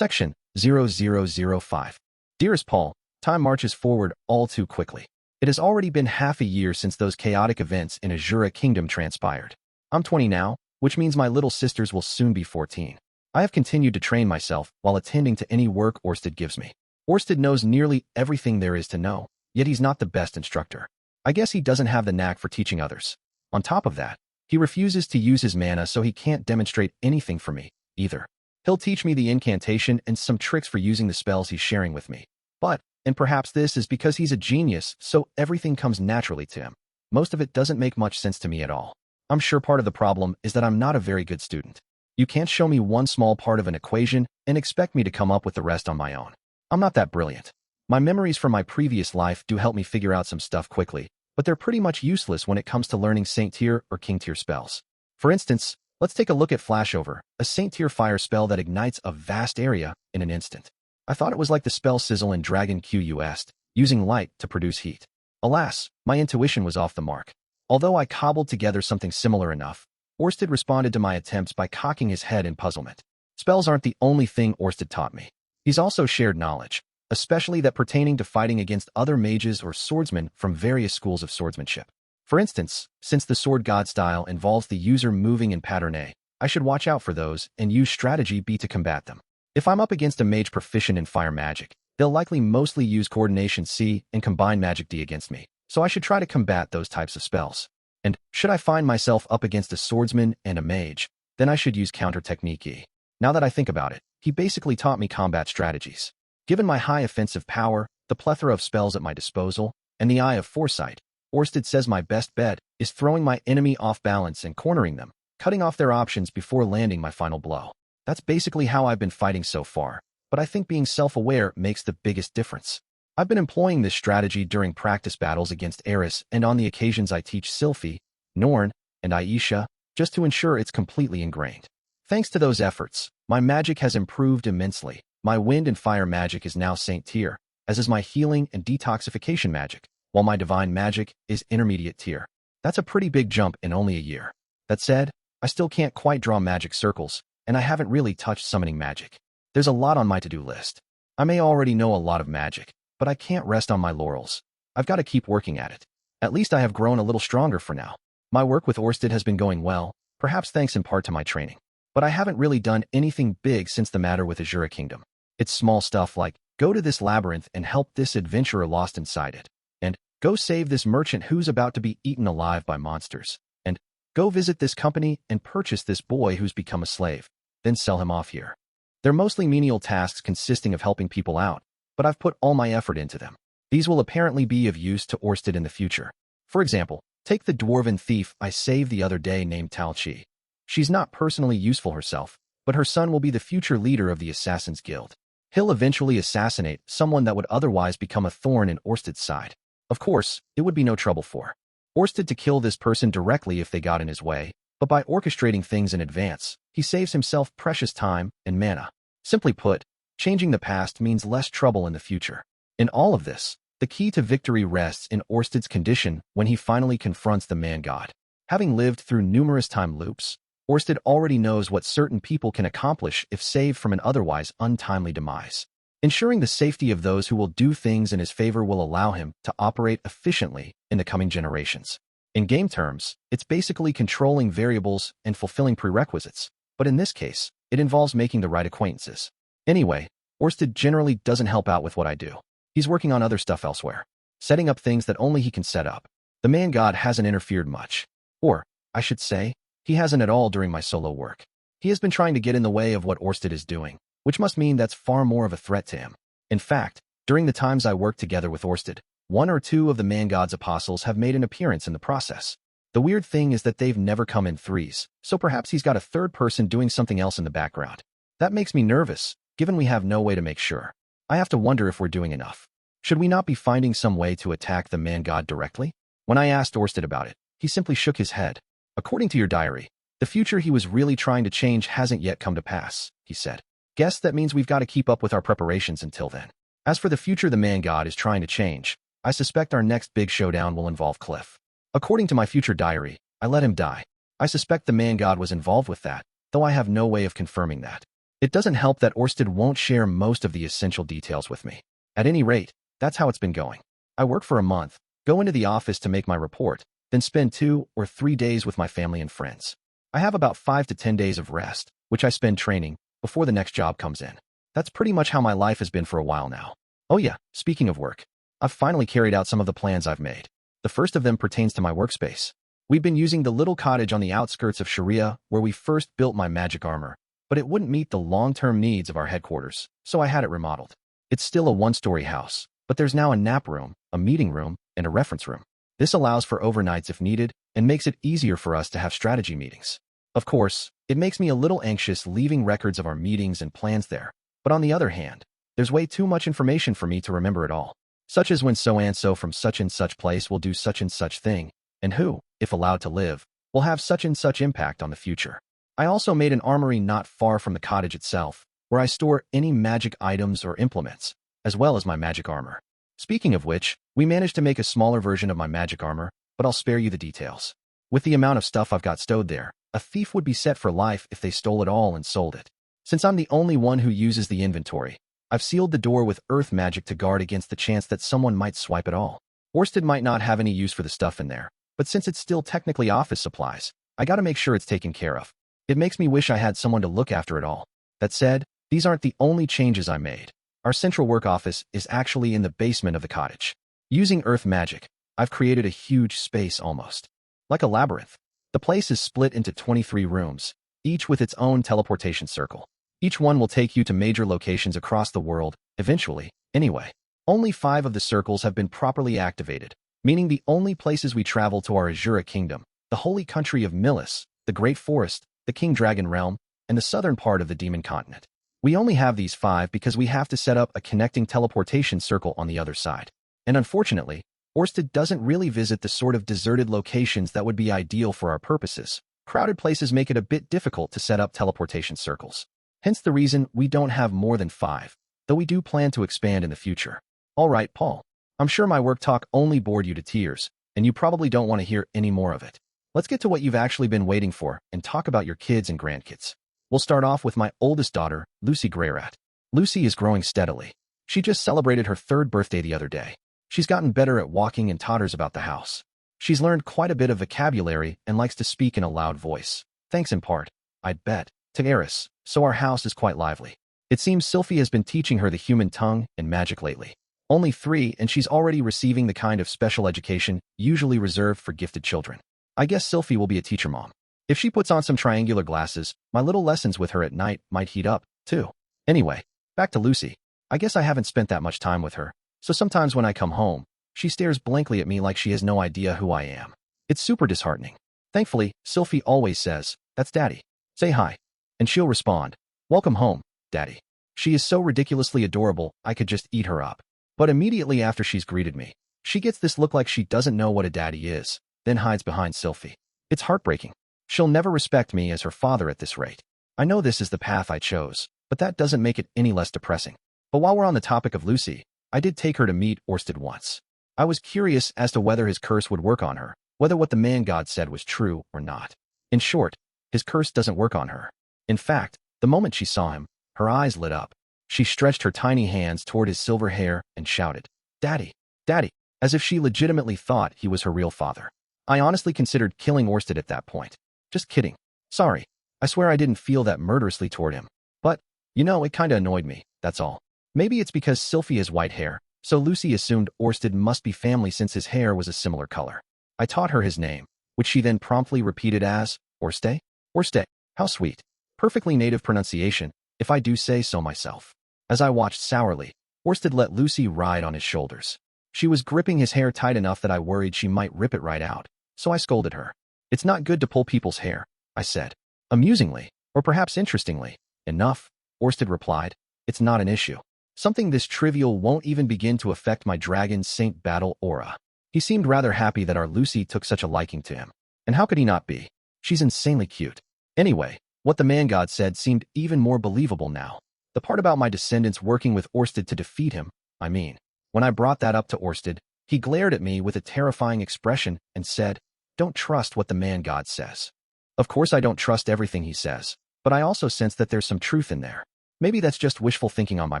Section 0005. Dearest Paul, time marches forward all too quickly. It has already been half a year since those chaotic events in Azura Kingdom transpired. I'm 20 now, which means my little sisters will soon be 14. I have continued to train myself while attending to any work Orsted gives me. Orsted knows nearly everything there is to know, yet he's not the best instructor. I guess he doesn't have the knack for teaching others. On top of that, he refuses to use his mana, so he can't demonstrate anything for me, either. He'll teach me the incantation and some tricks for using the spells he's sharing with me. But, and perhaps this is because he's a genius, so everything comes naturally to him. Most of it doesn't make much sense to me at all. I'm sure part of the problem is that I'm not a very good student. You can't show me one small part of an equation and expect me to come up with the rest on my own. I'm not that brilliant. My memories from my previous life do help me figure out some stuff quickly, but they're pretty much useless when it comes to learning Saint Tier or King Tier spells. For instance, let's take a look at Flashover, a Saint Tier fire spell that ignites a vast area in an instant. I thought it was like the spell Sizzle in Dragon Quest, using light to produce heat. Alas, my intuition was off the mark. Although I cobbled together something similar enough, Orsted responded to my attempts by cocking his head in puzzlement. Spells aren't the only thing Orsted taught me. He's also shared knowledge, especially that pertaining to fighting against other mages or swordsmen from various schools of swordsmanship. For instance, since the Sword God style involves the user moving in pattern A, I should watch out for those and use strategy B to combat them. If I'm up against a mage proficient in fire magic, they'll likely mostly use coordination C and combine magic D against me, so I should try to combat those types of spells. And should I find myself up against a swordsman and a mage, then I should use counter technique E. Now that I think about it, he basically taught me combat strategies. Given my high offensive power, the plethora of spells at my disposal, and the eye of foresight, Orsted says my best bet is throwing my enemy off balance and cornering them, cutting off their options before landing my final blow. That's basically how I've been fighting so far, but I think being self-aware makes the biggest difference. I've been employing this strategy during practice battles against Eris and on the occasions I teach Sylphiette, Norn, and Aisha, just to ensure it's completely ingrained. Thanks to those efforts, my magic has improved immensely. My wind and fire magic is now Saint Tier, as is my healing and detoxification magic, while my divine magic is intermediate tier. That's a pretty big jump in only a year. That said, I still can't quite draw magic circles, and I haven't really touched summoning magic. There's a lot on my to-do list. I may already know a lot of magic, but I can't rest on my laurels. I've got to keep working at it. At least I have grown a little stronger for now. My work with Orsted has been going well, perhaps thanks in part to my training. But I haven't really done anything big since the matter with Azura Kingdom. It's small stuff like, go to this labyrinth and help this adventurer lost inside it, and go save this merchant who's about to be eaten alive by monsters, and go visit this company and purchase this boy who's become a slave, then sell him off here. They're mostly menial tasks consisting of helping people out, but I've put all my effort into them. These will apparently be of use to Orsted in the future. For example, take the dwarven thief I saved the other day named Talchi. She's not personally useful herself, but her son will be the future leader of the Assassin's Guild. He'll eventually assassinate someone that would otherwise become a thorn in Orsted's side. Of course, it would be no trouble for Orsted to kill this person directly if they got in his way, but by orchestrating things in advance, he saves himself precious time and mana. Simply put, changing the past means less trouble in the future. In all of this, the key to victory rests in Orsted's condition when he finally confronts the man-god. Having lived through numerous time loops, Orsted already knows what certain people can accomplish if saved from an otherwise untimely demise. Ensuring the safety of those who will do things in his favor will allow him to operate efficiently in the coming generations. In game terms, it's basically controlling variables and fulfilling prerequisites, but in this case, it involves making the right acquaintances. Anyway, Orsted generally doesn't help out with what I do. He's working on other stuff elsewhere, setting up things that only he can set up. The man-god hasn't interfered much. Or, I should say, he hasn't at all during my solo work. He has been trying to get in the way of what Orsted is doing, which must mean that's far more of a threat to him. In fact, during the times I worked together with Orsted, one or two of the man-god's apostles have made an appearance in the process. The weird thing is that they've never come in threes, so perhaps he's got a third person doing something else in the background. That makes me nervous, given we have no way to make sure. I have to wonder if we're doing enough. Should we not be finding some way to attack the man-god directly? When I asked Orsted about it, he simply shook his head. According to your diary, the future he was really trying to change hasn't yet come to pass, he said. Guess that means we've got to keep up with our preparations until then. As for the future the man-god is trying to change, I suspect our next big showdown will involve Cliff. According to my future diary, I let him die. I suspect the man-god was involved with that, though I have no way of confirming that. It doesn't help that Orsted won't share most of the essential details with me. At any rate, that's how it's been going. I work for a month, go into the office to make my report, then spend 2 or 3 days with my family and friends. I have about 5 to 10 days of rest, which I spend training, before the next job comes in. That's pretty much how my life has been for a while now. Oh yeah, speaking of work, I've finally carried out some of the plans I've made. The first of them pertains to my workspace. We've been using the little cottage on the outskirts of Sharia where we first built my magic armor, but it wouldn't meet the long-term needs of our headquarters, so I had it remodeled. It's still a one-story house, but there's now a nap room, a meeting room, and a reference room. This allows for overnights if needed and makes it easier for us to have strategy meetings. Of course, it makes me a little anxious leaving records of our meetings and plans there, but on the other hand, there's way too much information for me to remember it all, such as when so-and-so from such and such place will do such and such thing, and who, if allowed to live, will have such and such impact on the future. I also made an armory not far from the cottage itself, where I store any magic items or implements, as well as my magic armor. Speaking of which, we managed to make a smaller version of my magic armor, but I'll spare you the details. With the amount of stuff I've got stowed there, a thief would be set for life if they stole it all and sold it. Since I'm the only one who uses the inventory, I've sealed the door with earth magic to guard against the chance that someone might swipe it all. Orsted might not have any use for the stuff in there, but since it's still technically office supplies, I gotta make sure it's taken care of. It makes me wish I had someone to look after it all. That said, these aren't the only changes I made. Our central work office is actually in the basement of the cottage. Using earth magic, I've created a huge space almost like a labyrinth. The place is split into 23 rooms, each with its own teleportation circle. Each one will take you to major locations across the world, eventually, anyway. Only 5 of the circles have been properly activated, meaning the only places we travel to are Azura Kingdom, the holy country of Milis, the Great Forest, the King Dragon Realm, and the southern part of the Demon Continent. We only have these 5 because we have to set up a connecting teleportation circle on the other side. And unfortunately, Orsted doesn't really visit the sort of deserted locations that would be ideal for our purposes. Crowded places make it a bit difficult to set up teleportation circles. Hence the reason we don't have more than 5, though we do plan to expand in the future. All right, Paul. I'm sure my work talk only bored you to tears, and you probably don't want to hear any more of it. Let's get to what you've actually been waiting for and talk about your kids and grandkids. We'll start off with my oldest daughter, Lucy Greyrat. Lucy is growing steadily. She just celebrated her 3rd birthday the other day. She's gotten better at walking and totters about the house. She's learned quite a bit of vocabulary and likes to speak in a loud voice, thanks in part, I'd bet, to Eris, so our house is quite lively. It seems Sylphiette has been teaching her the human tongue and magic lately. Only 3 and she's already receiving the kind of special education usually reserved for gifted children. I guess Sylphiette will be a teacher mom. If she puts on some triangular glasses, my little lessons with her at night might heat up, too. Anyway, back to Lucy. I guess I haven't spent that much time with her, so sometimes when I come home, she stares blankly at me like she has no idea who I am. It's super disheartening. Thankfully, Sylphiette always says, "That's Daddy. Say hi." And she'll respond, "Welcome home, Daddy." She is so ridiculously adorable, I could just eat her up. But immediately after she's greeted me, she gets this look like she doesn't know what a daddy is, then hides behind Sylphiette. It's heartbreaking. She'll never respect me as her father at this rate. I know this is the path I chose, but that doesn't make it any less depressing. But while we're on the topic of Lucy, I did take her to meet Orsted once. I was curious as to whether his curse would work on her, whether what the man god said was true or not. In short, his curse doesn't work on her. In fact, the moment she saw him, her eyes lit up. She stretched her tiny hands toward his silver hair and shouted, "Daddy, Daddy," as if she legitimately thought he was her real father. I honestly considered killing Orsted at that point. Just kidding. Sorry. I swear I didn't feel that murderously toward him. But, it kinda annoyed me, that's all. Maybe it's because Sylphiette has white hair, so Lucy assumed Orsted must be family since his hair was a similar color. I taught her his name, which she then promptly repeated as, Orste? Orste. How sweet. Perfectly native pronunciation, if I do say so myself. As I watched sourly, Orsted let Lucy ride on his shoulders. She was gripping his hair tight enough that I worried she might rip it right out, so I scolded her. "It's not good to pull people's hair," I said. Amusingly, or perhaps interestingly enough, Orsted replied, "It's not an issue. Something this trivial won't even begin to affect my dragon saint battle aura." He seemed rather happy that our Lucy took such a liking to him. And how could he not be? She's insanely cute. Anyway, what the man god said seemed even more believable now. The part about my descendants working with Orsted to defeat him, I mean. When I brought that up to Orsted, he glared at me with a terrifying expression and said, "Don't trust what the man god says." Of course I don't trust everything he says. but I also sense that there's some truth in there. Maybe that's just wishful thinking on my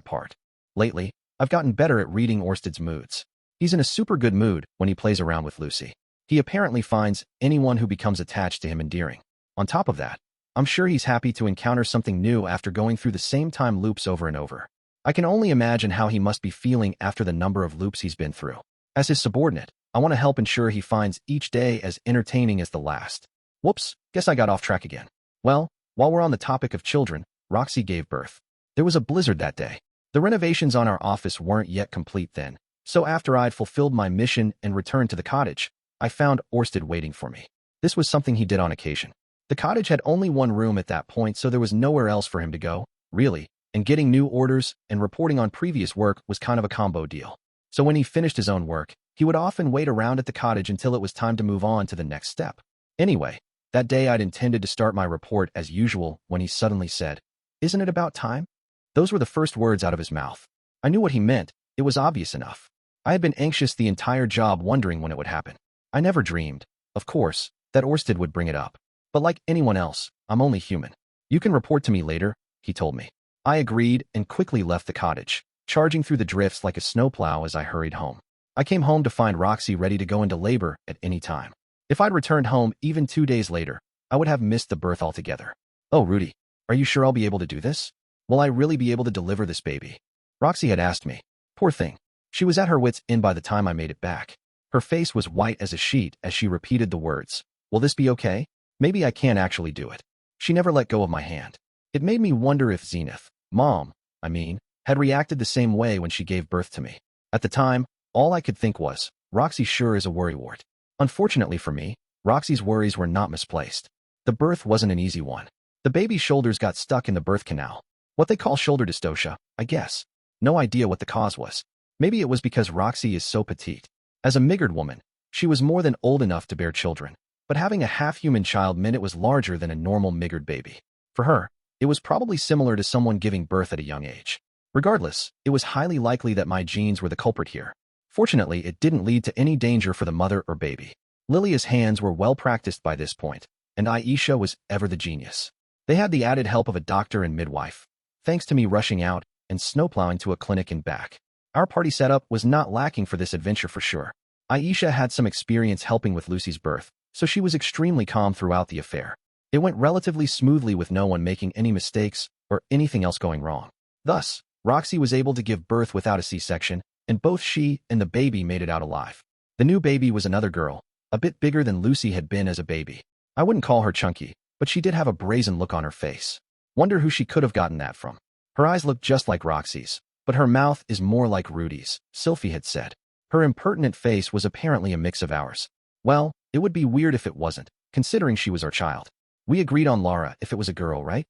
part. Lately, I've gotten better at reading Orsted's moods. He's in a super good mood when he plays around with Lucy. He apparently finds anyone who becomes attached to him endearing. On top of that, I'm sure he's happy to encounter something new after going through the same time loops over and over. I can only imagine how he must be feeling after the number of loops he's been through. As his subordinate, I want to help ensure he finds each day as entertaining as the last. Whoops, guess I got off track again. Well, while we're on the topic of children, Roxy gave birth. There was a blizzard that day. The renovations on our office weren't yet complete then, so after I'd fulfilled my mission and returned to the cottage, I found Orsted waiting for me. This was something he did on occasion. The cottage had only one room at that point, so there was nowhere else for him to go, really, and getting new orders and reporting on previous work was kind of a combo deal. So when he finished his own work, he would often wait around at the cottage until it was time to move on to the next step. Anyway, that day I'd intended to start my report as usual when he suddenly said, "Isn't it about time?" Those were the first words out of his mouth. I knew what he meant. It was obvious enough. I had been anxious the entire job, wondering when it would happen. I never dreamed, of course, that Orsted would bring it up. But like anyone else, I'm only human. "You can report to me later," he told me. I agreed and quickly left the cottage, charging through the drifts like a snowplow as I hurried home. I came home to find Roxy ready to go into labor at any time. If I'd returned home even 2 days later, I would have missed the birth altogether. "Oh, Rudy, are you sure I'll be able to do this? Will I really be able to deliver this baby?" Roxy had asked me. Poor thing. She was at her wits' end by the time I made it back. Her face was white as a sheet as she repeated the words, "Will this be okay? Maybe I can actually do it." She never let go of my hand. It made me wonder if Zenith, Mom, had reacted the same way when she gave birth to me. At the time, all I could think was, Roxy sure is a worrywart. Unfortunately for me, Roxy's worries were not misplaced. The birth wasn't an easy one. The baby's shoulders got stuck in the birth canal. What they call shoulder dystocia, I guess. No idea what the cause was. Maybe it was because Roxy is so petite. As a Migurd woman, she was more than old enough to bear children, but having a half-human child meant it was larger than a normal Migurd baby. For her, it was probably similar to someone giving birth at a young age. Regardless, it was highly likely that my genes were the culprit here. Fortunately, it didn't lead to any danger for the mother or baby. Lilia's hands were well practiced by this point, and Aisha was ever the genius. They had the added help of a doctor and midwife, thanks to me rushing out and snowplowing to a clinic and back. Our party setup was not lacking for this adventure for sure. Aisha had some experience helping with Lucy's birth, so she was extremely calm throughout the affair. It went relatively smoothly with no one making any mistakes or anything else going wrong. Thus, Roxy was able to give birth without a C-section, and both she and the baby made it out alive. The new baby was another girl, a bit bigger than Lucy had been as a baby. I wouldn't call her chunky, but she did have a brazen look on her face. Wonder who she could have gotten that from. Her eyes looked just like Roxy's, but her mouth is more like Rudy's, Sylphiette had said. Her impertinent face was apparently a mix of ours. Well, it would be weird if it wasn't, considering she was our child. We agreed on Lara if it was a girl, right?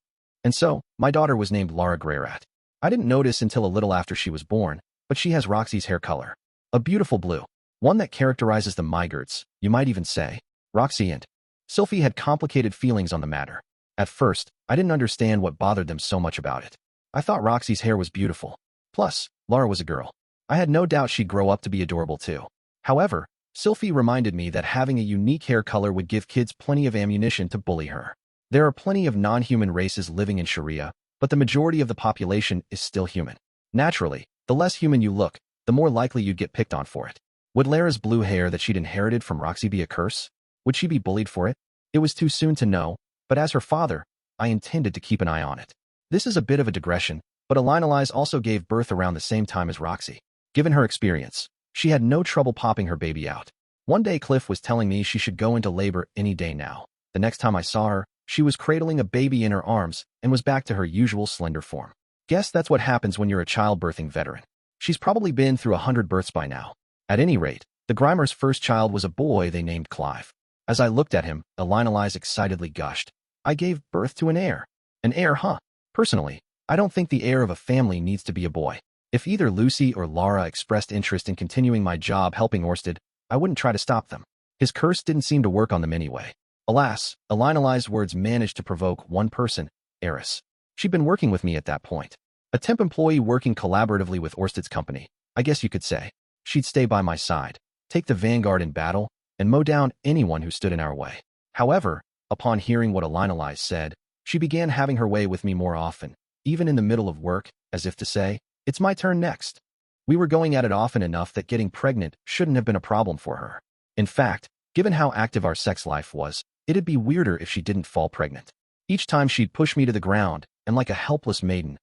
And so, my daughter was named Lara Greyrat. I didn't notice until a little after she was born, but she has Roxy's hair color. A beautiful blue. One that characterizes the Migurds, you might even say. Roxy and Sylphie had complicated feelings on the matter. At first, I didn't understand what bothered them so much about it. I thought Roxy's hair was beautiful. Plus, Lara was a girl. I had no doubt she'd grow up to be adorable too. However, Sylphie reminded me that having a unique hair color would give kids plenty of ammunition to bully her. There are plenty of non-human races living in Sharia, but the majority of the population is still human. Naturally, the less human you look, the more likely you'd get picked on for it. Would Lara's blue hair that she'd inherited from Roxy be a curse? Would she be bullied for it? It was too soon to know, but as her father, I intended to keep an eye on it. This is a bit of a digression, but Alinalize also gave birth around the same time as Roxy. Given her experience, she had no trouble popping her baby out. One day Cliff was telling me she should go into labor any day now. The next time I saw her, she was cradling a baby in her arms and was back to her usual slender form. Guess that's what happens when you're a childbirthing veteran. She's probably been through 100 births by now. At any rate, the Grimers' first child was a boy they named Clive. As I looked at him, Alinalize excitedly gushed. I gave birth to an heir. An heir, huh? Personally, I don't think the heir of a family needs to be a boy. If either Lucy or Lara expressed interest in continuing my job helping Orsted, I wouldn't try to stop them. His curse didn't seem to work on them anyway. Alas, Alinalize's words managed to provoke one person, Eris. She'd been working with me at that point. A temp employee working collaboratively with Orsted's company, I guess you could say. She'd stay by my side, take the vanguard in battle, and mow down anyone who stood in our way. However, upon hearing what Alinalize said, She began having her way with me more often, even in the middle of work, as if to say, it's my turn next. We were going at it often enough that getting pregnant shouldn't have been a problem for her. In fact, given how active our sex life was, it'd be weirder if she didn't fall pregnant. Each time she'd push me to the ground, and like a helpless maiden,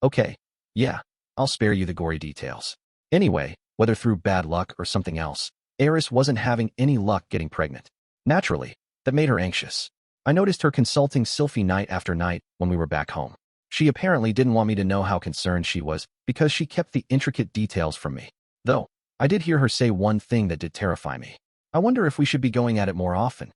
okay, yeah, I'll spare you the gory details. Anyway, whether through bad luck or something else, Eris wasn't having any luck getting pregnant. Naturally, that made her anxious. I noticed her consulting Sylphiette night after night when we were back home. She apparently didn't want me to know how concerned she was because she kept the intricate details from me. Though, I did hear her say one thing that did terrify me. I wonder if we should be going at it more often.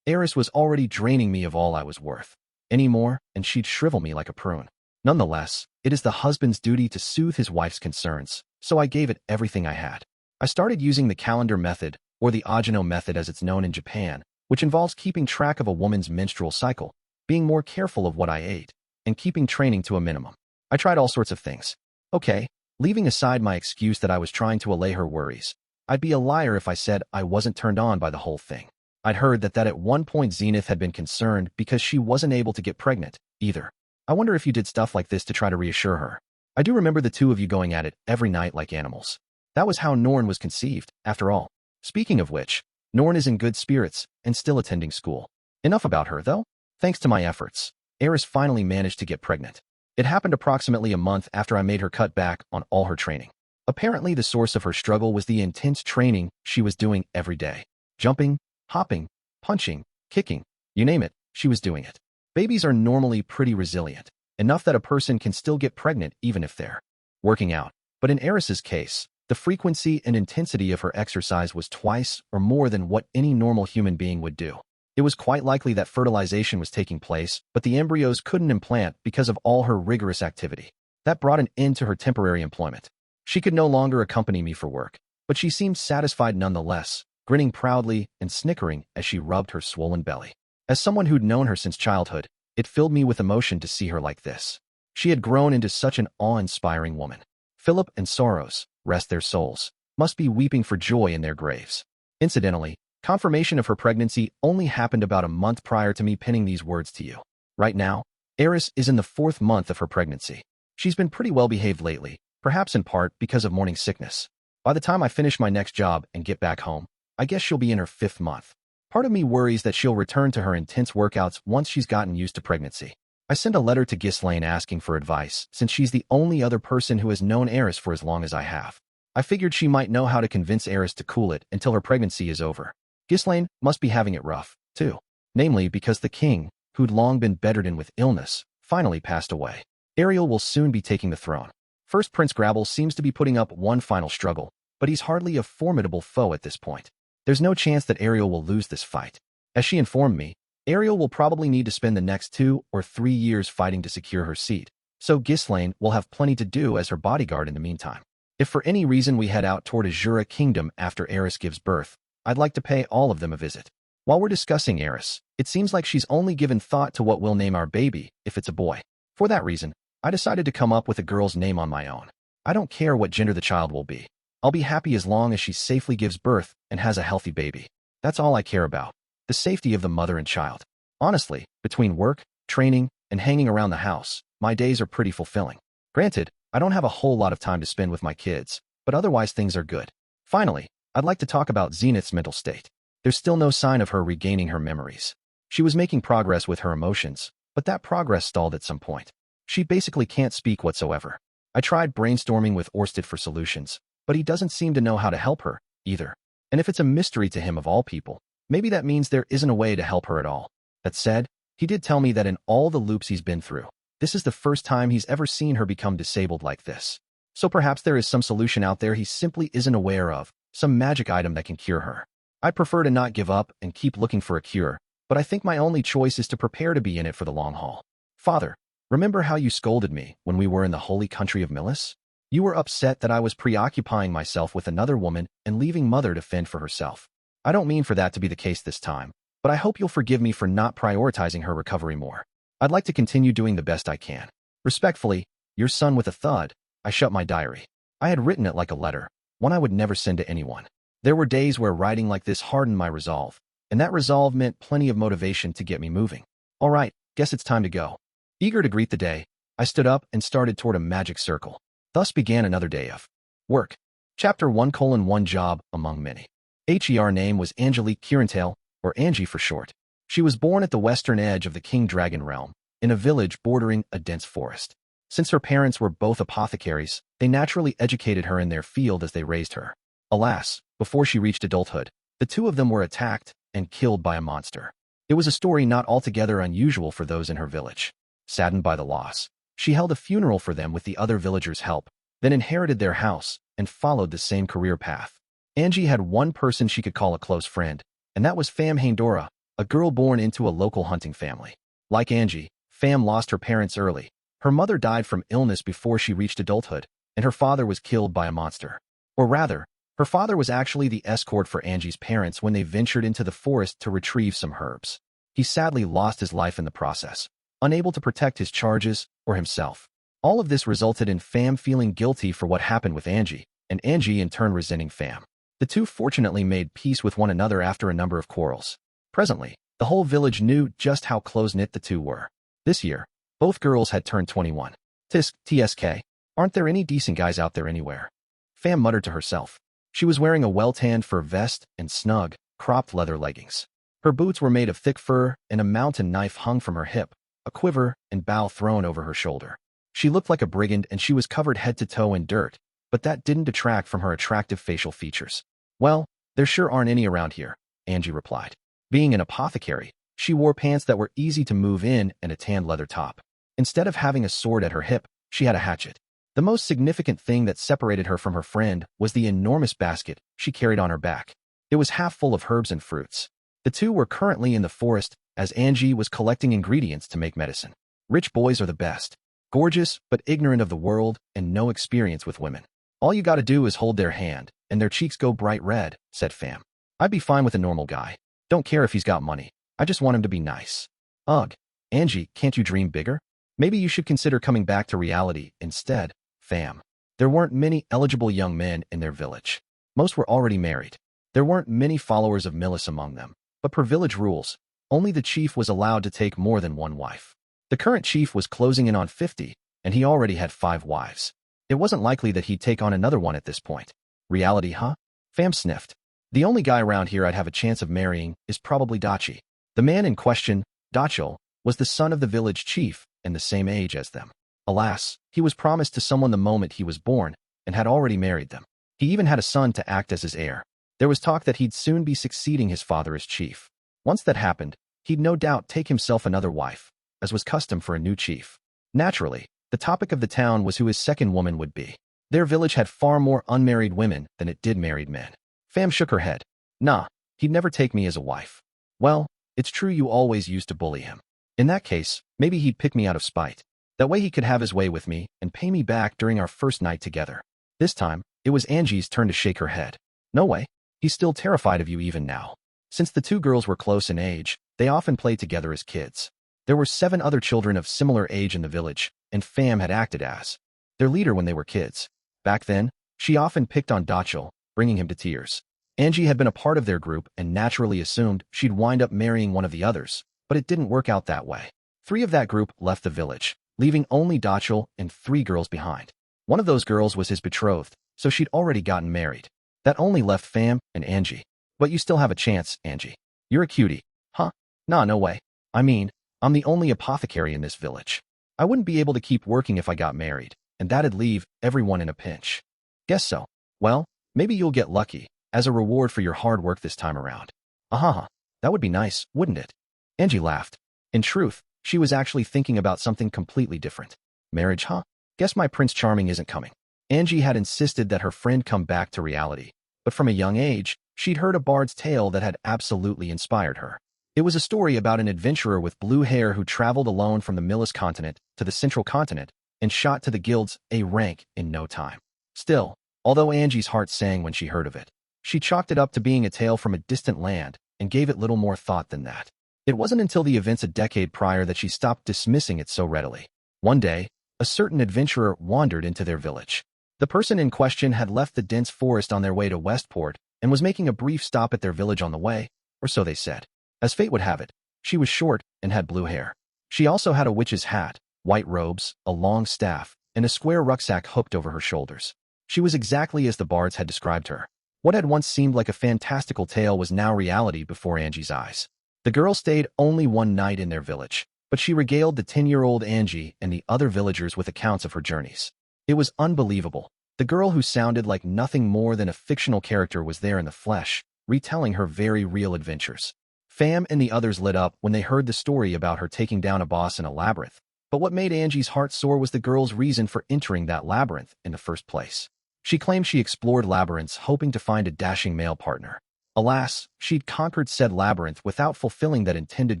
Eris was already draining me of all I was worth. Any more, and she'd shrivel me like a prune. Nonetheless, it is the husband's duty to soothe his wife's concerns, so I gave it everything I had. I started using the calendar method, or the Ajino method as it's known in Japan, which involves keeping track of a woman's menstrual cycle, being more careful of what I ate, and keeping training to a minimum. I tried all sorts of things. Okay, leaving aside my excuse that I was trying to allay her worries, I'd be a liar if I said I wasn't turned on by the whole thing. I'd heard that at one point Zenith had been concerned because she wasn't able to get pregnant, either. I wonder if you did stuff like this to try to reassure her. I do remember the two of you going at it every night like animals. That was how Norn was conceived, after all. Speaking of which, Norn is in good spirits and still attending school. Enough about her, though. Thanks to my efforts, Eris finally managed to get pregnant. It happened approximately a month after I made her cut back on all her training. Apparently the source of her struggle was the intense training she was doing every day. Jumping, hopping, punching, kicking, you name it, she was doing it. Babies are normally pretty resilient, enough that a person can still get pregnant even if they're working out. But in Eris's case, the frequency and intensity of her exercise was twice or more than what any normal human being would do. It was quite likely that fertilization was taking place, but the embryos couldn't implant because of all her rigorous activity. That brought an end to her temporary employment. She could no longer accompany me for work, but she seemed satisfied nonetheless, grinning proudly and snickering as she rubbed her swollen belly. As someone who'd known her since childhood, it filled me with emotion to see her like this. She had grown into such an awe-inspiring woman. Philip and Soros, rest their souls, must be weeping for joy in their graves. Incidentally, confirmation of her pregnancy only happened about a month prior to me penning these words to you. Right now, Eris is in the 4th month of her pregnancy. She's been pretty well behaved lately, perhaps in part because of morning sickness. By the time I finish my next job and get back home, I guess she'll be in her 5th month. Part of me worries that she'll return to her intense workouts once she's gotten used to pregnancy. I sent a letter to Ghislaine asking for advice, since she's the only other person who has known Eris for as long as I have. I figured she might know how to convince Eris to cool it until her pregnancy is over. Ghislaine must be having it rough, too. Namely because the king, who'd long been bedridden with illness, finally passed away. Ariel will soon be taking the throne. First Prince Grabble seems to be putting up one final struggle, but he's hardly a formidable foe at this point. There's no chance that Ariel will lose this fight. As she informed me, Ariel will probably need to spend the next 2 or 3 years fighting to secure her seat, so Ghislaine will have plenty to do as her bodyguard in the meantime. If for any reason we head out toward Azura Kingdom after Eris gives birth, I'd like to pay all of them a visit. While we're discussing Eris, it seems like she's only given thought to what we'll name our baby, if it's a boy. For that reason, I decided to come up with a girl's name on my own. I don't care what gender the child will be. I'll be happy as long as she safely gives birth and has a healthy baby. That's all I care about. The safety of the mother and child. Honestly, between work, training, and hanging around the house, my days are pretty fulfilling. Granted, I don't have a whole lot of time to spend with my kids, but otherwise things are good. Finally, I'd like to talk about Zenith's mental state. There's still no sign of her regaining her memories. She was making progress with her emotions, but that progress stalled at some point. She basically can't speak whatsoever. I tried brainstorming with Orsted for solutions, but he doesn't seem to know how to help her, either. And if it's a mystery to him of all people, maybe that means there isn't a way to help her at all. That said, he did tell me that in all the loops he's been through, this is the first time he's ever seen her become disabled like this. So perhaps there is some solution out there he simply isn't aware of, some magic item that can cure her. I'd prefer to not give up and keep looking for a cure, but I think my only choice is to prepare to be in it for the long haul. Father, remember how you scolded me when we were in the holy country of Milis? You were upset that I was preoccupying myself with another woman and leaving Mother to fend for herself. I don't mean for that to be the case this time, but I hope you'll forgive me for not prioritizing her recovery more. I'd like to continue doing the best I can. Respectfully, your son with a thud. I shut my diary. I had written it like a letter, one I would never send to anyone. There were days where writing like this hardened my resolve, and that resolve meant plenty of motivation to get me moving. All right, guess it's time to go. Eager to greet the day, I stood up and started toward a magic circle. Thus began another day of work. Chapter 1:1 Job among many. Her name was Angelique Kirantale, or Angie for short. She was born at the western edge of the King Dragon realm, in a village bordering a dense forest. Since her parents were both apothecaries, they naturally educated her in their field as they raised her. Alas, before she reached adulthood, the two of them were attacked and killed by a monster. It was a story not altogether unusual for those in her village. Saddened by the loss, she held a funeral for them with the other villagers' help, then inherited their house and followed the same career path. Angie had one person she could call a close friend, and that was Fam Haindora, a girl born into a local hunting family. Like Angie, Fam lost her parents early. Her mother died from illness before she reached adulthood, and her father was killed by a monster. Or rather, her father was actually the escort for Angie's parents when they ventured into the forest to retrieve some herbs. He sadly lost his life in the process, unable to protect his charges or himself. All of this resulted in Fam feeling guilty for what happened with Angie, and Angie in turn resenting Fam. The two fortunately made peace with one another after a number of quarrels. Presently, the whole village knew just how close-knit the two were. This year, both girls had turned 21. TSK, aren't there any decent guys out there anywhere? Fam muttered to herself. She was wearing a well-tanned fur vest and snug, cropped leather leggings. Her boots were made of thick fur, and a mountain knife hung from her hip, a quiver and bow thrown over her shoulder. She looked like a brigand and she was covered head to toe in dirt, but that didn't detract from her attractive facial features. Well, there sure aren't any around here, Angie replied. Being an apothecary, she wore pants that were easy to move in and a tan leather top. Instead of having a sword at her hip, she had a hatchet. The most significant thing that separated her from her friend was the enormous basket she carried on her back. It was half full of herbs and fruits. The two were currently in the forest as Angie was collecting ingredients to make medicine. Rich boys are the best. Gorgeous, but ignorant of the world and no experience with women. All you gotta do is hold their hand, and their cheeks go bright red, said Fam. I'd be fine with a normal guy. Don't care if he's got money. I just want him to be nice. Ugh. Angie, can't you dream bigger? Maybe you should consider coming back to reality instead, Fam. There weren't many eligible young men in their village. Most were already married. There weren't many followers of Millis among them, but per village rules, only the chief was allowed to take more than one wife. The current chief was closing in on 50, and he already had 5 wives. It wasn't likely that he'd take on another one at this point. Reality, huh? Fam sniffed. The only guy around here I'd have a chance of marrying is probably Dachi. The man in question, Dachel, was the son of the village chief and the same age as them. Alas, he was promised to someone the moment he was born and had already married them. He even had a son to act as his heir. There was talk that he'd soon be succeeding his father as chief. Once that happened, he'd no doubt take himself another wife, as was custom for a new chief. Naturally, the topic of the town was who his second woman would be. Their village had far more unmarried women than it did married men. Fam shook her head. Nah, he'd never take me as a wife. Well, it's true you always used to bully him. In that case, maybe he'd pick me out of spite. That way he could have his way with me and pay me back during our first night together. This time, it was Angie's turn to shake her head. No way. He's still terrified of you even now. Since the two girls were close in age, they often played together as kids. There were 7 other children of similar age in the village, and Fam had acted as their leader when they were kids. Back then, she often picked on Dachel, bringing him to tears. Angie had been a part of their group and naturally assumed she'd wind up marrying one of the others, but it didn't work out that way. 3 of that group left the village, leaving only Dachel and 3 girls behind. One of those girls was his betrothed, so she'd already gotten married. That only left Fam and Angie. But you still have a chance, Angie. You're a cutie. Huh? Nah, no way. I mean, I'm the only apothecary in this village. I wouldn't be able to keep working if I got married, and that'd leave everyone in a pinch. Guess so. Well, maybe you'll get lucky, as a reward for your hard work this time around. Ahaha, that would be nice, wouldn't it? Angie laughed. In truth, she was actually thinking about something completely different. Marriage, huh? Guess my Prince Charming isn't coming. Angie had insisted that her friend come back to reality, but from a young age, she'd heard a bard's tale that had absolutely inspired her. It was a story about an adventurer with blue hair who traveled alone from the Millis continent to the central continent and shot to the guild's A rank in no time. Still, although Angie's heart sang when she heard of it, she chalked it up to being a tale from a distant land and gave it little more thought than that. It wasn't until the events a decade prior that she stopped dismissing it so readily. One day, a certain adventurer wandered into their village. The person in question had left the dense forest on their way to Westport and was making a brief stop at their village on the way, or so they said. As fate would have it, she was short and had blue hair. She also had a witch's hat, white robes, a long staff, and a square rucksack hooked over her shoulders. She was exactly as the bards had described her. What had once seemed like a fantastical tale was now reality before Angie's eyes. The girl stayed only one night in their village, but she regaled the 10-year-old Angie and the other villagers with accounts of her journeys. It was unbelievable. The girl who sounded like nothing more than a fictional character was there in the flesh, retelling her very real adventures. Fam and the others lit up when they heard the story about her taking down a boss in a labyrinth. But what made Angie's heart soar was the girl's reason for entering that labyrinth in the first place. She claimed she explored labyrinths hoping to find a dashing male partner. Alas, she'd conquered said labyrinth without fulfilling that intended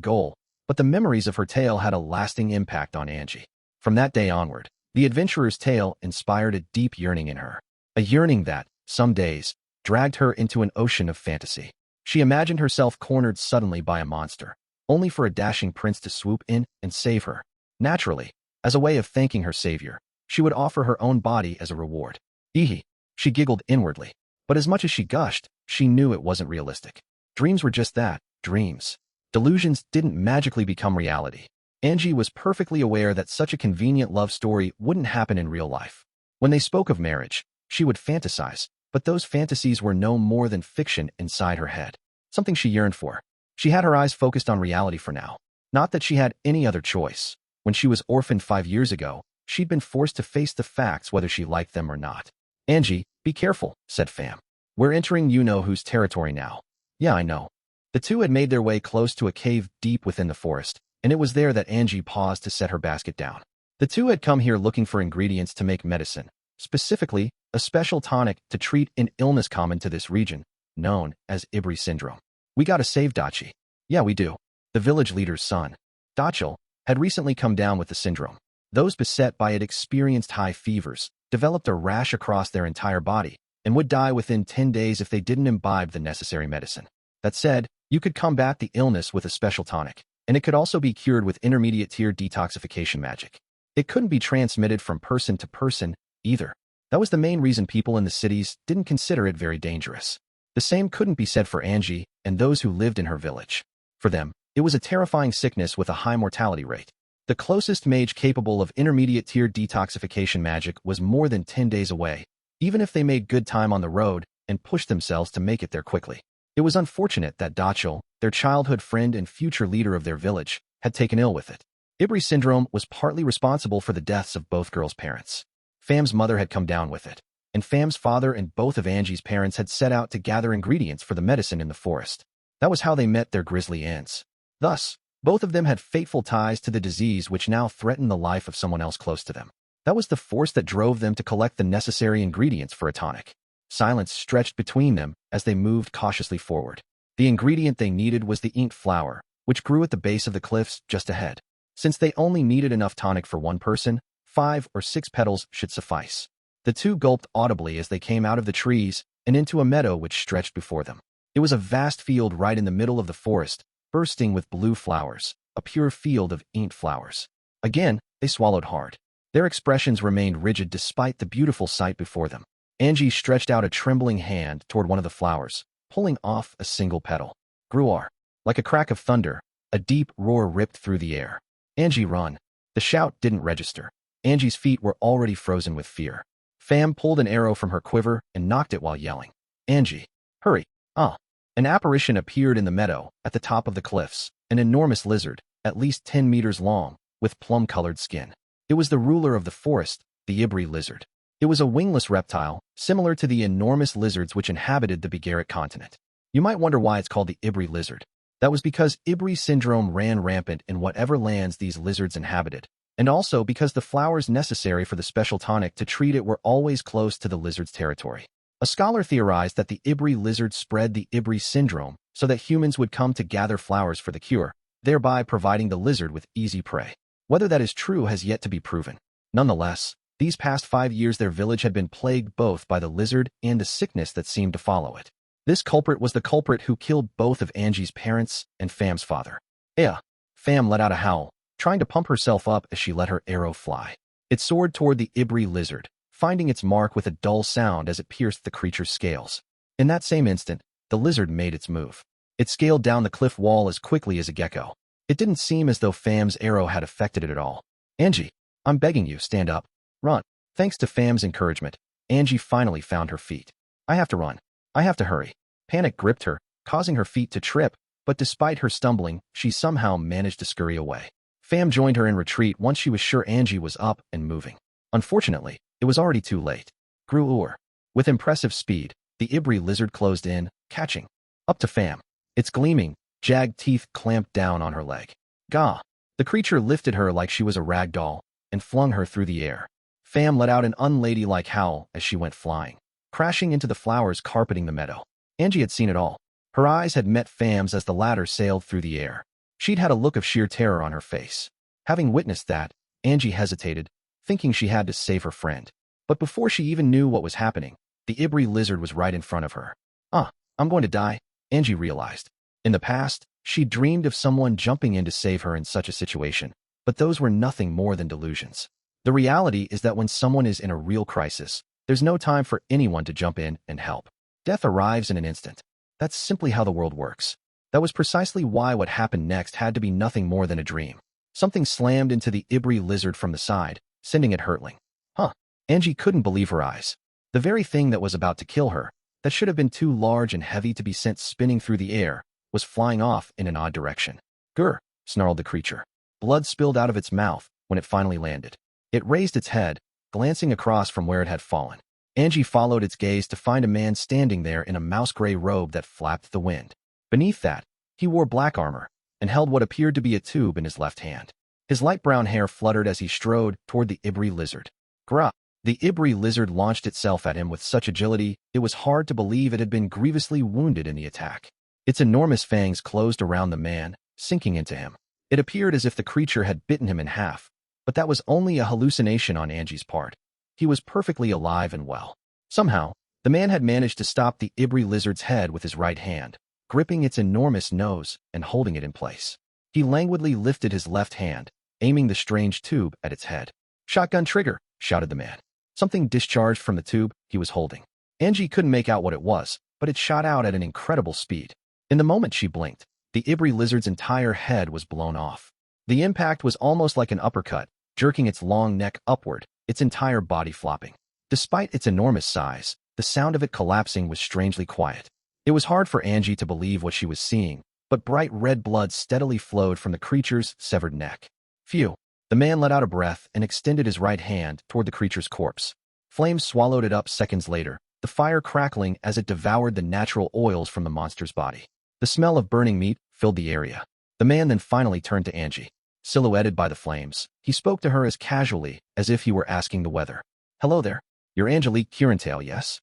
goal, but the memories of her tale had a lasting impact on Angie. From that day onward, the adventurer's tale inspired a deep yearning in her. A yearning that, some days, dragged her into an ocean of fantasy. She imagined herself cornered suddenly by a monster, only for a dashing prince to swoop in and save her. Naturally, as a way of thanking her savior, she would offer her own body as a reward. Eehee, she giggled inwardly. But as much as she gushed, she knew it wasn't realistic. Dreams were just that, dreams. Delusions didn't magically become reality. Angie was perfectly aware that such a convenient love story wouldn't happen in real life. When they spoke of marriage, she would fantasize, but those fantasies were no more than fiction inside her head. Something she yearned for. She had her eyes focused on reality for now. Not that she had any other choice. When she was orphaned 5 years ago, she'd been forced to face the facts whether she liked them or not. Angie, be careful, said Fam. We're entering you-know-whose territory now. Yeah, I know. The two had made their way close to a cave deep within the forest, and it was there that Angie paused to set her basket down. The two had come here looking for ingredients to make medicine, specifically, a special tonic to treat an illness common to this region, known as Ibri syndrome. We gotta save Dachi. Yeah, we do. The village leader's son, Dachel, had recently come down with the syndrome. Those beset by it experienced high fevers, developed a rash across their entire body, and would die within 10 days if they didn't imbibe the necessary medicine. That said, you could combat the illness with a special tonic, and it could also be cured with intermediate-tier detoxification magic. It couldn't be transmitted from person to person, either. That was the main reason people in the cities didn't consider it very dangerous. The same couldn't be said for Angie and those who lived in her village. For them, it was a terrifying sickness with a high mortality rate. The closest mage capable of intermediate-tier detoxification magic was more than 10 days away, even if they made good time on the road and pushed themselves to make it there quickly. It was unfortunate that Dachel, their childhood friend and future leader of their village, had taken ill with it. Ibri syndrome was partly responsible for the deaths of both girls' parents. Fam's mother had come down with it, and Fam's father and both of Angie's parents had set out to gather ingredients for the medicine in the forest. That was how they met their grisly ends. Thus, both of them had fateful ties to the disease which now threatened the life of someone else close to them. That was the force that drove them to collect the necessary ingredients for a tonic. Silence stretched between them as they moved cautiously forward. The ingredient they needed was the inked flower, which grew at the base of the cliffs just ahead. Since they only needed enough tonic for one person, 5 or 6 petals should suffice. The two gulped audibly as they came out of the trees and into a meadow which stretched before them. It was a vast field right in the middle of the forest, bursting with blue flowers, a pure field of inked flowers. Again, they swallowed hard. Their expressions remained rigid despite the beautiful sight before them. Angie stretched out a trembling hand toward one of the flowers, pulling off a single petal. Gruar. Like a crack of thunder, a deep roar ripped through the air. Angie, run. The shout didn't register. Angie's feet were already frozen with fear. Fam pulled an arrow from her quiver and knocked it while yelling. Angie, hurry. An apparition appeared in the meadow at the top of the cliffs, an enormous lizard, at least 10 meters long, with plum-colored skin. It was the ruler of the forest, the Ibri lizard. It was a wingless reptile, similar to the enormous lizards which inhabited the Bigaret continent. You might wonder why it's called the Ibri lizard. That was because Ibri syndrome ran rampant in whatever lands these lizards inhabited, and also because the flowers necessary for the special tonic to treat it were always close to the lizard's territory. A scholar theorized that the Ibri lizard spread the Ibri syndrome so that humans would come to gather flowers for the cure, thereby providing the lizard with easy prey. Whether that is true has yet to be proven. Nonetheless, these past 5 years their village had been plagued both by the lizard and the sickness that seemed to follow it. This culprit was the culprit who killed both of Angie's parents and Fam's father. Fam let out a howl, trying to pump herself up as she let her arrow fly. It soared toward the Ibri lizard, finding its mark with a dull sound as it pierced the creature's scales. In that same instant, the lizard made its move. It scaled down the cliff wall as quickly as a gecko. It didn't seem as though Fam's arrow had affected it at all. Angie, I'm begging you, stand up. Run. Thanks to Fam's encouragement, Angie finally found her feet. I have to run. I have to hurry. Panic gripped her, causing her feet to trip, but despite her stumbling, she somehow managed to scurry away. Fam joined her in retreat once she was sure Angie was up and moving. Unfortunately, it was already too late. Grew. With impressive speed, the Ibri lizard closed in, catching up to Fam. Its gleaming, jagged teeth clamped down on her leg. Gah! The creature lifted her like she was a rag doll and flung her through the air. Fam let out an unladylike howl as she went flying, crashing into the flowers carpeting the meadow. Angie had seen it all. Her eyes had met Fam's as the latter sailed through the air. She'd had a look of sheer terror on her face. Having witnessed that, Angie hesitated, thinking she had to save her friend. But before she even knew what was happening, the Ibri lizard was right in front of her. I'm going to die, Angie realized. In the past, she'd dreamed of someone jumping in to save her in such a situation, but those were nothing more than delusions. The reality is that when someone is in a real crisis, there's no time for anyone to jump in and help. Death arrives in an instant. That's simply how the world works. That was precisely why what happened next had to be nothing more than a dream. Something slammed into the Ibri lizard from the side, sending it hurtling. Angie couldn't believe her eyes. The very thing that was about to kill her, that should have been too large and heavy to be sent spinning through the air, was flying off in an odd direction. Grr, snarled the creature. Blood spilled out of its mouth when it finally landed. It raised its head, glancing across from where it had fallen. Angie followed its gaze to find a man standing there in a mouse-gray robe that flapped the wind. Beneath that, he wore black armor and held what appeared to be a tube in his left hand. His light brown hair fluttered as he strode toward the Ibri lizard. Grah! The Ibri lizard launched itself at him with such agility, it was hard to believe it had been grievously wounded in the attack. Its enormous fangs closed around the man, sinking into him. It appeared as if the creature had bitten him in half, but that was only a hallucination on Angie's part. He was perfectly alive and well. Somehow, the man had managed to stop the Ibri lizard's head with his right hand, gripping its enormous nose and holding it in place. He languidly lifted his left hand, aiming the strange tube at its head. Shotgun trigger, shouted the man. Something discharged from the tube he was holding. Angie couldn't make out what it was, but it shot out at an incredible speed. In the moment she blinked, the Ibri lizard's entire head was blown off. The impact was almost like an uppercut, jerking its long neck upward, its entire body flopping. Despite its enormous size, the sound of it collapsing was strangely quiet. It was hard for Angie to believe what she was seeing, but bright red blood steadily flowed from the creature's severed neck. Phew! The man let out a breath and extended his right hand toward the creature's corpse. Flames swallowed it up seconds later, the fire crackling as it devoured the natural oils from the monster's body. The smell of burning meat filled the area. The man then finally turned to Angie. Silhouetted by the flames, he spoke to her as casually as if he were asking the weather. Hello there. You're Angelique Curentail, yes?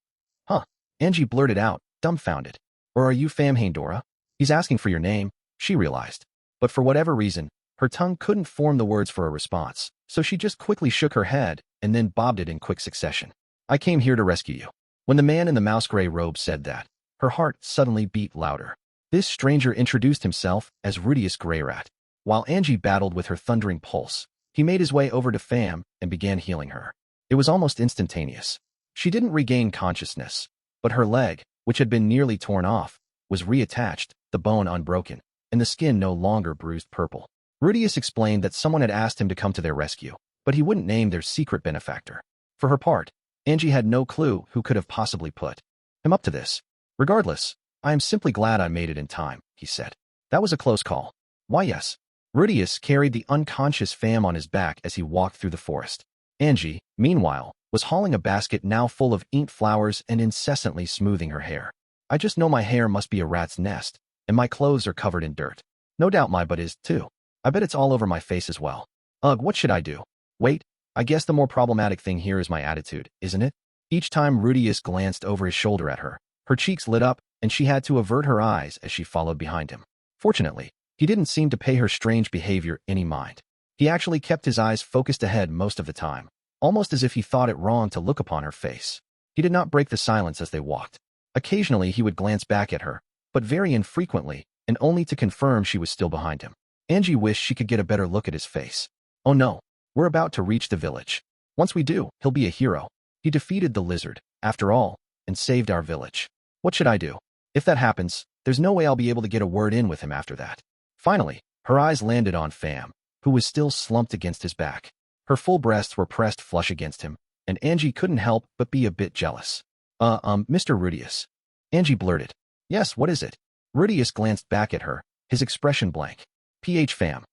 Angie blurted out, dumbfounded. Or are you Fam Haindora? He's asking for your name, she realized. But for whatever reason, her tongue couldn't form the words for a response, so she just quickly shook her head and then bobbed it in quick succession. I came here to rescue you. When the man in the mouse-gray robe said that, her heart suddenly beat louder. This stranger introduced himself as Rudeus Greyrat. While Angie battled with her thundering pulse, he made his way over to Fam and began healing her. It was almost instantaneous. She didn't regain consciousness, but her leg, which had been nearly torn off, was reattached, the bone unbroken, and the skin no longer bruised purple. Rudeus explained that someone had asked him to come to their rescue, but he wouldn't name their secret benefactor. For her part, Angie had no clue who could have possibly put him up to this. Regardless, I am simply glad I made it in time, he said. That was a close call. Why yes. Rudeus carried the unconscious Fam on his back as he walked through the forest. Angie, meanwhile, was hauling a basket now full of inked flowers and incessantly smoothing her hair. I just know my hair must be a rat's nest, and my clothes are covered in dirt. No doubt my butt is, too. I bet it's all over my face as well. Ugh, what should I do? Wait, I guess the more problematic thing here is my attitude, isn't it? Each time Rudeus glanced over his shoulder at her, her cheeks lit up, and she had to avert her eyes as she followed behind him. Fortunately, he didn't seem to pay her strange behavior any mind. He actually kept his eyes focused ahead most of the time, almost as if he thought it wrong to look upon her face. He did not break the silence as they walked. Occasionally he would glance back at her, but very infrequently, and only to confirm she was still behind him. Angie wished she could get a better look at his face. Oh no, we're about to reach the village. Once we do, he'll be a hero. He defeated the lizard, after all, and saved our village. What should I do? If that happens, there's no way I'll be able to get a word in with him after that. Finally, Her eyes landed on Fam, who was still slumped against his back. Her full breasts were pressed flush against him, and Angie couldn't help but be a bit jealous. Mr. Rudeus. Angie blurted. Yes, what is it? Rudeus glanced back at her, his expression blank. Fam.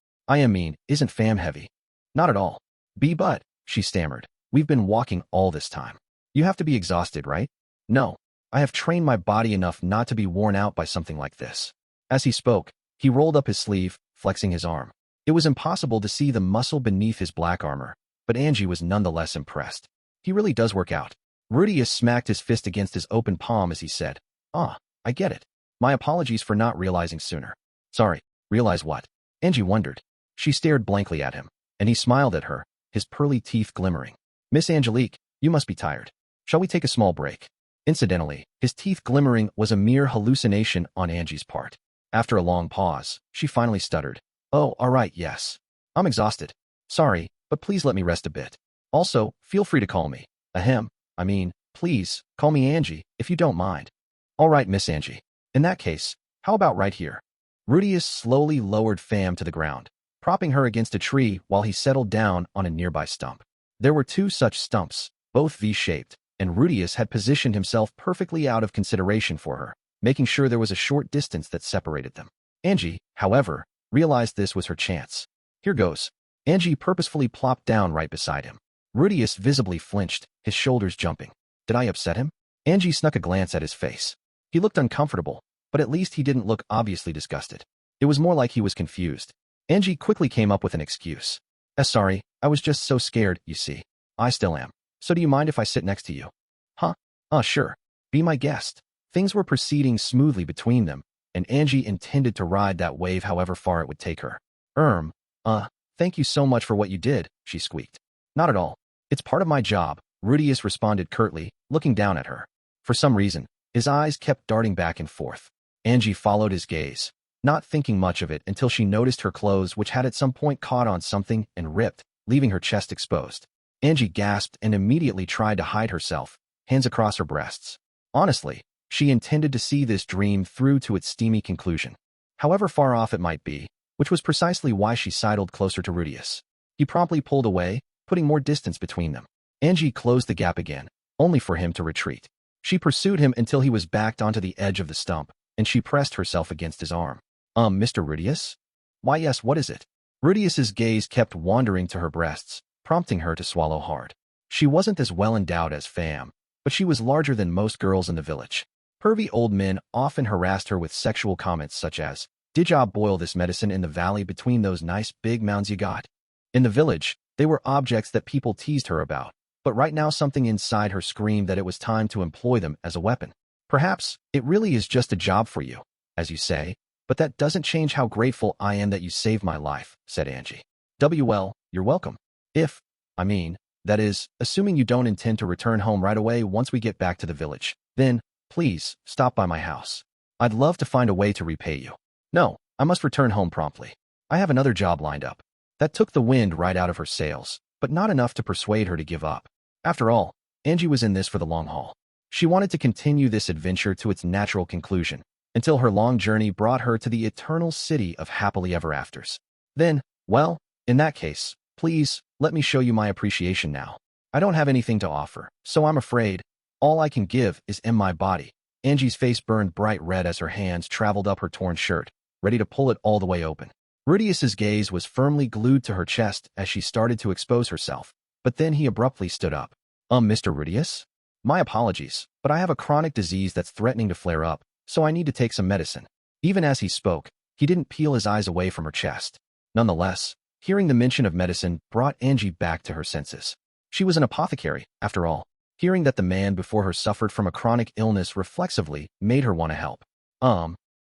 Isn't Fam heavy? Not at all. But, she stammered. We've been walking all this time. You have to be exhausted, right? No. I have trained my body enough not to be worn out by something like this. As he spoke, he rolled up his sleeve, flexing his arm. It was impossible to see the muscle beneath his black armor, but Angie was nonetheless impressed. He really does work out. Rudeus smacked his fist against his open palm as he said, I get it. My apologies for not realizing sooner. Sorry, realize what? Angie wondered. She stared blankly at him, and he smiled at her, his pearly teeth glimmering. Miss Angelique, you must be tired. Shall we take a small break? Incidentally, his teeth glimmering was a mere hallucination on Angie's part. After a long pause, she finally stuttered. Oh, all right, yes. I'm exhausted. Sorry, but please let me rest a bit. Also, feel free to call me. Please, call me Angie, if you don't mind. All right, Miss Angie. In that case, how about right here? Rudeus slowly lowered Fam to the ground, propping her against a tree while he settled down on a nearby stump. There were two such stumps, both V-shaped, and Rudeus had positioned himself perfectly out of consideration for her, making sure there was a short distance that separated them. Angie, however, realized this was her chance. Here goes. Angie purposefully plopped down right beside him. Rudeus visibly flinched, his shoulders jumping. Did I upset him? Angie snuck a glance at his face. He looked uncomfortable, but at least he didn't look obviously disgusted. It was more like he was confused. Angie quickly came up with an excuse. Sorry, I was just so scared, you see. I still am. So do you mind if I sit next to you? Huh? Sure. Be my guest. Things were proceeding smoothly between them, and Angie intended to ride that wave however far it would take her. Thank you so much for what you did, she squeaked. Not at all. It's part of my job, Rudeus responded curtly, looking down at her. For some reason, his eyes kept darting back and forth. Angie followed his gaze, not thinking much of it until she noticed her clothes, which had at some point caught on something and ripped, leaving her chest exposed. Angie gasped and immediately tried to hide herself, hands across her breasts. Honestly, she intended to see this dream through to its steamy conclusion, however far off it might be, which was precisely why she sidled closer to Rudeus. He promptly pulled away, putting more distance between them. Angie closed the gap again, only for him to retreat. She pursued him until he was backed onto the edge of the stump, and she pressed herself against his arm. Mr. Rudeus? Why yes, what is it? Rudeus's gaze kept wandering to her breasts, prompting her to swallow hard. She wasn't as well endowed as Fam, but she was larger than most girls in the village. Pervy old men often harassed her with sexual comments such as, "Did ya boil this medicine in the valley between those nice big mounds you got?" In the village, they were objects that people teased her about, but right now something inside her screamed that it was time to employ them as a weapon. Perhaps it really is just a job for you, as you say, but that doesn't change how grateful I am that you saved my life, said Angie. Well, you're welcome. That is, assuming you don't intend to return home right away once we get back to the village, then, please, stop by my house. I'd love to find a way to repay you. No, I must return home promptly. I have another job lined up. That took the wind right out of her sails, but not enough to persuade her to give up. After all, Angie was in this for the long haul. She wanted to continue this adventure to its natural conclusion, until her long journey brought her to the eternal city of happily ever afters. Then, well, in that case, please, let me show you my appreciation now. I don't have anything to offer, so I'm afraid all I can give is my body. Angie's face burned bright red as her hands traveled up her torn shirt, ready to pull it all the way open. Rudeus's gaze was firmly glued to her chest as she started to expose herself, but then he abruptly stood up. Mr. Rudeus? My apologies, but I have a chronic disease that's threatening to flare up, so I need to take some medicine. Even as he spoke, he didn't peel his eyes away from her chest. Nonetheless, hearing the mention of medicine brought Angie back to her senses. She was an apothecary, after all. Hearing that the man before her suffered from a chronic illness reflexively made her want to help.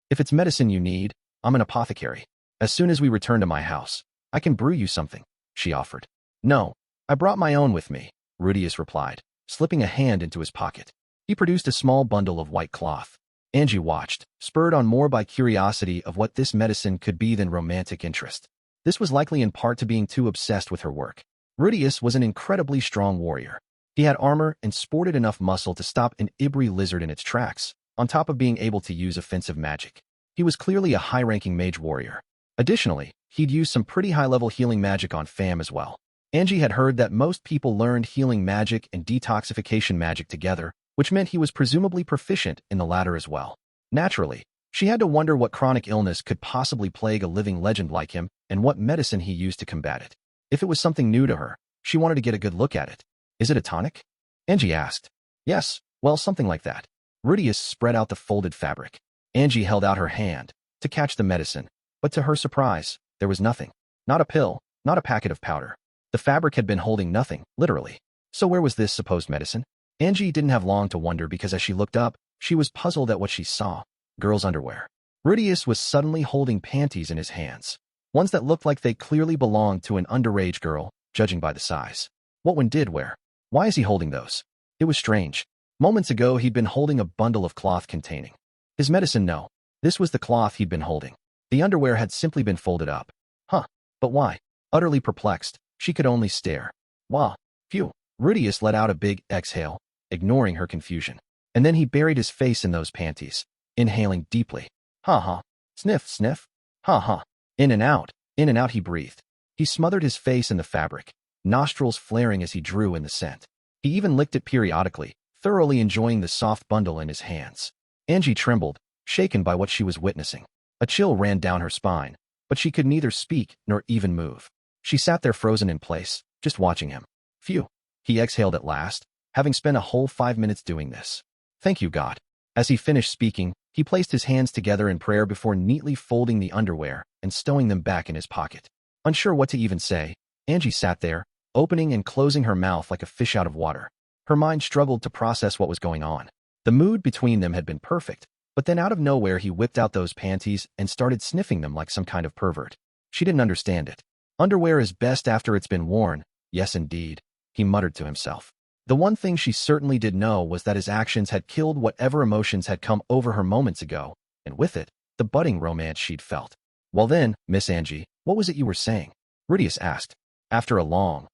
If it's medicine you need, I'm an apothecary. As soon as we return to my house, I can brew you something, she offered. No, I brought my own with me, Rudeus replied, slipping a hand into his pocket. He produced a small bundle of white cloth. Angie watched, spurred on more by curiosity of what this medicine could be than romantic interest. This was likely in part to being too obsessed with her work. Rudeus was an incredibly strong warrior. He had armor and sported enough muscle to stop an Ibri lizard in its tracks, on top of being able to use offensive magic. He was clearly a high-ranking mage warrior. Additionally, he'd used some pretty high-level healing magic on Pham as well. Angie had heard that most people learned healing magic and detoxification magic together, which meant he was presumably proficient in the latter as well. Naturally, she had to wonder what chronic illness could possibly plague a living legend like him and what medicine he used to combat it. If it was something new to her, she wanted to get a good look at it. Is it a tonic? Angie asked. Yes, well, something like that. Rudeus spread out the folded fabric. Angie held out her hand to catch the medicine, but to her surprise, there was nothing. Not a pill, not a packet of powder. The fabric had been holding nothing, literally. So where was this supposed medicine? Angie didn't have long to wonder because as she looked up, she was puzzled at what she saw. Girls' underwear. Rudeus was suddenly holding panties in his hands. Ones that looked like they clearly belonged to an underage girl, judging by the size. What one did wear? Why is he holding those? It was strange. Moments ago, he'd been holding a bundle of cloth containing his medicine. No, this was the cloth he'd been holding. The underwear had simply been folded up. Huh, but why? Utterly perplexed, she could only stare. Wah, phew. Rudeus let out a big exhale, ignoring her confusion. And then he buried his face in those panties, inhaling deeply. Ha. Sniff, sniff. Ha. In and out he breathed. He smothered his face in the fabric, nostrils flaring as he drew in the scent. He even licked it periodically, thoroughly enjoying the soft bundle in his hands. Angie trembled, shaken by what she was witnessing. A chill ran down her spine, but she could neither speak nor even move. She sat there frozen in place, just watching him. Phew. He exhaled at last, having spent a whole 5 minutes doing this. Thank you, God. As he finished speaking, he placed his hands together in prayer before neatly folding the underwear and stowing them back in his pocket. Unsure what to even say, Angie sat there, opening and closing her mouth like a fish out of water. Her mind struggled to process what was going on. The mood between them had been perfect, but then out of nowhere he whipped out those panties and started sniffing them like some kind of pervert. She didn't understand it. Underwear is best after it's been worn. Yes, indeed, he muttered to himself. The one thing she certainly did know was that his actions had killed whatever emotions had come over her moments ago, and with it, the budding romance she'd felt. Well then, Miss Angie, what was it you were saying? Rudeus asked. After a long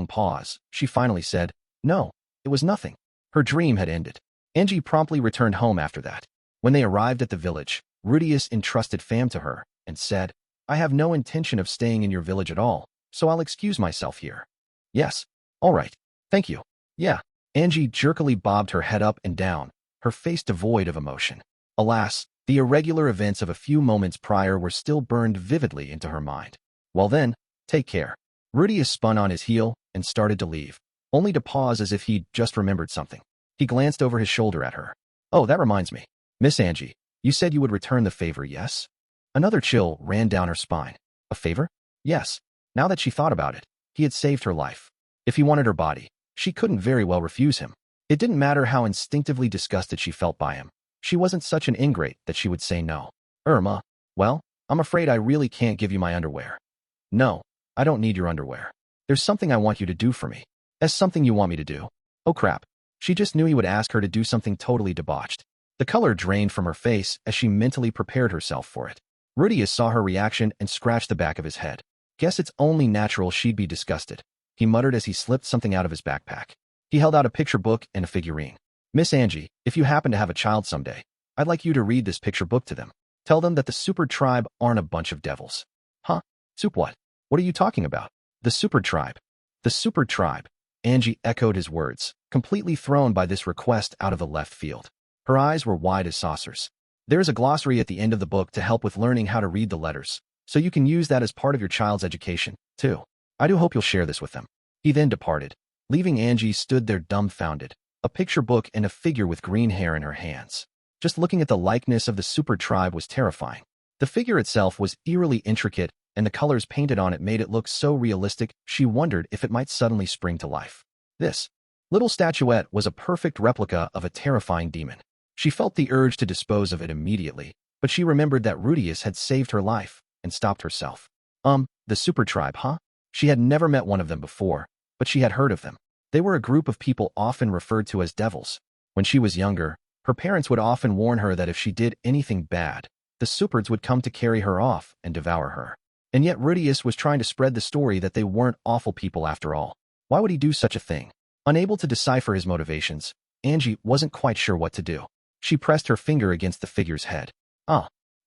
pause, she finally said, No, it was nothing. Her dream had ended. Angie promptly returned home after that. When they arrived at the village, Rudeus entrusted Pham to her and said, I have no intention of staying in your village at all, so I'll excuse myself here. Yes, all right, thank you. Yeah. Angie jerkily bobbed her head up and down, her face devoid of emotion. Alas, the irregular events of a few moments prior were still burned vividly into her mind. Well then, take care. Rudeus spun on his heel and started to leave, only to pause as if he'd just remembered something. He glanced over his shoulder at her. Oh, that reminds me. Miss Angie, you said you would return the favor, yes? Another chill ran down her spine. A favor? Yes. Now that she thought about it, he had saved her life. If he wanted her body, she couldn't very well refuse him. It didn't matter how instinctively disgusted she felt by him. She wasn't such an ingrate that she would say no. Well, I'm afraid I really can't give you my underwear. No, I don't need your underwear. There's something I want you to do for me. As something you want me to do. Oh crap. She just knew he would ask her to do something totally debauched. The color drained from her face as she mentally prepared herself for it. Rudeus saw her reaction and scratched the back of his head. Guess it's only natural she'd be disgusted, he muttered as he slipped something out of his backpack. He held out a picture book and a figurine. Miss Angie, if you happen to have a child someday, I'd like you to read this picture book to them. Tell them that the super tribe aren't a bunch of devils. Huh? Soup what? What are you talking about? The super tribe. The super tribe. Angie echoed his words, completely thrown by this request out of the left field. Her eyes were wide as saucers. There is a glossary at the end of the book to help with learning how to read the letters, so you can use that as part of your child's education, too. I do hope you'll share this with them. He then departed, leaving Angie stood there dumbfounded, a picture book and a figure with green hair in her hands. Just looking at the likeness of the super tribe was terrifying. The figure itself was eerily intricate, and the colors painted on it made it look so realistic she wondered if it might suddenly spring to life. This little statuette was a perfect replica of a terrifying demon. She felt the urge to dispose of it immediately, but she remembered that Rudeus had saved her life and stopped herself. The super tribe, huh? She had never met one of them before, but she had heard of them. They were a group of people often referred to as devils. When she was younger, her parents would often warn her that if she did anything bad, the supers would come to carry her off and devour her. And yet Rudeus was trying to spread the story that they weren't awful people after all. Why would he do such a thing? Unable to decipher his motivations, Angie wasn't quite sure what to do. She pressed her finger against the figure's head.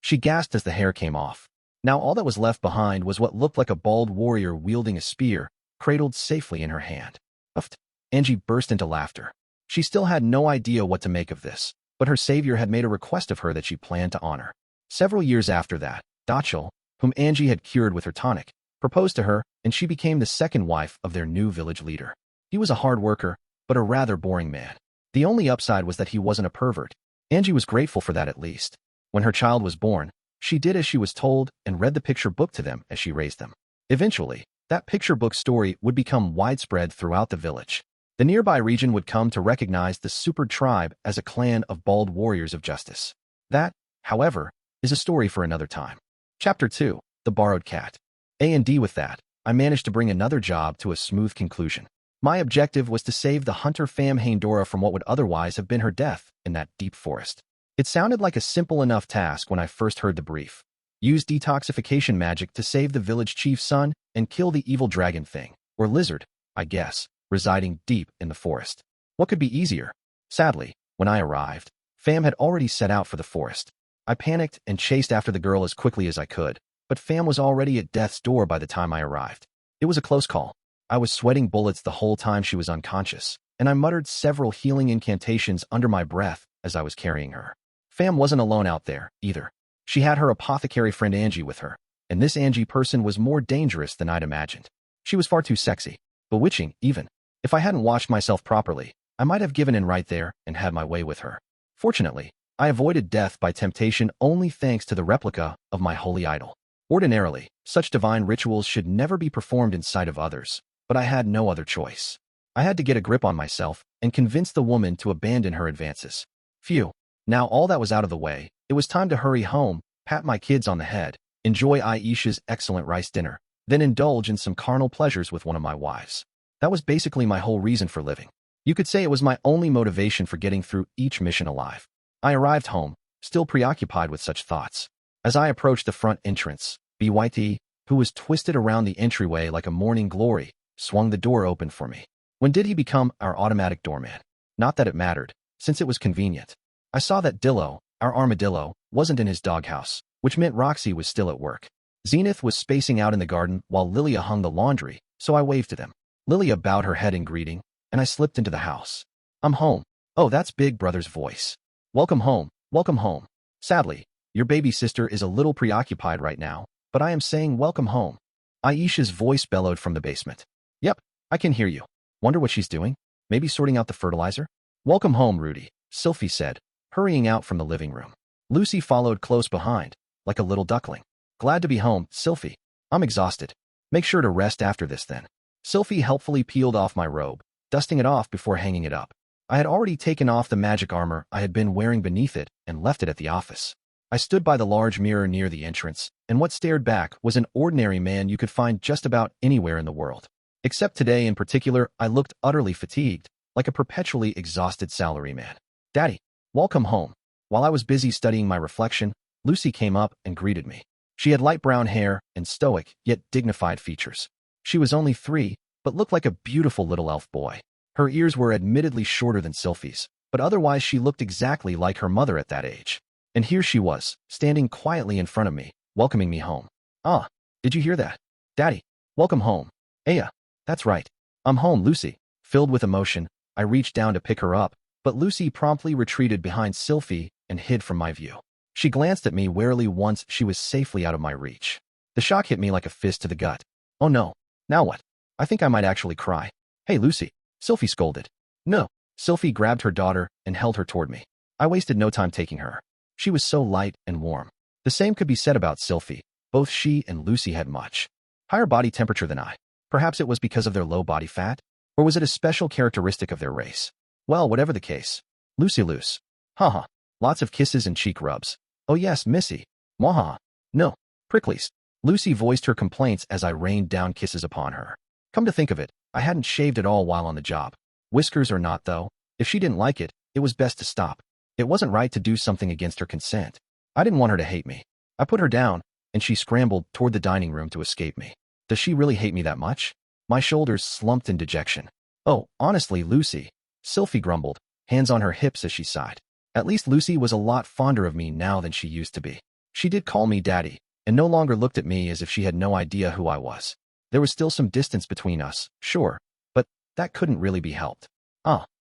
She gasped as the hair came off. Now all that was left behind was what looked like a bald warrior wielding a spear, cradled safely in her hand. Uffed. Angie burst into laughter. She still had no idea what to make of this, but her savior had made a request of her that she planned to honor. Several years after that, Dachel, whom Angie had cured with her tonic, proposed to her, and she became the second wife of their new village leader. He was a hard worker, but a rather boring man. The only upside was that he wasn't a pervert. Angie was grateful for that at least. When her child was born, she did as she was told and read the picture book to them as she raised them. Eventually, that picture book story would become widespread throughout the village. The nearby region would come to recognize the super tribe as a clan of bald warriors of justice. That, however, is a story for another time. Chapter 2, The Borrowed Cat. A&D with that, I managed to bring another job to a smooth conclusion. My objective was to save the hunter femme Haindora from what would otherwise have been her death in that deep forest. It sounded like a simple enough task when I first heard the brief. Use detoxification magic to save the village chief's son and kill the evil dragon thing, or lizard, I guess, residing deep in the forest. What could be easier? Sadly, when I arrived, Fam had already set out for the forest. I panicked and chased after the girl as quickly as I could, but Fam was already at death's door by the time I arrived. It was a close call. I was sweating bullets the whole time she was unconscious, and I muttered several healing incantations under my breath as I was carrying her. Fam wasn't alone out there, either. She had her apothecary friend Angie with her, and this Angie person was more dangerous than I'd imagined. She was far too sexy, bewitching even. If I hadn't watched myself properly, I might have given in right there and had my way with her. Fortunately, I avoided death by temptation only thanks to the replica of my holy idol. Ordinarily, such divine rituals should never be performed in sight of others, but I had no other choice. I had to get a grip on myself and convince the woman to abandon her advances. Phew. Now all that was out of the way, it was time to hurry home, pat my kids on the head, enjoy Aisha's excellent rice dinner, then indulge in some carnal pleasures with one of my wives. That was basically my whole reason for living. You could say it was my only motivation for getting through each mission alive. I arrived home, still preoccupied with such thoughts. As I approached the front entrance, BYT, who was twisted around the entryway like a morning glory, swung the door open for me. When did he become our automatic doorman? Not that it mattered, since it was convenient. I saw that Dillo, our armadillo, wasn't in his doghouse, which meant Roxy was still at work. Zenith was spacing out in the garden while Lilia hung the laundry, so I waved to them. Lilia bowed her head in greeting, and I slipped into the house. I'm home. Oh, that's Big Brother's voice. Welcome home, welcome home. Sadly, your baby sister is a little preoccupied right now, but I am saying welcome home. Aisha's voice bellowed from the basement. Yep, I can hear you. Wonder what she's doing? Maybe sorting out the fertilizer? Welcome home, Rudy, Sylphie said, hurrying out from the living room. Lucy followed close behind, like a little duckling. Glad to be home, Sylphie. I'm exhausted. Make sure to rest after this then. Sylphie helpfully peeled off my robe, dusting it off before hanging it up. I had already taken off the magic armor I had been wearing beneath it and left it at the office. I stood by the large mirror near the entrance, and what stared back was an ordinary man you could find just about anywhere in the world. Except today in particular, I looked utterly fatigued, like a perpetually exhausted salaryman. Daddy, welcome home. While I was busy studying my reflection, Lucy came up and greeted me. She had light brown hair and stoic, yet dignified features. She was only 3, but looked like a beautiful little elf boy. Her ears were admittedly shorter than Sylphie's, but otherwise she looked exactly like her mother at that age. And here she was, standing quietly in front of me, welcoming me home. Ah, did you hear that? Daddy, welcome home. Aya, that's right. I'm home, Lucy. Filled with emotion, I reached down to pick her up, but Lucy promptly retreated behind Sylphie and hid from my view. She glanced at me warily once she was safely out of my reach. The shock hit me like a fist to the gut. Oh no, now what? I think I might actually cry. Hey, Lucy, Sylphie scolded. No, Sylphie grabbed her daughter and held her toward me. I wasted no time taking her. She was so light and warm. The same could be said about Sylphie. Both she and Lucy had much higher body temperature than I. Perhaps it was because of their low body fat? Or was it a special characteristic of their race? Well, whatever the case. Lucy loose. Haha. Lots of kisses and cheek rubs. Oh yes, Missy. Mwahaha. No. Pricklies. Lucy voiced her complaints as I rained down kisses upon her. Come to think of it, I hadn't shaved at all while on the job. Whiskers or not though, if she didn't like it, it was best to stop. It wasn't right to do something against her consent. I didn't want her to hate me. I put her down, and she scrambled toward the dining room to escape me. Does she really hate me that much? My shoulders slumped in dejection. Oh, honestly, Lucy, Sylphie grumbled, hands on her hips as she sighed. At least Lucy was a lot fonder of me now than she used to be. She did call me daddy, and no longer looked at me as if she had no idea who I was. There was still some distance between us, sure, but that couldn't really be helped.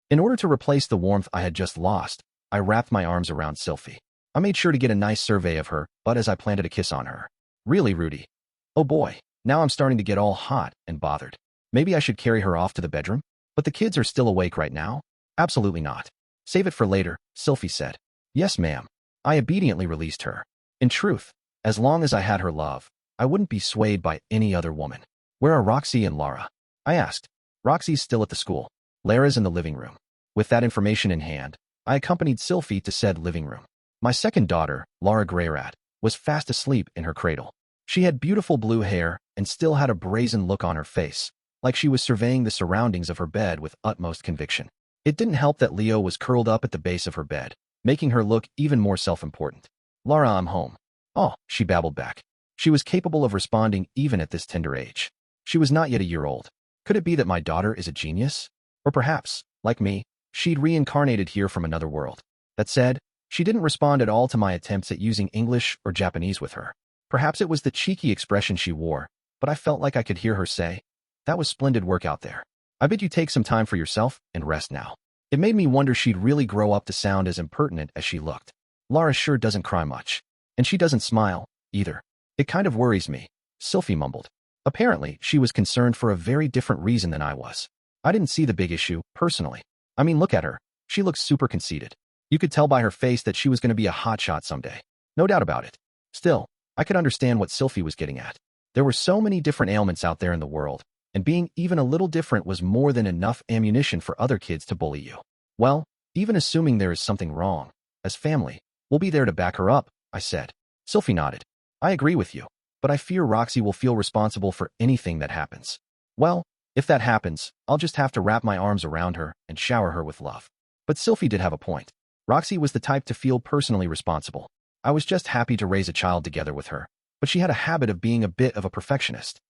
In order to replace the warmth I had just lost, I wrapped my arms around Sylphie. I made sure to get a nice survey of her, but as I planted a kiss on her. Really, Rudy? Oh boy, now I'm starting to get all hot and bothered. Maybe I should carry her off to the bedroom? But the kids are still awake right now? Absolutely not. Save it for later, Sylphie said. Yes, ma'am. I obediently released her. In truth, as long as I had her love, I wouldn't be swayed by any other woman. Where are Roxy and Lara? I asked. Roxy's still at the school. Lara's in the living room. With that information in hand, I accompanied Sylphie to said living room. My second daughter, Lara Greyrat, was fast asleep in her cradle. She had beautiful blue hair and still had a brazen look on her face, like she was surveying the surroundings of her bed with utmost conviction. It didn't help that Leo was curled up at the base of her bed, making her look even more self-important. Lara, I'm home. Oh, she babbled back. She was capable of responding even at this tender age. She was not yet a year old. Could it be that my daughter is a genius? Or perhaps, like me, she'd reincarnated here from another world. That said, she didn't respond at all to my attempts at using English or Japanese with her. Perhaps it was the cheeky expression she wore, but I felt like I could hear her say, "That was splendid work out there. I bid you take some time for yourself and rest now." It made me wonder she'd really grow up to sound as impertinent as she looked. Lara sure doesn't cry much. And she doesn't smile, either. It kind of worries me, Sylphie mumbled. Apparently, she was concerned for a very different reason than I was. I didn't see the big issue, personally. I mean, look at her. She looks super conceited. You could tell by her face that she was going to be a hotshot someday. No doubt about it. Still, I could understand what Sylphie was getting at. There were so many different ailments out there in the world, and being even a little different was more than enough ammunition for other kids to bully you. Well, even assuming there is something wrong, as family, we'll be there to back her up, I said. Sylphie nodded. I agree with you, but I fear Roxy will feel responsible for anything that happens. Well, if that happens, I'll just have to wrap my arms around her and shower her with love. But Sylphie did have a point. Roxy was the type to feel personally responsible. I was just happy to raise a child together with her, but she had a habit of being a bit of a perfectionist.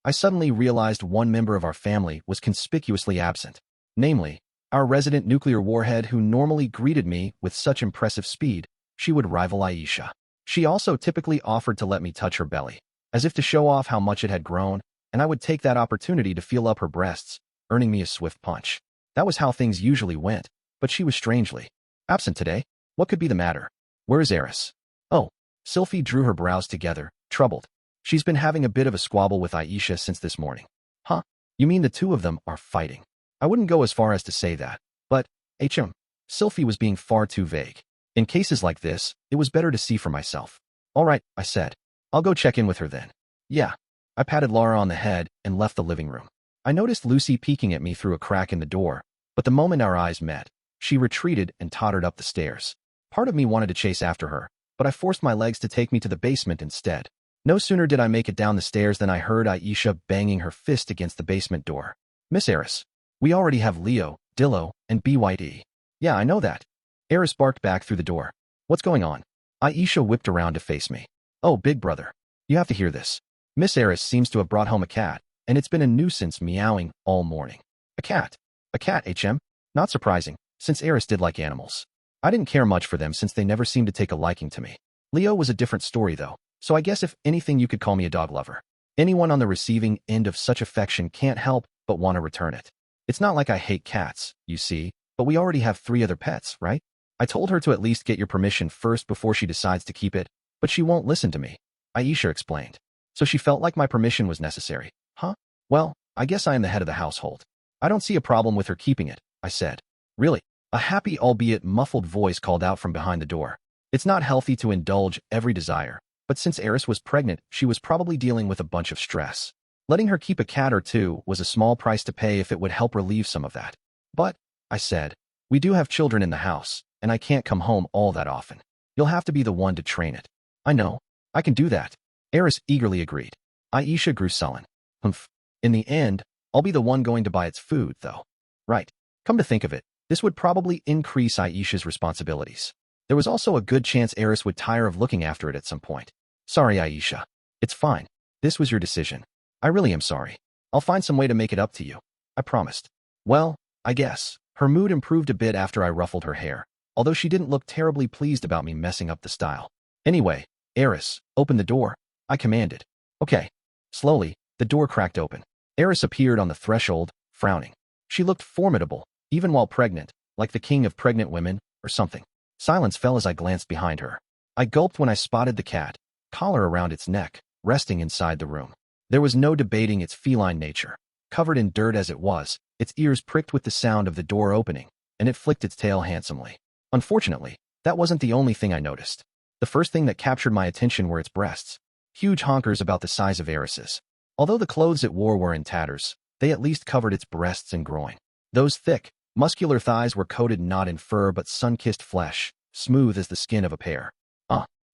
I suddenly realized one member of our family was conspicuously absent. Namely, our resident nuclear warhead who normally greeted me with such impressive speed, she would rival Aisha. She also typically offered to let me touch her belly, as if to show off how much it had grown, and I would take that opportunity to feel up her breasts, earning me a swift punch. That was how things usually went, but she was strangely absent today. What could be the matter? Where is Eris? Oh, Sylphie drew her brows together, troubled. She's been having a bit of a squabble with Aisha since this morning. Huh? You mean the two of them are fighting? I wouldn't go as far as to say that, but, Sylphie was being far too vague. In cases like this, it was better to see for myself. All right, I said. I'll go check in with her then. Yeah. I patted Lara on the head and left the living room. I noticed Lucy peeking at me through a crack in the door, but the moment our eyes met, she retreated and tottered up the stairs. Part of me wanted to chase after her, but I forced my legs to take me to the basement instead. No sooner did I make it down the stairs than I heard Aisha banging her fist against the basement door. Miss Eris, we already have Leo, Dillo, and BYD. Yeah, I know that. Eris barked back through the door. What's going on? Aisha whipped around to face me. Oh, big brother. You have to hear this. Miss Eris seems to have brought home a cat, and it's been a nuisance meowing all morning. A cat? A cat, HM? Not surprising, since Eris did like animals. I didn't care much for them since they never seemed to take a liking to me. Leo was a different story, though. So I guess if anything you could call me a dog lover. Anyone on the receiving end of such affection can't help but want to return it. It's not like I hate cats, you see, but we already have 3 other pets, right? I told her to at least get your permission first before she decides to keep it, but she won't listen to me, Aisha explained. So she felt like my permission was necessary, huh? Well, I guess I am the head of the household. I don't see a problem with her keeping it, I said. Really? A happy albeit muffled voice called out from behind the door. It's not healthy to indulge every desire. But since Eris was pregnant, she was probably dealing with a bunch of stress. Letting her keep a cat or 2 was a small price to pay if it would help relieve some of that. But, I said, we do have children in the house, and I can't come home all that often. You'll have to be the one to train it. I know. I can do that. Eris eagerly agreed. Aisha grew sullen. Humph. In the end, I'll be the one going to buy its food, though. Right. Come to think of it, this would probably increase Aisha's responsibilities. There was also a good chance Eris would tire of looking after it at some point. Sorry, Aisha. It's fine. This was your decision. I really am sorry. I'll find some way to make it up to you. I promised. Well, I guess. Her mood improved a bit after I ruffled her hair, although she didn't look terribly pleased about me messing up the style. Anyway, Eris, open the door, I commanded. Okay. Slowly, the door cracked open. Eris appeared on the threshold, frowning. She looked formidable, even while pregnant, like the king of pregnant women, or something. Silence fell as I glanced behind her. I gulped when I spotted the cat, collar around its neck, resting inside the room. There was no debating its feline nature. Covered in dirt as it was, its ears pricked with the sound of the door opening, and it flicked its tail handsomely. Unfortunately, that wasn't the only thing I noticed. The first thing that captured my attention were its breasts. Huge honkers about the size of Eris's. Although the clothes it wore were in tatters, they at least covered its breasts and groin. Those thick, muscular thighs were coated not in fur but sun-kissed flesh, smooth as the skin of a pear.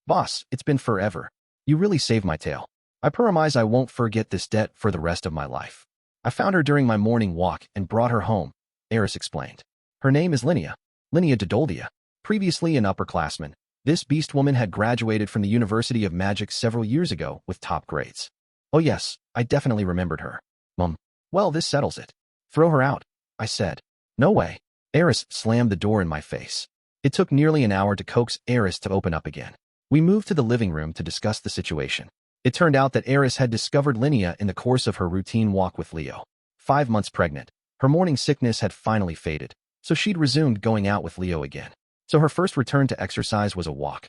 Boss, it's been forever. You really saved my tail. I promise I won't forget this debt for the rest of my life. I found her during my morning walk and brought her home, Eris explained. Her name is Linnea de Doldia. Previously an upperclassman, this beast woman had graduated from the University of Magic several years ago with top grades. Oh yes, I definitely remembered her. Well, this settles it. Throw her out, I said. No way. Eris slammed the door in my face. It took nearly an hour to coax Eris to open up again. We moved to the living room to discuss the situation. It turned out that Eris had discovered Linnea in the course of her routine walk with Leo. 5 months pregnant, her morning sickness had finally faded, so she'd resumed going out with Leo again. So her first return to exercise was a walk.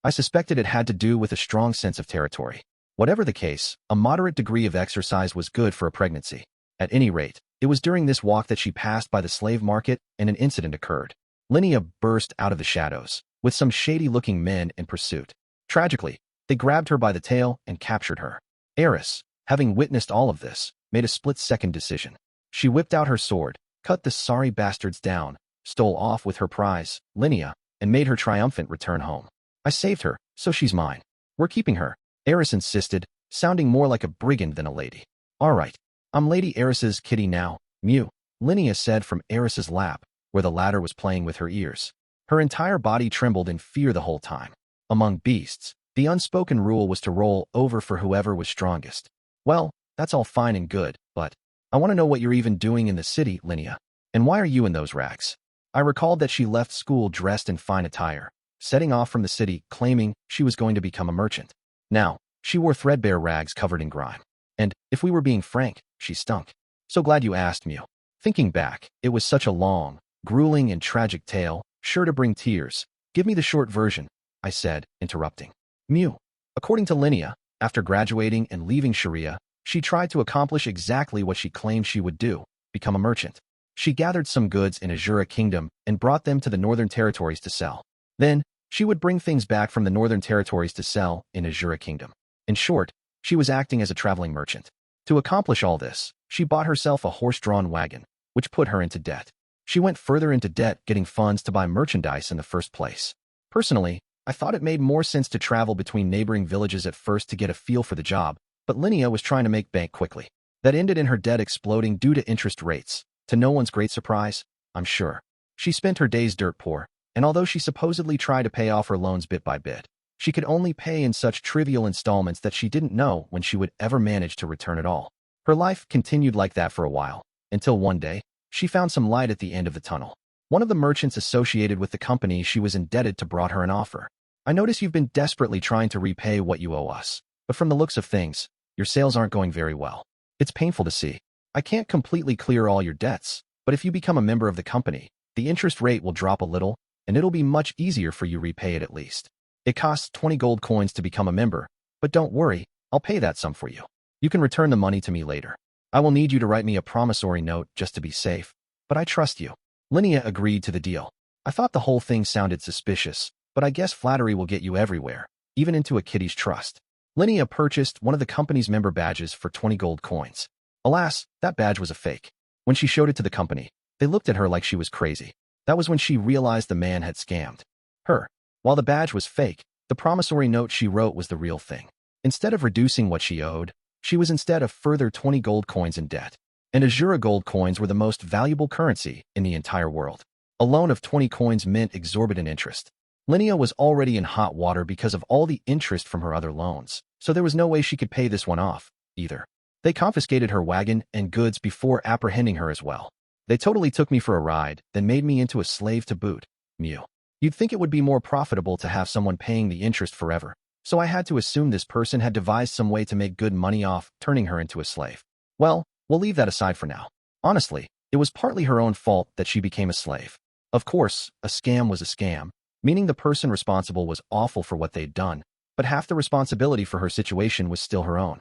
I suspected it had to do with a strong sense of territory. Whatever the case, a moderate degree of exercise was good for a pregnancy. At any rate, it was during this walk that she passed by the slave market and an incident occurred. Linnea burst out of the shadows, with some shady-looking men in pursuit. Tragically, they grabbed her by the tail and captured her. Eris, having witnessed all of this, made a split-second decision. She whipped out her sword, cut the sorry bastards down, stole off with her prize, Linnea, and made her triumphant return home. I saved her, so she's mine. We're keeping her, Eris insisted, sounding more like a brigand than a lady. All right, I'm Lady Eris's kitty now, mew, Linnea said from Eris's lap, where the latter was playing with her ears. Her entire body trembled in fear the whole time. Among beasts, the unspoken rule was to roll over for whoever was strongest. Well, that's all fine and good, but I want to know what you're even doing in the city, Linnea. And why are you in those rags? I recalled that she left school dressed in fine attire, setting off from the city claiming she was going to become a merchant. Now, she wore threadbare rags covered in grime. And, if we were being frank, she stunk. So glad you asked, Mew. Thinking back, it was such a long, grueling and tragic tale, sure to bring tears. Give me the short version, I said, interrupting. Mew. According to Linnea, after graduating and leaving Sharia, she tried to accomplish exactly what she claimed she would do, become a merchant. She gathered some goods in Azura Kingdom and brought them to the Northern Territories to sell. Then, she would bring things back from the Northern Territories to sell in Azura Kingdom. In short, she was acting as a traveling merchant. To accomplish all this, she bought herself a horse-drawn wagon, which put her into debt. She went further into debt getting funds to buy merchandise in the first place. Personally, I thought it made more sense to travel between neighboring villages at first to get a feel for the job, but Linnea was trying to make bank quickly. That ended in her debt exploding due to interest rates. To no one's great surprise, I'm sure. She spent her days dirt poor, and although she supposedly tried to pay off her loans bit by bit, she could only pay in such trivial installments that she didn't know when she would ever manage to return it all. Her life continued like that for a while, until one day, she found some light at the end of the tunnel. One of the merchants associated with the company she was indebted to brought her an offer. I notice you've been desperately trying to repay what you owe us, but from the looks of things, your sales aren't going very well. It's painful to see. I can't completely clear all your debts, but if you become a member of the company, the interest rate will drop a little, and it'll be much easier for you to repay it at least. It costs 20 gold coins to become a member, but don't worry, I'll pay that sum for you. You can return the money to me later. I will need you to write me a promissory note just to be safe, but I trust you. Linnea agreed to the deal. I thought the whole thing sounded suspicious, but I guess flattery will get you everywhere, even into a kitty's trust. Linnea purchased one of the company's member badges for 20 gold coins. Alas, that badge was a fake. When she showed it to the company, they looked at her like she was crazy. That was when she realized the man had scammed her. While the badge was fake, the promissory note she wrote was the real thing. Instead of reducing what she owed, she was instead a further 20 gold coins in debt. And Azura gold coins were the most valuable currency in the entire world. A loan of 20 coins meant exorbitant interest. Linnea was already in hot water because of all the interest from her other loans, so there was no way she could pay this one off, either. They confiscated her wagon and goods before apprehending her as well. They totally took me for a ride, then made me into a slave to boot. Mew. You'd think it would be more profitable to have someone paying the interest forever, So I had to assume this person had devised some way to make good money off turning her into a slave. Well, we'll leave that aside for now. Honestly, it was partly her own fault that she became a slave. Of course, a scam was a scam, meaning the person responsible was awful for what they'd done, but half the responsibility for her situation was still her own.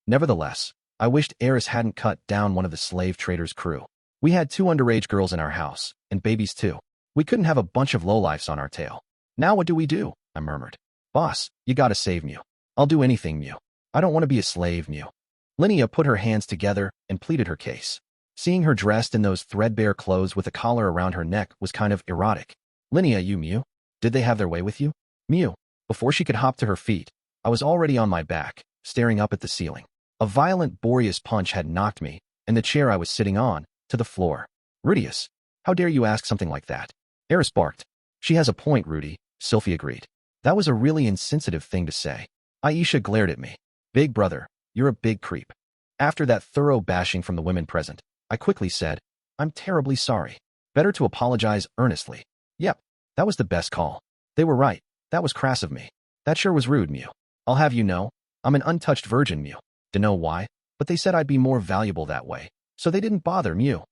Nevertheless, I wished Eris hadn't cut down one of the slave traders' crew. We had 2 underage girls in our house, and babies too. We couldn't have a bunch of lowlifes on our tail. Now what do? I murmured. Boss, you gotta save Mew. I'll do anything, Mew. I don't want to be a slave, Mew. Linnea put her hands together and pleaded her case. Seeing her dressed in those threadbare clothes with a collar around her neck was kind of erotic. Linnea, you Mew? Did they have their way with you? Mew. Before she could hop to her feet, I was already on my back, staring up at the ceiling. A violent Boreas punch had knocked me, and the chair I was sitting on, to the floor. Rudeus, how dare you ask something like that? Eris barked. She has a point, Rudy, Sylphie agreed. That was a really insensitive thing to say. Aisha glared at me. Big brother, you're a big creep. After that thorough bashing from the women present, I quickly said, I'm terribly sorry. Better to apologize earnestly. Yep, that was the best call. They were right. That was crass of me. That sure was rude, Mew. I'll have you know, I'm an untouched virgin, Mew. Dunno why, but they said I'd be more valuable that way, so they didn't bother, Mew.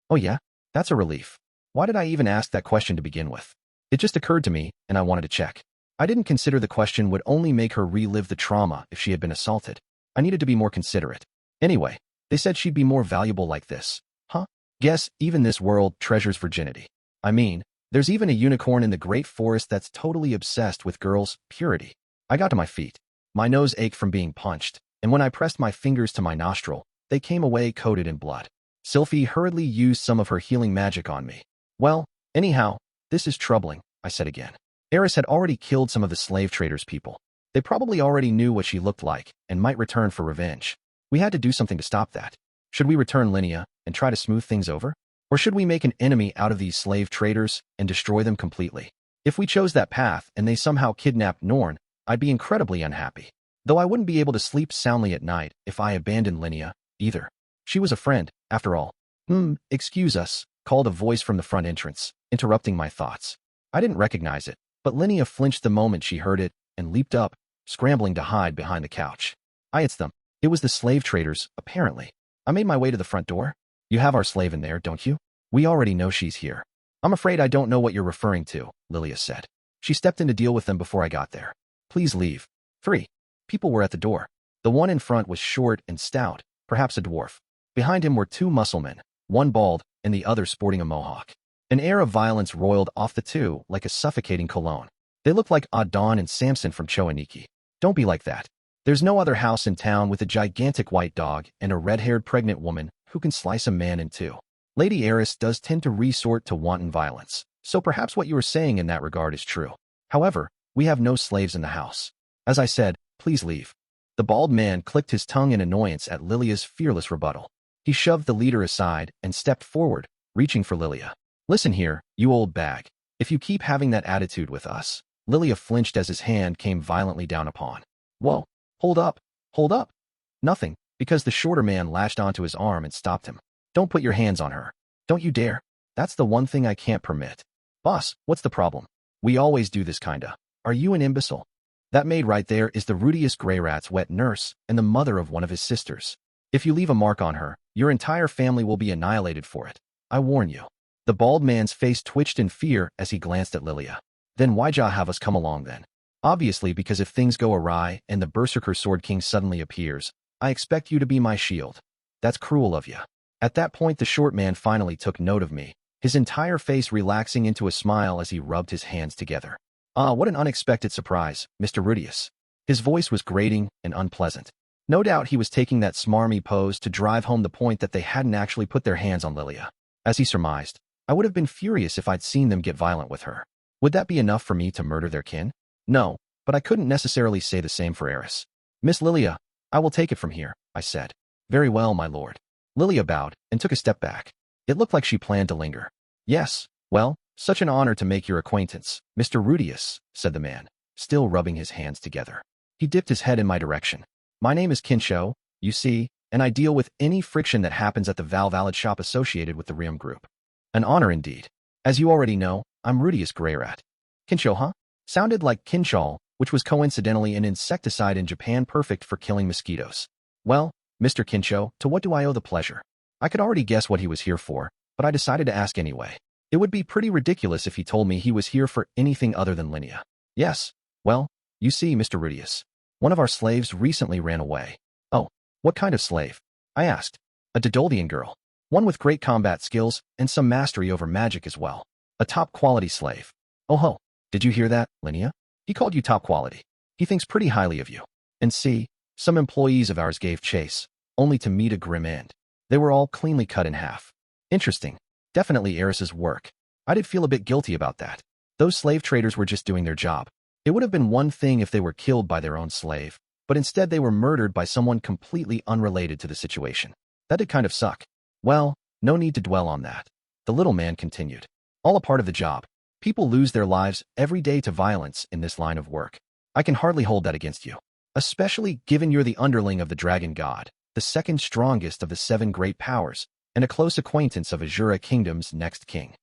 Oh yeah? That's a relief. Why did I even ask that question to begin with? It just occurred to me, and I wanted to check. I didn't consider the question would only make her relive the trauma if she had been assaulted. I needed to be more considerate. Anyway, they said she'd be more valuable like this. Huh? Guess even this world treasures virginity. I mean, there's even a unicorn in the great forest that's totally obsessed with girls' purity. I got to my feet. My nose ached from being punched, and when I pressed my fingers to my nostril, they came away coated in blood. Sylphie hurriedly used some of her healing magic on me. Well, anyhow, this is troubling, I said again. Eris had already killed some of the slave traders' people. They probably already knew what she looked like and might return for revenge. We had to do something to stop that. Should we return Linnea and try to smooth things over? Or should we make an enemy out of these slave traders and destroy them completely? If we chose that path and they somehow kidnapped Norn, I'd be incredibly unhappy. Though I wouldn't be able to sleep soundly at night if I abandoned Linnea, either. She was a friend, after all. Excuse us, called a voice from the front entrance, interrupting my thoughts. I didn't recognize it, but Linnea flinched the moment she heard it and leaped up, scrambling to hide behind the couch. It's them. It was the slave traders, apparently. I made my way to the front door. You have our slave in there, don't you? We already know she's here. I'm afraid I don't know what you're referring to, Lilia said. She stepped in to deal with them before I got there. Please leave. 3 people were at the door. The one in front was short and stout, perhaps a dwarf. Behind him were 2 musclemen, one bald and the other sporting a mohawk. An air of violence roiled off the 2 like a suffocating cologne. They looked like Adon and Samson from Choaniki. Don't be like that. There's no other house in town with a gigantic white dog and a red-haired pregnant woman who can slice a man in 2. Lady Eris does tend to resort to wanton violence, so perhaps what you were saying in that regard is true. However, we have no slaves in the house. As I said, please leave. The bald man clicked his tongue in annoyance at Lilia's fearless rebuttal. He shoved the leader aside and stepped forward, reaching for Lilia. Listen here, you old bag. If you keep having that attitude with us. Lilia flinched as his hand came violently down upon. Whoa, hold up. Nothing, because the shorter man lashed onto his arm and stopped him. Don't put your hands on her. Don't you dare. That's the one thing I can't permit. Boss, what's the problem? We always do this kinda. Are you an imbecile? That maid right there is the Rudeus Greyrat's wet nurse and the mother of one of his sisters. If you leave a mark on her, your entire family will be annihilated for it. I warn you. The bald man's face twitched in fear as he glanced at Lilia. Then why'd ya have us come along then? Obviously because if things go awry and the Berserker Sword King suddenly appears, I expect you to be my shield. That's cruel of ya. At that point the short man finally took note of me, his entire face relaxing into a smile as he rubbed his hands together. Ah, what an unexpected surprise, Mr. Rudeus. His voice was grating and unpleasant. No doubt he was taking that smarmy pose to drive home the point that they hadn't actually put their hands on Lilia. As he surmised, I would have been furious if I'd seen them get violent with her. Would that be enough for me to murder their kin? No, but I couldn't necessarily say the same for Eris. Miss Lilia, I will take it from here, I said. Very well, my lord. Lilia bowed and took a step back. It looked like she planned to linger. Yes, well, such an honor to make your acquaintance, Mr. Rudeus, said the man, still rubbing his hands together. He dipped his head in my direction. My name is Kinsho, you see, and I deal with any friction that happens at the Valvalid shop associated with the Riem Group. An honor indeed. As you already know, I'm Rudeus Greyrat. Kinsho, huh? Sounded like Kinshall, which was coincidentally an insecticide in Japan perfect for killing mosquitoes. Well, Mr. Kincho, to what do I owe the pleasure? I could already guess what he was here for, but I decided to ask anyway. It would be pretty ridiculous if he told me he was here for anything other than Linnea. Yes, well, you see, Mr. Rudeus, one of our slaves recently ran away. Oh, what kind of slave? I asked. A Doldian girl. One with great combat skills and some mastery over magic as well. A top-quality slave. Oh ho, did you hear that, Linnea? He called you top quality. He thinks pretty highly of you. And see, some employees of ours gave chase, only to meet a grim end. They were all cleanly cut in half. Interesting. Definitely Eris's work. I did feel a bit guilty about that. Those slave traders were just doing their job. It would have been one thing if they were killed by their own slave, but instead they were murdered by someone completely unrelated to the situation. That did kind of suck. Well, no need to dwell on that. The little man continued. All a part of the job. People lose their lives every day to violence in this line of work. I can hardly hold that against you. Especially given you're the underling of the dragon god, the second strongest of the 7 great powers, and a close acquaintance of Azura Kingdom's next king.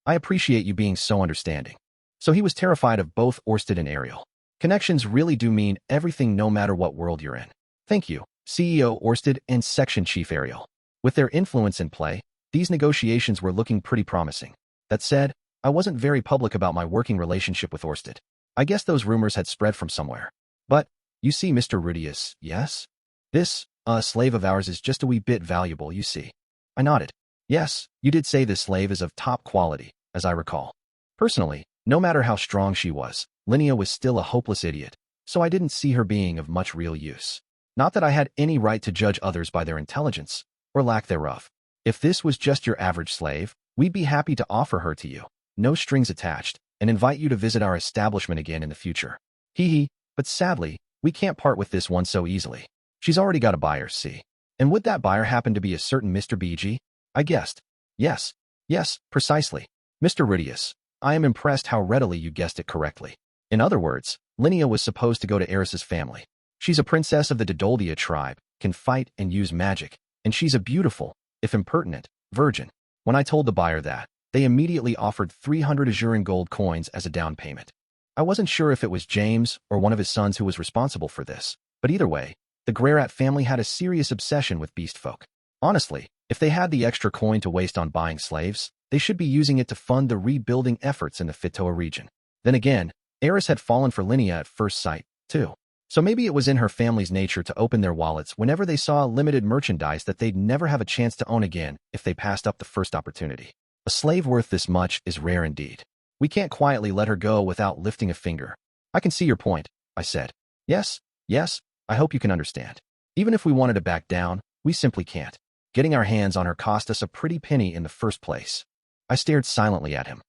I appreciate you being so understanding. So he was terrified of both Orsted and Ariel. Connections really do mean everything no matter what world you're in. Thank you, CEO Orsted and Section Chief Ariel. With their influence in play, these negotiations were looking pretty promising. That said, I wasn't very public about my working relationship with Orsted. I guess those rumors had spread from somewhere. But, you see, Mr. Rudeus, yes? This, slave of ours is just a wee bit valuable, you see. I nodded. Yes, you did say this slave is of top quality, as I recall. Personally, no matter how strong she was, Linnea was still a hopeless idiot, so I didn't see her being of much real use. Not that I had any right to judge others by their intelligence, or lack thereof. If this was just your average slave, we'd be happy to offer her to you, no strings attached, and invite you to visit our establishment again in the future. Hee, but sadly, we can't part with this one so easily. She's already got a buyer, see. And would that buyer happen to be a certain Mr. BG? I guessed. Yes, precisely. Mr. Rudeus, I am impressed how readily you guessed it correctly. In other words, Linnea was supposed to go to Eris's family. She's a princess of the Doldia tribe, can fight and use magic, and she's a beautiful, if impertinent, virgin. When I told the buyer that, they immediately offered 300 Azuran gold coins as a down payment. I wasn't sure if it was James or one of his sons who was responsible for this, but either way, the Greyrat family had a serious obsession with beast folk. Honestly, if they had the extra coin to waste on buying slaves, they should be using it to fund the rebuilding efforts in the Fitoa region. Then again, Eris had fallen for Linnea at first sight, too. So maybe it was in her family's nature to open their wallets whenever they saw limited merchandise that they'd never have a chance to own again if they passed up the first opportunity. A slave worth this much is rare indeed. We can't quietly let her go without lifting a finger. I can see your point, I said. Yes, I hope you can understand. Even if we wanted to back down, we simply can't. Getting our hands on her cost us a pretty penny in the first place. I stared silently at him.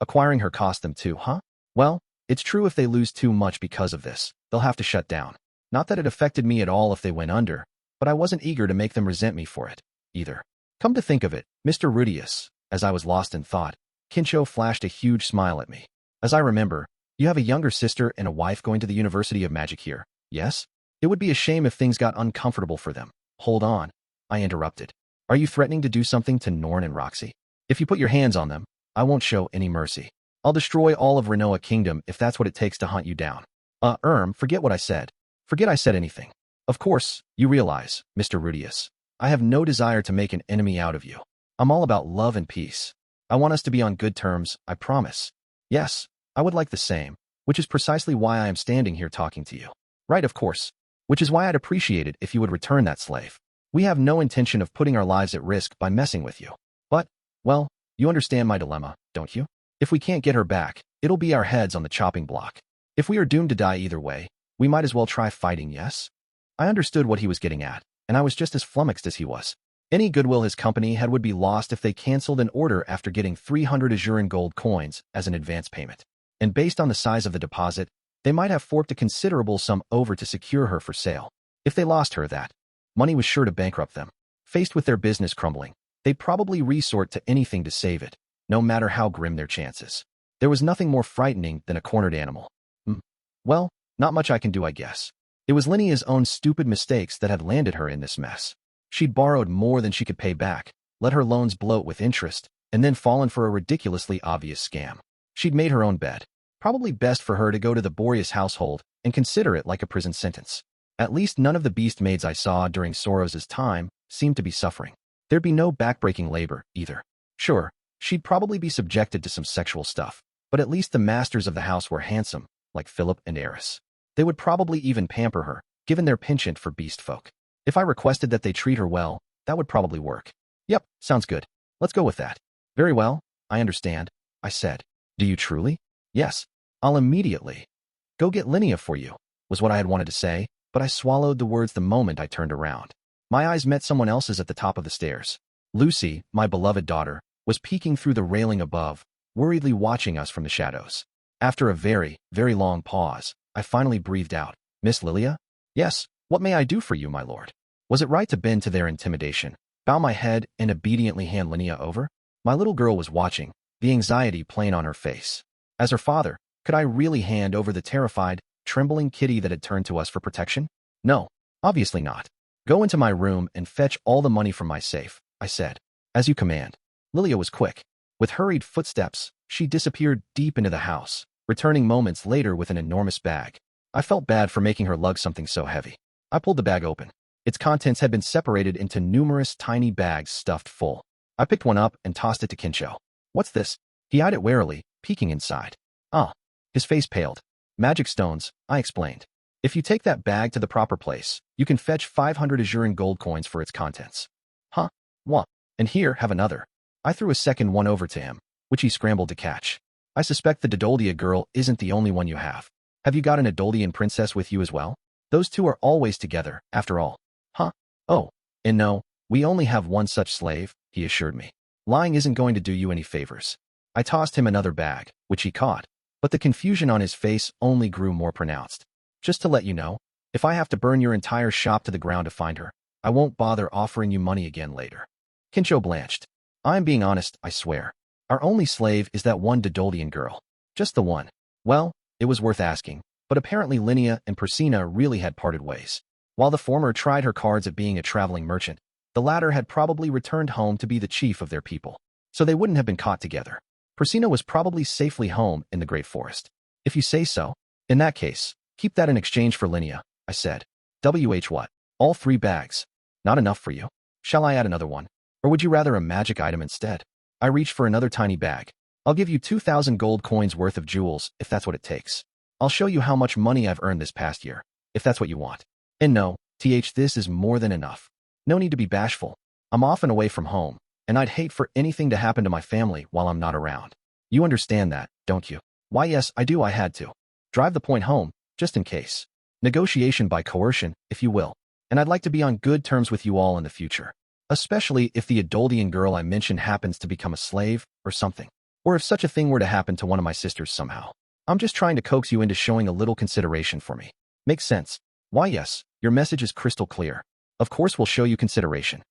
Acquiring her cost them too, huh? Well, it's true if they lose too much because of this, they'll have to shut down. Not that it affected me at all if they went under, but I wasn't eager to make them resent me for it, either. Come to think of it, Mr. Rudeus, as I was lost in thought, Kincho flashed a huge smile at me. As I remember, you have a younger sister and a wife going to the University of Magic here, yes? It would be a shame if things got uncomfortable for them. Hold on, I interrupted. Are you threatening to do something to Norn and Roxy? If you put your hands on them, I won't show any mercy. I'll destroy all of Renoa Kingdom if that's what it takes to hunt you down. Forget what I said. Forget I said anything. Of course, you realize, Mr. Rudeus, I have no desire to make an enemy out of you. I'm all about love and peace. I want us to be on good terms, I promise. Yes, I would like the same, which is precisely why I am standing here talking to you. Right, of course. Which is why I'd appreciate it if you would return that slave. We have no intention of putting our lives at risk by messing with you. But, well, you understand my dilemma, don't you? If we can't get her back, it'll be our heads on the chopping block. If we are doomed to die either way, we might as well try fighting, yes? I understood what he was getting at, and I was just as flummoxed as he was. Any goodwill his company had would be lost if they canceled an order after getting 300 Azuran gold coins as an advance payment. And based on the size of the deposit, they might have forked a considerable sum over to secure her for sale. If they lost her, that money was sure to bankrupt them. Faced with their business crumbling, they'd probably resort to anything to save it, no matter how grim their chances. There was nothing more frightening than a cornered animal. Well, not much I can do, I guess. It was Linnea's own stupid mistakes that had landed her in this mess. She'd borrowed more than she could pay back, let her loans bloat with interest, and then fallen for a ridiculously obvious scam. She'd made her own bed. Probably best for her to go to the Boreas household and consider it like a prison sentence. At least none of the beast maids I saw during Soros's time seemed to be suffering. There'd be no backbreaking labor, either. Sure, she'd probably be subjected to some sexual stuff, but at least the masters of the house were handsome, like Philip and Eris. They would probably even pamper her, given their penchant for beast folk. If I requested that they treat her well, that would probably work. Yep, sounds good. Let's go with that. Very well, I understand, I said. Do you truly? Yes. I'll immediately go get Linnea for you, was what I had wanted to say, but I swallowed the words the moment I turned around. My eyes met someone else's at the top of the stairs. Lucy, my beloved daughter, was peeking through the railing above, worriedly watching us from the shadows. After a very, very long pause, I finally breathed out, Miss Lilia? Yes, what may I do for you, my lord? Was it right to bend to their intimidation, bow my head, and obediently hand Linnea over? My little girl was watching, the anxiety plain on her face. As her father, could I really hand over the terrified, trembling kitty that had turned to us for protection? No, obviously not. Go into my room and fetch all the money from my safe, I said. As you command. Lilia was quick. With hurried footsteps, she disappeared deep into the house, returning moments later with an enormous bag. I felt bad for making her lug something so heavy. I pulled the bag open. Its contents had been separated into numerous tiny bags stuffed full. I picked one up and tossed it to Kincho. What's this? He eyed it warily, peeking inside. Ah. His face paled. Magic stones, I explained. If you take that bag to the proper place, you can fetch 500 Azuran gold coins for its contents. Huh? What? And here, have another. I threw a second one over to him, which he scrambled to catch. I suspect the Doldia girl isn't the only one you have. Have you got an Doldian princess with you as well? Those two are always together, after all. Huh? Oh. And no, we only have one such slave, he assured me. Lying isn't going to do you any favors. I tossed him another bag, which he caught, but the confusion on his face only grew more pronounced. Just to let you know, if I have to burn your entire shop to the ground to find her, I won't bother offering you money again later. Kincho blanched. I'm being honest, I swear. Our only slave is that one Doldian girl. Just the one. Well, it was worth asking, but apparently Linnea and Persina really had parted ways. While the former tried her cards at being a traveling merchant, the latter had probably returned home to be the chief of their people, so they wouldn't have been caught together. Persina was probably safely home in the Great Forest. If you say so. In that case, keep that in exchange for Linnea, I said. What? All 3 bags. Not enough for you? Shall I add another one? Or would you rather a magic item instead? I reached for another tiny bag. I'll give you 2,000 gold coins worth of jewels, if that's what it takes. I'll show you how much money I've earned this past year, if that's what you want. And no, this is more than enough. No need to be bashful. I'm often away from home, and I'd hate for anything to happen to my family while I'm not around. You understand that, don't you? Why yes, I do. I had to drive the point home, just in case. Negotiation by coercion, if you will. And I'd like to be on good terms with you all in the future. Especially if the Doldian girl I mentioned happens to become a slave, or something. Or if such a thing were to happen to one of my sisters somehow. I'm just trying to coax you into showing a little consideration for me. Makes sense. Why yes, your message is crystal clear. Of course we'll show you consideration.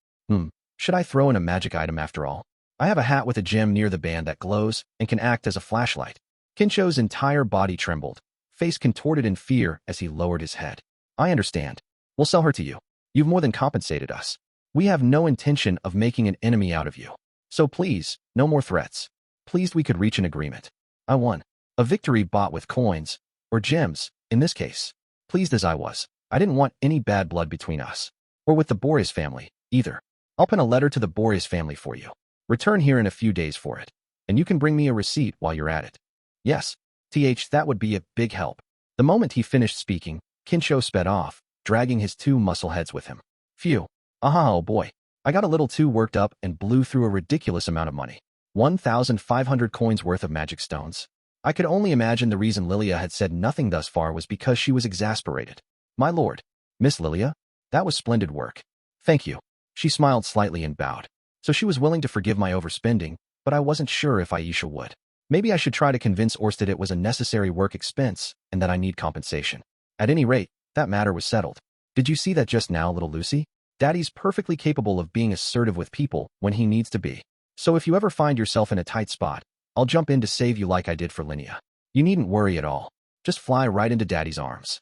Should I throw in a magic item after all? I have a hat with a gem near the band that glows and can act as a flashlight. Kincho's entire body trembled, face contorted in fear as he lowered his head. I understand. We'll sell her to you. You've more than compensated us. We have no intention of making an enemy out of you. So please, no more threats. Pleased we could reach an agreement. I won. A victory bought with coins, or gems, in this case. Pleased as I was, I didn't want any bad blood between us. Or with the Boreas family, either. I'll pen a letter to the Boreas family for you. Return here in a few days for it. And you can bring me a receipt while you're at it. Yes. That would be a big help. The moment he finished speaking, Kincho sped off, dragging his 2 muscle heads with him. Phew. Oh boy. I got a little too worked up and blew through a ridiculous amount of money. 1,500 coins worth of magic stones. I could only imagine the reason Lilia had said nothing thus far was because she was exasperated. My lord. Miss Lilia? That was splendid work. Thank you. She smiled slightly and bowed. So she was willing to forgive my overspending, but I wasn't sure if Aisha would. Maybe I should try to convince Orsted it was a necessary work expense and that I need compensation. At any rate, that matter was settled. Did you see that just now, little Lucy? Daddy's perfectly capable of being assertive with people when he needs to be. So if you ever find yourself in a tight spot, I'll jump in to save you like I did for Linnea. You needn't worry at all. Just fly right into Daddy's arms.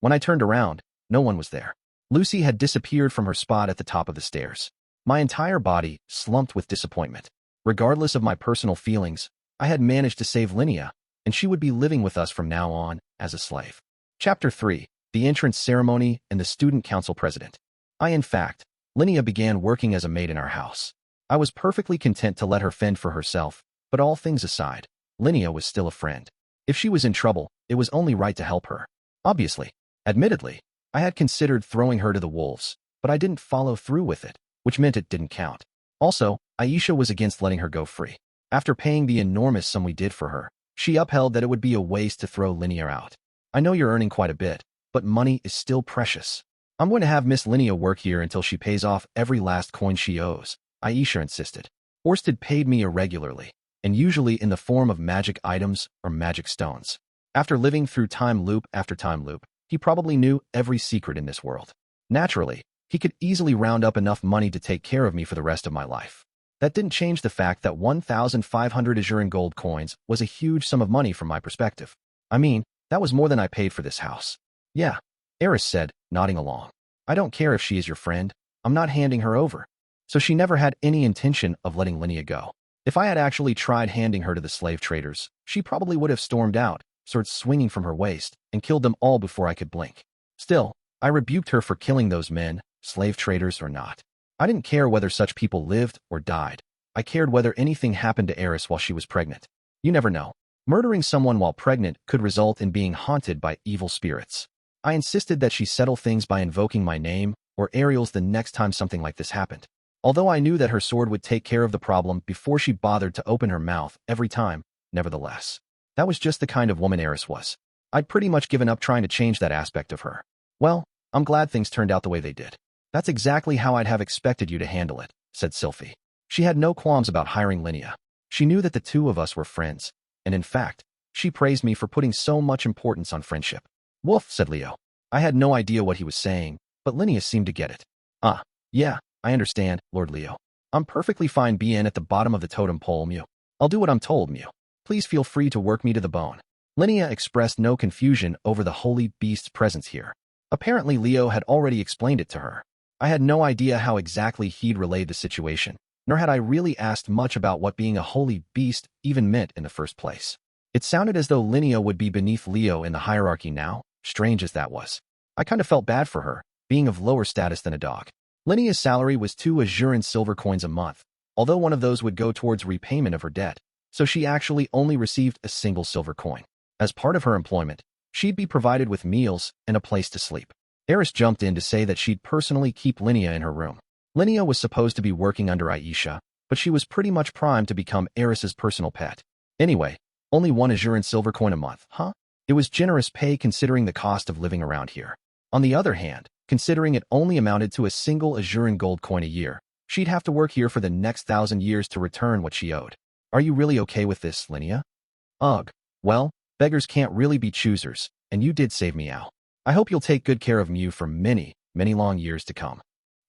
When I turned around, no one was there. Lucy had disappeared from her spot at the top of the stairs. My entire body slumped with disappointment. Regardless of my personal feelings, I had managed to save Linnea, and she would be living with us from now on as a slave. Chapter 3. The Entrance Ceremony and the Student Council President. In fact, Linnea began working as a maid in our house. I was perfectly content to let her fend for herself, but all things aside, Linnea was still a friend. If she was in trouble, it was only right to help her. Obviously, admittedly, I had considered throwing her to the wolves, but I didn't follow through with it, which meant it didn't count. Also, Aisha was against letting her go free. After paying the enormous sum we did for her, she upheld that it would be a waste to throw Linnea out. I know you're earning quite a bit, but money is still precious. I'm going to have Miss Linnea work here until she pays off every last coin she owes, Aisha insisted. Orsted paid me irregularly, and usually in the form of magic items or magic stones. After living through time loop after time loop, he probably knew every secret in this world. Naturally, he could easily round up enough money to take care of me for the rest of my life. That didn't change the fact that 1,500 Azuran gold coins was a huge sum of money from my perspective. I mean, that was more than I paid for this house. Yeah, Eris said, nodding along. I don't care if she is your friend, I'm not handing her over. So she never had any intention of letting Linnea go. If I had actually tried handing her to the slave traders, she probably would have stormed out, swords swinging from her waist, and killed them all before I could blink. Still, I rebuked her for killing those men, slave traders or not. I didn't care whether such people lived or died. I cared whether anything happened to Eris while she was pregnant. You never know. Murdering someone while pregnant could result in being haunted by evil spirits. I insisted that she settle things by invoking my name or Ariel's the next time something like this happened. Although I knew that her sword would take care of the problem before she bothered to open her mouth every time, nevertheless. That was just the kind of woman Eris was. I'd pretty much given up trying to change that aspect of her. Well, I'm glad things turned out the way they did. That's exactly how I'd have expected you to handle it, said Sylphiette. She had no qualms about hiring Linnea. She knew that the two of us were friends, and in fact, she praised me for putting so much importance on friendship. Woof, said Leo. I had no idea what he was saying, but Linnea seemed to get it. Yeah, I understand, Lord Leo. I'm perfectly fine being at the bottom of the totem pole, Mew. I'll do what I'm told, Mew. Please feel free to work me to the bone. Linnea expressed no confusion over the holy beast's presence here. Apparently Leo had already explained it to her. I had no idea how exactly he'd relayed the situation, nor had I really asked much about what being a holy beast even meant in the first place. It sounded as though Linnea would be beneath Leo in the hierarchy now, strange as that was. I kind of felt bad for her, being of lower status than a dog. Linnea's salary was 2 Azuran silver coins a month, although one of those would go towards repayment of her debt, so she actually only received a single silver coin. As part of her employment, she'd be provided with meals and a place to sleep. Eris jumped in to say that she'd personally keep Linnea in her room. Linnea was supposed to be working under Aisha, but she was pretty much primed to become Eris's personal pet. Anyway, only 1 Azuran silver coin a month, huh? It was generous pay considering the cost of living around here. On the other hand, considering it only amounted to a single Azuran gold coin a year, she'd have to work here for the next 1,000 years to return what she owed. Are you really okay with this, Linnea? Ugh. Well, beggars can't really be choosers, and you did save me, Al. I hope you'll take good care of Mew for many, many long years to come.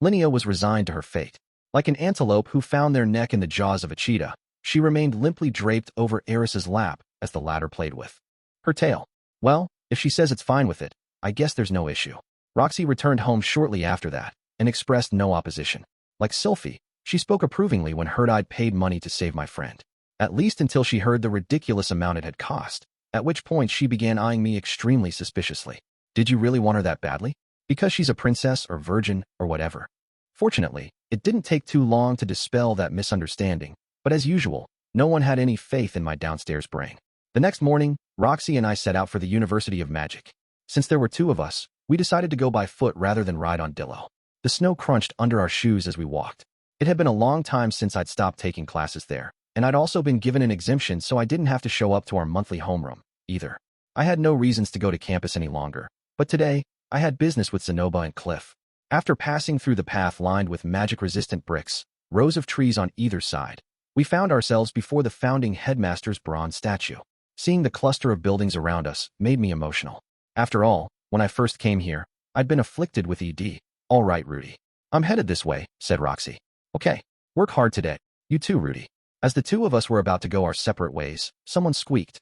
Linnea was resigned to her fate. Like an antelope who found their neck in the jaws of a cheetah, she remained limply draped over Eris's lap as the latter played with her tail. Well, if she says it's fine with it, I guess there's no issue. Roxy returned home shortly after that and expressed no opposition. Like Sylphiette, she spoke approvingly when heard I'd paid money to save my friend. At least until she heard the ridiculous amount it had cost, at which point she began eyeing me extremely suspiciously. Did you really want her that badly? Because she's a princess or virgin or whatever. Fortunately, it didn't take too long to dispel that misunderstanding, but as usual, no one had any faith in my downstairs brain. The next morning, Roxy and I set out for the University of Magic. Since there were 2 of us, we decided to go by foot rather than ride on Dillo. The snow crunched under our shoes as we walked. It had been a long time since I'd stopped taking classes there, and I'd also been given an exemption so I didn't have to show up to our monthly homeroom, either. I had no reasons to go to campus any longer, but today, I had business with Zenoba and Cliff. After passing through the path lined with magic-resistant bricks, rows of trees on either side, we found ourselves before the founding headmaster's bronze statue. Seeing the cluster of buildings around us made me emotional. After all, when I first came here, I'd been afflicted with ED. All right, Rudy. I'm headed this way, said Roxy. Okay, work hard today. You too, Rudy. As the 2 of us were about to go our separate ways, someone squeaked.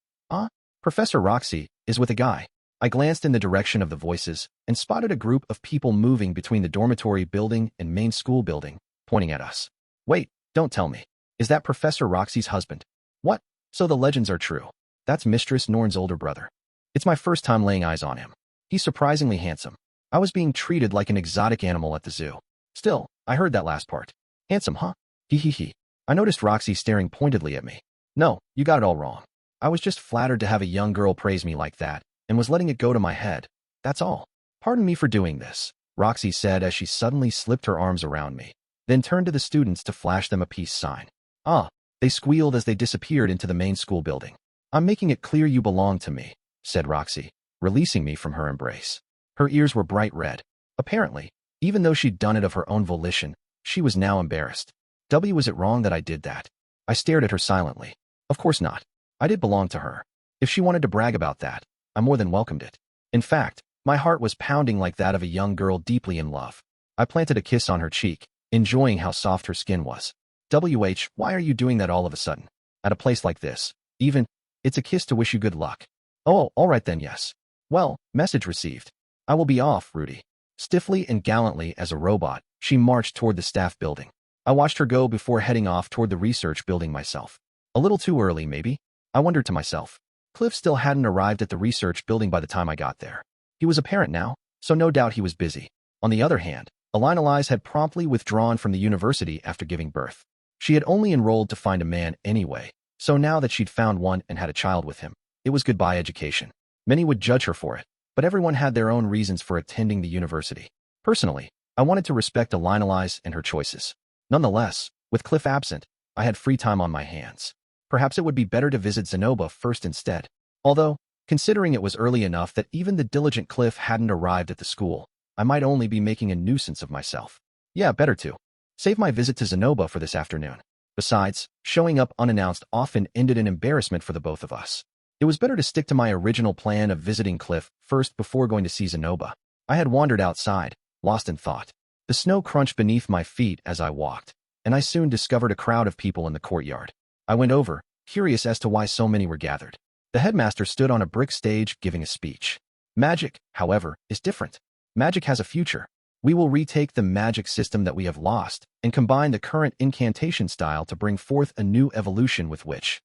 Professor Roxy is with a guy. I glanced in the direction of the voices and spotted a group of people moving between the dormitory building and main school building, pointing at us. Wait, don't tell me. Is that Professor Roxy's husband? What? So the legends are true. That's Mistress Norn's older brother. It's my first time laying eyes on him. He's surprisingly handsome. I was being treated like an exotic animal at the zoo. Still, I heard that last part. Handsome, huh? Hee hee hee. I noticed Roxy staring pointedly at me. No, you got it all wrong. I was just flattered to have a young girl praise me like that, and was letting it go to my head. That's all. Pardon me for doing this, Roxy said as she suddenly slipped her arms around me, then turned to the students to flash them a peace sign. Ah, they squealed as they disappeared into the main school building. I'm making it clear you belong to me, said Roxy, releasing me from her embrace. Her ears were bright red. Apparently, even though she'd done it of her own volition, she was now embarrassed. Was it wrong that I did that? I stared at her silently. Of course not. I did belong to her. If she wanted to brag about that, I more than welcomed it. In fact, my heart was pounding like that of a young girl deeply in love. I planted a kiss on her cheek, enjoying how soft her skin was. Why are you doing that all of a sudden? At a place like this? It's a kiss to wish you good luck. Oh, all right then, yes. Well, message received. I will be off, Rudy. Stiffly and gallantly as a robot, she marched toward the staff building. I watched her go before heading off toward the research building myself. A little too early, maybe? I wondered to myself. Cliff still hadn't arrived at the research building by the time I got there. He was a parent now, so no doubt he was busy. On the other hand, Elise had promptly withdrawn from the university after giving birth. She had only enrolled to find a man anyway, so now that she'd found one and had a child with him, it was goodbye education. Many would judge her for it, but everyone had their own reasons for attending the university. Personally, I wanted to respect Elise and her choices. Nonetheless, with Cliff absent, I had free time on my hands. Perhaps it would be better to visit Zenoba first instead. Although, considering it was early enough that even the diligent Cliff hadn't arrived at the school, I might only be making a nuisance of myself. Yeah, better to. Save my visit to Zenoba for this afternoon. Besides, showing up unannounced often ended in embarrassment for the both of us. It was better to stick to my original plan of visiting Cliff first before going to see Zenoba. I had wandered outside, lost in thought. The snow crunched beneath my feet as I walked, and I soon discovered a crowd of people in the courtyard. I went over, curious as to why so many were gathered. The headmaster stood on a brick stage giving a speech. Magic, however, is different. Magic has a future. We will retake the magic system that we have lost and combine the current incantation style to bring forth a new evolution with which,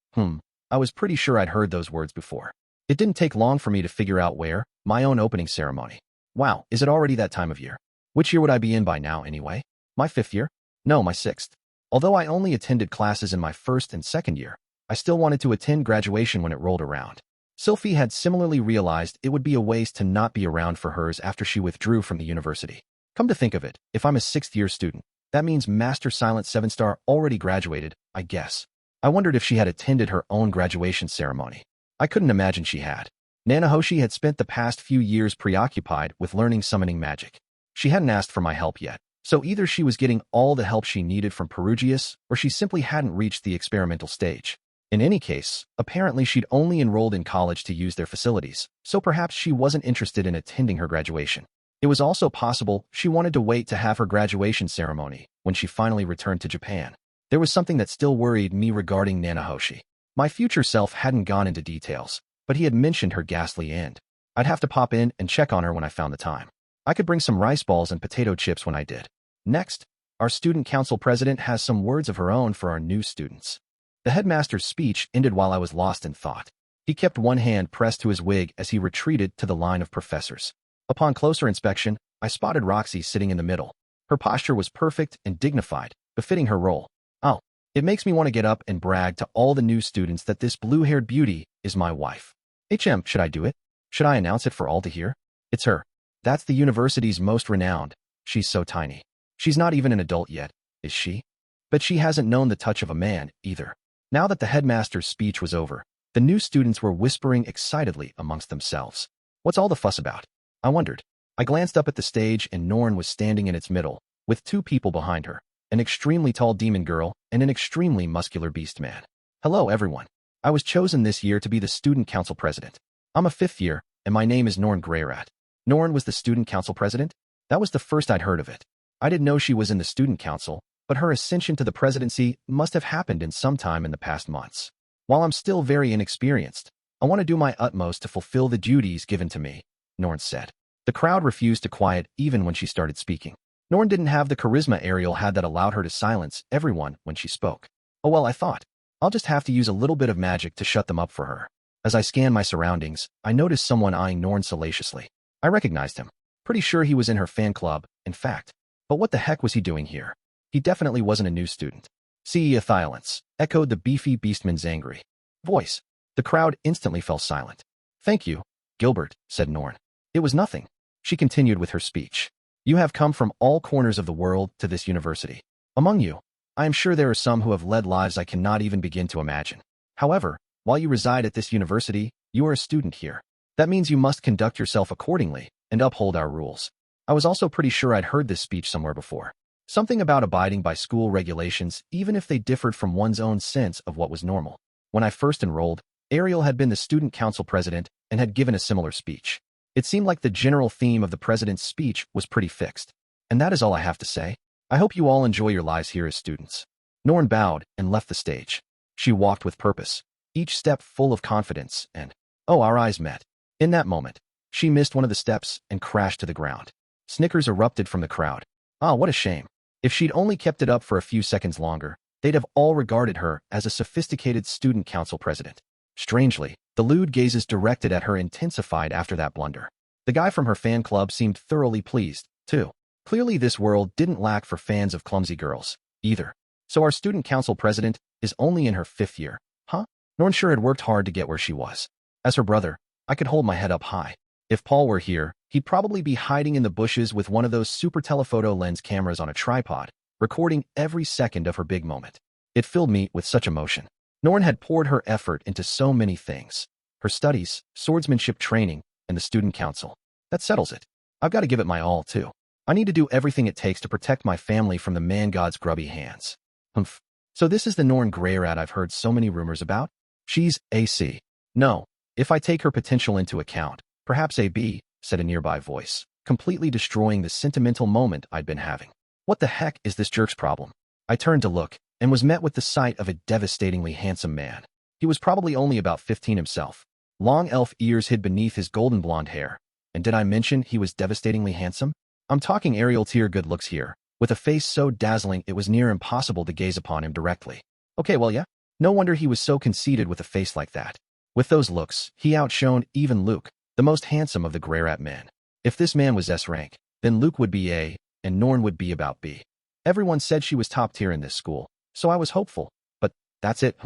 I was pretty sure I'd heard those words before. It didn't take long for me to figure out where, my own opening ceremony. Wow, is it already that time of year? Which year would I be in by now, anyway? My 5th year? No, my 6th. Although I only attended classes in my 1st and 2nd year, I still wanted to attend graduation when it rolled around. Sylphiette had similarly realized it would be a waste to not be around for hers after she withdrew from the university. Come to think of it, if I'm a 6th-year student, that means Master Silent 7-star already graduated, I guess. I wondered if she had attended her own graduation ceremony. I couldn't imagine she had. Nanahoshi had spent the past few years preoccupied with learning summoning magic. She hadn't asked for my help yet, so either she was getting all the help she needed from Perugius, or she simply hadn't reached the experimental stage. In any case, apparently she'd only enrolled in college to use their facilities, so perhaps she wasn't interested in attending her graduation. It was also possible she wanted to wait to have her graduation ceremony when she finally returned to Japan. There was something that still worried me regarding Nanahoshi. My future self hadn't gone into details, but he had mentioned her ghastly end. I'd have to pop in and check on her when I found the time. I could bring some rice balls and potato chips when I did. Next, our student council president has some words of her own for our new students. The headmaster's speech ended while I was lost in thought. He kept one hand pressed to his wig as he retreated to the line of professors. Upon closer inspection, I spotted Roxy sitting in the middle. Her posture was perfect and dignified, befitting her role. Oh, it makes me want to get up and brag to all the new students that this blue-haired beauty is my wife. Should I do it? Should I announce it for all to hear? It's her. That's the university's most renowned. She's so tiny. She's not even an adult yet, is she? But she hasn't known the touch of a man, either. Now that the headmaster's speech was over, the new students were whispering excitedly amongst themselves. What's all the fuss about? I wondered. I glanced up at the stage and Norn was standing in its middle, with 2 people behind her, an extremely tall demon girl and an extremely muscular beast man. Hello, everyone. I was chosen this year to be the student council president. I'm a 5th year, and my name is Norn Greyrat. Norn was the student council president? That was the first I'd heard of it. I didn't know she was in the student council, but her ascension to the presidency must have happened in some time in the past months. While I'm still very inexperienced, I want to do my utmost to fulfill the duties given to me, Norn said. The crowd refused to quiet even when she started speaking. Norn didn't have the charisma Ariel had that allowed her to silence everyone when she spoke. Oh well, I thought. I'll just have to use a little bit of magic to shut them up for her. As I scanned my surroundings, I noticed someone eyeing Norn salaciously. I recognized him. Pretty sure he was in her fan club, in fact. But what the heck was he doing here? He definitely wasn't a new student. "See Thiolence," echoed the beefy beastman's angry voice. The crowd instantly fell silent. "Thank you, Gilbert," said Norn. "It was nothing." She continued with her speech. "You have come from all corners of the world to this university. Among you, I am sure there are some who have led lives I cannot even begin to imagine. However, while you reside at this university, you are a student here. That means you must conduct yourself accordingly and uphold our rules." I was also pretty sure I'd heard this speech somewhere before. Something about abiding by school regulations, even if they differed from one's own sense of what was normal. When I first enrolled, Ariel had been the student council president and had given a similar speech. It seemed like the general theme of the president's speech was pretty fixed. And that is all I have to say. I hope you all enjoy your lives here as students. Norn bowed and left the stage. She walked with purpose, each step full of confidence, and, oh, our eyes met. In that moment, she missed one of the steps and crashed to the ground. Snickers erupted from the crowd. Ah, what a shame. If she'd only kept it up for a few seconds longer, they'd have all regarded her as a sophisticated student council president. Strangely, the lewd gazes directed at her intensified after that blunder. The guy from her fan club seemed thoroughly pleased, too. Clearly this world didn't lack for fans of clumsy girls, either. So our student council president is only in her 5th year, huh? Norn sure had worked hard to get where she was. As her brother, I could hold my head up high. If Paul were here, he'd probably be hiding in the bushes with one of those super telephoto lens cameras on a tripod, recording every second of her big moment. It filled me with such emotion. Norn had poured her effort into so many things. Her studies, swordsmanship training, and the student council. That settles it. I've got to give it my all, too. I need to do everything it takes to protect my family from the man-god's grubby hands. Humph. So this is the Norn Greyrat I've heard so many rumors about? She's AC. No, if I take her potential into account, perhaps AB, said a nearby voice, completely destroying the sentimental moment I'd been having. What the heck is this jerk's problem? I turned to look, and was met with the sight of a devastatingly handsome man. He was probably only about 15 himself. Long elf ears hid beneath his golden blonde hair. And did I mention he was devastatingly handsome? I'm talking Ariel tier good looks here, with a face so dazzling it was near impossible to gaze upon him directly. Okay, well yeah, no wonder he was so conceited with a face like that. With those looks, he outshone even Luke, the most handsome of the Greyrat men. If this man was S rank, then Luke would be A, and Norn would be about B. Everyone said she was top tier in this school, so I was hopeful, but that's it,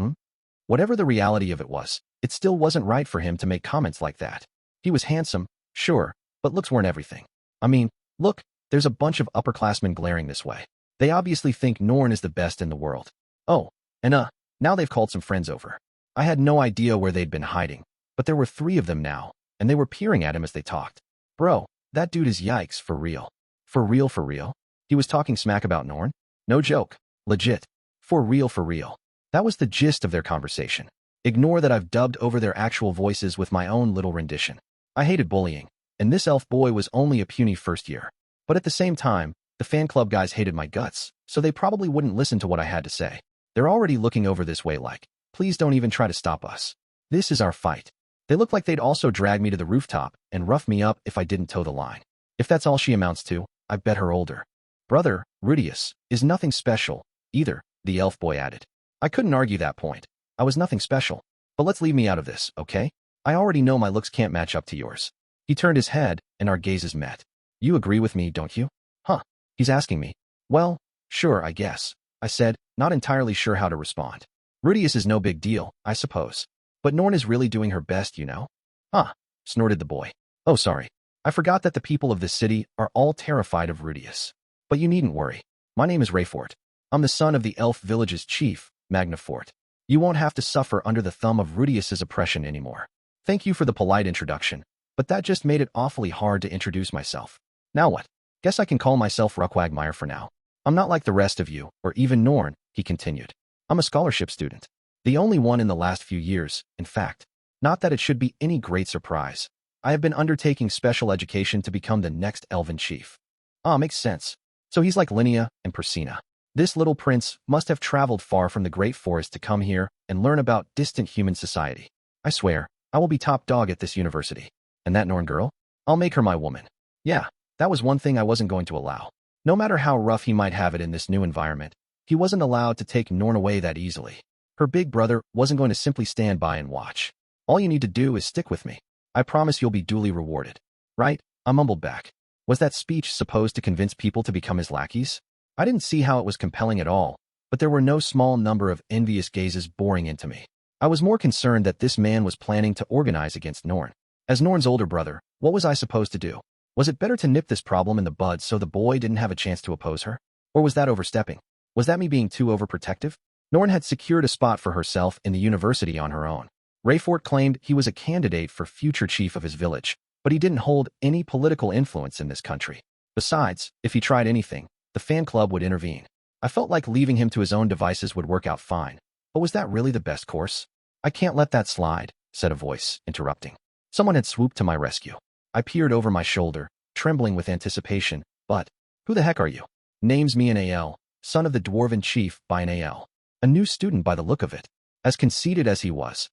Whatever the reality of it was, it still wasn't right for him to make comments like that. He was handsome, sure, but looks weren't everything. I mean, look, there's a bunch of upperclassmen glaring this way. They obviously think Norn is the best in the world. Oh, and now they've called some friends over. I had no idea where they'd been hiding, but there were 3 of them now, and they were peering at him as they talked. Bro, that dude is yikes for real. For real, for real? He was talking smack about Norn? No joke. Legit. For real, for real. That was the gist of their conversation. Ignore that I've dubbed over their actual voices with my own little rendition. I hated bullying, and this elf boy was only a puny first year. But at the same time, the fan club guys hated my guts, so they probably wouldn't listen to what I had to say. They're already looking over this way like, please don't even try to stop us. This is our fight. They looked like they'd also drag me to the rooftop and rough me up if I didn't toe the line. If that's all she amounts to, I bet her older brother, Rudeus, is nothing special, either, the elf boy added. I couldn't argue that point. I was nothing special. But let's leave me out of this, okay? I already know my looks can't match up to yours. He turned his head, and our gazes met. You agree with me, don't you? Huh, he's asking me. Well, sure, I guess, I said, not entirely sure how to respond. Rudeus is no big deal, I suppose. But Norn is really doing her best, you know? Ah, snorted the boy. Oh, sorry. I forgot that the people of this city are all terrified of Rudeus. But you needn't worry. My name is Rayfort. I'm the son of the elf village's chief, Magnafort. You won't have to suffer under the thumb of Rudeus's oppression anymore. Thank you for the polite introduction, but that just made it awfully hard to introduce myself. Now what? Guess I can call myself Ruckwagmire for now. I'm not like the rest of you, or even Norn, he continued. I'm a scholarship student. The only one in the last few years, in fact. Not that it should be any great surprise. I have been undertaking special education to become the next elven chief. Ah, makes sense. So he's like Linnea and Persina. This little prince must have traveled far from the great forest to come here and learn about distant human society. I swear, I will be top dog at this university. And that Norn girl? I'll make her my woman. Yeah, that was one thing I wasn't going to allow. No matter how rough he might have it in this new environment, he wasn't allowed to take Norn away that easily. Her big brother wasn't going to simply stand by and watch. All you need to do is stick with me. I promise you'll be duly rewarded. Right? I mumbled back. Was that speech supposed to convince people to become his lackeys? I didn't see how it was compelling at all, but there were no small number of envious gazes boring into me. I was more concerned that this man was planning to organize against Norn. As Norn's older brother, what was I supposed to do? Was it better to nip this problem in the bud so the boy didn't have a chance to oppose her? Or was that overstepping? Was that me being too overprotective? Norn had secured a spot for herself in the university on her own. Rayfort claimed he was a candidate for future chief of his village, but he didn't hold any political influence in this country. Besides, if he tried anything, the fan club would intervene. I felt like leaving him to his own devices would work out fine. But was that really the best course? I can't let that slide, said a voice, interrupting. Someone had swooped to my rescue. I peered over my shoulder, trembling with anticipation. But, who the heck are you? Name's Mianael, son of the dwarven chief Binael. A new student by the look of it. As conceited as he was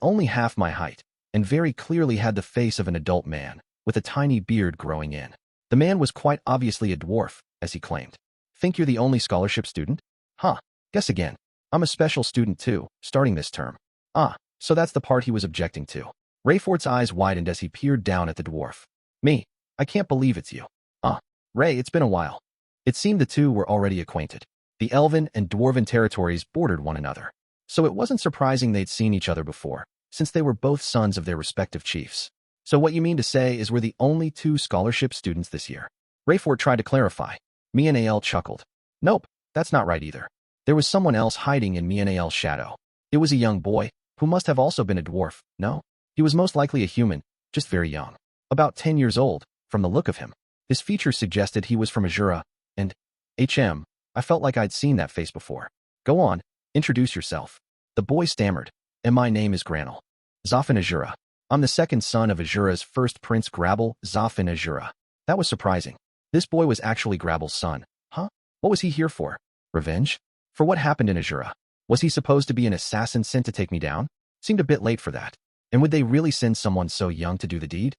only half my height, and very clearly had the face of an adult man, with a tiny beard growing in. The man was quite obviously a dwarf, as he claimed. Think you're the only scholarship student? Huh, guess again. I'm a special student too, starting this term. Ah, so that's the part he was objecting to. Rayfort's eyes widened as he peered down at the dwarf. Me? I can't believe it's you. Ray, it's been a while. It seemed the two were already acquainted. The elven and dwarven territories bordered one another. So it wasn't surprising they'd seen each other before, since they were both sons of their respective chiefs. So what you mean to say is we're the only two scholarship students this year? Rayfort tried to clarify. Mianael chuckled. Nope, that's not right either. There was someone else hiding in Mianael's shadow. It was a young boy, who must have also been a dwarf, no? He was most likely a human, just very young. About 10 years old, from the look of him. His features suggested he was from Azura, and I felt like I'd seen that face before. Go on, introduce yourself. The boy stammered, and my name is Granel. Zafin Azura. I'm the second son of Azura's first prince Grabble, Zafin Azura. That was surprising. This boy was actually Grabble's son. Huh? What was he here for? Revenge? For what happened in Azura? Was he supposed to be an assassin sent to take me down? Seemed a bit late for that. And would they really send someone so young to do the deed?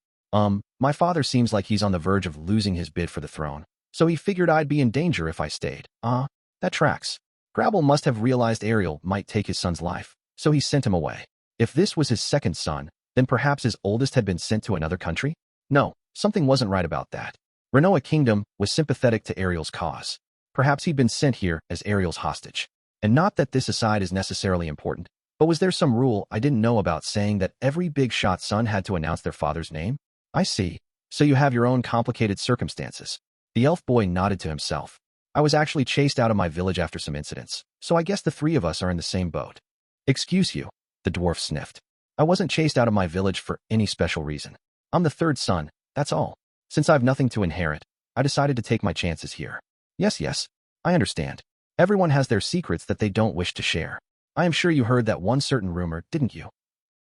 My father seems like he's on the verge of losing his bid for the throne, so he figured I'd be in danger if I stayed. That tracks. Grabble must have realized Ariel might take his son's life, so he sent him away. If this was his second son, then perhaps his oldest had been sent to another country? No, something wasn't right about that. Renoa Kingdom was sympathetic to Ariel's cause. Perhaps he'd been sent here as Ariel's hostage. And not that this aside is necessarily important, but was there some rule I didn't know about saying that every big shot son had to announce their father's name? I see. So you have your own complicated circumstances. The elf boy nodded to himself. I was actually chased out of my village after some incidents, so I guess the three of us are in the same boat. Excuse you, the dwarf sniffed. I wasn't chased out of my village for any special reason. I'm the third son, that's all. Since I've nothing to inherit, I decided to take my chances here. Yes, I understand. Everyone has their secrets that they don't wish to share. I am sure you heard that one certain rumor, didn't you?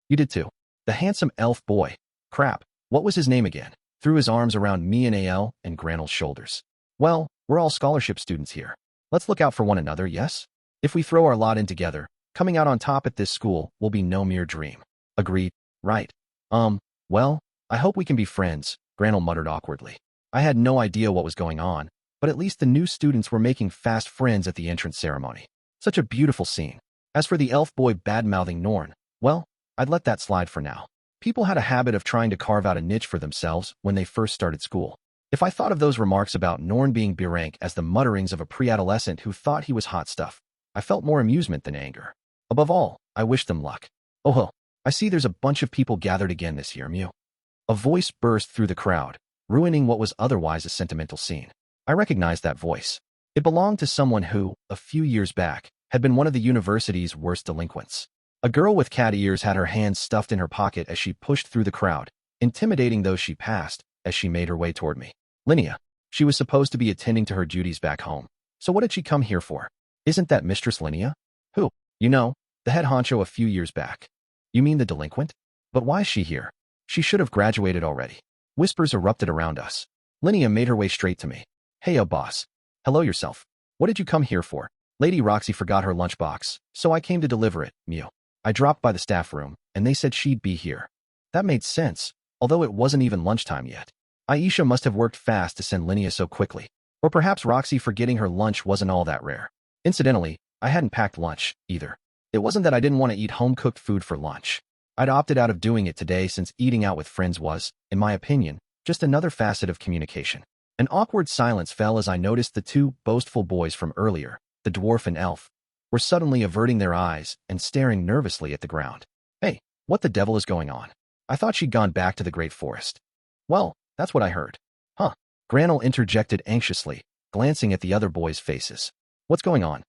You did too. The handsome elf boy. Crap, what was his name again? Threw his arms around me and A.L. and Granel's shoulders. Well, we're all scholarship students here. Let's look out for one another, yes? If we throw our lot in together, coming out on top at this school will be no mere dream. Agreed, right. Well, I hope we can be friends, Granel muttered awkwardly. I had no idea what was going on, but at least the new students were making fast friends at the entrance ceremony. Such a beautiful scene. As for the elf boy bad-mouthing Norn, well, I'd let that slide for now. People had a habit of trying to carve out a niche for themselves when they first started school. If I thought of those remarks about Norn being B-rank as the mutterings of a pre-adolescent who thought he was hot stuff, I felt more amusement than anger. Above all, I wished them luck. Oh, I see there's a bunch of people gathered again this year, Mew. A voice burst through the crowd, ruining what was otherwise a sentimental scene. I recognized that voice. It belonged to someone who, a few years back, had been one of the university's worst delinquents. A girl with cat ears had her hands stuffed in her pocket as she pushed through the crowd, intimidating those she passed as she made her way toward me. Linnea. She was supposed to be attending to her duties back home. So what did she come here for? Isn't that Mistress Linnea? Who? You know, the head honcho a few years back. You mean the delinquent? But why is she here? She should have graduated already. Whispers erupted around us. Linnea made her way straight to me. Hey, boss. Hello yourself. What did you come here for? Lady Roxy forgot her lunchbox, so I came to deliver it, Mew. I dropped by the staff room, and they said she'd be here. That made sense, although it wasn't even lunchtime yet. Aisha must have worked fast to send Linnea so quickly. Or perhaps Roxy forgetting her lunch wasn't all that rare. Incidentally, I hadn't packed lunch, either. It wasn't that I didn't want to eat home-cooked food for lunch. I'd opted out of doing it today since eating out with friends was, in my opinion, just another facet of communication. An awkward silence fell as I noticed the two boastful boys from earlier, the dwarf and elf, were suddenly averting their eyes and staring nervously at the ground. Hey, what the devil is going on? I thought she'd gone back to the great forest. Well, that's what I heard. Huh? Granel interjected anxiously, glancing at the other boys' faces. What's going on?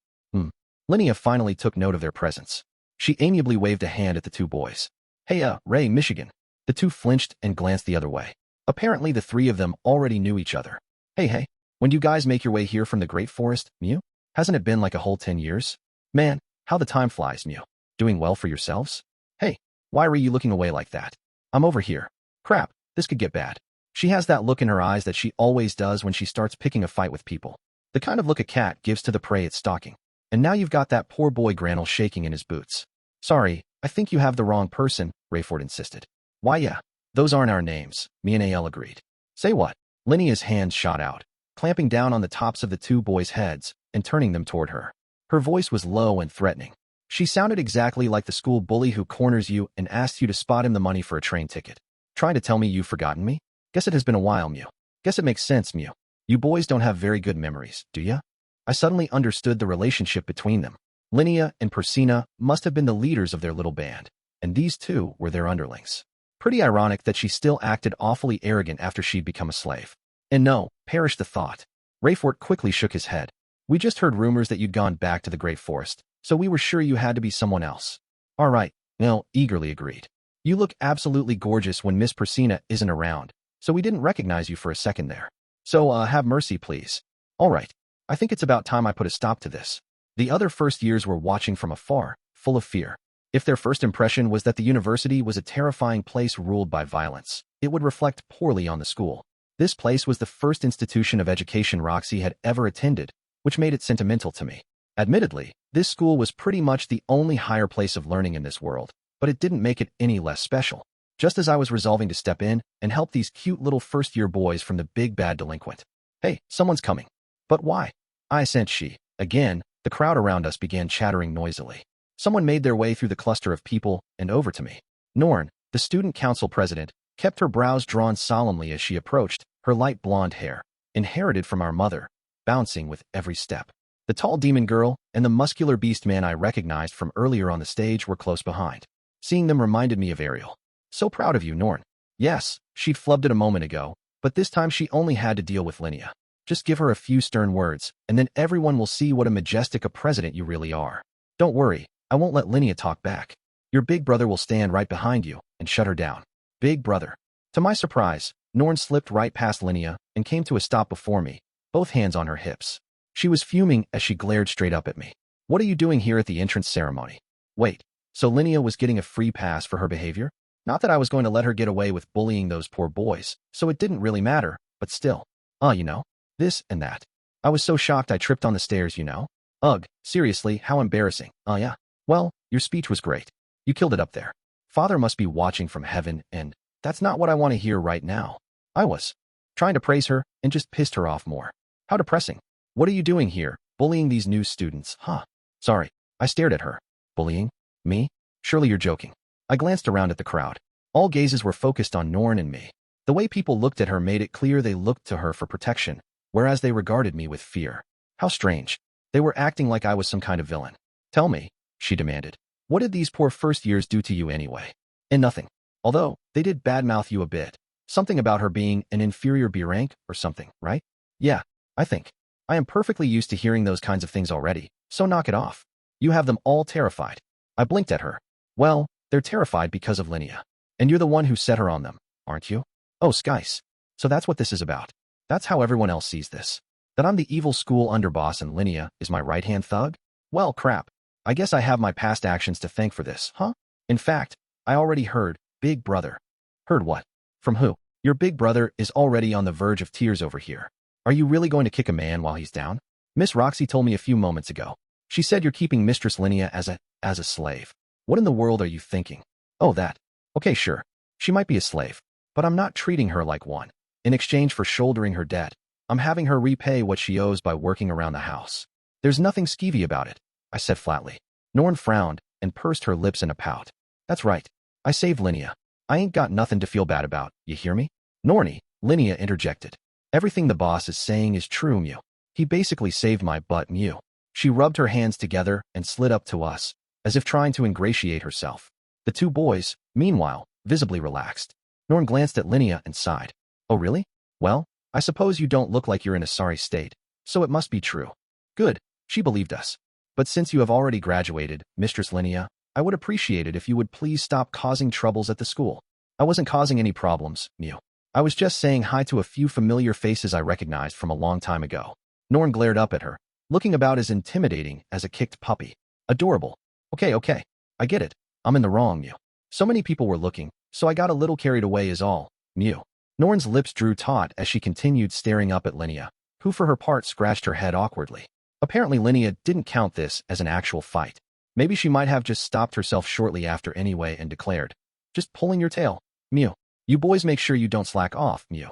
Linnea finally took note of their presence. She amiably waved a hand at the two boys. Hey, Ray, Michigan. The two flinched and glanced the other way. Apparently the three of them already knew each other. Hey, when you guys make your way here from the great forest, Mew? Hasn't it been like a whole 10 years? Man, how the time flies, Mew. Doing well for yourselves? Hey, why are you looking away like that? I'm over here. Crap, this could get bad. She has that look in her eyes that she always does when she starts picking a fight with people. The kind of look a cat gives to the prey it's stalking. And now you've got that poor boy Granel shaking in his boots. Sorry, I think you have the wrong person, Rayford insisted. Why yeah, those aren't our names, me and A.L. agreed. Say what? Linnea's hands shot out, clamping down on the tops of the two boys' heads and turning them toward her. Her voice was low and threatening. She sounded exactly like the school bully who corners you and asks you to spot him the money for a train ticket. Trying to tell me you've forgotten me? Guess it has been a while, Mew. Guess it makes sense, Mew. You boys don't have very good memories, do ya? I suddenly understood the relationship between them. Linnea and Persina must have been the leaders of their little band, and these two were their underlings. Pretty ironic that she still acted awfully arrogant after she'd become a slave. And no, perish the thought. Rayford quickly shook his head. We just heard rumors that you'd gone back to the Great Forest, so we were sure you had to be someone else. All right, Nell eagerly agreed. You look absolutely gorgeous when Miss Persina isn't around, so we didn't recognize you for a second there. So, have mercy, please. All right, I think it's about time I put a stop to this. The other first years were watching from afar, full of fear. If their first impression was that the university was a terrifying place ruled by violence, it would reflect poorly on the school. This place was the first institution of education Roxy had ever attended, which made it sentimental to me. Admittedly, this school was pretty much the only higher place of learning in this world, but it didn't make it any less special. Just as I was resolving to step in and help these cute little first-year boys from the big bad delinquent. Hey, someone's coming. But why? I sent she. Again, the crowd around us began chattering noisily. Someone made their way through the cluster of people and over to me. Norn, the student council president, kept her brows drawn solemnly as she approached, her light blonde hair, inherited from our mother, bouncing with every step. The tall demon girl and the muscular beast man I recognized from earlier on the stage were close behind. Seeing them reminded me of Ariel. So proud of you, Norn. Yes, she'd flubbed it a moment ago, but this time she only had to deal with Linnea. Just give her a few stern words, and then everyone will see what a majestic a president you really are. Don't worry, I won't let Linnea talk back. Your big brother will stand right behind you and shut her down. Big brother. To my surprise, Norn slipped right past Linnea and came to a stop before me, both hands on her hips. She was fuming as she glared straight up at me. What are you doing here at the entrance ceremony? Wait, so Linnea was getting a free pass for her behavior? Not that I was going to let her get away with bullying those poor boys, so it didn't really matter, but still. You know, this and that. I was so shocked I tripped on the stairs, you know? Ugh, seriously, how embarrassing. Yeah. Well, your speech was great. You killed it up there. Father must be watching from heaven, and that's not what I want to hear right now. I was trying to praise her and just pissed her off more. How depressing. What are you doing here, bullying these new students, huh? Sorry, I stared at her. Bullying? Me? Surely you're joking. I glanced around at the crowd. All gazes were focused on Norn and me. The way people looked at her made it clear they looked to her for protection, whereas they regarded me with fear. How strange. They were acting like I was some kind of villain. Tell me, she demanded. What did these poor first years do to you anyway? And nothing. Although, they did badmouth you a bit. Something about her being an inferior B rank or something, right? Yeah, I think. I am perfectly used to hearing those kinds of things already, so knock it off. You have them all terrified. I blinked at her. Well, they're terrified because of Linnea. And you're the one who set her on them, aren't you? Oh, skice. So that's what this is about. That's how everyone else sees this. That I'm the evil school underboss and Linnea is my right-hand thug? Well, crap. I guess I have my past actions to thank for this, huh? In fact, I already heard, Big Brother. Heard what? From who? Your big brother is already on the verge of tears over here. Are you really going to kick a man while he's down? Miss Roxy told me a few moments ago. She said you're keeping Mistress Linnea as a slave. What in the world are you thinking? Oh, that. Okay, sure. She might be a slave, but I'm not treating her like one. In exchange for shouldering her debt, I'm having her repay what she owes by working around the house. There's nothing skeevy about it, I said flatly. Norn frowned and pursed her lips in a pout. That's right. I saved Linnea. I ain't got nothing to feel bad about, you hear me? Norny, Linnea interjected. Everything the boss is saying is true, Mew. He basically saved my butt, Mew. She rubbed her hands together and slid up to us, as if trying to ingratiate herself. The two boys, meanwhile, visibly relaxed. Norn glanced at Linnea and sighed. Oh really? Well, I suppose you don't look like you're in a sorry state, so it must be true. Good, she believed us. But since you have already graduated, Mistress Linnea, I would appreciate it if you would please stop causing troubles at the school. I wasn't causing any problems, Mew. I was just saying hi to a few familiar faces I recognized from a long time ago. Norn glared up at her, looking about as intimidating as a kicked puppy. Adorable. Okay, I get it. I'm in the wrong, Mew. So many people were looking, so I got a little carried away is all, Mew. Norn's lips drew taut as she continued staring up at Linnea, who for her part scratched her head awkwardly. Apparently Linnea didn't count this as an actual fight. Maybe she might have just stopped herself shortly after anyway and declared, just pulling your tail, Mew. You boys make sure you don't slack off, Mew.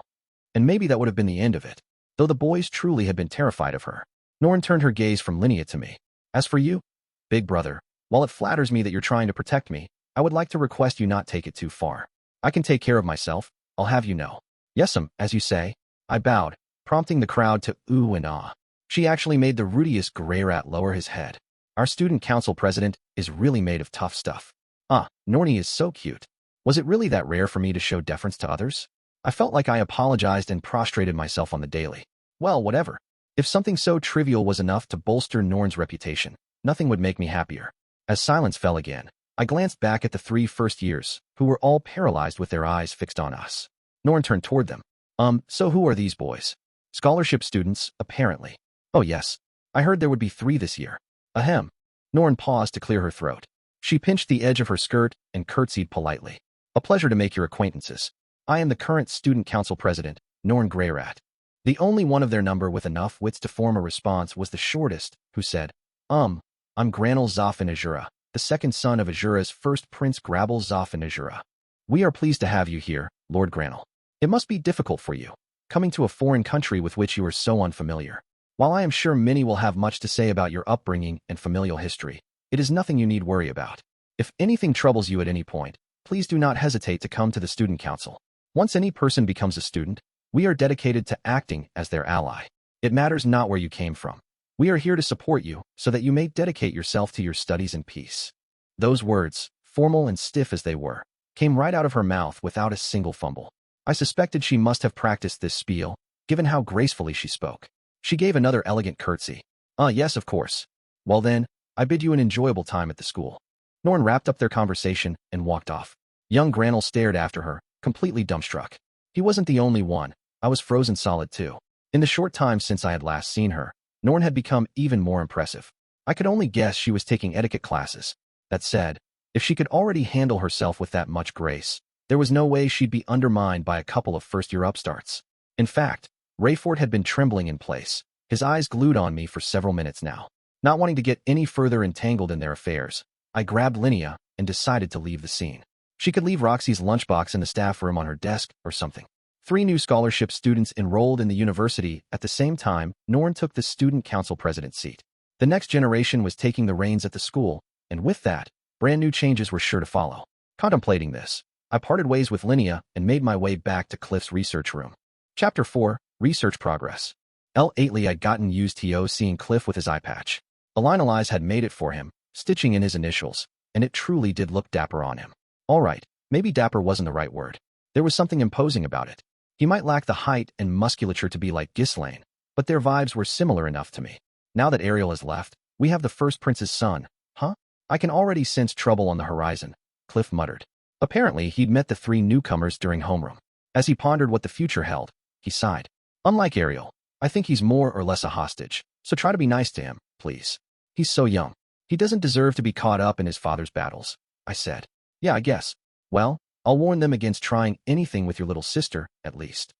And maybe that would have been the end of it, though the boys truly had been terrified of her. Norn turned her gaze from Linnea to me. As for you, big brother, while it flatters me that you're trying to protect me, I would like to request you not take it too far. I can take care of myself, I'll have you know. Yes'm, as you say. I bowed, prompting the crowd to ooh and ah. She actually made the Rudeus Greyrat lower his head. Our student council president is really made of tough stuff. Norny is so cute. Was it really that rare for me to show deference to others? I felt like I apologized and prostrated myself on the daily. Well, whatever. If something so trivial was enough to bolster Norn's reputation, nothing would make me happier. As silence fell again, I glanced back at the 3 first years, who were all paralyzed with their eyes fixed on us. Norn turned toward them. So who are these boys? Scholarship students, apparently. Oh yes. I heard there would be 3 this year. Ahem. Norn paused to clear her throat. She pinched the edge of her skirt and curtsied politely. A pleasure to make your acquaintances. I am the current student council president, Norn Greyrat. The only one of their number with enough wits to form a response was the shortest, who said, I'm Granel Zoffin Azura, the second son of Azura's first prince Grabble Zoffin Azura. We are pleased to have you here, Lord Granel. It must be difficult for you, coming to a foreign country with which you are so unfamiliar. While I am sure many will have much to say about your upbringing and familial history, it is nothing you need worry about. If anything troubles you at any point, please do not hesitate to come to the student council. Once any person becomes a student, we are dedicated to acting as their ally. It matters not where you came from. We are here to support you so that you may dedicate yourself to your studies in peace. Those words, formal and stiff as they were, came right out of her mouth without a single fumble. I suspected she must have practiced this spiel, given how gracefully she spoke. She gave another elegant curtsy. Yes, of course. Well then, I bid you an enjoyable time at the school. Norn wrapped up their conversation and walked off. Young Granel stared after her, completely dumbstruck. He wasn't the only one. I was frozen solid too. In the short time since I had last seen her, Norn had become even more impressive. I could only guess she was taking etiquette classes. That said, if she could already handle herself with that much grace, there was no way she'd be undermined by a couple of first-year upstarts. In fact, Rayford had been trembling in place, his eyes glued on me for several minutes now. Not wanting to get any further entangled in their affairs, I grabbed Linnea and decided to leave the scene. She could leave Roxy's lunchbox in the staff room on her desk or something. 3 new scholarship students enrolled in the university at the same time. Norn took the student council president seat. The next generation was taking the reins at the school, and with that, brand new changes were sure to follow. Contemplating this, I parted ways with Linnea and made my way back to Cliff's research room. Chapter 4, Research Progress. Lately I'd gotten used to seeing Cliff with his eye patch. Alinalize had made it for him, stitching in his initials, and it truly did look dapper on him. Alright, maybe dapper wasn't the right word. There was something imposing about it. He might lack the height and musculature to be like Ghislaine, but their vibes were similar enough to me. Now that Ariel has left, we have the first prince's son. Huh? I can already sense trouble on the horizon, Cliff muttered. Apparently, he'd met the 3 newcomers during homeroom. As he pondered what the future held, he sighed. Unlike Ariel, I think he's more or less a hostage, so try to be nice to him, please. He's so young. He doesn't deserve to be caught up in his father's battles, I said. Yeah, I guess. Well, I'll warn them against trying anything with your little sister, at least.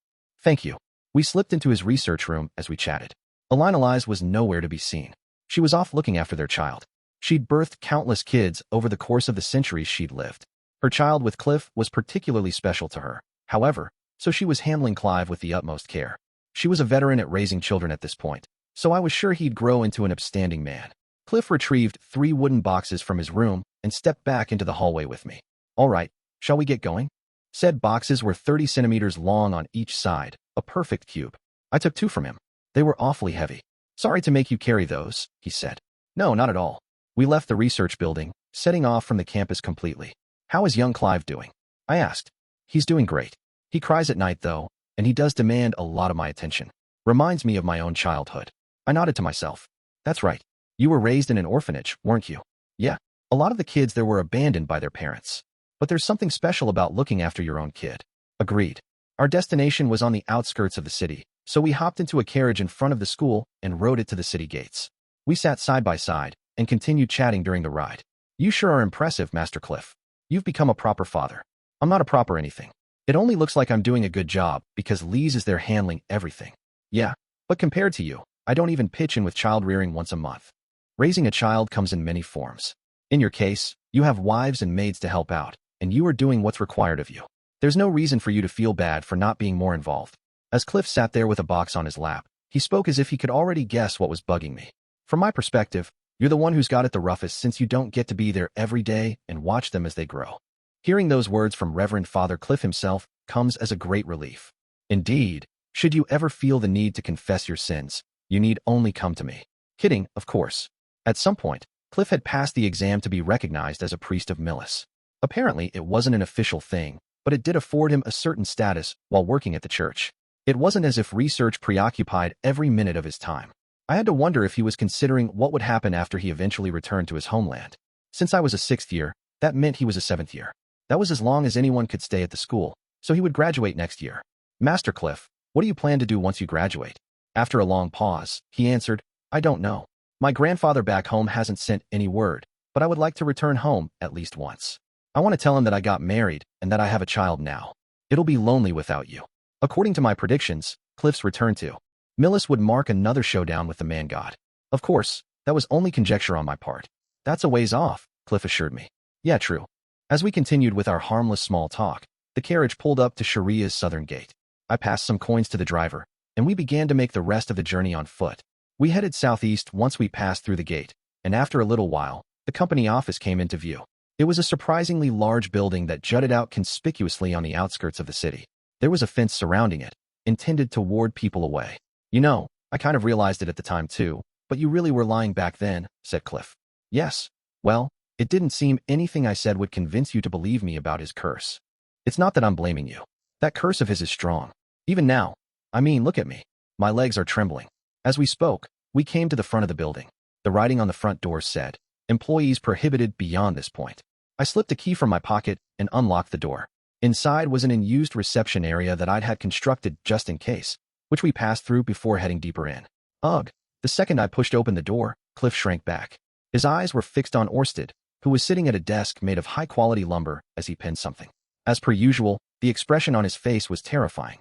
Thank you. We slipped into his research room as we chatted. Alinalize was nowhere to be seen. She was off looking after their child. She'd birthed countless kids over the course of the centuries she'd lived. Her child with Cliff was particularly special to her, however, so she was handling Clive with the utmost care. She was a veteran at raising children at this point, so I was sure he'd grow into an upstanding man. Cliff retrieved 3 wooden boxes from his room and stepped back into the hallway with me. All right, Shall we get going? Said boxes were 30 centimeters long on each side, a perfect cube. I took 2 from him. They were awfully heavy. Sorry to make you carry those, he said. No, not at all. We left the research building, setting off from the campus completely. How is young Clive doing? I asked. He's doing great. He cries at night though, and he does demand a lot of my attention. Reminds me of my own childhood. I nodded to myself. That's right. You were raised in an orphanage, weren't you? Yeah. A lot of the kids there were abandoned by their parents. But there's something special about looking after your own kid. Agreed. Our destination was on the outskirts of the city, so we hopped into a carriage in front of the school and rode it to the city gates. We sat side by side and continued chatting during the ride. You sure are impressive, Master Cliff. You've become a proper father. I'm not a proper anything. It only looks like I'm doing a good job because Lise is there handling everything. Yeah, but compared to you, I don't even pitch in with child rearing once a month. Raising a child comes in many forms. In your case, you have wives and maids to help out, and you are doing what's required of you. There's no reason for you to feel bad for not being more involved. As Cliff sat there with a box on his lap, he spoke as if he could already guess what was bugging me. From my perspective, you're the one who's got it the roughest since you don't get to be there every day and watch them as they grow. Hearing those words from Reverend Father Cliff himself comes as a great relief. Indeed, should you ever feel the need to confess your sins, you need only come to me. Kidding, of course. At some point, Cliff had passed the exam to be recognized as a priest of Millis. Apparently, it wasn't an official thing, but it did afford him a certain status while working at the church. It wasn't as if research preoccupied every minute of his time. I had to wonder if he was considering what would happen after he eventually returned to his homeland. Since I was a 6th year, that meant he was a 7th year. That was as long as anyone could stay at the school, so he would graduate next year. Master Cliff, what do you plan to do once you graduate? After a long pause, he answered, I don't know. My grandfather back home hasn't sent any word, but I would like to return home at least once. I want to tell him that I got married and that I have a child now. It'll be lonely without you. According to my predictions, Cliff's return to Millis would mark another showdown with the man-god. Of course, that was only conjecture on my part. That's a ways off, Cliff assured me. Yeah, true. As we continued with our harmless small talk, the carriage pulled up to Sharia's southern gate. I passed some coins to the driver, and we began to make the rest of the journey on foot. We headed southeast once we passed through the gate, and after a little while, the company office came into view. It was a surprisingly large building that jutted out conspicuously on the outskirts of the city. There was a fence surrounding it, intended to ward people away. You know, I kind of realized it at the time too, but you really were lying back then, said Cliff. Yes. Well, it didn't seem anything I said would convince you to believe me about his curse. It's not that I'm blaming you. That curse of his is strong. Even now. I mean, look at me. My legs are trembling. As we spoke, we came to the front of the building. The writing on the front door said, Employees prohibited beyond this point. I slipped a key from my pocket and unlocked the door. Inside was an unused reception area that I'd had constructed just in case, which we passed through before heading deeper in. Ugh. The second I pushed open the door, Cliff shrank back. His eyes were fixed on Orsted, who was sitting at a desk made of high-quality lumber as he penned something. As per usual, the expression on his face was terrifying.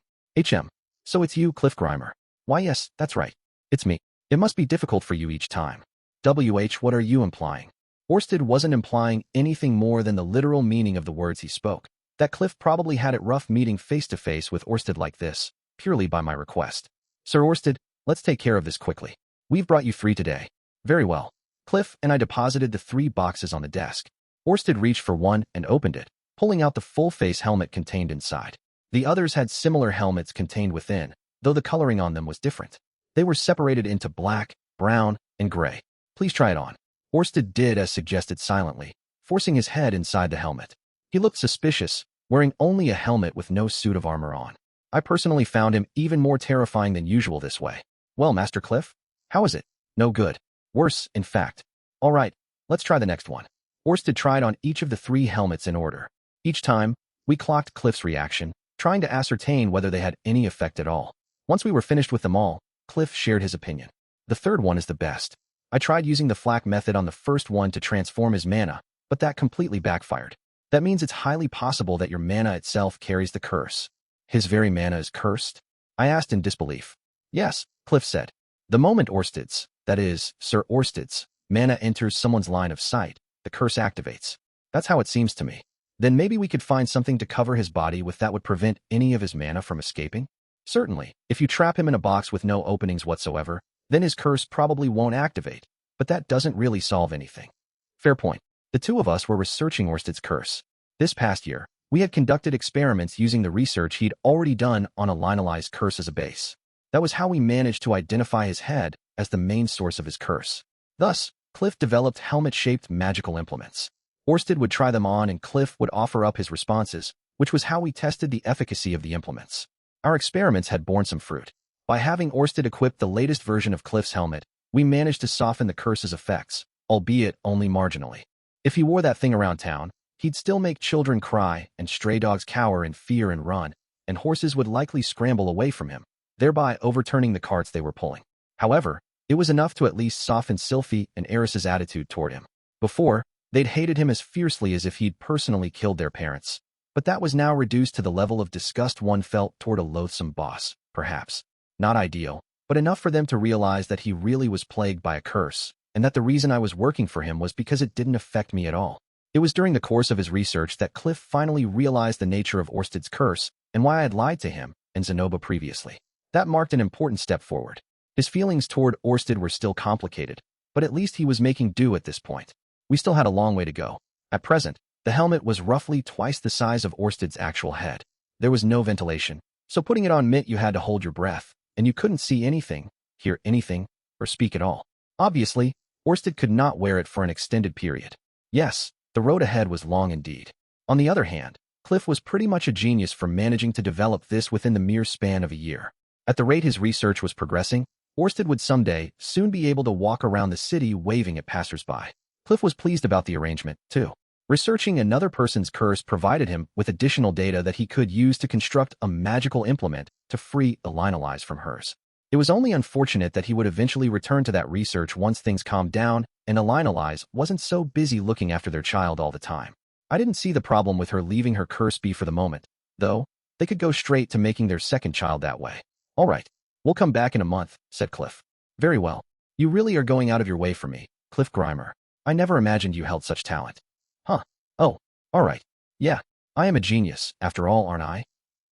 So it's you, Cliff Grimer. Why yes, that's right. It's me. It must be difficult for you each time. What are you implying? Orsted wasn't implying anything more than the literal meaning of the words he spoke. That Cliff probably had it rough meeting face-to-face with Orsted like this, purely by my request. Sir Orsted, let's take care of this quickly. We've brought you 3 today. Very well. Cliff and I deposited the 3 boxes on the desk. Orsted reached for one and opened it, pulling out the full-face helmet contained inside. The others had similar helmets contained within, though the coloring on them was different. They were separated into black, brown, and gray. Please try it on. Orsted did as suggested silently, forcing his head inside the helmet. He looked suspicious, wearing only a helmet with no suit of armor on. I personally found him even more terrifying than usual this way. Well, Master Cliff, how is it? No good. Worse, in fact. All right, let's try the next one. Orsted tried on each of the 3 helmets in order. Each time, we clocked Cliff's reaction, trying to ascertain whether they had any effect at all. Once we were finished with them all, Cliff shared his opinion. The 3rd one is the best. I tried using the flak method on the first one to transform his mana, but that completely backfired. That means it's highly possible that your mana itself carries the curse. His very mana is cursed? I asked in disbelief. Yes, Cliff said. The moment Orsted's, that is, Sir Orsted's, mana enters someone's line of sight, the curse activates. That's how it seems to me. Then maybe we could find something to cover his body with that would prevent any of his mana from escaping? Certainly, if you trap him in a box with no openings whatsoever, then his curse probably won't activate, but that doesn't really solve anything. Fair point. The 2 of us were researching Orsted's curse. This past year, We had conducted experiments using the research he'd already done on a linealized curse as a base. That was how we managed to identify his head as the main source of his curse. Thus, Cliff developed helmet-shaped magical implements. Orsted would try them on and Cliff would offer up his responses, which was how we tested the efficacy of the implements. Our experiments had borne some fruit. By having Orsted equip the latest version of Cliff's helmet, we managed to soften the curse's effects, albeit only marginally. If he wore that thing around town, he'd still make children cry and stray dogs cower in fear and run, and horses would likely scramble away from him, thereby overturning the carts they were pulling. However, it was enough to at least soften Sylphiette and Eris's attitude toward him. Before, they'd hated him as fiercely as if he'd personally killed their parents. But that was now reduced to the level of disgust one felt toward a loathsome boss, perhaps. Not ideal, but enough for them to realize that he really was plagued by a curse, and that the reason I was working for him was because it didn't affect me at all. It was during the course of his research that Cliff finally realized the nature of Orsted's curse and why I had lied to him and Zenoba previously. That marked an important step forward. His feelings toward Orsted were still complicated, but at least he was making do at this point. We still had a long way to go. At present, the helmet was roughly twice the size of Orsted's actual head. There was no ventilation, so putting it on meant you had to hold your breath, and you couldn't see anything, hear anything, or speak at all. Obviously, Orsted could not wear it for an extended period. Yes, the road ahead was long indeed. On the other hand, Cliff was pretty much a genius for managing to develop this within the mere span of a year. At the rate his research was progressing, Orsted would someday soon be able to walk around the city waving at passersby. Cliff was pleased about the arrangement, too. Researching another person's curse provided him with additional data that he could use to construct a magical implement to free Elinalize from hers. It was only unfortunate that he would eventually return to that research once things calmed down and Elinalize wasn't so busy looking after their child all the time. I didn't see the problem with her leaving her curse be for the moment, though. They could go straight to making their second child that way. All right, we'll come back in a month, said Cliff. Very well. You really are going out of your way for me, Cliff Grimer. I never imagined you held such talent. Huh. Oh, all right. Yeah, I am a genius, after all, aren't I?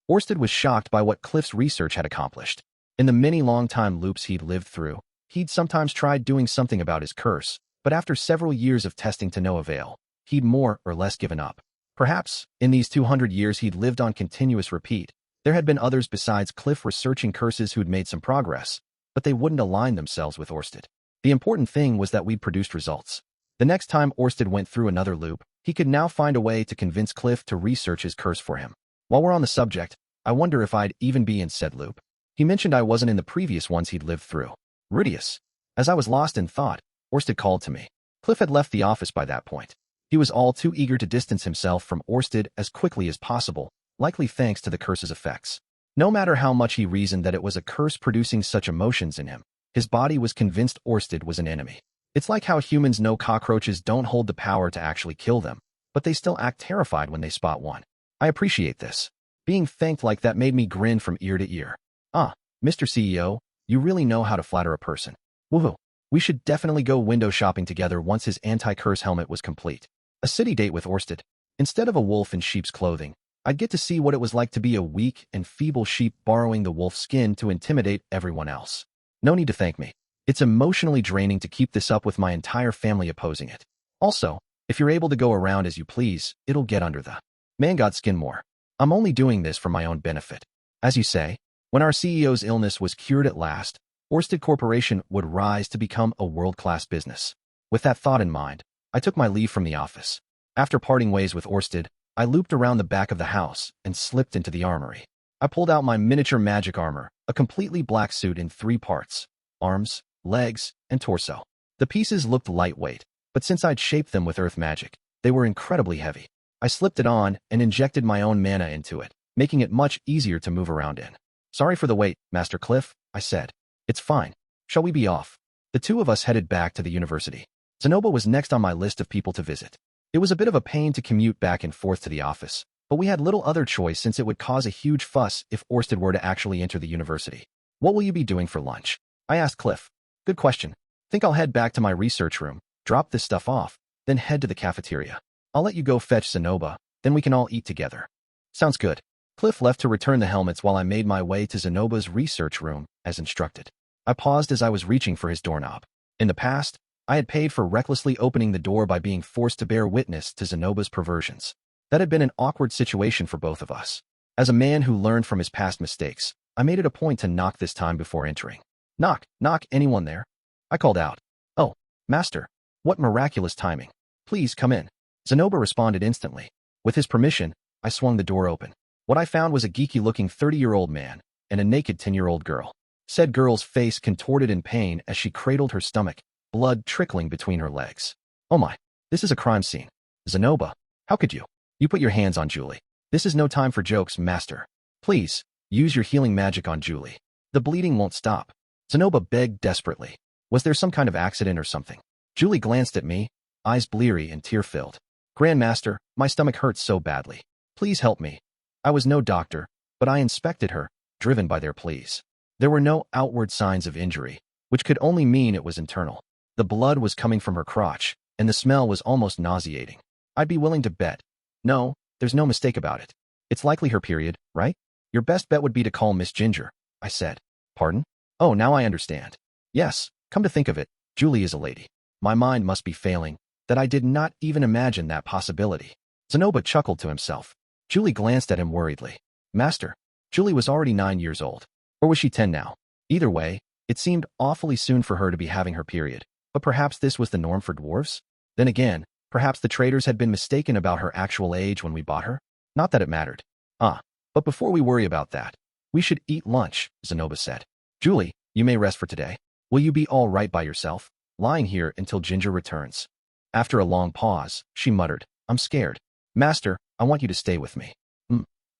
Orsted was shocked by what Cliff's research had accomplished. In the many long-time loops he'd lived through, he'd sometimes tried doing something about his curse, but after several years of testing to no avail, he'd more or less given up. Perhaps, in these 200 years he'd lived on continuous repeat, there had been others besides Cliff researching curses who'd made some progress, but they wouldn't align themselves with Orsted. The important thing was that we'd produced results. The next time Orsted went through another loop, he could now find a way to convince Cliff to research his curse for him. While we're on the subject, I wonder if I'd even be in said loop. He mentioned I wasn't in the previous ones he'd lived through. Rudeus. As I was lost in thought, Orsted called to me. Cliff had left the office by that point. He was all too eager to distance himself from Orsted as quickly as possible, likely thanks to the curse's effects. No matter how much he reasoned that it was a curse producing such emotions in him, his body was convinced Orsted was an enemy. It's like how humans know cockroaches don't hold the power to actually kill them, but they still act terrified when they spot one. I appreciate this. Being thanked like that made me grin from ear to ear. Ah, Mr. CEO, you really know how to flatter a person. Woohoo. We should definitely go window shopping together once his anti-curse helmet was complete. A city date with Orsted. Instead of a wolf in sheep's clothing, I'd get to see what it was like to be a weak and feeble sheep borrowing the wolf's skin to intimidate everyone else. No need to thank me. It's emotionally draining to keep this up with my entire family opposing it. Also, if you're able to go around as you please, it'll get under the man-god skin more. I'm only doing this for my own benefit. As you say, when our CEO's illness was cured at last, Orsted Corporation would rise to become a world-class business. With that thought in mind, I took my leave from the office. After parting ways with Orsted, I looped around the back of the house and slipped into the armory. I pulled out my miniature magic armor, a completely black suit in 3 parts: arms, legs, and torso. The pieces looked lightweight, but since I'd shaped them with earth magic, they were incredibly heavy. I slipped it on and injected my own mana into it, making it much easier to move around in. Sorry for the wait, Master Cliff, I said. It's fine. Shall we be off? The two of us headed back to the university. Zenoba was next on my list of people to visit. It was a bit of a pain to commute back and forth to the office, but we had little other choice since it would cause a huge fuss if Orsted were to actually enter the university. What will you be doing for lunch? I asked Cliff. Good question. Think I'll head back to my research room, drop this stuff off, then head to the cafeteria. I'll let you go fetch Zenoba, then we can all eat together. Sounds good. Cliff left to return the helmets while I made my way to Zenoba's research room, as instructed. I paused as I was reaching for his doorknob. In the past, I had paid for recklessly opening the door by being forced to bear witness to Zenoba's perversions. That had been an awkward situation for both of us. As a man who learned from his past mistakes, I made it a point to knock this time before entering. Knock, knock, anyone there? I called out. Oh, master, what miraculous timing. Please come in. Zenoba responded instantly. With his permission, I swung the door open. What I found was a geeky-looking 30-year-old man and a naked 10-year-old girl. Said girl's face contorted in pain as she cradled her stomach, blood trickling between her legs. Oh my, this is a crime scene. Zenoba, how could you? You put your hands on Julie. This is no time for jokes, master. Please, use your healing magic on Julie. The bleeding won't stop. Zenoba begged desperately. Was there some kind of accident or something? Julie glanced at me, eyes bleary and tear-filled. Grandmaster, my stomach hurts so badly. Please help me. I was no doctor, but I inspected her, driven by their pleas. There were no outward signs of injury, which could only mean it was internal. The blood was coming from her crotch, and the smell was almost nauseating. I'd be willing to bet. No, there's no mistake about it. It's likely her period, right? Your best bet would be to call Miss Ginger, I said. Pardon? Oh, now I understand. Yes, come to think of it, Julie is a lady. My mind must be failing, that I did not even imagine that possibility. Zenoba chuckled to himself. Julie glanced at him worriedly. Master, Julie was already 9 years old. Or was she 10 now? Either way, it seemed awfully soon for her to be having her period. But perhaps this was the norm for dwarves? Then again, perhaps the traders had been mistaken about her actual age when we bought her? Not that it mattered. But before we worry about that, we should eat lunch, Zenoba said. Julie, you may rest for today. Will you be all right by yourself, lying here until Ginger returns? After a long pause, she muttered, I'm scared. Master, I want you to stay with me.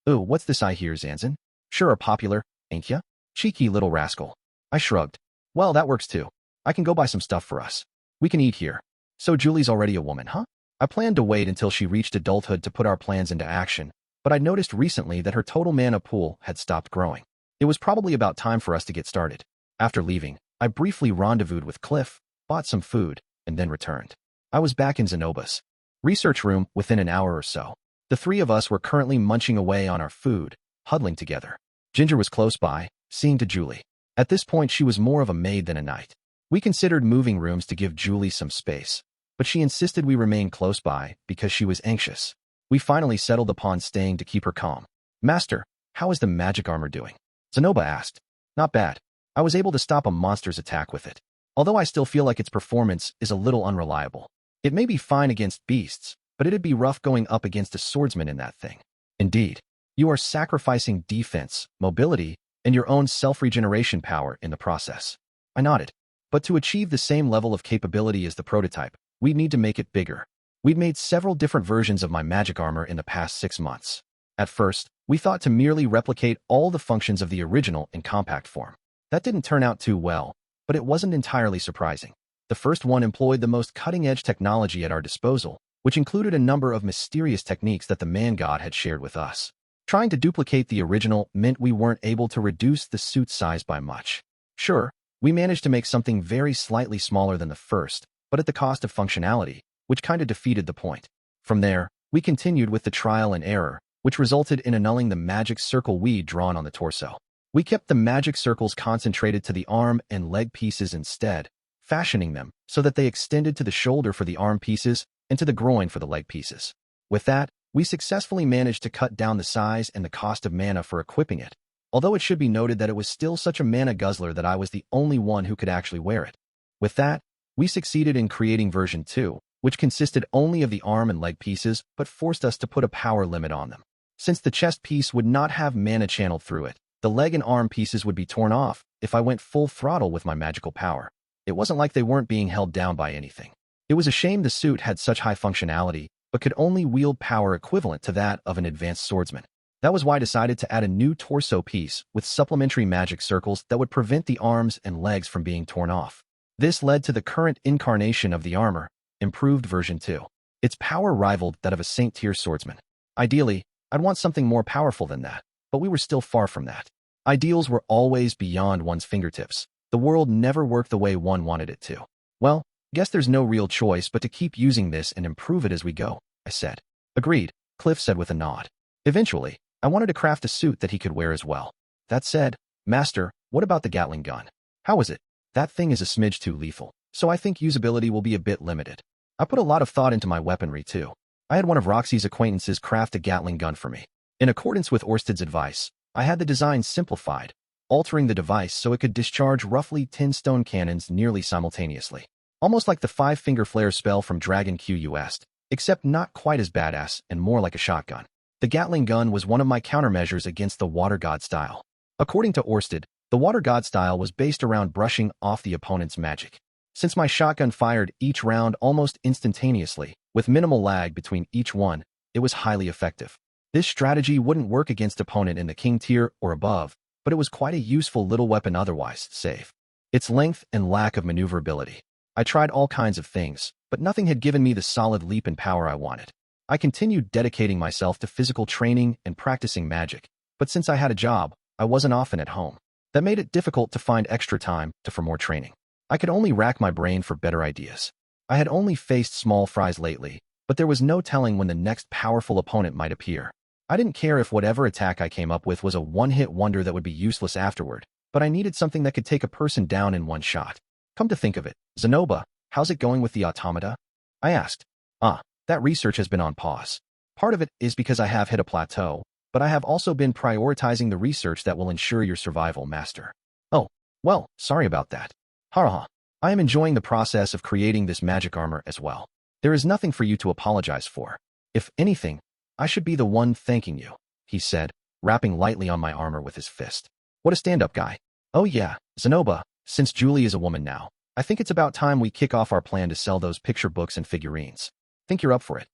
Ooh, what's this I hear, Zanzan? Sure are popular, ain't ya? Cheeky little rascal. I shrugged. Well, that works too. I can go buy some stuff for us. We can eat here. So Julie's already a woman, huh? I planned to wait until she reached adulthood to put our plans into action, but I noticed recently that her total mana pool had stopped growing. It was probably about time for us to get started. After leaving, I briefly rendezvoused with Cliff, bought some food, and then returned. I was back in Zenoba's research room within an hour or so. The three of us were currently munching away on our food, huddling together. Ginger was close by, seeing to Julie. At this point, she was more of a maid than a knight. We considered moving rooms to give Julie some space, but she insisted we remain close by because she was anxious. We finally settled upon staying to keep her calm. Master, how is the magic armor doing? Zenoba asked. Not bad. I was able to stop a monster's attack with it, although I still feel like its performance is a little unreliable. It may be fine against beasts, but it'd be rough going up against a swordsman in that thing. Indeed, you are sacrificing defense, mobility, and your own self-regeneration power in the process. I nodded. But to achieve the same level of capability as the prototype, we'd need to make it bigger. We'd made several different versions of my magic armor in the past 6 months. At first, we thought to merely replicate all the functions of the original in compact form. That didn't turn out too well, but it wasn't entirely surprising. The first one employed the most cutting-edge technology at our disposal, which included a number of mysterious techniques that the man-god had shared with us. Trying to duplicate the original meant we weren't able to reduce the suit size by much. Sure, we managed to make something very slightly smaller than the first, but at the cost of functionality, which kind of defeated the point. From there, we continued with the trial and error, which resulted in annulling the magic circle we'd drawn on the torso. We kept the magic circles concentrated to the arm and leg pieces instead, fashioning them so that they extended to the shoulder for the arm pieces and to the groin for the leg pieces. With that, we successfully managed to cut down the size and the cost of mana for equipping it, although it should be noted that it was still such a mana guzzler that I was the only one who could actually wear it. With that, we succeeded in creating version 2, which consisted only of the arm and leg pieces but forced us to put a power limit on them. Since the chest piece would not have mana channeled through it, the leg and arm pieces would be torn off if I went full throttle with my magical power. It wasn't like they weren't being held down by anything. It was a shame the suit had such high functionality, but could only wield power equivalent to that of an advanced swordsman. That was why I decided to add a new torso piece with supplementary magic circles that would prevent the arms and legs from being torn off. This led to the current incarnation of the armor, improved version 2. Its power rivaled that of a Saint-tier swordsman. Ideally, I'd want something more powerful than that, but we were still far from that. Ideals were always beyond one's fingertips. The world never worked the way one wanted it to. Well, guess there's no real choice but to keep using this and improve it as we go, I said. Agreed, Cliff said with a nod. Eventually, I wanted to craft a suit that he could wear as well. That said, Master, what about the Gatling gun? How is it? That thing is a smidge too lethal, so I think usability will be a bit limited. I put a lot of thought into my weaponry too. I had one of Roxy's acquaintances craft a Gatling gun for me. In accordance with Orsted's advice, I had the design simplified, altering the device so it could discharge roughly 10 stone cannons nearly simultaneously. Almost like the 5-finger flare spell from Dragon QUest, except not quite as badass and more like a shotgun. The Gatling gun was one of my countermeasures against the Water God style. According to Orsted, the Water God style was based around brushing off the opponent's magic. Since my shotgun fired each round almost instantaneously, with minimal lag between each one, it was highly effective. This strategy wouldn't work against opponent in the king tier or above, but it was quite a useful little weapon otherwise safe. Its length and lack of maneuverability. I tried all kinds of things, but nothing had given me the solid leap in power I wanted. I continued dedicating myself to physical training and practicing magic, but since I had a job, I wasn't often at home. That made it difficult to find extra time for more training. I could only rack my brain for better ideas. I had only faced small fries lately, but there was no telling when the next powerful opponent might appear. I didn't care if whatever attack I came up with was a one-hit wonder that would be useless afterward, but I needed something that could take a person down in one shot. Come to think of it, Zenoba, how's it going with the automata? I asked. That research has been on pause. Part of it is because I have hit a plateau, but I have also been prioritizing the research that will ensure your survival, Master. Oh, well, sorry about that. Haha. I am enjoying the process of creating this magic armor as well. There is nothing for you to apologize for. If anything, I should be the one thanking you, he said, rapping lightly on my armor with his fist. What a stand-up guy. Oh yeah, Zenoba, since Julie is a woman now, I think it's about time we kick off our plan to sell those picture books and figurines. Think you're up for it?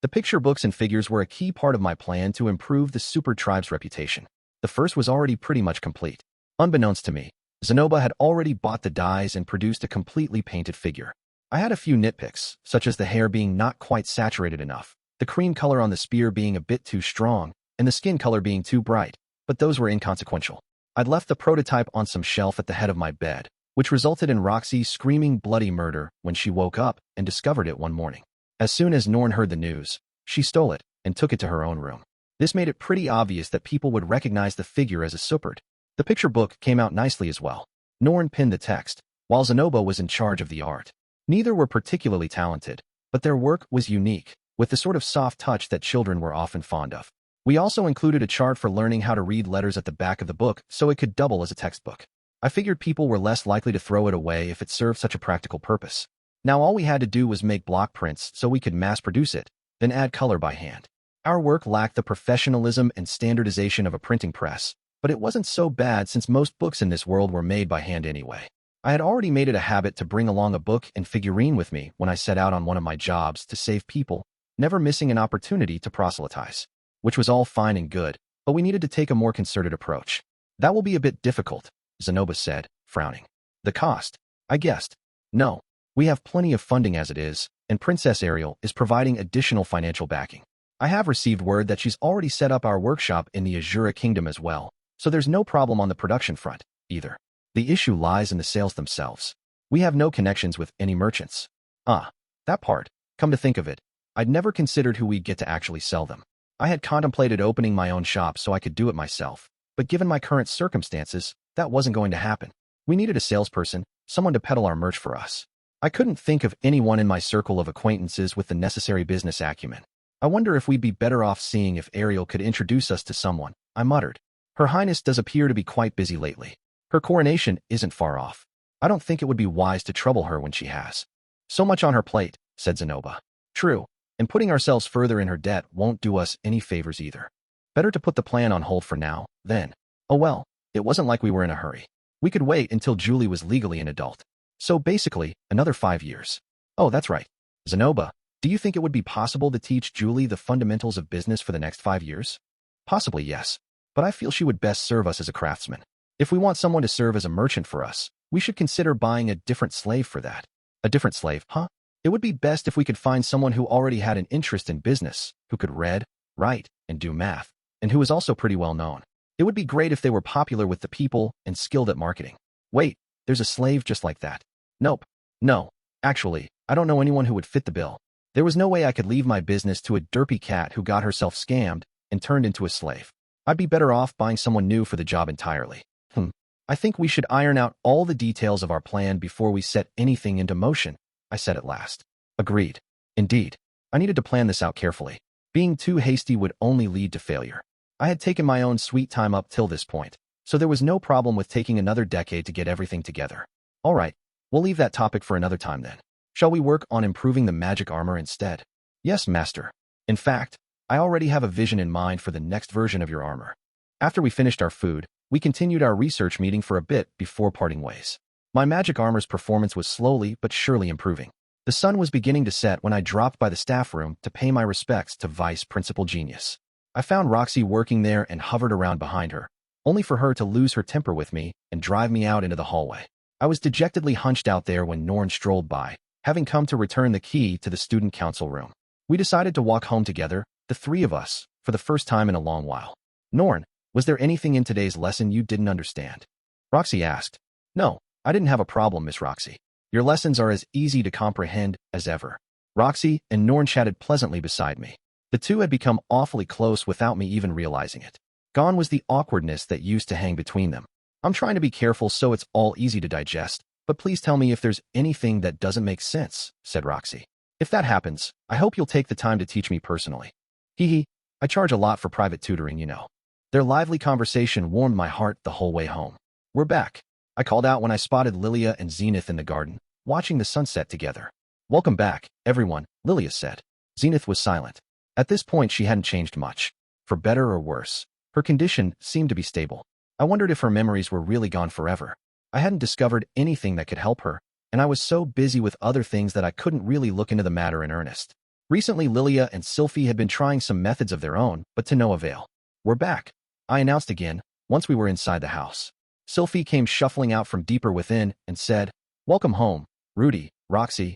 The picture books and figures were a key part of my plan to improve the super tribe's reputation. The first was already pretty much complete. Unbeknownst to me, Zenoba had already bought the dyes and produced a completely painted figure. I had a few nitpicks, such as the hair being not quite saturated enough, the cream color on the spear being a bit too strong, and the skin color being too bright, but those were inconsequential. I'd left the prototype on some shelf at the head of my bed, which resulted in Roxy screaming bloody murder when she woke up and discovered it one morning. As soon as Norn heard the news, she stole it and took it to her own room. This made it pretty obvious that people would recognize the figure as a Supert. The picture book came out nicely as well. Norn pinned the text, while Zenoba was in charge of the art. Neither were particularly talented, but their work was unique, with the sort of soft touch that children were often fond of. We also included a chart for learning how to read letters at the back of the book so it could double as a textbook. I figured people were less likely to throw it away if it served such a practical purpose. Now all we had to do was make block prints so we could mass-produce it, then add color by hand. Our work lacked the professionalism and standardization of a printing press, but it wasn't so bad since most books in this world were made by hand anyway. I had already made it a habit to bring along a book and figurine with me when I set out on one of my jobs to save people, never missing an opportunity to proselytize. Which was all fine and good, but we needed to take a more concerted approach. That will be a bit difficult, Zenoba said, frowning. The cost? I guessed. No. We have plenty of funding as it is, and Princess Ariel is providing additional financial backing. I have received word that she's already set up our workshop in the Azura Kingdom as well, so there's no problem on the production front, either. The issue lies in the sales themselves. We have no connections with any merchants. That part. Come to think of it, I'd never considered who we'd get to actually sell them. I had contemplated opening my own shop so I could do it myself, but given my current circumstances, that wasn't going to happen. We needed a salesperson, someone to peddle our merch for us. I couldn't think of anyone in my circle of acquaintances with the necessary business acumen. I wonder if we'd be better off seeing if Ariel could introduce us to someone, I muttered. Her Highness does appear to be quite busy lately. Her coronation isn't far off. I don't think it would be wise to trouble her when she has so much on her plate, said Zenoba. True. And putting ourselves further in her debt won't do us any favors either. Better to put the plan on hold for now, then. Oh well, it wasn't like we were in a hurry. We could wait until Julie was legally an adult. So basically, another 5 years. Oh, that's right. Zenoba, do you think it would be possible to teach Julie the fundamentals of business for the next 5 years? Possibly, yes. But I feel she would best serve us as a craftsman. If we want someone to serve as a merchant for us, we should consider buying a different slave for that. A different slave, huh? It would be best if we could find someone who already had an interest in business, who could read, write, and do math, and who was also pretty well known. It would be great if they were popular with the people and skilled at marketing. Wait, there's a slave just like that. Nope. No. Actually, I don't know anyone who would fit the bill. There was no way I could leave my business to a derpy cat who got herself scammed and turned into a slave. I'd be better off buying someone new for the job entirely. I think we should iron out all the details of our plan before we set anything into motion, I said at last. Agreed. Indeed. I needed to plan this out carefully. Being too hasty would only lead to failure. I had taken my own sweet time up till this point, so there was no problem with taking another decade to get everything together. All right, we'll leave that topic for another time then. Shall we work on improving the magic armor instead? Yes, master. In fact, I already have a vision in mind for the next version of your armor. After we finished our food, we continued our research meeting for a bit before parting ways. My magic armor's performance was slowly but surely improving. The sun was beginning to set when I dropped by the staff room to pay my respects to Vice Principal Genius. I found Roxy working there and hovered around behind her, only for her to lose her temper with me and drive me out into the hallway. I was dejectedly hunched out there when Norn strolled by, having come to return the key to the student council room. We decided to walk home together, the three of us, for the first time in a long while. Norn, was there anything in today's lesson you didn't understand? Roxy asked. No, I didn't have a problem, Miss Roxy. Your lessons are as easy to comprehend as ever. Roxy and Norn chatted pleasantly beside me. The two had become awfully close without me even realizing it. Gone was the awkwardness that used to hang between them. I'm trying to be careful so it's all easy to digest, but please tell me if there's anything that doesn't make sense, said Roxy. If that happens, I hope you'll take the time to teach me personally. Hee hee, I charge a lot for private tutoring, you know. Their lively conversation warmed my heart the whole way home. We're back, I called out when I spotted Lilia and Zenith in the garden, watching the sunset together. Welcome back, everyone, Lilia said. Zenith was silent. At this point, she hadn't changed much. For better or worse, her condition seemed to be stable. I wondered if her memories were really gone forever. I hadn't discovered anything that could help her, and I was so busy with other things that I couldn't really look into the matter in earnest. Recently, Lilia and Sylphiette had been trying some methods of their own, but to no avail. We're back, I announced again, once we were inside the house. Sylphiette came shuffling out from deeper within and said, Welcome home, Rudy, Roxy.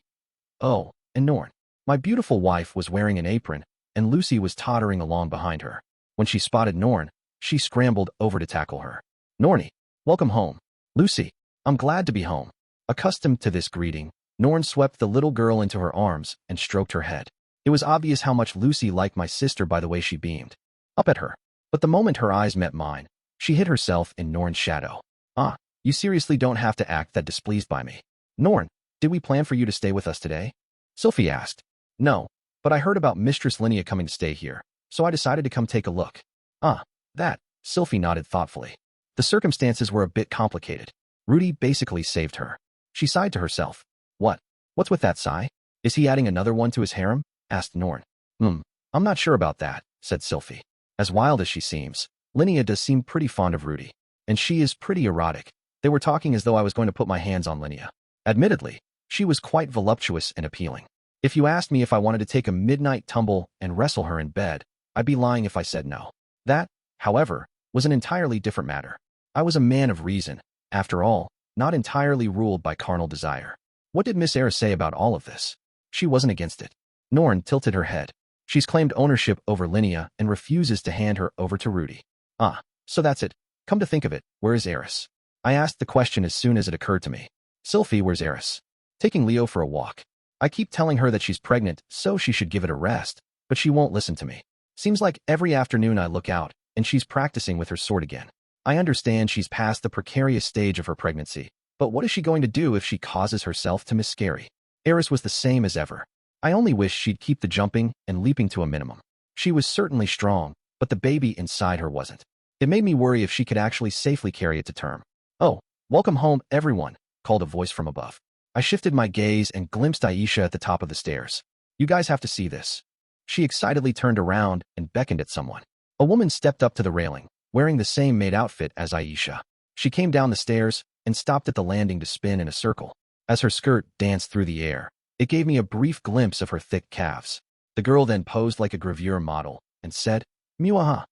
Oh, and Norn. My beautiful wife was wearing an apron, and Lucy was tottering along behind her. When she spotted Norn, she scrambled over to tackle her. Norny, welcome home. Lucy, I'm glad to be home. Accustomed to this greeting, Norn swept the little girl into her arms and stroked her head. It was obvious how much Lucy liked my sister by the way she beamed up at her. But the moment her eyes met mine, she hid herself in Norn's shadow. Ah, you seriously don't have to act that displeased by me. Norn, did we plan for you to stay with us today? Sylphie asked. No, but I heard about Mistress Linnea coming to stay here, so I decided to come take a look. Ah, that, Sylphie nodded thoughtfully. The circumstances were a bit complicated. Rudy basically saved her. She sighed to herself. What's with that sigh? Is he adding another one to his harem? Asked Norn. I'm not sure about that, said Sylphie. As wild as she seems, Linnea does seem pretty fond of Rudy, and she is pretty erotic. They were talking as though I was going to put my hands on Linnea. Admittedly, she was quite voluptuous and appealing. If you asked me if I wanted to take a midnight tumble and wrestle her in bed, I'd be lying if I said no. That, however, was an entirely different matter. I was a man of reason, after all, not entirely ruled by carnal desire. What did Miss Eris say about all of this? She wasn't against it. Norn tilted her head. She's claimed ownership over Linnea and refuses to hand her over to Rudy. Ah, so that's it. Come to think of it, where is Eris? I asked the question as soon as it occurred to me. Sylphie, where's Eris? Taking Leo for a walk. I keep telling her that she's pregnant, so she should give it a rest, but she won't listen to me. Seems like every afternoon I look out, and she's practicing with her sword again. I understand she's past the precarious stage of her pregnancy, but what is she going to do if she causes herself to miscarry? Eris was the same as ever. I only wish she'd keep the jumping and leaping to a minimum. She was certainly strong, but the baby inside her wasn't. It made me worry if she could actually safely carry it to term. Oh, welcome home, everyone, called a voice from above. I shifted my gaze and glimpsed Aisha at the top of the stairs. You guys have to see this. She excitedly turned around and beckoned at someone. A woman stepped up to the railing, wearing the same maid outfit as Aisha. She came down the stairs and stopped at the landing to spin in a circle. As her skirt danced through the air, it gave me a brief glimpse of her thick calves. The girl then posed like a gravure model and said, Muaha.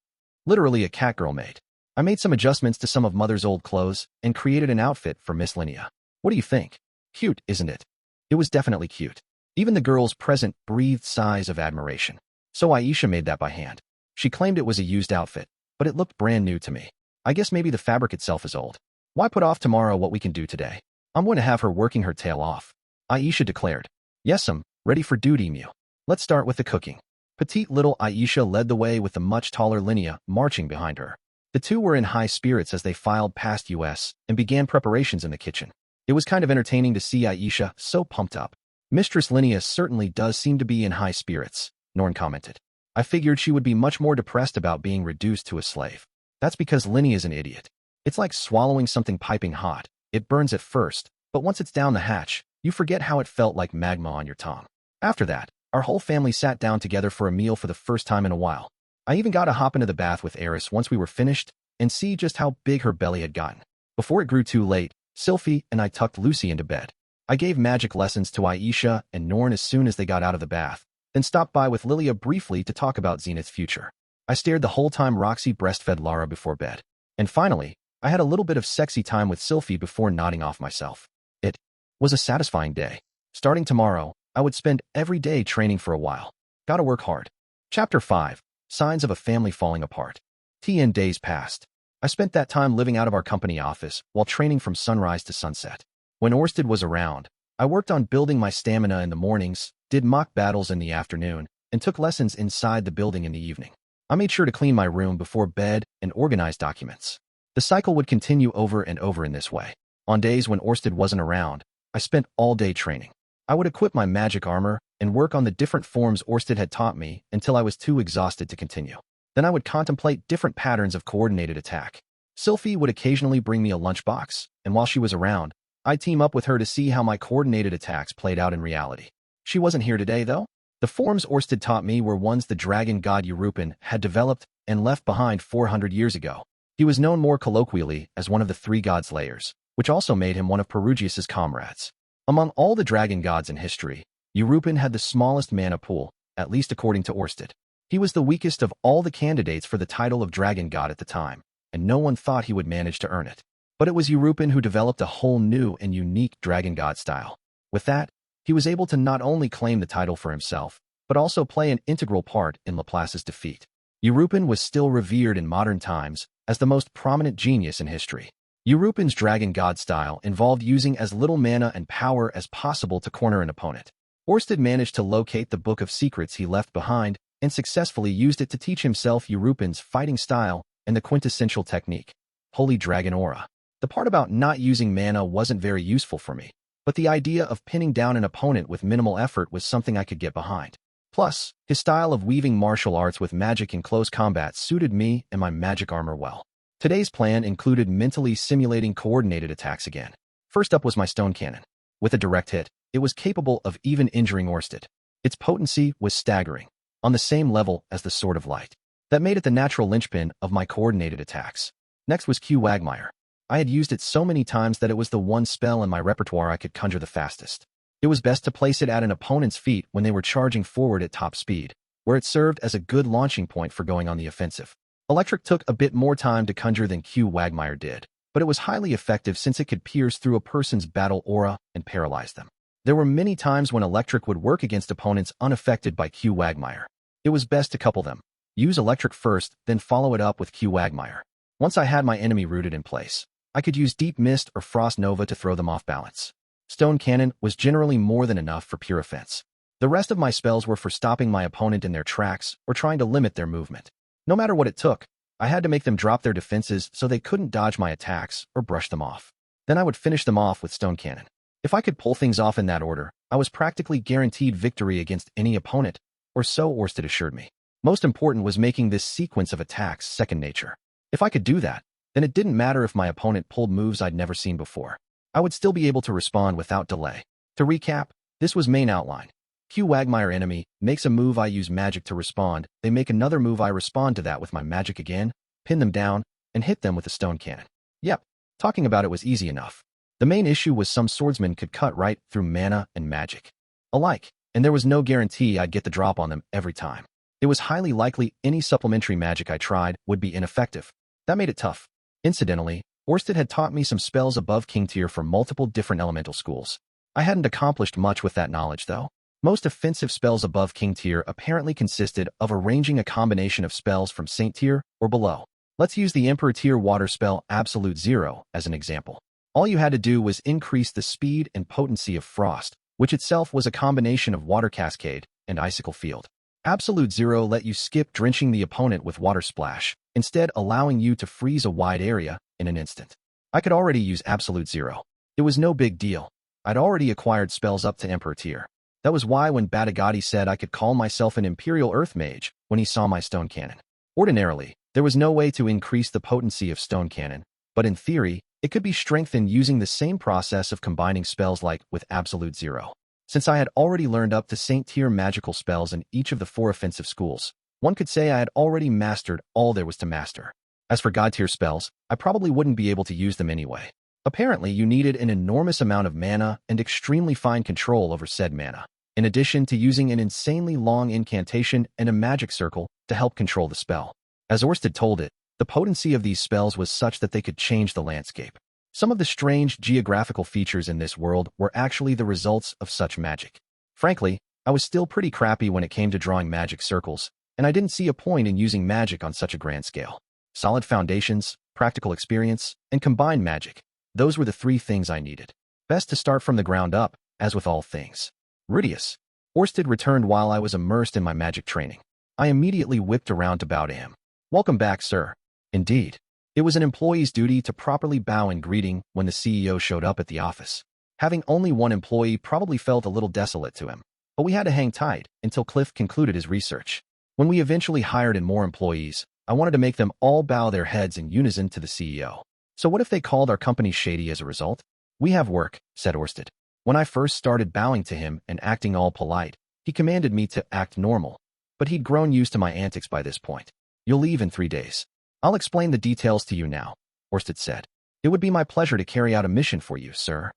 Literally a catgirl maid. I made some adjustments to some of Mother's old clothes and created an outfit for Miss Linnea. What do you think? Cute, isn't it? It was definitely cute. Even the girls present breathed sighs of admiration. So Aisha made that by hand. She claimed it was a used outfit, but it looked brand new to me. I guess maybe the fabric itself is old. Why put off tomorrow what we can do today? I'm going to have her working her tail off. Aisha declared. Yes'm, ready for duty, Mew. Let's start with the cooking. Petite little Aisha led the way with the much taller Linnea marching behind her. The two were in high spirits as they filed past us and began preparations in the kitchen. It was kind of entertaining to see Aisha so pumped up. Mistress Linnea certainly does seem to be in high spirits, Norn commented. I figured she would be much more depressed about being reduced to a slave. That's because Linnea's an idiot. It's like swallowing something piping hot. It burns at first, but once it's down the hatch, you forget how it felt like magma on your tongue. After that, our whole family sat down together for a meal for the first time in a while. I even got to hop into the bath with Eris once we were finished and see just how big her belly had gotten. Before it grew too late, Sylphiette and I tucked Lucy into bed. I gave magic lessons to Aisha and Norn as soon as they got out of the bath, then stopped by with Lilia briefly to talk about Zenith's future. I stared the whole time Roxy breastfed Lara before bed. And finally, I had a little bit of sexy time with Sylphie before nodding off myself. It was a satisfying day. Starting tomorrow, I would spend every day training for a while. Gotta work hard. Chapter 5. Signs of a Family Falling Apart. TN days passed. I spent that time living out of our company office while training from sunrise to sunset. When Orsted was around, I worked on building my stamina in the mornings, did mock battles in the afternoon, and took lessons inside the building in the evening. I made sure to clean my room before bed and organize documents. The cycle would continue over and over in this way. On days when Orsted wasn't around, I spent all day training. I would equip my magic armor and work on the different forms Orsted had taught me until I was too exhausted to continue. Then I would contemplate different patterns of coordinated attack. Sylphie would occasionally bring me a lunchbox, and while she was around, I'd team up with her to see how my coordinated attacks played out in reality. She wasn't here today, though. The forms Orsted taught me were ones the dragon god Eurupin had developed and left behind 400 years ago. He was known more colloquially as one of the three god slayers, which also made him one of Perugius's comrades. Among all the dragon gods in history, Eurupin had the smallest mana pool, at least according to Orsted. He was the weakest of all the candidates for the title of dragon god at the time, and no one thought he would manage to earn it. But it was Eurupin who developed a whole new and unique dragon god style. With that, he was able to not only claim the title for himself, but also play an integral part in Laplace's defeat. Eurupin was still revered in modern times as the most prominent genius in history. Eurupin's dragon god style involved using as little mana and power as possible to corner an opponent. Orsted managed to locate the Book of Secrets he left behind and successfully used it to teach himself Eurupin's fighting style and the quintessential technique, Holy Dragon Aura. The part about not using mana wasn't very useful for me, but the idea of pinning down an opponent with minimal effort was something I could get behind. Plus, his style of weaving martial arts with magic in close combat suited me and my magic armor well. Today's plan included mentally simulating coordinated attacks again. First up was my stone cannon. With a direct hit, it was capable of even injuring Orsted. Its potency was staggering, on the same level as the Sword of Light. That made it the natural linchpin of my coordinated attacks. Next was Quagmire. I had used it so many times that it was the one spell in my repertoire I could conjure the fastest. It was best to place it at an opponent's feet when they were charging forward at top speed, where it served as a good launching point for going on the offensive. Electric took a bit more time to conjure than Quagmire did, but it was highly effective since it could pierce through a person's battle aura and paralyze them. There were many times when Electric would work against opponents unaffected by Quagmire. It was best to couple them. Use Electric first, then follow it up with Quagmire. Once I had my enemy rooted in place, I could use Deep Mist or Frost Nova to throw them off balance. Stone Cannon was generally more than enough for pure offense. The rest of my spells were for stopping my opponent in their tracks or trying to limit their movement. No matter what it took, I had to make them drop their defenses so they couldn't dodge my attacks or brush them off. Then I would finish them off with Stone Cannon. If I could pull things off in that order, I was practically guaranteed victory against any opponent, or so Orsted assured me. Most important was making this sequence of attacks second nature. If I could do that, then it didn't matter if my opponent pulled moves I'd never seen before. I would still be able to respond without delay. To recap, this was main outline. Quagmire enemy makes a move, I use magic to respond. They make another move, I respond to that with my magic again, pin them down, and hit them with a stone cannon. Yep, talking about it was easy enough. The main issue was some swordsmen could cut right through mana and magic alike, and there was no guarantee I'd get the drop on them every time. It was highly likely any supplementary magic I tried would be ineffective. That made it tough. Incidentally, Orsted had taught me some spells above King tier for multiple different elemental schools. I hadn't accomplished much with that knowledge, though. Most offensive spells above King tier apparently consisted of arranging a combination of spells from Saint tier or below. Let's use the Emperor tier water spell Absolute Zero as an example. All you had to do was increase the speed and potency of Frost, which itself was a combination of Water Cascade and Icicle Field. Absolute Zero let you skip drenching the opponent with Water Splash, instead allowing you to freeze a wide area in an instant. I could already use Absolute Zero. It was no big deal. I'd already acquired spells up to Emperor tier. That was why when Batagati said I could call myself an Imperial Earth Mage when he saw my stone cannon. Ordinarily, there was no way to increase the potency of stone cannon, but in theory, it could be strengthened using the same process of combining spells like with Absolute Zero. Since I had already learned up to Saint-tier magical spells in each of the 4 offensive schools, one could say I had already mastered all there was to master. As for God-tier spells, I probably wouldn't be able to use them anyway. Apparently, you needed an enormous amount of mana and extremely fine control over said mana, in addition to using an insanely long incantation and a magic circle to help control the spell. As Orsted told it, the potency of these spells was such that they could change the landscape. Some of the strange geographical features in this world were actually the results of such magic. Frankly, I was still pretty crappy when it came to drawing magic circles, and I didn't see a point in using magic on such a grand scale. Solid foundations, practical experience, and combined magic. Those were the 3 things I needed. Best to start from the ground up, as with all things. Rudeus. Orsted returned while I was immersed in my magic training. I immediately whipped around to bow to him. Welcome back, sir. Indeed. It was an employee's duty to properly bow in greeting when the CEO showed up at the office. Having only one employee probably felt a little desolate to him, but we had to hang tight until Cliff concluded his research. When we eventually hired in more employees, I wanted to make them all bow their heads in unison to the CEO. So what if they called our company shady as a result? We have work, said Orsted. When I first started bowing to him and acting all polite, he commanded me to act normal, but he'd grown used to my antics by this point. You'll leave in 3 days. I'll explain the details to you now, Orsted said. It would be my pleasure to carry out a mission for you, sir.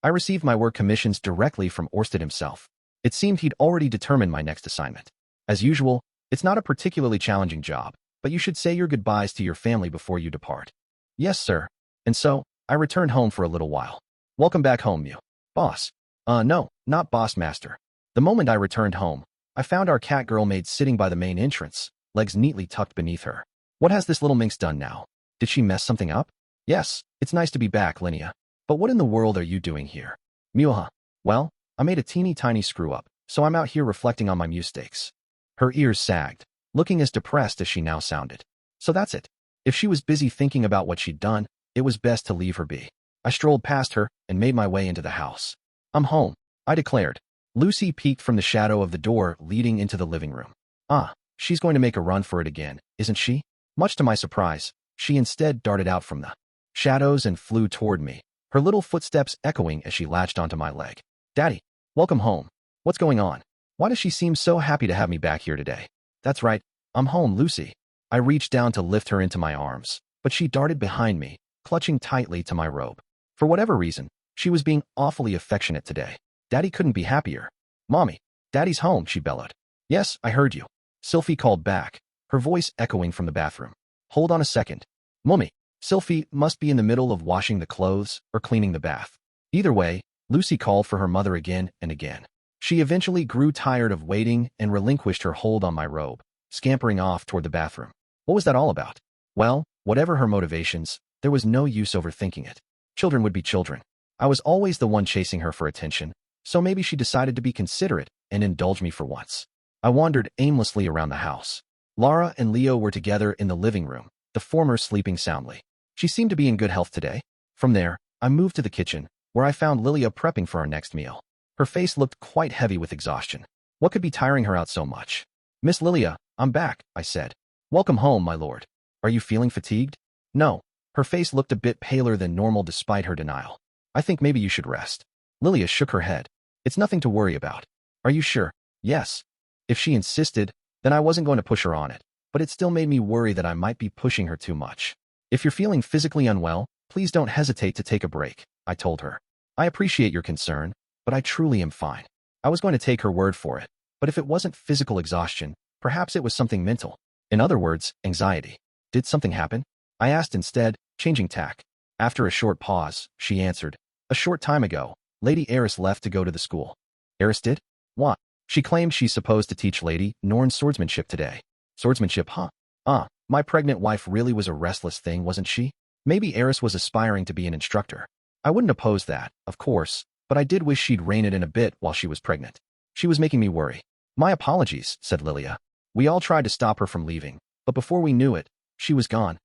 I received my work commissions directly from Orsted himself. It seemed he'd already determined my next assignment. As usual, it's not a particularly challenging job, but you should say your goodbyes to your family before you depart. Yes, sir. And so, I returned home for a little while. Welcome back home, Mew. Boss. No, not boss master. The moment I returned home, I found our cat girl maid sitting by the main entrance, legs neatly tucked beneath her. What has this little minx done now? Did she mess something up? Yes, it's nice to be back, Linnea. But what in the world are you doing here? Mew. Well, I made a teeny tiny screw up, so I'm out here reflecting on my mistakes. Her ears sagged, looking as depressed as she now sounded. So that's it. If she was busy thinking about what she'd done, it was best to leave her be. I strolled past her and made my way into the house. I'm home, I declared. Lucy peeked from the shadow of the door leading into the living room. She's going to make a run for it again, isn't she? Much to my surprise, she instead darted out from the shadows and flew toward me, her little footsteps echoing as she latched onto my leg. Daddy, welcome home. What's going on? Why does she seem so happy to have me back here today? That's right, I'm home, Lucy. I reached down to lift her into my arms, but she darted behind me, clutching tightly to my robe. For whatever reason, she was being awfully affectionate today. Daddy couldn't be happier. Mommy, Daddy's home, she bellowed. Yes, I heard you. Sylphie called back, her voice echoing from the bathroom. Hold on a second. Mummy, Sylphie must be in the middle of washing the clothes or cleaning the bath. Either way, Lucy called for her mother again and again. She eventually grew tired of waiting and relinquished her hold on my robe, scampering off toward the bathroom. What was that all about? Well, whatever her motivations, there was no use overthinking it. Children would be children. I was always the one chasing her for attention, so maybe she decided to be considerate and indulge me for once. I wandered aimlessly around the house. Lara and Leo were together in the living room, the former sleeping soundly. She seemed to be in good health today. From there, I moved to the kitchen, where I found Lilia prepping for our next meal. Her face looked quite heavy with exhaustion. What could be tiring her out so much? Miss Lilia, I'm back, I said. Welcome home, my lord. Are you feeling fatigued? No. Her face looked a bit paler than normal despite her denial. I think maybe you should rest. Lilia shook her head. It's nothing to worry about. Are you sure? Yes. If she insisted, then I wasn't going to push her on it, but it still made me worry that I might be pushing her too much. If you're feeling physically unwell, please don't hesitate to take a break, I told her. I appreciate your concern, but I truly am fine. I was going to take her word for it, but if it wasn't physical exhaustion, perhaps it was something mental. In other words, anxiety. Did something happen? I asked instead, changing tack. After a short pause, she answered. A short time ago, Lady Eris left to go to the school. Eris did? What? She claimed she's supposed to teach Lady Norn's swordsmanship today. Swordsmanship, huh? My pregnant wife really was a restless thing, wasn't she? Maybe Eris was aspiring to be an instructor. I wouldn't oppose that, of course, but I did wish she'd rein it in a bit while she was pregnant. She was making me worry. My apologies, said Lilia. We all tried to stop her from leaving, but before we knew it, she was gone.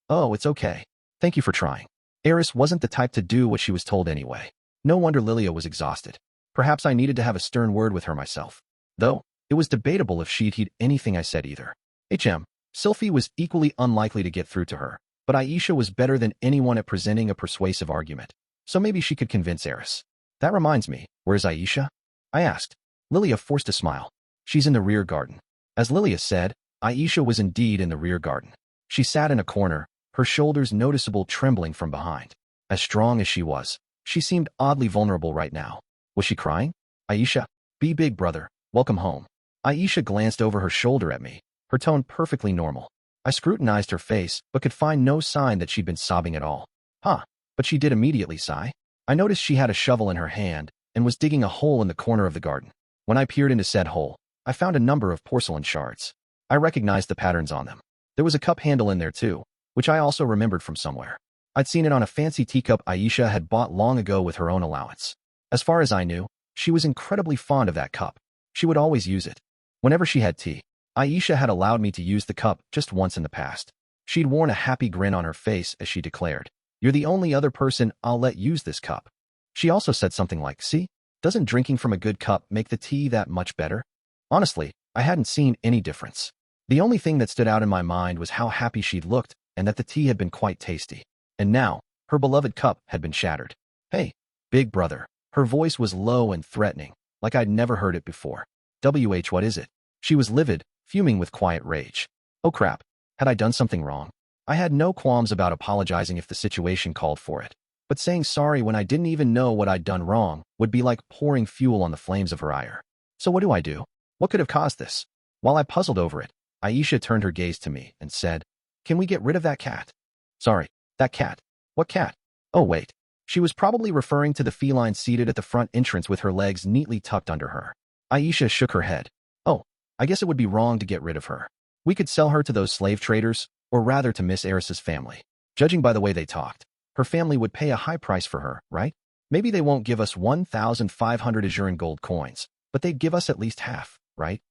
Oh, it's okay. Thank you for trying. Eris wasn't the type to do what she was told anyway. No wonder Lilia was exhausted. Perhaps I needed to have a stern word with her myself. Though, it was debatable if she'd heed anything I said either. Sylphie was equally unlikely to get through to her, but Aisha was better than anyone at presenting a persuasive argument. So maybe she could convince Eris. That reminds me, where's Aisha? I asked. Lilia forced a smile. She's in the rear garden. As Lilia said, Aisha was indeed in the rear garden. She sat in a corner, her shoulders noticeable trembling from behind. As strong as she seemed oddly vulnerable right now. Was she crying? Aisha, be big brother, welcome home. Aisha glanced over her shoulder at me, her tone perfectly normal. I scrutinized her face, but could find no sign that she'd been sobbing at all. But she did immediately sigh. I noticed she had a shovel in her hand and was digging a hole in the corner of the garden. When I peered into said hole, I found a number of porcelain shards. I recognized the patterns on them. There was a cup handle in there too, which I also remembered from somewhere. I'd seen it on a fancy teacup Aisha had bought long ago with her own allowance. As far as I knew, she was incredibly fond of that cup. She would always use it. Whenever she had tea, Aisha had allowed me to use the cup just once in the past. She'd worn a happy grin on her face as she declared, "You're the only other person I'll let use this cup." She also said something like, "See, doesn't drinking from a good cup make the tea that much better?" Honestly, I hadn't seen any difference. The only thing that stood out in my mind was how happy she'd looked and that the tea had been quite tasty. And now, her beloved cup had been shattered. "Hey, big brother." Her voice was low and threatening, like I'd never heard it before. What is it? She was livid, fuming with quiet rage. Oh crap, had I done something wrong? I had no qualms about apologizing if the situation called for it. But saying sorry when I didn't even know what I'd done wrong would be like pouring fuel on the flames of her ire. So what do I do? What could have caused this? While I puzzled over it, Aisha turned her gaze to me and said, "Can we get rid of that cat?" "Sorry, that cat. What cat?" "Oh wait." She was probably referring to the feline seated at the front entrance with her legs neatly tucked under her. Aisha shook her head. "Oh, I guess it would be wrong to get rid of her. We could sell her to those slave traders, or rather to Miss Eris's family. Judging by the way they talked, her family would pay a high price for her, right? Maybe they won't give us 1,500 Azuran gold coins, but they'd give us at least half, right?"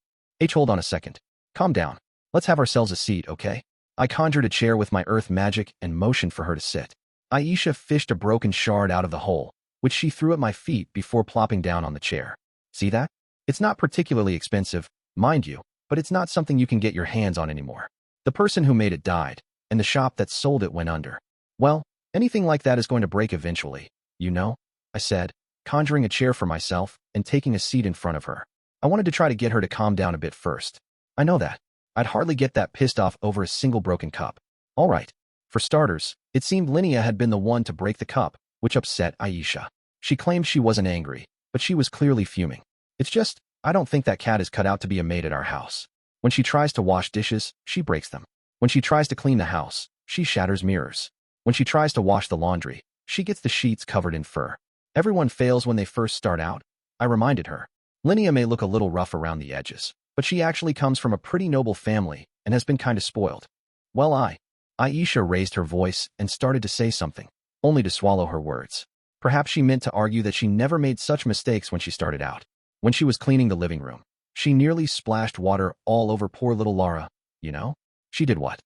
Hold on a second. Calm down. Let's have ourselves a seat, okay? I conjured a chair with my earth magic and motioned for her to sit. Aisha fished a broken shard out of the hole, which she threw at my feet before plopping down on the chair. "See that? It's not particularly expensive, mind you, but it's not something you can get your hands on anymore. The person who made it died, and the shop that sold it went under. Well, anything like that is going to break eventually, you know?" I said, conjuring a chair for myself and taking a seat in front of her. I wanted to try to get her to calm down a bit first. I know that. I'd hardly get that pissed off over a single broken cup. All right. For starters, it seemed Linnea had been the one to break the cup, which upset Aisha. She claimed she wasn't angry, but she was clearly fuming. "It's just, I don't think that cat is cut out to be a maid at our house. When she tries to wash dishes, she breaks them. When she tries to clean the house, she shatters mirrors. When she tries to wash the laundry, she gets the sheets covered in fur. Everyone fails when they first start out," I reminded her. "Linnea may look a little rough around the edges, but she actually comes from a pretty noble family and has been kind of spoiled." Well, Aisha raised her voice and started to say something, only to swallow her words. Perhaps she meant to argue that she never made such mistakes when she started out. When she was cleaning the living room, she nearly splashed water all over poor little Lara, you know? She did what?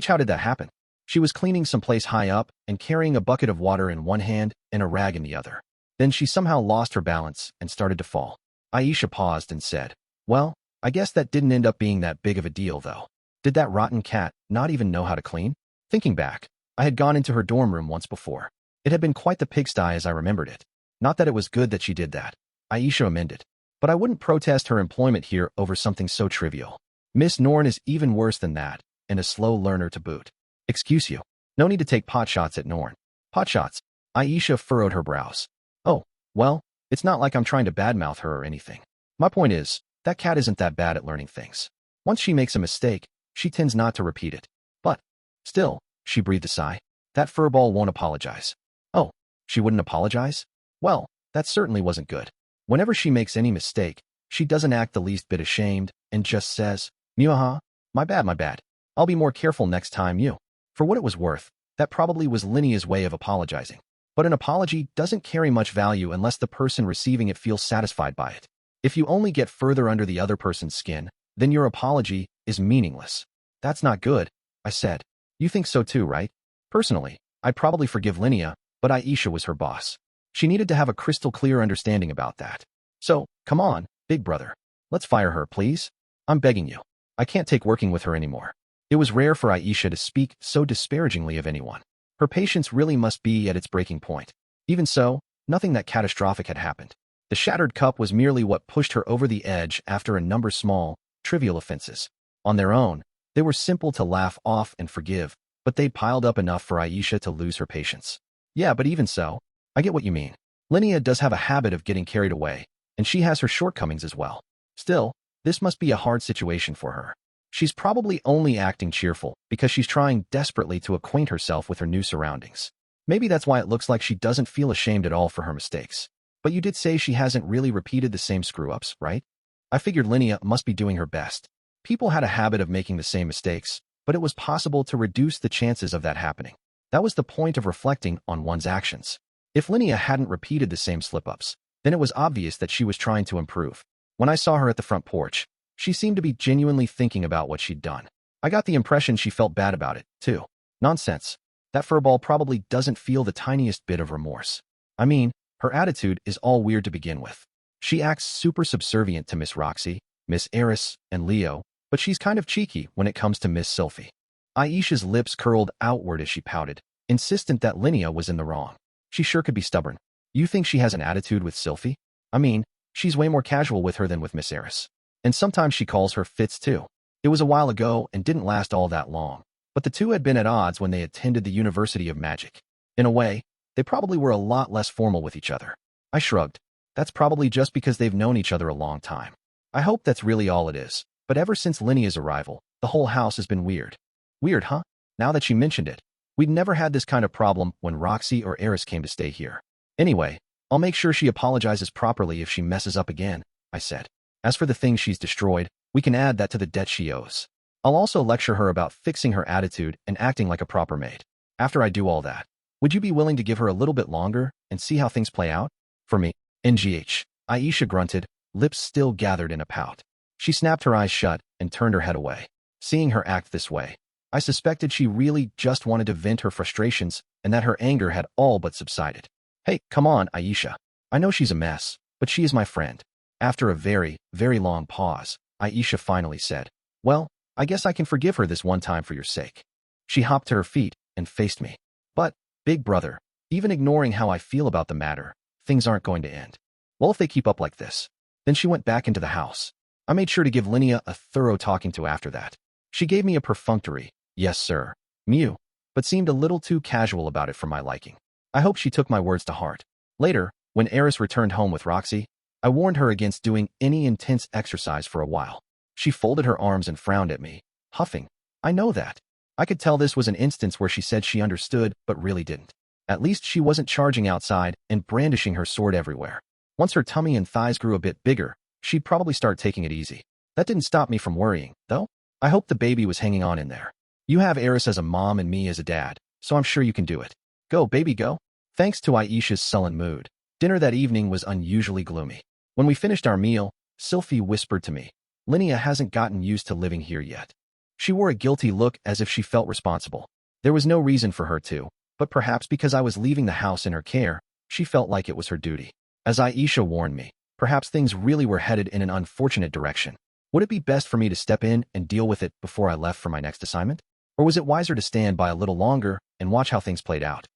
How did that happen? She was cleaning someplace high up and carrying a bucket of water in one hand and a rag in the other. Then she somehow lost her balance and started to fall. Aisha paused and said, "Well, I guess that didn't end up being that big of a deal, though. Did that rotten cat not even know how to clean?" Thinking back, I had gone into her dorm room once before. It had been quite the pigsty as I remembered it. Not that it was good that she did that, Aisha amended. But I wouldn't protest her employment here over something so trivial. Miss Norn is even worse than that, and a slow learner to boot. "Excuse you. No need to take potshots at Norn." "Potshots?" Aisha furrowed her brows. "Oh, well, it's not like I'm trying to badmouth her or anything. My point is, that cat isn't that bad at learning things. Once she makes a mistake, she tends not to repeat it. But, still," she breathed a sigh, "that furball won't apologize." "Oh, she wouldn't apologize? Well, that certainly wasn't good. Whenever she makes any mistake, she doesn't act the least bit ashamed and just says, 'Muaha, my bad. I'll be more careful next time, you.'" For what it was worth, that probably was Linnea's way of apologizing. But an apology doesn't carry much value unless the person receiving it feels satisfied by it. If you only get further under the other person's skin, then your apology is meaningless. "That's not good," I said. "You think so too, right?" Personally, I'd probably forgive Linnea, but Aisha was her boss. She needed to have a crystal clear understanding about that. So, come on, big brother. Let's fire her, please. I'm begging you. I can't take working with her anymore. It was rare for Aisha to speak so disparagingly of anyone. Her patience really must be at its breaking point. Even so, nothing that catastrophic had happened. The shattered cup was merely what pushed her over the edge after a number of small, trivial offenses. On their own, they were simple to laugh off and forgive, but they piled up enough for Aisha to lose her patience. Yeah, but even so, I get what you mean. Linnea does have a habit of getting carried away, and she has her shortcomings as well. Still, this must be a hard situation for her. She's probably only acting cheerful because she's trying desperately to acquaint herself with her new surroundings. Maybe that's why it looks like she doesn't feel ashamed at all for her mistakes. But you did say she hasn't really repeated the same screw-ups, right? I figured Linnea must be doing her best. People had a habit of making the same mistakes, but it was possible to reduce the chances of that happening. That was the point of reflecting on one's actions. If Linnea hadn't repeated the same slip-ups, then it was obvious that she was trying to improve. When I saw her at the front porch, she seemed to be genuinely thinking about what she'd done. I got the impression she felt bad about it, too. Nonsense. That furball probably doesn't feel the tiniest bit of remorse. I mean, her attitude is all weird to begin with. She acts super subservient to Miss Roxy, Miss Eris, and Leo, but she's kind of cheeky when it comes to Miss Sylphie. Aisha's lips curled outward as she pouted, insistent that Linnea was in the wrong. She sure could be stubborn. You think she has an attitude with Sylphie? I mean, she's way more casual with her than with Miss Eris. And sometimes she calls her fits too. It was a while ago and didn't last all that long, but the two had been at odds when they attended the University of Magic. In a way, they probably were a lot less formal with each other. I shrugged. That's probably just because they've known each other a long time. I hope that's really all it is, but ever since Linnea's arrival, the whole house has been weird. Weird, huh? Now that she mentioned it, we'd never had this kind of problem when Roxy or Eris came to stay here. Anyway, I'll make sure she apologizes properly if she messes up again, I said. As for the things she's destroyed, we can add that to the debt she owes. I'll also lecture her about fixing her attitude and acting like a proper maid. After I do all that, would you be willing to give her a little bit longer and see how things play out? For me, NGH. Aisha grunted, lips still gathered in a pout. She snapped her eyes shut and turned her head away. Seeing her act this way, I suspected she really just wanted to vent her frustrations and that her anger had all but subsided. Hey, come on, Aisha. I know she's a mess, but she is my friend. After a very, very long pause, Aisha finally said, well, I guess I can forgive her this one time for your sake. She hopped to her feet and faced me. But, big brother, even ignoring how I feel about the matter, things aren't going to end. Well, if they keep up like this. Then she went back into the house. I made sure to give Linnea a thorough talking to after that. She gave me a perfunctory, yes sir, mew, but seemed a little too casual about it for my liking. I hope she took my words to heart. Later, when Eris returned home with Roxy, I warned her against doing any intense exercise for a while. She folded her arms and frowned at me, huffing. I know that. I could tell this was an instance where she said she understood but really didn't. At least she wasn't charging outside and brandishing her sword everywhere. Once her tummy and thighs grew a bit bigger, she'd probably start taking it easy. That didn't stop me from worrying, though. I hope the baby was hanging on in there. You have Eris as a mom and me as a dad, so I'm sure you can do it. Go, baby, go. Thanks to Aisha's sullen mood, dinner that evening was unusually gloomy. When we finished our meal, Sylphie whispered to me, Linnea hasn't gotten used to living here yet. She wore a guilty look as if she felt responsible. There was no reason for her to, but perhaps because I was leaving the house in her care, she felt like it was her duty. As Aisha warned me, perhaps things really were headed in an unfortunate direction. Would it be best for me to step in and deal with it before I left for my next assignment? Or was it wiser to stand by a little longer and watch how things played out?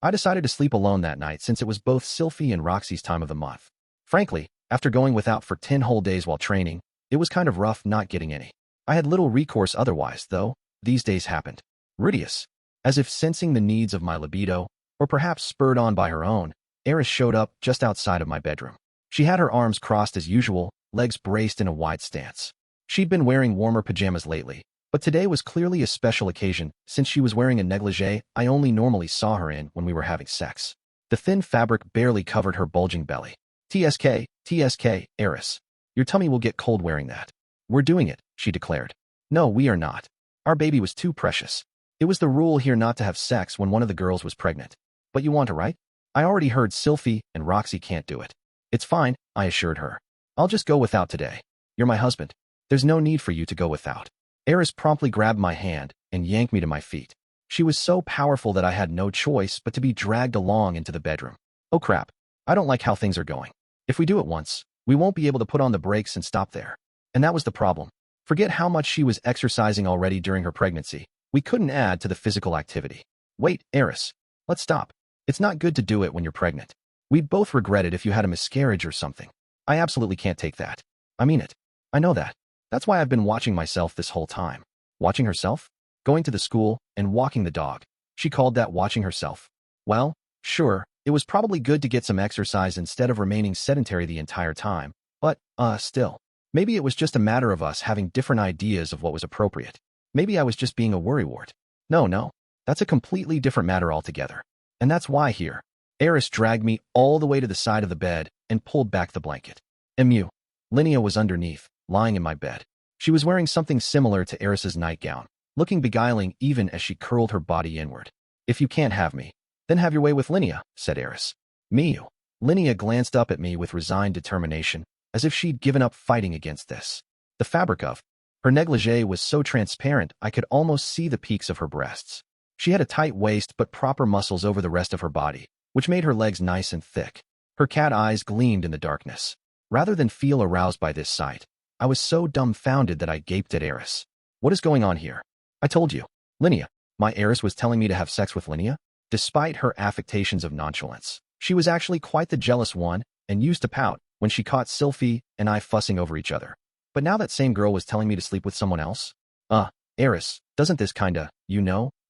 I decided to sleep alone that night since it was both Sylphie and Roxy's time of the month. Frankly, after going without for 10 whole days while training, it was kind of rough not getting any. I had little recourse otherwise, though. These days happened. Rudeus. As if sensing the needs of my libido, or perhaps spurred on by her own, Eris showed up just outside of my bedroom. She had her arms crossed as usual, legs braced in a wide stance. She'd been wearing warmer pajamas lately, but today was clearly a special occasion since she was wearing a negligee I only normally saw her in when we were having sex. The thin fabric barely covered her bulging belly. TSK, Eris. Your tummy will get cold wearing that. We're doing it, she declared. No, we are not. Our baby was too precious. It was the rule here not to have sex when one of the girls was pregnant. But you want to, right? I already heard Sylphie and Roxy can't do it. It's fine, I assured her. I'll just go without today. You're my husband. There's no need for you to go without. Eris promptly grabbed my hand and yanked me to my feet. She was so powerful that I had no choice but to be dragged along into the bedroom. Oh crap. I don't like how things are going. If we do it once, we won't be able to put on the brakes and stop there. And that was the problem. Forget how much she was exercising already during her pregnancy. We couldn't add to the physical activity. Wait, Eris. Let's stop. It's not good to do it when you're pregnant. We'd both regret it if you had a miscarriage or something. I absolutely can't take that. I mean it. I know that. That's why I've been watching myself this whole time. Watching herself? Going to the school and walking the dog. She called that watching herself. Well, sure, it was probably good to get some exercise instead of remaining sedentary the entire time, but, still. Maybe it was just a matter of us having different ideas of what was appropriate. Maybe I was just being a worrywart. No, that's a completely different matter altogether. And that's why here. Eris dragged me all the way to the side of the bed and pulled back the blanket. Linnea was underneath, lying in my bed. She was wearing something similar to Eris's nightgown, looking beguiling even as she curled her body inward. If you can't have me, then have your way with Linnea, said Eris. Miu. Linnea glanced up at me with resigned determination, as if she'd given up fighting against this. The fabric of her negligee was so transparent I could almost see the peaks of her breasts. She had a tight waist but proper muscles over the rest of her body, which made her legs nice and thick. Her cat eyes gleamed in the darkness. Rather than feel aroused by this sight, I was so dumbfounded that I gaped at Eris. What is going on here? I told you. Linnea. My Eris was telling me to have sex with Linnea? Despite her affectations of nonchalance, she was actually quite the jealous one and used to pout when she caught Sylphiette and I fussing over each other. But now that same girl was telling me to sleep with someone else? Eris, doesn't this kinda,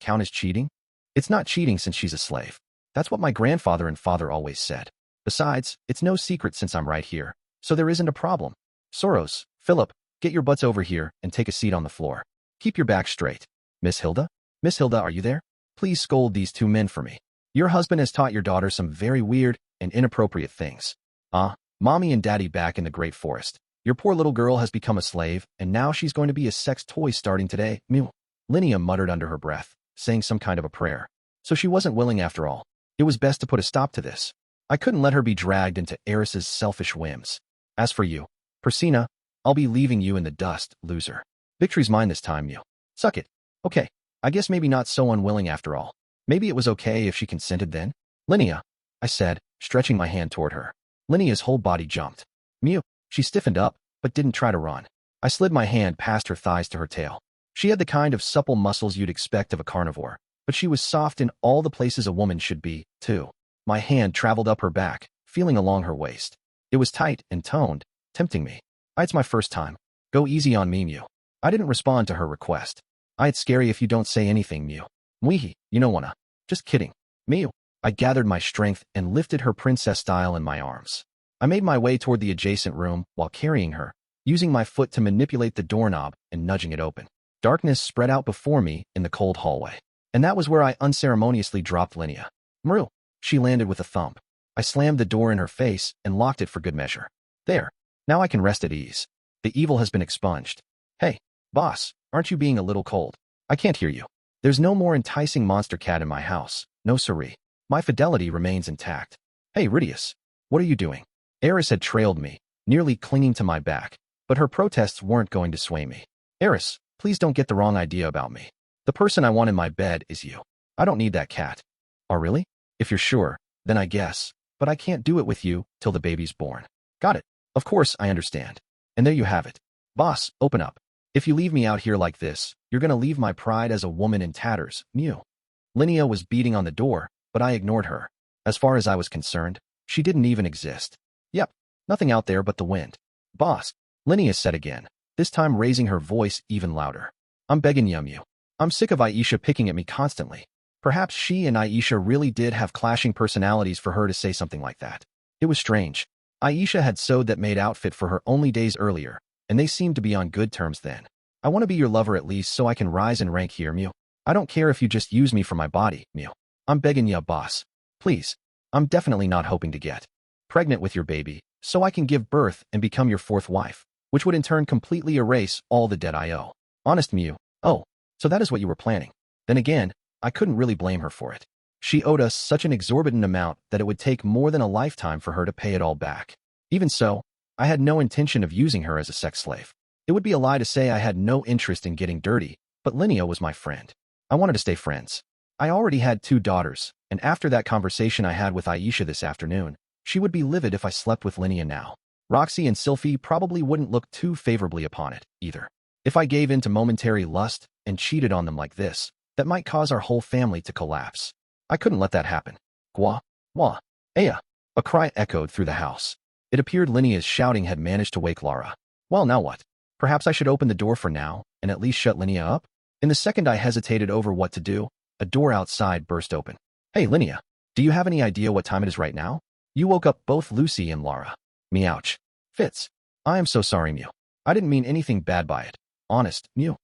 count as cheating? It's not cheating since she's a slave. That's what my grandfather and father always said. Besides, it's no secret since I'm right here, so there isn't a problem. Soros, Philip, get your butts over here and take a seat on the floor. Keep your back straight. Miss Hilda? Miss Hilda, are you there? Please scold these two men for me. Your husband has taught your daughter some very weird and inappropriate things. Mommy and Daddy back in the Great Forest. Your poor little girl has become a slave, and now she's going to be a sex toy starting today. Mew. Linnea muttered under her breath, saying some kind of a prayer. So she wasn't willing after all. It was best to put a stop to this. I couldn't let her be dragged into Eris's selfish whims. As for you, Persina, I'll be leaving you in the dust, loser. Victory's mine this time, Mew. Suck it. Okay, I guess maybe not so unwilling after all. Maybe it was okay if she consented then? Linnea, I said, stretching my hand toward her. Linnea's whole body jumped. Mew. She stiffened up, but didn't try to run. I slid my hand past her thighs to her tail. She had the kind of supple muscles you'd expect of a carnivore, but she was soft in all the places a woman should be, too. My hand traveled up her back, feeling along her waist. It was tight and toned, tempting me. It's my first time. Go easy on me, Mew. I didn't respond to her request. It's scary if you don't say anything, Mew. Mwehe, you don't wanna. Just kidding. Mew. I gathered my strength and lifted her princess style in my arms. I made my way toward the adjacent room while carrying her, using my foot to manipulate the doorknob and nudging it open. Darkness spread out before me in the cold hallway. And that was where I unceremoniously dropped Linnea. Mru. She landed with a thump. I slammed the door in her face and locked it for good measure. There. Now I can rest at ease. The evil has been expunged. Hey, boss, aren't you being a little cold? I can't hear you. There's no more enticing monster cat in my house. No siree. My fidelity remains intact. Hey, Rudeus. What are you doing? Eris had trailed me, nearly clinging to my back, but her protests weren't going to sway me. Eris, please don't get the wrong idea about me. The person I want in my bed is you. I don't need that cat. Oh, really? If you're sure, then I guess. But I can't do it with you till the baby's born. Got it. Of course, I understand. And there you have it. Boss, open up. If you leave me out here like this, you're gonna leave my pride as a woman in tatters, Mew. Linnea was beating on the door, but I ignored her. As far as I was concerned, she didn't even exist. Yep, nothing out there but the wind. Boss, Linnea said again, this time raising her voice even louder. I'm begging you, Mew. I'm sick of Aisha picking at me constantly. Perhaps she and Aisha really did have clashing personalities for her to say something like that. It was strange. Aisha had sewed that maid outfit for her only days earlier, and they seemed to be on good terms then. I want to be your lover at least so I can rise in rank here, Mew. I don't care if you just use me for my body, Mew. I'm begging ya, boss. Please. I'm definitely not hoping to get pregnant with your baby, so I can give birth and become your fourth wife, which would in turn completely erase all the debt I owe. Honest, Mew. Oh, so that is what you were planning. Then again, I couldn't really blame her for it. She owed us such an exorbitant amount that it would take more than a lifetime for her to pay it all back. Even so, I had no intention of using her as a sex slave. It would be a lie to say I had no interest in getting dirty, but Linnea was my friend. I wanted to stay friends. I already had 2 daughters, and after that conversation I had with Aisha this afternoon, She would be livid if I slept with Linnea now. Roxy and Sylphiette probably wouldn't look too favorably upon it, either. If I gave in to momentary lust and cheated on them like this, that might cause our whole family to collapse. I couldn't let that happen. Gwa, wah, aya. A cry echoed through the house. It appeared Linnea's shouting had managed to wake Lara. Well, now what? Perhaps I should open the door for now, and at least shut Linnea up? In the second I hesitated over what to do, a door outside burst open. Hey, Linnea, do you have any idea what time it is right now? You woke up both Lucy and Lara. Meouch. Fitz. I am so sorry, Mew. I didn't mean anything bad by it. Honest, Mew.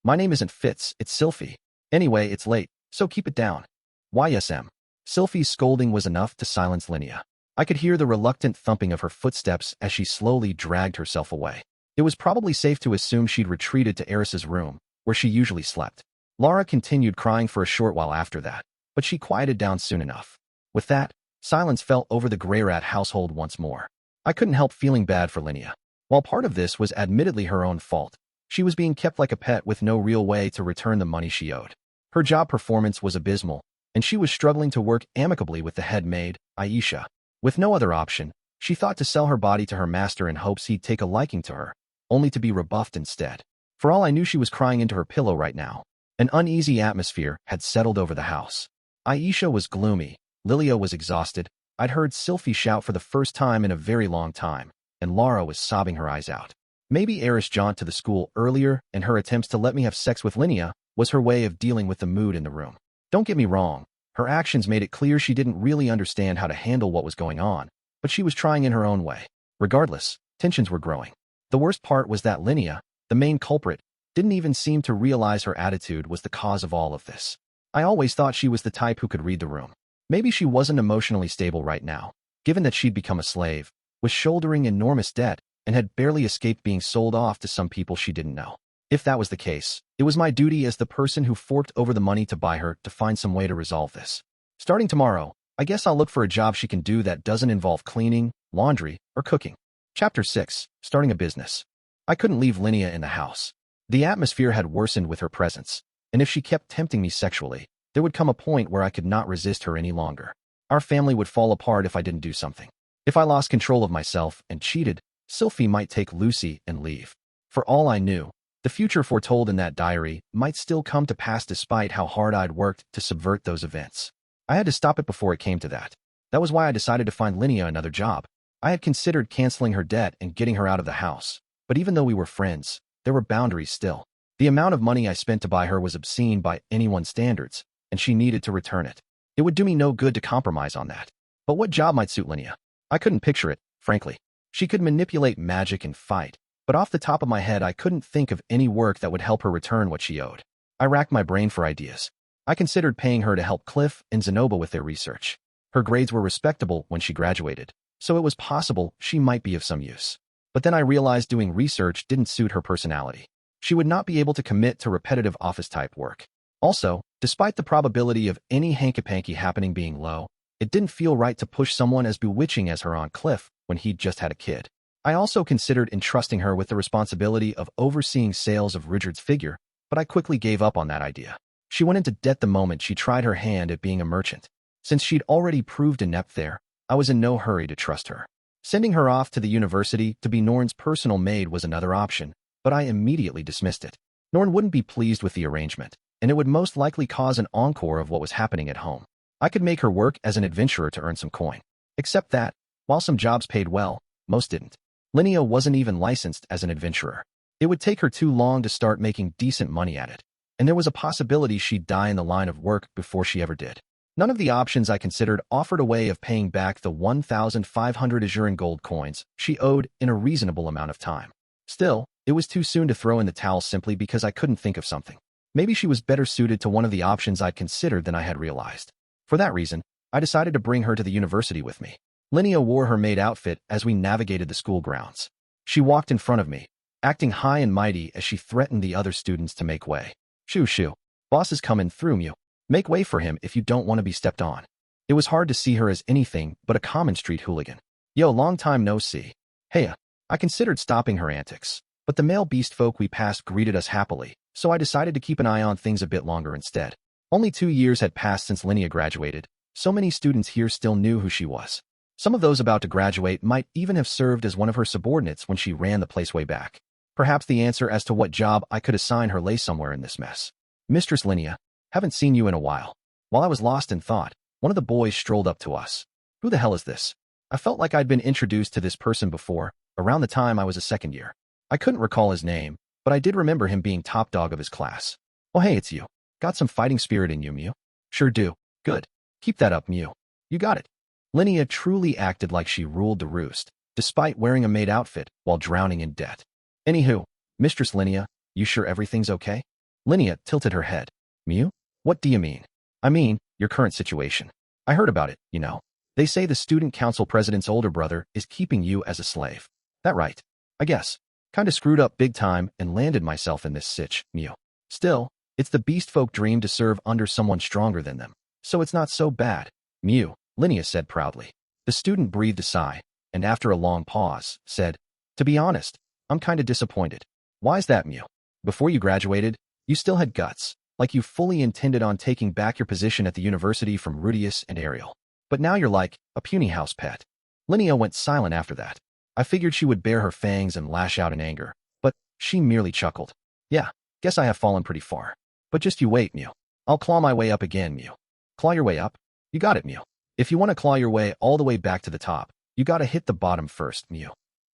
My name isn't Fitz, it's Sylphie. Anyway, it's late, so keep it down. YSM. Sylphie's scolding was enough to silence Linnea. I could hear the reluctant thumping of her footsteps as she slowly dragged herself away. It was probably safe to assume she'd retreated to Eris's room, where she usually slept. Lara continued crying for a short while after that, but she quieted down soon enough. With that, silence fell over the Greyrat household once more. I couldn't help feeling bad for Linnea. While part of this was admittedly her own fault, she was being kept like a pet with no real way to return the money she owed. Her job performance was abysmal, and she was struggling to work amicably with the head maid, Aisha. With no other option, she thought to sell her body to her master in hopes he'd take a liking to her, only to be rebuffed instead. For all I knew, she was crying into her pillow right now. An uneasy atmosphere had settled over the house. Aisha was gloomy, Lilia was exhausted, I'd heard Sylphie shout for the first time in a very long time, and Lara was sobbing her eyes out. Maybe Eris' jaunt to the school earlier and her attempts to let me have sex with Linnea was her way of dealing with the mood in the room. Don't get me wrong, her actions made it clear she didn't really understand how to handle what was going on, but she was trying in her own way. Regardless, tensions were growing. The worst part was that Linnea, the main culprit, didn't even seem to realize her attitude was the cause of all of this. I always thought she was the type who could read the room. Maybe she wasn't emotionally stable right now, given that she'd become a slave, was shouldering enormous debt, and had barely escaped being sold off to some people she didn't know. If that was the case, it was my duty as the person who forked over the money to buy her to find some way to resolve this. Starting tomorrow, I guess I'll look for a job she can do that doesn't involve cleaning, laundry, or cooking. Chapter 6. Starting a business. I couldn't leave Linnea in the house. The atmosphere had worsened with her presence, and if she kept tempting me sexually, there would come a point where I could not resist her any longer. Our family would fall apart if I didn't do something. If I lost control of myself and cheated, Sylphie might take Lucy and leave. For all I knew, the future foretold in that diary might still come to pass despite how hard I'd worked to subvert those events. I had to stop it before it came to that. That was why I decided to find Linnea another job. I had considered canceling her debt and getting her out of the house, but even though we were friends, there were boundaries still. The amount of money I spent to buy her was obscene by anyone's standards, and she needed to return it. It would do me no good to compromise on that. But what job might suit Linnea? I couldn't picture it, frankly. She could manipulate magic and fight, but off the top of my head I couldn't think of any work that would help her return what she owed. I racked my brain for ideas. I considered paying her to help Cliff and Zenoba with their research. Her grades were respectable when she graduated, so it was possible she might be of some use. But then I realized doing research didn't suit her personality. She would not be able to commit to repetitive office-type work. Also, despite the probability of any hanky-panky happening being low, it didn't feel right to push someone as bewitching as her on Cliff when he'd just had a kid. I also considered entrusting her with the responsibility of overseeing sales of Richard's figure, but I quickly gave up on that idea. She went into debt the moment she tried her hand at being a merchant. Since she'd already proved inept there, I was in no hurry to trust her. Sending her off to the university to be Norn's personal maid was another option, but I immediately dismissed it. Norn wouldn't be pleased with the arrangement, and it would most likely cause an encore of what was happening at home. I could make her work as an adventurer to earn some coin. Except that, while some jobs paid well, most didn't. Linnea wasn't even licensed as an adventurer. It would take her too long to start making decent money at it, and there was a possibility she'd die in the line of work before she ever did. None of the options I considered offered a way of paying back the 1,500 Azuran gold coins she owed in a reasonable amount of time. Still, it was too soon to throw in the towel simply because I couldn't think of something. Maybe she was better suited to one of the options I'd considered than I had realized. For that reason, I decided to bring her to the university with me. Linnea wore her maid outfit as we navigated the school grounds. She walked in front of me, acting high and mighty as she threatened the other students to make way. Shoo shoo. Boss is coming through, Mew. Make way for him if you don't want to be stepped on. It was hard to see her as anything but a common street hooligan. Yo, long time no see. Heya. I considered stopping her antics, but the male beast folk we passed greeted us happily, so I decided to keep an eye on things a bit longer instead. Only 2 years had passed since Linnea graduated. So many students here still knew who she was. Some of those about to graduate might even have served as one of her subordinates when she ran the place way back. Perhaps the answer as to what job I could assign her lay somewhere in this mess. Mistress Linnea, haven't seen you in a while. While I was lost in thought, one of the boys strolled up to us. Who the hell is this? I felt like I'd been introduced to this person before, around the time I was a second year. I couldn't recall his name, but I did remember him being top dog of his class. Oh hey, it's you. Got some fighting spirit in you, Mew? Sure do. Good. Keep that up, Mew. You got it. Linnea truly acted like she ruled the roost, despite wearing a maid outfit while drowning in debt. Anywho, Mistress Linnea, you sure everything's okay? Linnea tilted her head. Mew? What do you mean? I mean, your current situation. I heard about it, you know. They say the student council president's older brother is keeping you as a slave. That right? I guess. Kinda screwed up big time and landed myself in this sitch, Mew. Still, it's the beast folk dream to serve under someone stronger than them. So it's not so bad. Mew, Linnea said proudly. The student breathed a sigh, and after a long pause, said, to be honest, I'm kinda disappointed. Why's that, Mew? Before you graduated, you still had guts, like you fully intended on taking back your position at the university from Rudeus and Ariel. But now you're like a puny house pet. Linnea went silent after that. I figured she would bare her fangs and lash out in anger, but she merely chuckled. Yeah, guess I have fallen pretty far. But just you wait, Mew. I'll claw my way up again, Mew. Claw your way up? You got it, Mew. If you want to claw your way all the way back to the top, you gotta hit the bottom first, Mew.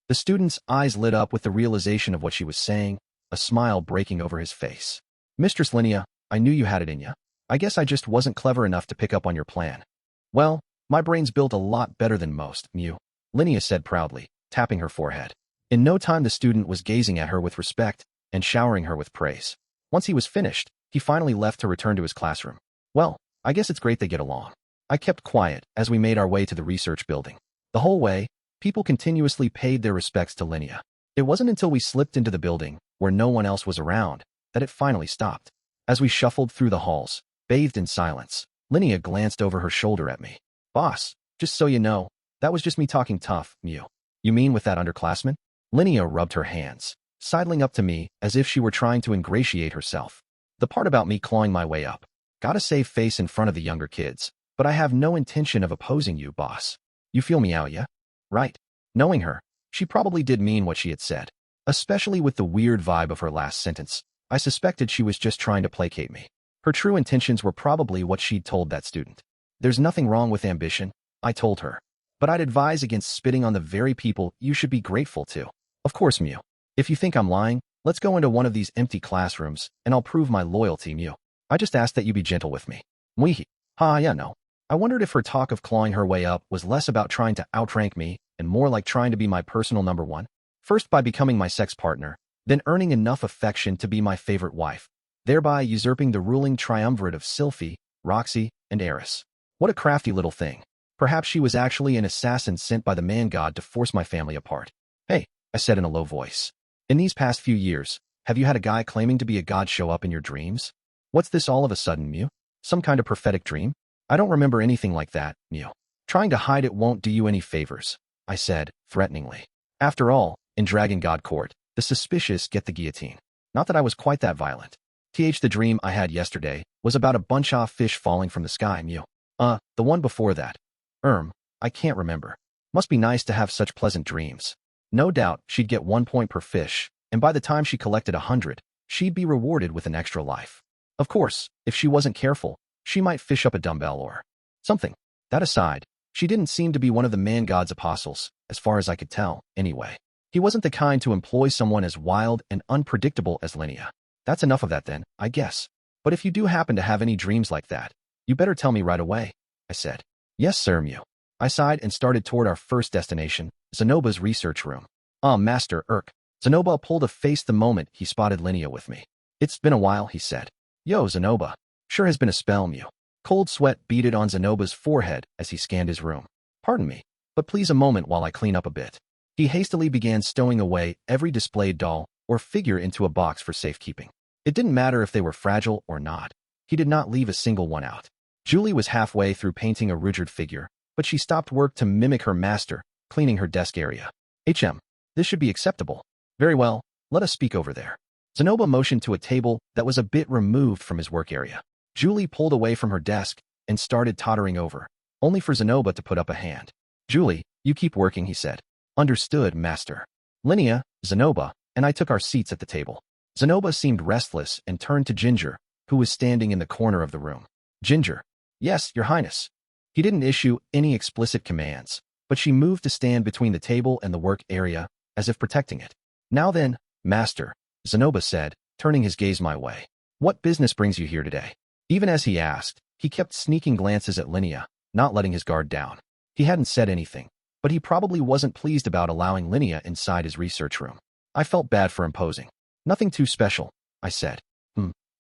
The student's eyes lit up with the realization of what she was saying, a smile breaking over his face. Mistress Linnea, I knew you had it in ya. I guess I just wasn't clever enough to pick up on your plan. Well, my brain's built a lot better than most, Mew, Linnea said proudly, tapping her forehead. In no time the student was gazing at her with respect and showering her with praise. Once he was finished, he finally left to return to his classroom. Well, I guess it's great they get along. I kept quiet as we made our way to the research building. The whole way, people continuously paid their respects to Linnea. It wasn't until we slipped into the building, where no one else was around, that it finally stopped. As we shuffled through the halls, bathed in silence, Linnea glanced over her shoulder at me. Boss, just so you know, that was just me talking tough, Mew. You mean with that underclassman? Linnea rubbed her hands, sidling up to me as if she were trying to ingratiate herself. The part about me clawing my way up. Gotta save face in front of the younger kids, but I have no intention of opposing you, boss. You feel me out, yeah? Right. Knowing her, she probably did mean what she had said. Especially with the weird vibe of her last sentence, I suspected she was just trying to placate me. Her true intentions were probably what she'd told that student. There's nothing wrong with ambition, I told her. But I'd advise against spitting on the very people you should be grateful to. Of course, Mew. If you think I'm lying, let's go into one of these empty classrooms, and I'll prove my loyalty, Mew. I just ask that you be gentle with me. Weehee. Yeah, no. I wondered if her talk of clawing her way up was less about trying to outrank me and more like trying to be my personal number one. First by becoming my sex partner, then earning enough affection to be my favorite wife, thereby usurping the ruling triumvirate of Sylphiette, Roxy, and Eris. What a crafty little thing. Perhaps she was actually an assassin sent by the man-god to force my family apart. Hey, I said in a low voice. In these past few years, have you had a guy claiming to be a god show up in your dreams? What's this all of a sudden, Mew? Some kind of prophetic dream? I don't remember anything like that, Mew. Trying to hide it won't do you any favors, I said, threateningly. After all, in Dragon God Court, the suspicious get the guillotine. Not that I was quite that violent. The dream I had yesterday was about a bunch of fish falling from the sky, Mew. The one before that. I can't remember. Must be nice to have such pleasant dreams. No doubt she'd get 1 point per fish, and by the time she collected 100, she'd be rewarded with an extra life. Of course, if she wasn't careful, she might fish up a dumbbell or something. That aside, she didn't seem to be one of the man-god's apostles, as far as I could tell, anyway. He wasn't the kind to employ someone as wild and unpredictable as Linnea. That's enough of that then, I guess. But if you do happen to have any dreams like that, you better tell me right away, I said. Yes, sir, Mew. I sighed and started toward our first destination, Zenoba's research room. Master Urk. Zenoba pulled a face the moment he spotted Linnea with me. It's been a while, he said. Yo, Zenoba. Sure has been a spell, Mew. Cold sweat beaded on Zenoba's forehead as he scanned his room. Pardon me, but please a moment while I clean up a bit. He hastily began stowing away every displayed doll or figure into a box for safekeeping. It didn't matter if they were fragile or not. He did not leave a single one out. Julie was halfway through painting a Rudeus figure, but she stopped work to mimic her master, cleaning her desk area. This should be acceptable. Very well, let us speak over there. Zenoba motioned to a table that was a bit removed from his work area. Julie pulled away from her desk and started tottering over, only for Zenoba to put up a hand. Julie, you keep working, he said. Understood, master. Linnea, Zenoba, and I took our seats at the table. Zenoba seemed restless and turned to Ginger, who was standing in the corner of the room. Ginger. Yes, your highness. He didn't issue any explicit commands, but she moved to stand between the table and the work area, as if protecting it. Now then, master, Zenoba said, turning his gaze my way. What business brings you here today? Even as he asked, he kept sneaking glances at Linnea, not letting his guard down. He hadn't said anything, but he probably wasn't pleased about allowing Linnea inside his research room. I felt bad for imposing. Nothing too special, I said.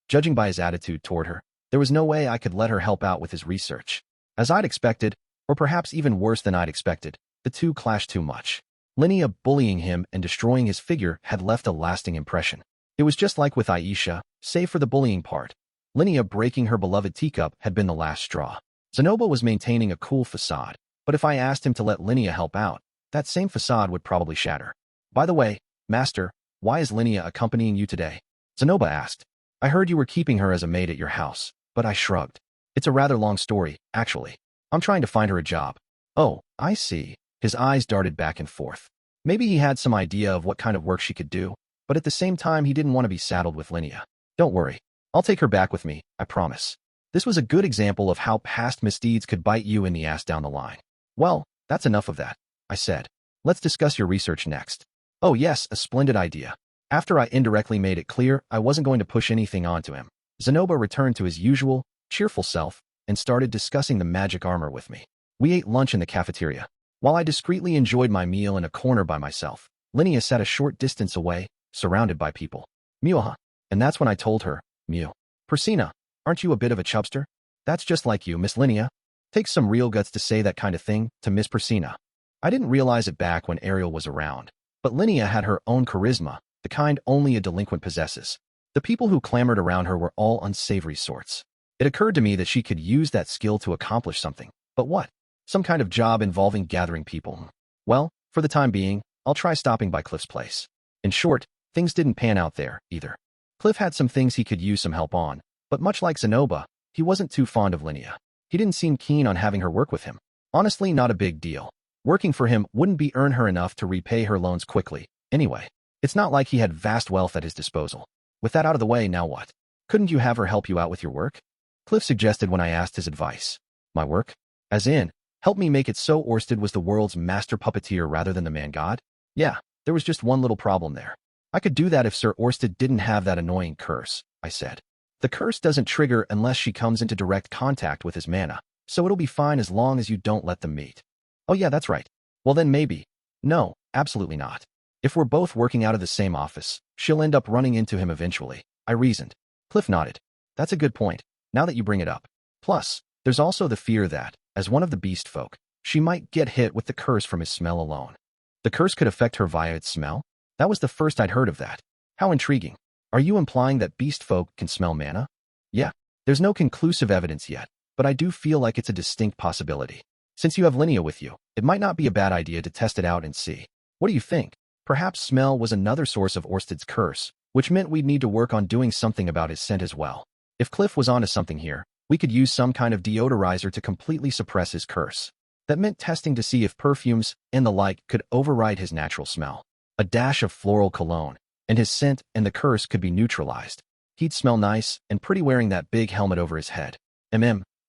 Judging by his attitude toward her, there was no way I could let her help out with his research. As I'd expected, or perhaps even worse than I'd expected, the two clashed too much. Linnea bullying him and destroying his figure had left a lasting impression. It was just like with Aisha, save for the bullying part. Linnea breaking her beloved teacup had been the last straw. Zenoba was maintaining a cool facade, but if I asked him to let Linnea help out, that same facade would probably shatter. By the way, master, why is Linnea accompanying you today? Zenoba asked. I heard you were keeping her as a maid at your house, but I shrugged. It's a rather long story, actually. I'm trying to find her a job. Oh, I see. His eyes darted back and forth. Maybe he had some idea of what kind of work she could do, but at the same time he didn't want to be saddled with Linnea. Don't worry. I'll take her back with me, I promise. This was a good example of how past misdeeds could bite you in the ass down the line. Well, that's enough of that, I said. Let's discuss your research next. Oh yes, a splendid idea. After I indirectly made it clear I wasn't going to push anything onto him, Zenoba returned to his usual, cheerful self and started discussing the magic armor with me. We ate lunch in the cafeteria. While I discreetly enjoyed my meal in a corner by myself, Linnea sat a short distance away, surrounded by people. Mew, and that's when I told her, Mew. Persina, aren't you a bit of a chubster? That's just like you, Miss Linnea. Takes some real guts to say that kind of thing to Miss Persina. I didn't realize it back when Ariel was around, but Linnea had her own charisma, the kind only a delinquent possesses. The people who clamored around her were all unsavory sorts. It occurred to me that she could use that skill to accomplish something. But what? Some kind of job involving gathering people. Well, for the time being, I'll try stopping by Cliff's place. In short, things didn't pan out there, either. Cliff had some things he could use some help on, but much like Zenoba, he wasn't too fond of Linnea. He didn't seem keen on having her work with him. Honestly, not a big deal. Working for him wouldn't be earn her enough to repay her loans quickly. Anyway, it's not like he had vast wealth at his disposal. With that out of the way, now what? Couldn't you have her help you out with your work? Cliff suggested when I asked his advice. My work? As in, help me make it so Orsted was the world's master puppeteer rather than the man-god? Yeah, there was just one little problem there. I could do that if Sir Orsted didn't have that annoying curse, I said. The curse doesn't trigger unless she comes into direct contact with his mana, so it'll be fine as long as you don't let them meet. Oh yeah, that's right. Well then maybe. No, absolutely not. If we're both working out of the same office, she'll end up running into him eventually, I reasoned. Cliff nodded. That's a good point, now that you bring it up. Plus, there's also the fear that, as one of the beast folk, she might get hit with the curse from his smell alone. The curse could affect her via its smell? That was the first I'd heard of that. How intriguing. Are you implying that beast folk can smell mana? Yeah, there's no conclusive evidence yet, but I do feel like it's a distinct possibility. Since you have Linnea with you, it might not be a bad idea to test it out and see. What do you think? Perhaps smell was another source of Orsted's curse, which meant we'd need to work on doing something about his scent as well. If Cliff was onto something here, we could use some kind of deodorizer to completely suppress his curse. That meant testing to see if perfumes and the like could override his natural smell. A dash of floral cologne, and his scent and the curse could be neutralized. He'd smell nice and pretty wearing that big helmet over his head.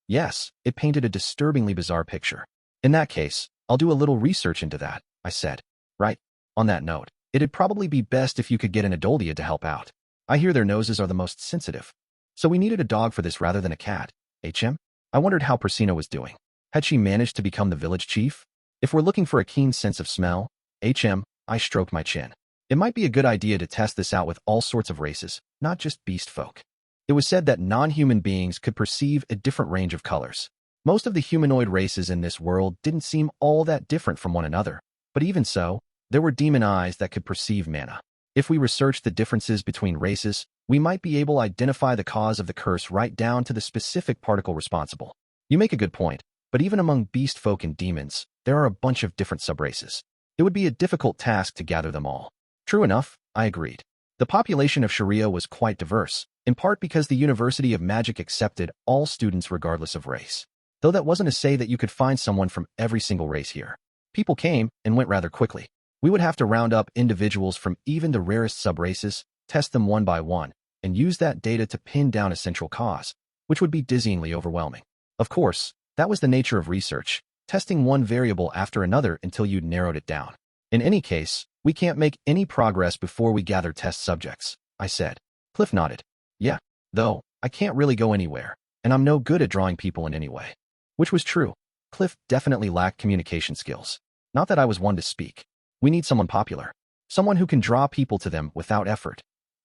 Yes, it painted a disturbingly bizarre picture. In that case, I'll do a little research into that, I said. Right. On that note, it'd probably be best if you could get an Doldia to help out. I hear their noses are the most sensitive. So we needed a dog for this rather than a cat. I wondered how Persina was doing. Had she managed to become the village chief? If we're looking for a keen sense of smell, I stroked my chin. It might be a good idea to test this out with all sorts of races, not just beast folk. It was said that non-human beings could perceive a different range of colors. Most of the humanoid races in this world didn't seem all that different from one another, but even so, there were demon eyes that could perceive mana. If we researched the differences between races, we might be able to identify the cause of the curse right down to the specific particle responsible. You make a good point, but even among beast folk and demons, there are a bunch of different subraces. It would be a difficult task to gather them all. True enough, I agreed. The population of Sharia was quite diverse, in part because the University of Magic accepted all students regardless of race. Though that wasn't to say that you could find someone from every single race here. People came and went rather quickly. We would have to round up individuals from even the rarest subraces, test them one by one, and use that data to pin down a central cause, which would be dizzyingly overwhelming. Of course, that was the nature of research, testing one variable after another until you'd narrowed it down. In any case, we can't make any progress before we gather test subjects, I said. Cliff nodded. Yeah, though, I can't really go anywhere, and I'm no good at drawing people in any way. Which was true. Cliff definitely lacked communication skills. Not that I was one to speak. We need someone popular. Someone who can draw people to them without effort.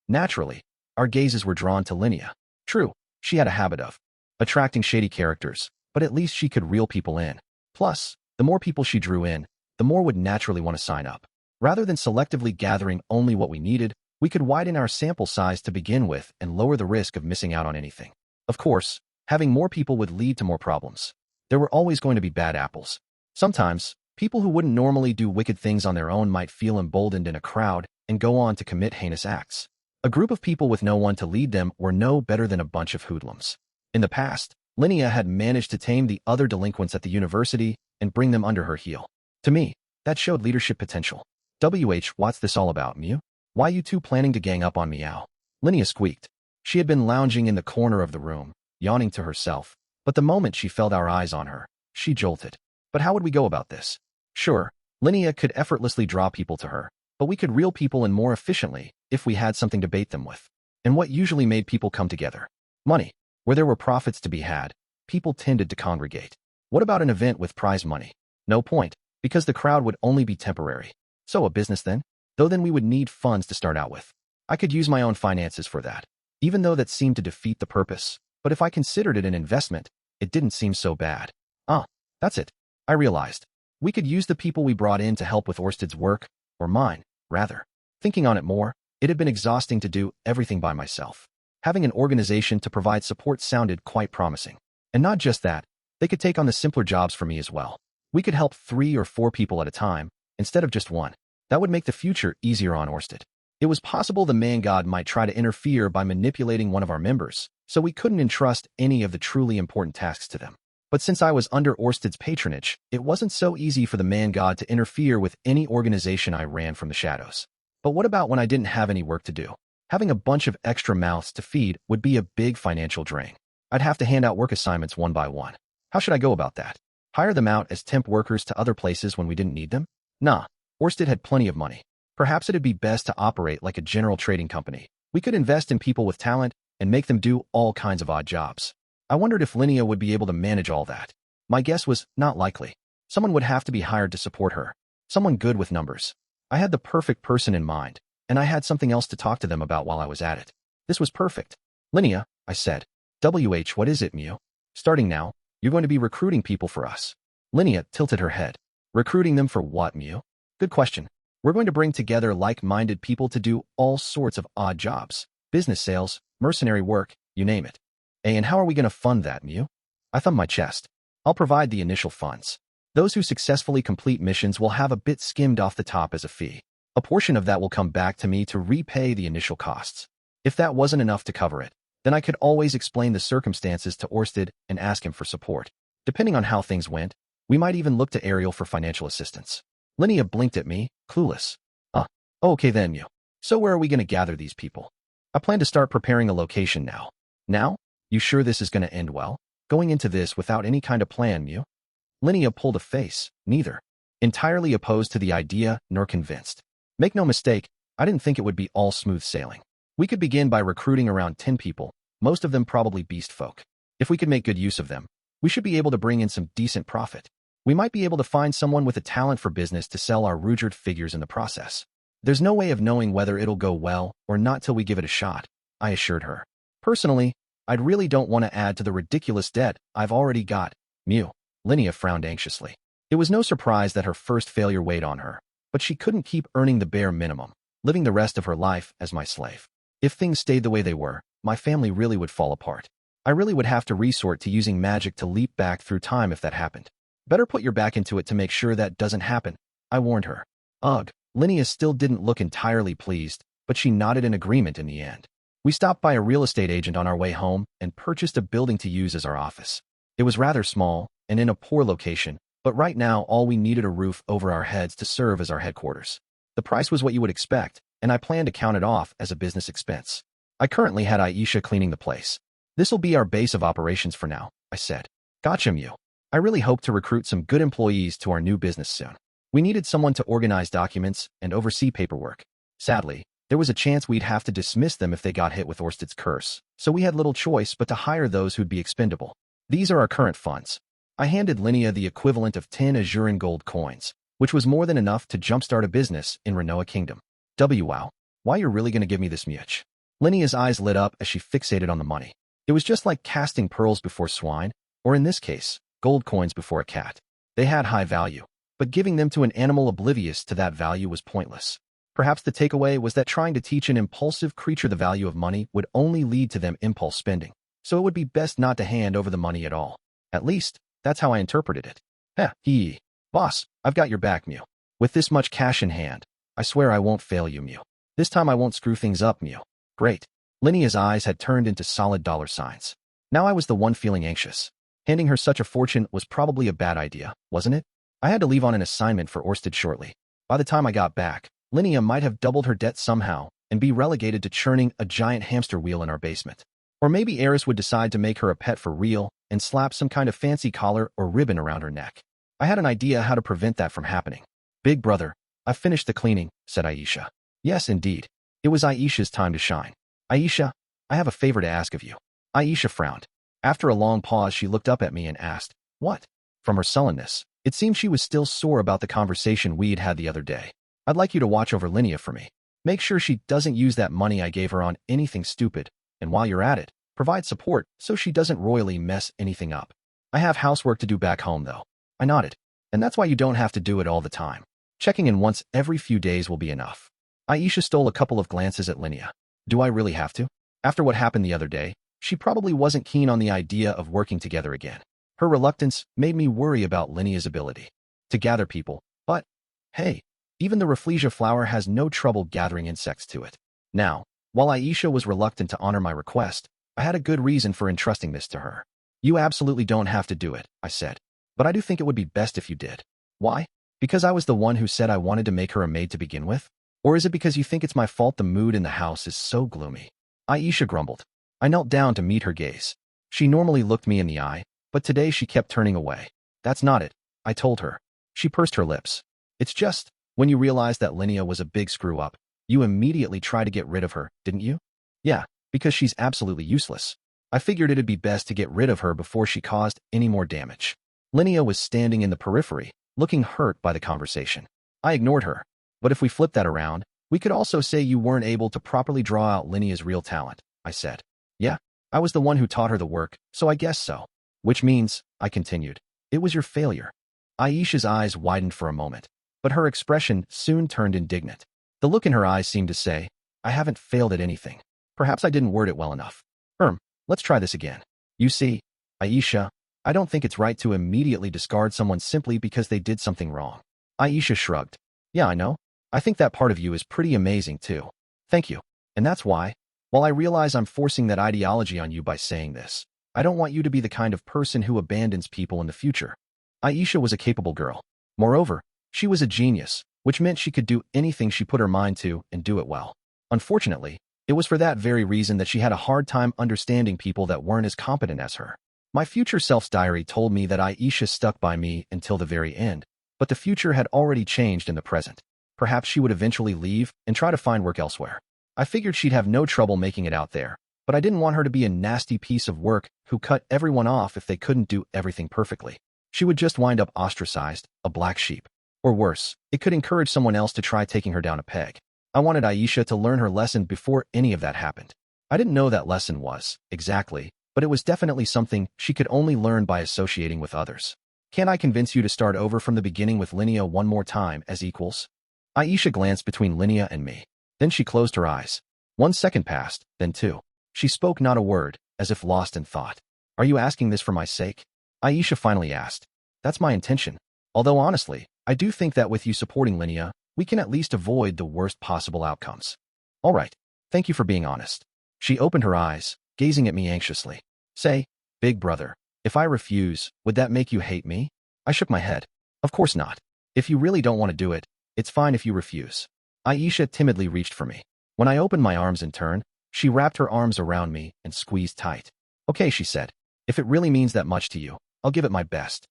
Naturally, our gazes were drawn to Linnea. True, she had a habit of attracting shady characters, but at least she could reel people in. Plus, the more people she drew in, the more would naturally want to sign up. Rather than selectively gathering only what we needed, we could widen our sample size to begin with and lower the risk of missing out on anything. Of course, having more people would lead to more problems. There were always going to be bad apples. Sometimes, people who wouldn't normally do wicked things on their own might feel emboldened in a crowd and go on to commit heinous acts. A group of people with no one to lead them were no better than a bunch of hoodlums. In the past, Linnea had managed to tame the other delinquents at the university and bring them under her heel. To me, that showed leadership potential. What's this all about, Mew? Why you two planning to gang up on Meow? Linnea squeaked. She had been lounging in the corner of the room, yawning to herself, but the moment she felt our eyes on her, she jolted. But how would we go about this? Sure, Linnea could effortlessly draw people to her, but we could reel people in more efficiently if we had something to bait them with. And what usually made people come together? Money. Where there were profits to be had, people tended to congregate. What about an event with prize money? No point, because the crowd would only be temporary. So a business then? Though then we would need funds to start out with. I could use my own finances for that, even though that seemed to defeat the purpose. But if I considered it an investment, it didn't seem so bad. That's it. I realized. We could use the people we brought in to help with Orsted's work, or mine, rather. Thinking on it more, it had been exhausting to do everything by myself. Having an organization to provide support sounded quite promising. And not just that, they could take on the simpler jobs for me as well. We could help 3 or 4 people at a time, instead of just one. That would make the future easier on Orsted. It was possible the man god might try to interfere by manipulating one of our members, so we couldn't entrust any of the truly important tasks to them. But since I was under Orsted's patronage, it wasn't so easy for the man god to interfere with any organization I ran from the shadows. But what about when I didn't have any work to do? Having a bunch of extra mouths to feed would be a big financial drain. I'd have to hand out work assignments one by one. How should I go about that? Hire them out as temp workers to other places when we didn't need them? Nah, Orsted had plenty of money. Perhaps it'd be best to operate like a general trading company. We could invest in people with talent and make them do all kinds of odd jobs. I wondered if Linnea would be able to manage all that. My guess was not likely. Someone would have to be hired to support her. Someone good with numbers. I had the perfect person in mind, and I had something else to talk to them about while I was at it. This was perfect. Linnea, I said. What is it, Mew? Starting now, you're going to be recruiting people for us. Linnea tilted her head. Recruiting them for what, Mew? Good question. We're going to bring together like-minded people to do all sorts of odd jobs. Business sales, mercenary work, you name it. And how are we going to fund that, Mew? I thumbed my chest. I'll provide the initial funds. Those who successfully complete missions will have a bit skimmed off the top as a fee. A portion of that will come back to me to repay the initial costs. If that wasn't enough to cover it, then I could always explain the circumstances to Orsted and ask him for support. Depending on how things went, we might even look to Ariel for financial assistance. Linnea blinked at me, clueless. Okay then, Mew. So where are we going to gather these people? I plan to start preparing a location now. Now? You sure this is going to end well? Going into this without any kind of plan, Mew? Linnea pulled a face, neither. Entirely opposed to the idea, nor convinced. Make no mistake, I didn't think it would be all smooth sailing. We could begin by recruiting around 10 people, most of them probably beast folk. If we could make good use of them, we should be able to bring in some decent profit. We might be able to find someone with a talent for business to sell our Rudeus figures in the process. There's no way of knowing whether it'll go well or not till we give it a shot, I assured her. Personally, I really don't want to add to the ridiculous debt I've already got. Mew. Linnea frowned anxiously. It was no surprise that her first failure weighed on her, but she couldn't keep earning the bare minimum, living the rest of her life as my slave. If things stayed the way they were, my family really would fall apart. I really would have to resort to using magic to leap back through time if that happened. Better put your back into it to make sure that doesn't happen, I warned her. Ugh, Linnea still didn't look entirely pleased, but she nodded in agreement in the end. We stopped by a real estate agent on our way home and purchased a building to use as our office. It was rather small and in a poor location, But right now, all we needed a roof over our heads to serve as our headquarters. The price was what you would expect, and I planned to count it off as a business expense. I currently had Aisha cleaning the place. This'll be our base of operations for now, I said. Gotcha, Mew. I really hope to recruit some good employees to our new business soon. We needed someone to organize documents and oversee paperwork. Sadly, there was a chance we'd have to dismiss them if they got hit with Orsted's curse, so we had little choice but to hire those who'd be expendable. These are our current funds. I handed Linnea the equivalent of 10 Azuran gold coins, which was more than enough to jumpstart a business in Renoa Kingdom. Wow. Why you're really gonna give me this much? Linnea's eyes lit up as she fixated on the money. It was just like casting pearls before swine, or in this case, gold coins before a cat. They had high value, but giving them to an animal oblivious to that value was pointless. Perhaps the takeaway was that trying to teach an impulsive creature the value of money would only lead to them impulse spending, so it would be best not to hand over the money at all. At least, that's how I interpreted it. Boss, I've got your back, Mew. With this much cash in hand, I swear I won't fail you, Mew. This time I won't screw things up, Mew. Great. Linnea's eyes had turned into solid dollar signs. Now I was the one feeling anxious. Handing her such a fortune was probably a bad idea, wasn't it? I had to leave on an assignment for Orsted shortly. By the time I got back, Linnea might have doubled her debt somehow and be relegated to churning a giant hamster wheel in our basement. Or maybe Eris would decide to make her a pet for real and slap some kind of fancy collar or ribbon around her neck. I had an idea how to prevent that from happening. Big brother, I've finished the cleaning, said Aisha. Yes, indeed. It was Aisha's time to shine. Aisha, I have a favor to ask of you. Aisha frowned. After a long pause, she looked up at me and asked, What? From her sullenness, it seemed she was still sore about the conversation we'd had the other day. I'd like you to watch over Linnea for me. Make sure she doesn't use that money I gave her on anything stupid, and while you're at it, provide support so she doesn't royally mess anything up. I have housework to do back home, though. I nodded. And that's why you don't have to do it all the time. Checking in once every few days will be enough. Aisha stole a couple of glances at Linnea. Do I really have to? After what happened the other day, she probably wasn't keen on the idea of working together again. Her reluctance made me worry about Linnea's ability to gather people, but, hey, even the Rafflesia flower has no trouble gathering insects to it. Now, while Aisha was reluctant to honor my request, I had a good reason for entrusting this to her. You absolutely don't have to do it, I said. But I do think it would be best if you did. Why? Because I was the one who said I wanted to make her a maid to begin with? Or is it because you think it's my fault the mood in the house is so gloomy? Aisha grumbled. I knelt down to meet her gaze. She normally looked me in the eye, but today she kept turning away. That's not it, I told her. She pursed her lips. It's just, when you realized that Linnea was a big screw-up, you immediately tried to get rid of her, didn't you? Yeah, because she's absolutely useless. I figured it'd be best to get rid of her before she caused any more damage. Linnea was standing in the periphery, looking hurt by the conversation. I ignored her. But if we flip that around, we could also say you weren't able to properly draw out Linnea's real talent, I said. Yeah, I was the one who taught her the work, so I guess so. Which means, I continued, it was your failure. Aisha's eyes widened for a moment, but her expression soon turned indignant. The look in her eyes seemed to say, I haven't failed at anything. Perhaps I didn't word it well enough. Let's try this again. You see, Aisha, I don't think it's right to immediately discard someone simply because they did something wrong. Aisha shrugged. Yeah, I know. I think that part of you is pretty amazing too. Thank you. And that's why, while I realize I'm forcing that ideology on you by saying this, I don't want you to be the kind of person who abandons people in the future. Aisha was a capable girl. Moreover, she was a genius, which meant she could do anything she put her mind to and do it well. Unfortunately, it was for that very reason that she had a hard time understanding people that weren't as competent as her. My future self's diary told me that Aisha stuck by me until the very end, but the future had already changed in the present. Perhaps she would eventually leave and try to find work elsewhere. I figured she'd have no trouble making it out there, but I didn't want her to be a nasty piece of work who cut everyone off if they couldn't do everything perfectly. She would just wind up ostracized, a black sheep. Or worse, it could encourage someone else to try taking her down a peg. I wanted Aisha to learn her lesson before any of that happened. I didn't know that lesson was, exactly, but it was definitely something she could only learn by associating with others. Can't I convince you to start over from the beginning with Linnea one more time as equals? Aisha glanced between Linnea and me. Then she closed her eyes. 1 second passed, then 2. She spoke not a word, as if lost in thought. Are you asking this for my sake? Aisha finally asked. That's my intention. Although honestly, I do think that with you supporting Linnea, we can at least avoid the worst possible outcomes. All right, thank you for being honest. She opened her eyes, gazing at me anxiously. Say, big brother, if I refuse, would that make you hate me? I shook my head. Of course not. If you really don't want to do it, it's fine if you refuse. Aisha timidly reached for me. When I opened my arms in turn, she wrapped her arms around me and squeezed tight. Okay, she said. If it really means that much to you, I'll give it my best.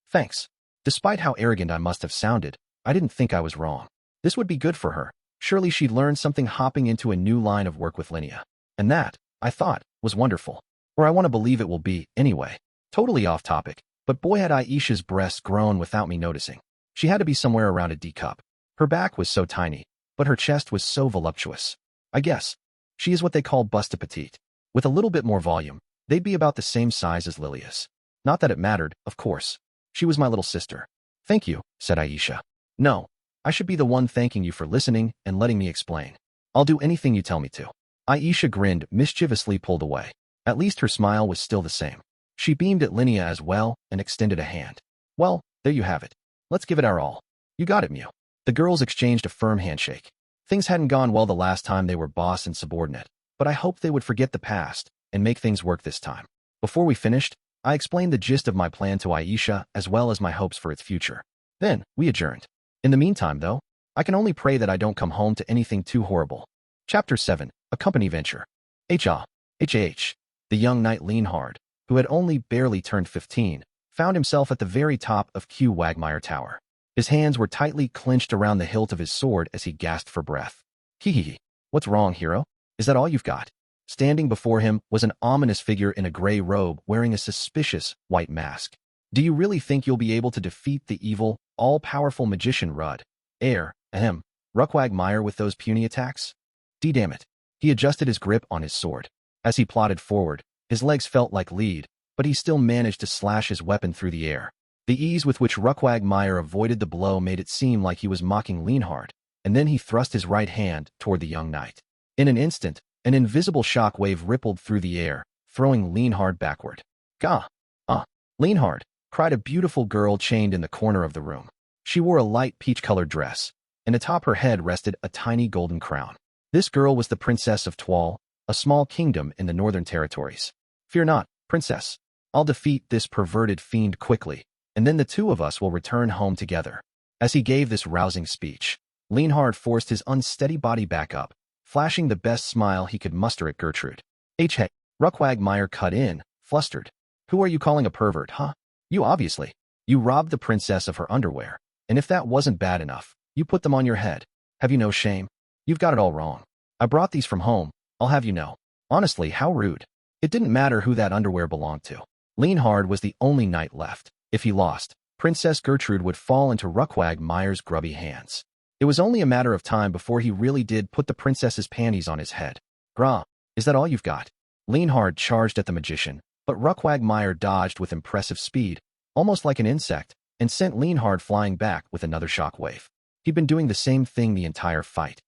Thanks. Despite how arrogant I must have sounded, I didn't think I was wrong. This would be good for her. Surely she'd learn something hopping into a new line of work with Linnea. And that, I thought, was wonderful. Or I want to believe it will be, anyway. Totally off topic, but boy had Aisha's breasts grown without me noticing. She had to be somewhere around a D cup. Her back was so tiny, but her chest was so voluptuous. I guess. She is what they call bust petite. With a little bit more volume, they'd be about the same size as Lilia's. Not that it mattered, of course. She was my little sister. Thank you, said Aisha. No, I should be the one thanking you for listening and letting me explain. I'll do anything you tell me to. Aisha grinned, mischievously pulled away. At least her smile was still the same. She beamed at Linnea as well and extended a hand. Well, there you have it. Let's give it our all. You got it, Mew. The girls exchanged a firm handshake. Things hadn't gone well the last time they were boss and subordinate, but I hoped they would forget the past and make things work this time. Before we finished, I explained the gist of my plan to Aisha as well as my hopes for its future. Then, we adjourned. In the meantime, though, I can only pray that I don't come home to anything too horrible. Chapter 7, A Company Venture. H.A.H. The young knight Leonhard, who had only barely turned 15, found himself at the very top of Q Wagmire Tower. His hands were tightly clenched around the hilt of his sword as he gasped for breath. Hee. What's wrong, hero? Is that all you've got? Standing before him was an ominous figure in a gray robe wearing a suspicious white mask. Do you really think you'll be able to defeat the evil, all-powerful magician Ruckwagmire with those puny attacks? Damn it. He adjusted his grip on his sword. As he plodded forward, his legs felt like lead, but he still managed to slash his weapon through the air. The ease with which Ruckwagmire avoided the blow made it seem like he was mocking Leonhard, and then he thrust his right hand toward the young knight. In an instant, an invisible shock wave rippled through the air, throwing Leonhard backward. Gah! Leonhard! Cried a beautiful girl chained in the corner of the room. She wore a light peach-colored dress, and atop her head rested a tiny golden crown. This girl was the Princess of Twal, a small kingdom in the Northern Territories. Fear not, Princess. I'll defeat this perverted fiend quickly, and then the two of us will return home together. As he gave this rousing speech, Leonhard forced his unsteady body back up, flashing the best smile he could muster at Gertrude. Ruckwagmire cut in, flustered. Who are you calling a pervert, huh? You obviously. You robbed the princess of her underwear, and if that wasn't bad enough, you put them on your head. Have you no shame? You've got it all wrong. I brought these from home, I'll have you know. Honestly, how rude. It didn't matter who that underwear belonged to. Leonhard was the only knight left. If he lost, Princess Gertrude would fall into Ruckwagmire's grubby hands. It was only a matter of time before he really did put the princess's panties on his head. Grah, is that all you've got? Leonhard charged at the magician, but Ruckwagmire dodged with impressive speed, almost like an insect, and sent Leonhard flying back with another shockwave. He'd been doing the same thing the entire fight.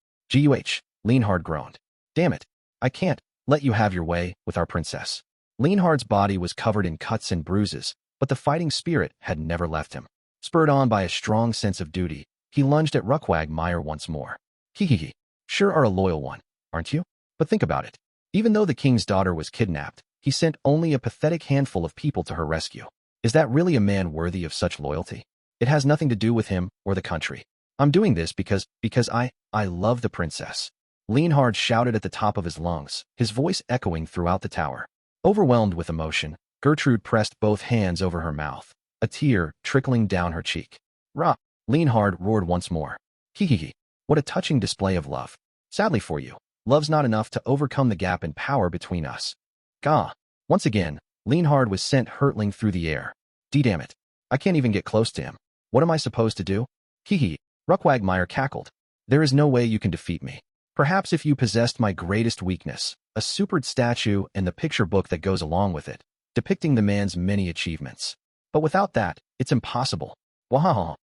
Leonhard groaned. Damn it, I can't let you have your way with our princess. Leonhard's body was covered in cuts and bruises, but the fighting spirit had never left him. Spurred on by a strong sense of duty, he lunged at Ruckwagmire once more. Hee. Sure are a loyal one, aren't you? But think about it. Even though the king's daughter was kidnapped, he sent only a pathetic handful of people to her rescue. Is that really a man worthy of such loyalty? It has nothing to do with him or the country. I'm doing this because I love the princess. Leonhard shouted at the top of his lungs, his voice echoing throughout the tower. Overwhelmed with emotion, Gertrude pressed both hands over her mouth, a tear trickling down her cheek. Rah! Leonhard roared once more. Hee. What a touching display of love. Sadly for you, love's not enough to overcome the gap in power between us. Gah! Once again, Leonhard was sent hurtling through the air. Damn it. I can't even get close to him. What am I supposed to do? Hee. Ruckwagmire cackled. There is no way you can defeat me. Perhaps if you possessed my greatest weakness, a supered statue and the picture book that goes along with it, depicting the man's many achievements. But without that, it's impossible. Wahaha.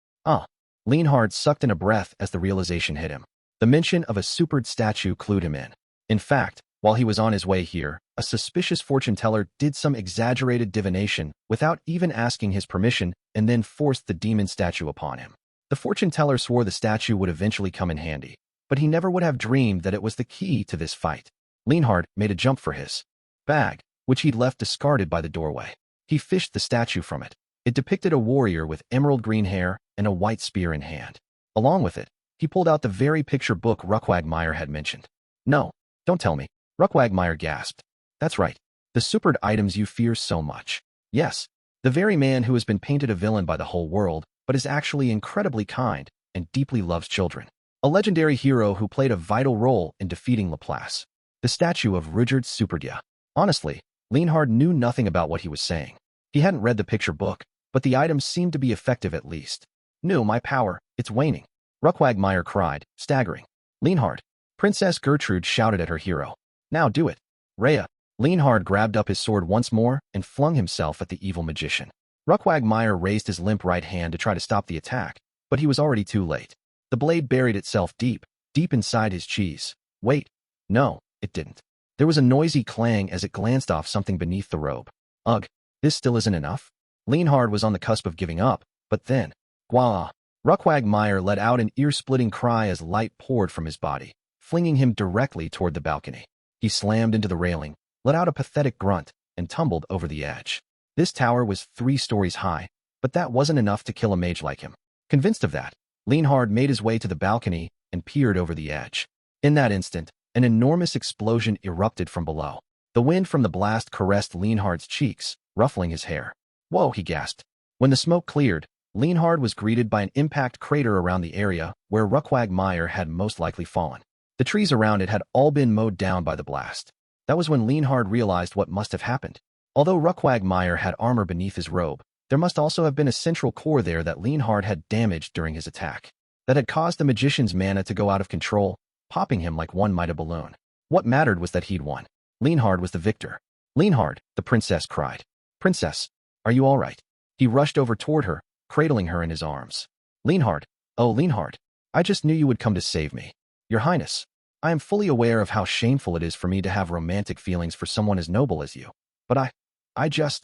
Leonhard sucked in a breath as the realization hit him. The mention of a supered statue clued him in. In fact, while he was on his way here, a suspicious fortune-teller did some exaggerated divination without even asking his permission and then forced the demon statue upon him. The fortune-teller swore the statue would eventually come in handy, but he never would have dreamed that it was the key to this fight. Leonhard made a jump for his bag, which he'd left discarded by the doorway. He fished the statue from it. It depicted a warrior with emerald green hair, and a white spear in hand. Along with it, he pulled out the very picture book Ruckquagmire had mentioned. No, don't tell me. Ruckquagmire gasped. That's right. The supered items you fear so much. Yes, the very man who has been painted a villain by the whole world, but is actually incredibly kind and deeply loves children. A legendary hero who played a vital role in defeating Laplace. The statue of Rudeus Greyrat. Honestly, Leonhard knew nothing about what he was saying. He hadn't read the picture book, but the items seemed to be effective at least. No, my power, it's waning. Ruckquagmire cried, staggering. Leonhard. Princess Gertrude shouted at her hero. Now do it. Rhea. Leonhard grabbed up his sword once more and flung himself at the evil magician. Ruckquagmire raised his limp right hand to try to stop the attack, but he was already too late. The blade buried itself deep inside his cheese. Wait. No, it didn't. There was a noisy clang as it glanced off something beneath the robe. Ugh, this still isn't enough? Leonhard was on the cusp of giving up, but then, Gwah! Ruckquagmire let out an ear-splitting cry as light poured from his body, flinging him directly toward the balcony. He slammed into the railing, let out a pathetic grunt, and tumbled over the edge. This tower was 3 stories high, but that wasn't enough to kill a mage like him. Convinced of that, Leonhard made his way to the balcony and peered over the edge. In that instant, an enormous explosion erupted from below. The wind from the blast caressed Leonhard's cheeks, ruffling his hair. Whoa, he gasped. When the smoke cleared, Leonhard was greeted by an impact crater around the area where Ruckquagmire had most likely fallen. The trees around it had all been mowed down by the blast. That was when Leonhard realized what must have happened. Although Ruckquagmire had armor beneath his robe, there must also have been a central core there that Leonhard had damaged during his attack. That had caused the magician's mana to go out of control, popping him like one might a balloon. What mattered was that he'd won. Leonhard was the victor. Leonhard, the princess cried. Princess, are you all right? He rushed over toward her, cradling her in his arms. Leonhard, oh Leonhard, I just knew you would come to save me. Your Highness, I am fully aware of how shameful it is for me to have romantic feelings for someone as noble as you. But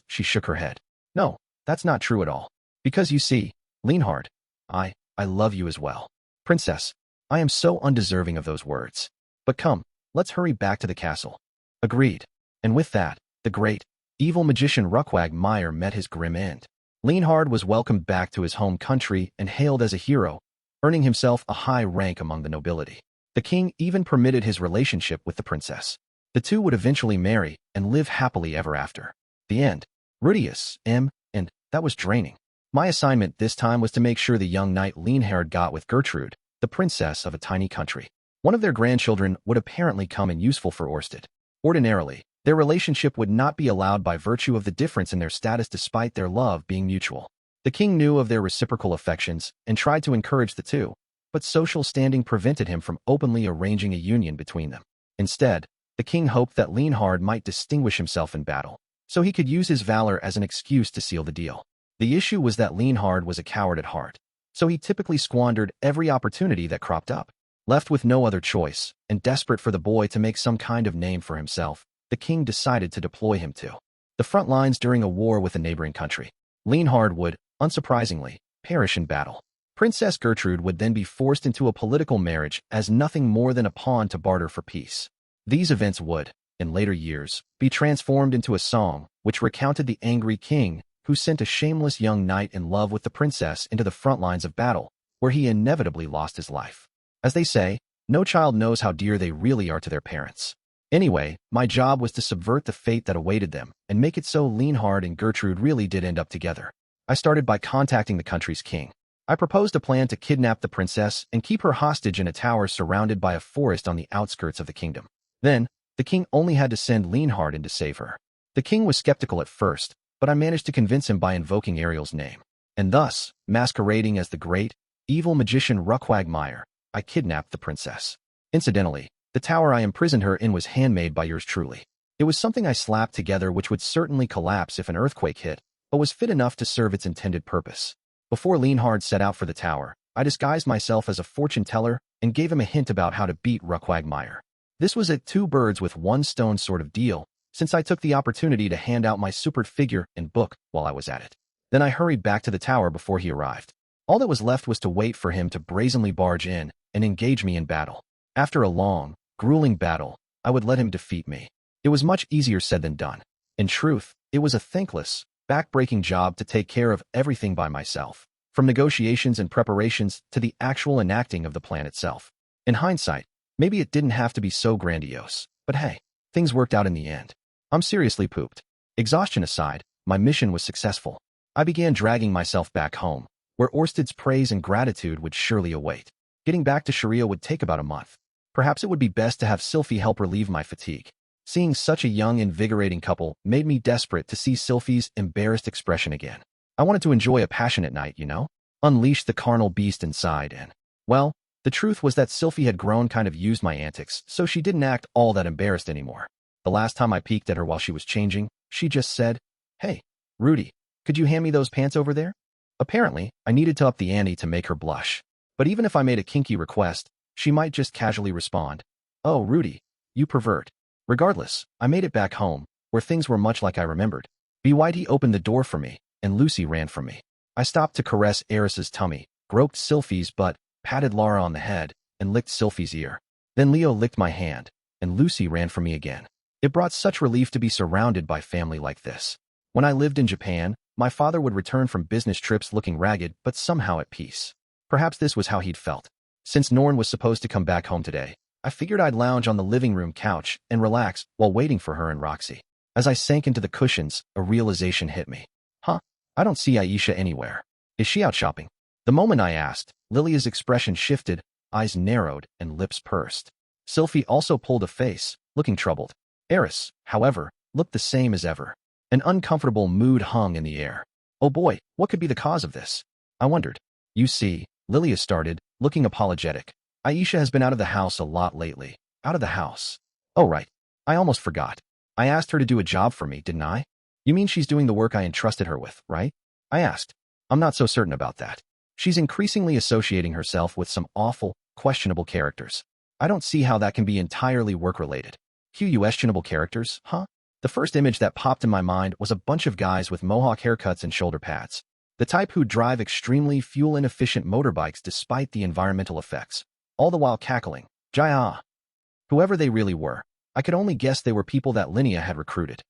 she shook her head. No, that's not true at all. Because you see, Leonhard, I love you as well. Princess, I am so undeserving of those words. But come, let's hurry back to the castle. Agreed. And with that, the great, evil magician Ruckquagmire met his grim end. Leonhard was welcomed back to his home country and hailed as a hero, earning himself a high rank among the nobility. The king even permitted his relationship with the princess. The two would eventually marry and live happily ever after. The end. Rudeus, and that was draining. My assignment this time was to make sure the young knight Leonhard got with Gertrude, the princess of a tiny country. One of their grandchildren would apparently come in useful for Orsted. Ordinarily, their relationship would not be allowed by virtue of the difference in their status despite their love being mutual. The king knew of their reciprocal affections and tried to encourage the two, but social standing prevented him from openly arranging a union between them. Instead, the king hoped that Leonhard might distinguish himself in battle, so he could use his valor as an excuse to seal the deal. The issue was that Leonhard was a coward at heart, so he typically squandered every opportunity that cropped up. Left with no other choice, and desperate for the boy to make some kind of name for himself, the king decided to deploy him to the front lines during a war with a neighboring country. Leonhard would, unsurprisingly, perish in battle. Princess Gertrude would then be forced into a political marriage as nothing more than a pawn to barter for peace. These events would, in later years, be transformed into a song which recounted the angry king who sent a shameless young knight in love with the princess into the front lines of battle, where he inevitably lost his life. As they say, no child knows how dear they really are to their parents. Anyway, my job was to subvert the fate that awaited them and make it so Leonhard and Gertrude really did end up together. I started by contacting the country's king. I proposed a plan to kidnap the princess and keep her hostage in a tower surrounded by a forest on the outskirts of the kingdom. Then, the king only had to send Leonhard in to save her. The king was skeptical at first, but I managed to convince him by invoking Ariel's name. And thus, masquerading as the great, evil magician Ruckquagmire, I kidnapped the princess. Incidentally, the tower I imprisoned her in was handmade by yours truly. It was something I slapped together which would certainly collapse if an earthquake hit, but was fit enough to serve its intended purpose. Before Leonhard set out for the tower, I disguised myself as a fortune teller and gave him a hint about how to beat Ruckquagmire. This was a 2 birds with 1 stone sort of deal, since I took the opportunity to hand out my supered figure and book while I was at it. Then I hurried back to the tower before he arrived. All that was left was to wait for him to brazenly barge in and engage me in battle. After a long, grueling battle, I would let him defeat me. It was much easier said than done. In truth, it was a thankless, back-breaking job to take care of everything by myself. from negotiations and preparations to the actual enacting of the plan itself. In hindsight, maybe it didn't have to be so grandiose, but hey, things worked out in the end. I'm seriously pooped. Exhaustion aside, my mission was successful. I began dragging myself back home, where Orsted's praise and gratitude would surely await. Getting back to Sharia would take about a month. Perhaps it would be best to have Sylphie help relieve my fatigue. Seeing such a young, invigorating couple made me desperate to see Sylphie's embarrassed expression again. I wanted to enjoy a passionate night, unleash the carnal beast inside and, well, the truth was that Sylphie had grown kind of used my antics, so she didn't act all that embarrassed anymore. The last time I peeked at her while she was changing, she just said, "Hey, Rudy, could you hand me those pants over there?" Apparently, I needed to up the ante to make her blush. But even if I made a kinky request, she might just casually respond, "Oh, Rudy, you pervert." Regardless, I made it back home, where things were much like I remembered. BYD opened the door for me, and Lucy ran from me. I stopped to caress Eris's tummy, groped Sylphie's butt, patted Lara on the head, and licked Sylphie's ear. Then Leo licked my hand, and Lucy ran from me again. It brought such relief to be surrounded by family like this. When I lived in Japan, my father would return from business trips looking ragged but somehow at peace. Perhaps this was how he'd felt. Since Norn was supposed to come back home today, I figured I'd lounge on the living room couch and relax while waiting for her and Roxy. As I sank into the cushions, a realization hit me. I don't see Aisha anywhere. Is she out shopping? The moment I asked, Lilia's expression shifted, eyes narrowed, and lips pursed. Sylphie also pulled a face, looking troubled. Eris, however, looked the same as ever. An uncomfortable mood hung in the air. Oh boy, what could be the cause of this? I wondered. You see, Lilia started, looking apologetic. Aisha has been out of the house a lot lately. Out of the house. Oh right. I almost forgot. I asked her to do a job for me, didn't I? You mean she's doing the work I entrusted her with, right? I asked. I'm not so certain about that. She's increasingly associating herself with some awful, questionable characters. I don't see how that can be entirely work-related. Questionable characters, huh? The first image that popped in my mind was a bunch of guys with mohawk haircuts and shoulder pads. The type who drive extremely fuel-inefficient motorbikes despite the environmental effects, all the while cackling, Jaya. Whoever they really were, I could only guess they were people that Linnea had recruited.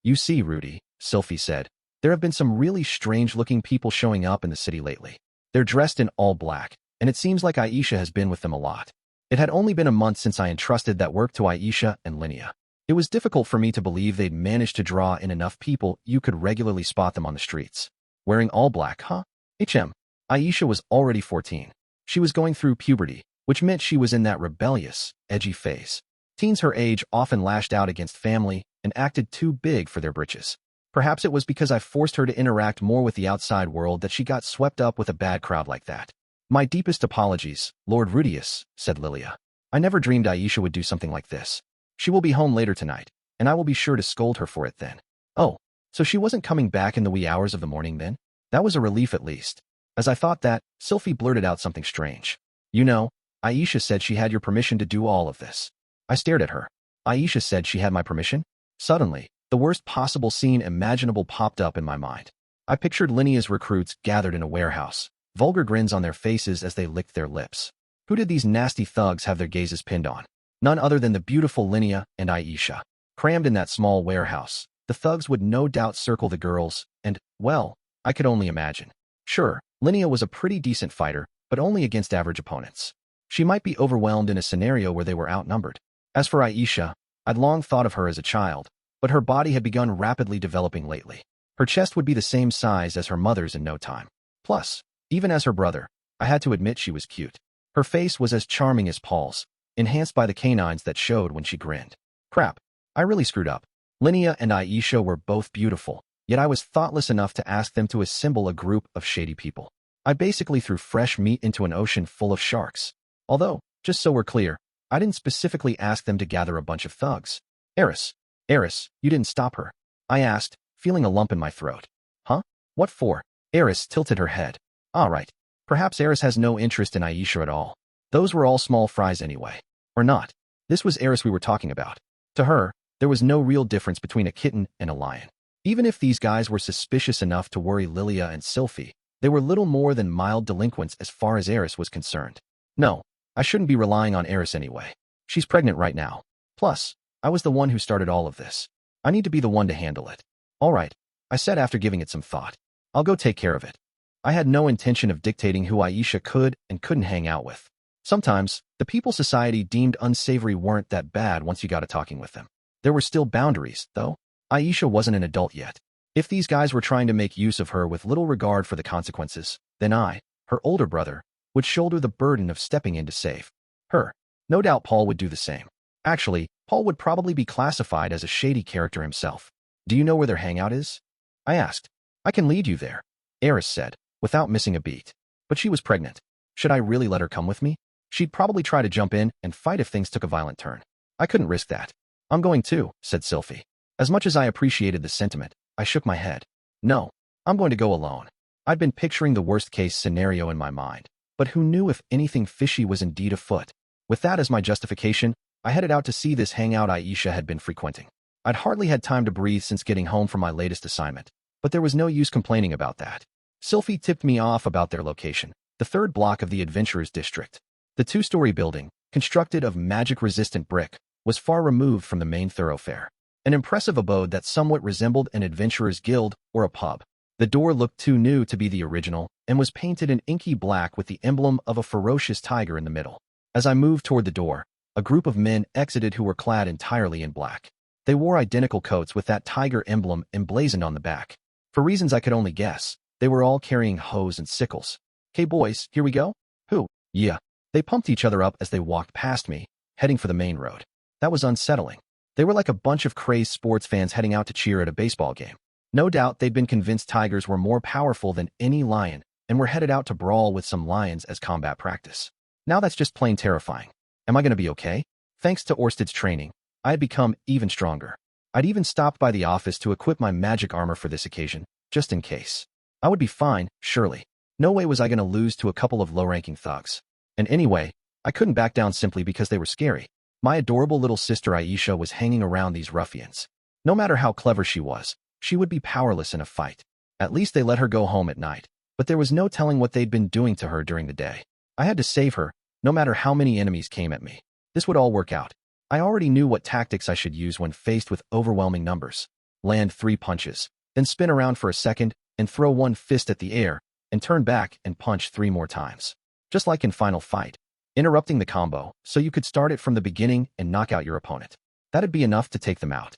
You see, Rudy, Sylphie said, there have been some really strange-looking people showing up in the city lately. They're dressed in all black, and it seems like Aisha has been with them a lot. It had only been a month since I entrusted that work to Aisha and Linnea. It was difficult for me to believe they'd managed to draw in enough people you could regularly spot them on the streets. Wearing all black, huh? Aisha was already 14. She was going through puberty, which meant she was in that rebellious, edgy phase. Teens her age often lashed out against family and acted too big for their britches. Perhaps it was because I forced her to interact more with the outside world that she got swept up with a bad crowd like that. My deepest apologies, Lord Rudeus, said Lilia. I never dreamed Aisha would do something like this. She will be home later tonight, and I will be sure to scold her for it then. Oh, so she wasn't coming back in the wee hours of the morning then? That was a relief at least. As I thought that, Sylphie blurted out something strange. You know, Aisha said she had your permission to do all of this. I stared at her. Aisha said she had my permission? Suddenly, the worst possible scene imaginable popped up in my mind. I pictured Linnea's recruits gathered in a warehouse, vulgar grins on their faces as they licked their lips. Who did these nasty thugs have their gazes pinned on? None other than the beautiful Linnea and Aisha. Crammed in that small warehouse, the thugs would no doubt circle the girls, and, well, I could only imagine. Sure, Linnea was a pretty decent fighter, but only against average opponents. She might be overwhelmed in a scenario where they were outnumbered. As for Aisha, I'd long thought of her as a child, but her body had begun rapidly developing lately. Her chest would be the same size as her mother's in no time. Plus, even as her brother, I had to admit she was cute. Her face was as charming as Paul's, enhanced by the canines that showed when she grinned. Crap, I really screwed up. Linnea and Aisha were both beautiful, yet I was thoughtless enough to ask them to assemble a group of shady people. I basically threw fresh meat into an ocean full of sharks. Although, just so we're clear, I didn't specifically ask them to gather a bunch of thugs. Eris, you didn't stop her. I asked, feeling a lump in my throat. Huh? What for? Eris tilted her head. All right. Perhaps Eris has no interest in Aisha at all. Those were all small fries anyway. Or not. This was Eris we were talking about. To her, there was no real difference between a kitten and a lion. Even if these guys were suspicious enough to worry Lilia and Sylphie, they were little more than mild delinquents as far as Eris was concerned. No, I shouldn't be relying on Eris anyway. She's pregnant right now. Plus, I was the one who started all of this. I need to be the one to handle it. All right, I said after giving it some thought. I'll go take care of it. I had no intention of dictating who Aisha could and couldn't hang out with. Sometimes, the people society deemed unsavory weren't that bad once you got to talking with them. There were still boundaries, though. Aisha wasn't an adult yet. If these guys were trying to make use of her with little regard for the consequences, then I, her older brother, would shoulder the burden of stepping in to save her. No doubt Paul would do the same. Actually, Paul would probably be classified as a shady character himself. Do you know where their hangout is? I asked. I can lead you there, Eris said, without missing a beat. But she was pregnant. Should I really let her come with me? She'd probably try to jump in and fight if things took a violent turn. I couldn't risk that. I'm going too, said Sylphiette. As much as I appreciated the sentiment, I shook my head. No, I'm going to go alone. I'd been picturing the worst-case scenario in my mind, but who knew if anything fishy was indeed afoot? With that as my justification, I headed out to see this hangout Aisha had been frequenting. I'd hardly had time to breathe since getting home from my latest assignment, but there was no use complaining about that. Sylphiette tipped me off about their location, the third block of the Adventurers District. The two-story building, constructed of magic-resistant brick, was far removed from the main thoroughfare. An impressive abode that somewhat resembled an adventurer's guild or a pub. The door looked too new to be the original and was painted in inky black with the emblem of a ferocious tiger in the middle. As I moved toward the door, a group of men exited who were clad entirely in black. They wore identical coats with that tiger emblem emblazoned on the back. For reasons I could only guess, they were all carrying hoes and sickles. "Hey boys, here we go?" "Who?" "Yeah." They pumped each other up as they walked past me, heading for the main road. That was unsettling. They were like a bunch of crazed sports fans heading out to cheer at a baseball game. No doubt they'd been convinced tigers were more powerful than any lion and were headed out to brawl with some lions as combat practice. Now that's just plain terrifying. Am I going to be okay? Thanks to Orsted's training, I had become even stronger. I'd even stopped by the office to equip my magic armor for this occasion, just in case. I would be fine, surely. No way was I going to lose to a couple of low-ranking thugs. And anyway, I couldn't back down simply because they were scary. My adorable little sister Aisha was hanging around these ruffians. No matter how clever she was, she would be powerless in a fight. At least they let her go home at night, but there was no telling what they'd been doing to her during the day. I had to save her, no matter how many enemies came at me. This would all work out. I already knew what tactics I should use when faced with overwhelming numbers. Land 3 punches, then spin around for a second and throw one fist at the air, and turn back and punch 3 more times. Just like in Final Fight. Interrupting the combo, so you could start it from the beginning and knock out your opponent. That'd be enough to take them out.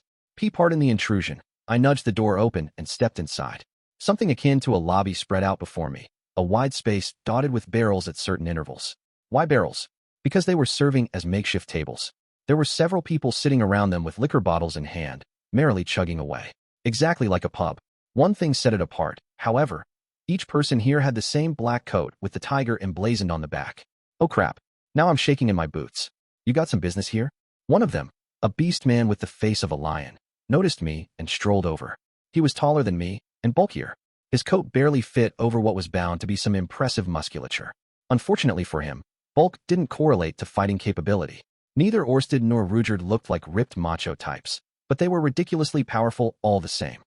Pardon the intrusion. I nudged the door open and stepped inside. Something akin to a lobby spread out before me, a wide space dotted with barrels at certain intervals. Why barrels? Because they were serving as makeshift tables. There were several people sitting around them with liquor bottles in hand, merrily chugging away. Exactly like a pub. One thing set it apart, however. Each person here had the same black coat with the tiger emblazoned on the back. Oh crap. Now I'm shaking in my boots. "You got some business here?" One of them, a beast man with the face of a lion, noticed me and strolled over. He was taller than me and bulkier. His coat barely fit over what was bound to be some impressive musculature. Unfortunately for him, bulk didn't correlate to fighting capability. Neither Orsted nor Rudeus looked like ripped macho types, but they were ridiculously powerful all the same.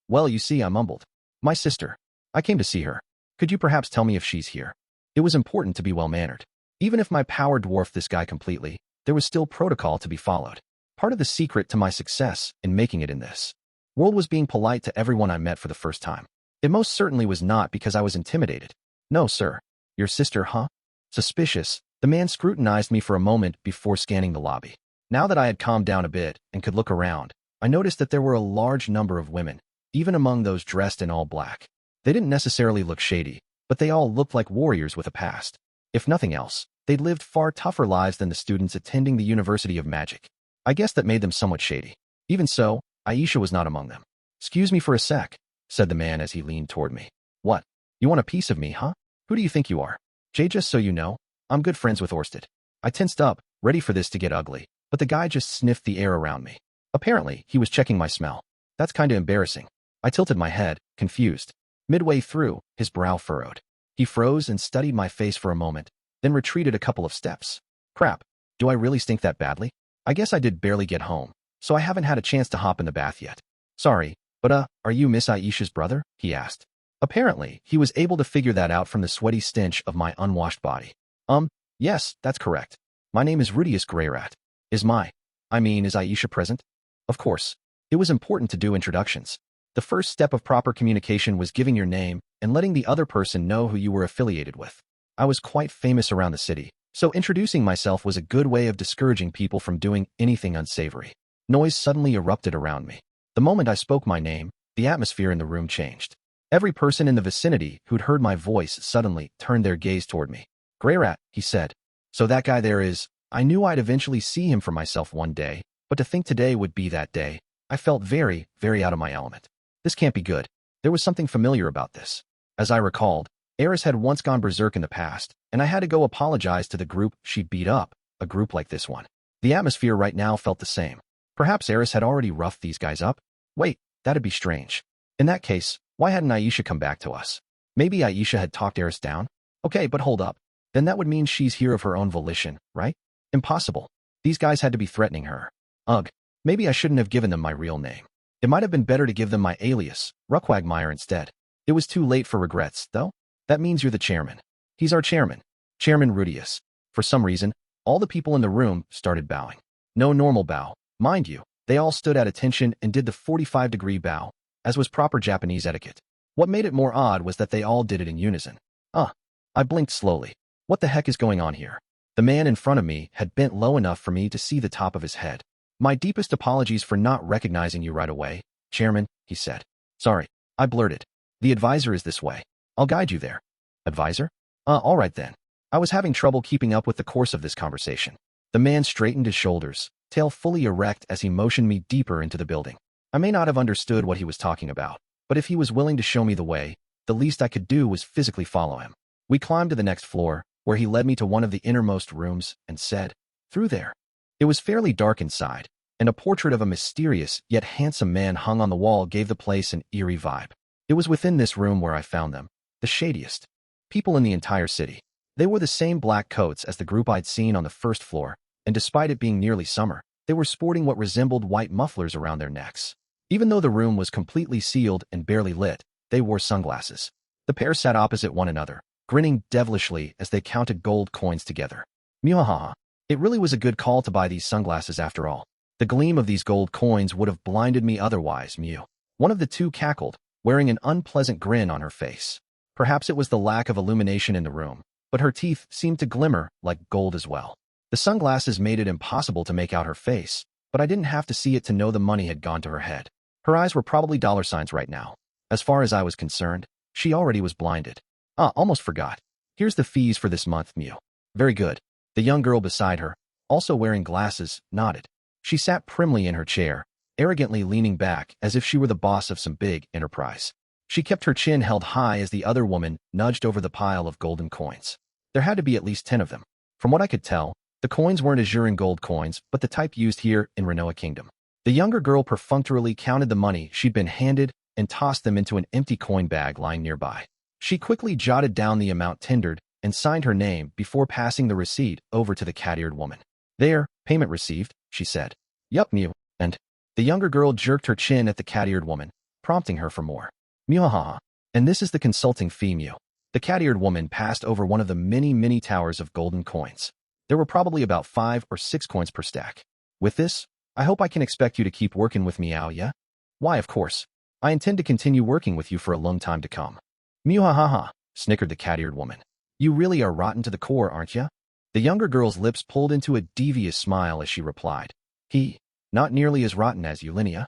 Well, you see, I mumbled. "My sister. I came to see her. Could you perhaps tell me if she's here?" It was important to be well-mannered. Even if my power dwarfed this guy completely, there was still protocol to be followed. Part of the secret to my success in making it in this world was being polite to everyone I met for the first time. It most certainly was not because I was intimidated. "No, sir. Your sister, huh?" Suspicious, the man scrutinized me for a moment before scanning the lobby. Now that I had calmed down a bit and could look around, I noticed that there were a large number of women, even among those dressed in all black. They didn't necessarily look shady, but they all looked like warriors with a past. If nothing else, they'd lived far tougher lives than the students attending the University of Magic. I guess that made them somewhat shady. Even so, Aisha was not among them. "Excuse me for a sec," said the man as he leaned toward me. "What? You want a piece of me, huh? Who do you think you are?" "Jay, just so you know, I'm good friends with Orsted." I tensed up, ready for this to get ugly, but the guy just sniffed the air around me. Apparently, he was checking my smell. That's kinda embarrassing. I tilted my head, confused. Midway through, his brow furrowed. He froze and studied my face for a moment, then retreated a couple of steps. "Crap, do I really stink that badly? I guess I did barely get home, so I haven't had a chance to hop in the bath yet." "Sorry, but are you Miss Aisha's brother?" he asked. Apparently, he was able to figure that out from the sweaty stench of my unwashed body. Yes, that's correct. My name is Rudeus Greyrat. Is Aisha present?" Of course. It was important to do introductions. The first step of proper communication was giving your name and letting the other person know who you were affiliated with. I was quite famous around the city, so introducing myself was a good way of discouraging people from doing anything unsavory. Noise suddenly erupted around me. The moment I spoke my name, the atmosphere in the room changed. Every person in the vicinity who'd heard my voice suddenly turned their gaze toward me. Greyrat, he said. So that guy there is. I knew I'd eventually see him for myself one day, but to think today would be that day, I felt very, very out of my element. This can't be good. There was something familiar about this. As I recalled, Eris had once gone berserk in the past, and I had to go apologize to the group she'd beat up, a group like this one. The atmosphere right now felt the same. Perhaps Eris had already roughed these guys up? Wait, that'd be strange. In that case, why hadn't Aisha come back to us? Maybe Aisha had talked Eris down? Okay, but hold up. Then that would mean she's here of her own volition, right? Impossible. These guys had to be threatening her. Ugh, maybe I shouldn't have given them my real name. It might have been better to give them my alias, Ruckquagmire, instead. It was too late for regrets, though. That means you're the chairman. He's our chairman. Chairman Rudeus. For some reason, all the people in the room started bowing. No normal bow, mind you. They all stood at attention and did the 45-degree bow, as was proper Japanese etiquette. What made it more odd was that they all did it in unison. I blinked slowly. What the heck is going on here? The man in front of me had bent low enough for me to see the top of his head. My deepest apologies for not recognizing you right away, Chairman, he said. Sorry, I blurted. The advisor is this way. I'll guide you there. Advisor? All right then. I was having trouble keeping up with the course of this conversation. The man straightened his shoulders, tail fully erect as he motioned me deeper into the building. I may not have understood what he was talking about, but if he was willing to show me the way, the least I could do was physically follow him. We climbed to the next floor, where he led me to one of the innermost rooms and said, "Through there." It was fairly dark inside, and a portrait of a mysterious yet handsome man hung on the wall gave the place an eerie vibe. It was within this room where I found them, the shadiest people in the entire city. They wore the same black coats as the group I'd seen on the first floor, and despite it being nearly summer, they were sporting what resembled white mufflers around their necks. Even though the room was completely sealed and barely lit, they wore sunglasses. The pair sat opposite one another, grinning devilishly as they counted gold coins together. Muhahaha. It really was a good call to buy these sunglasses after all. The gleam of these gold coins would have blinded me otherwise, Mew. One of the two cackled, wearing an unpleasant grin on her face. Perhaps it was the lack of illumination in the room, but her teeth seemed to glimmer like gold as well. The sunglasses made it impossible to make out her face, but I didn't have to see it to know the money had gone to her head. Her eyes were probably dollar signs right now. As far as I was concerned, she already was blinded. Almost forgot. Here's the fees for this month, Mew. Very good. The young girl beside her, also wearing glasses, nodded. She sat primly in her chair, arrogantly leaning back as if she were the boss of some big enterprise. She kept her chin held high as the other woman nudged over the pile of golden coins. There had to be at least 10 of them. From what I could tell, the coins weren't Azuran gold coins, but the type used here in Renoa Kingdom. The younger girl perfunctorily counted the money she'd been handed and tossed them into an empty coin bag lying nearby. She quickly jotted down the amount tendered and signed her name before passing the receipt over to the cat-eared woman. There, payment received, she said. Yup, Mew. And the younger girl jerked her chin at the cat-eared woman, prompting her for more. Muhahaha. And this is the consulting fee, Mew. The cat-eared woman passed over one of the many towers of golden coins. There were probably about 5 or 6 coins per stack. With this, I hope I can expect you to keep working with me, yeah? Why, of course. I intend to continue working with you for a long time to come. Muhahaha, snickered the cat-eared woman. You really are rotten to the core, aren't ya? The younger girl's lips pulled into a devious smile as she replied. Not nearly as rotten as you, Linnea.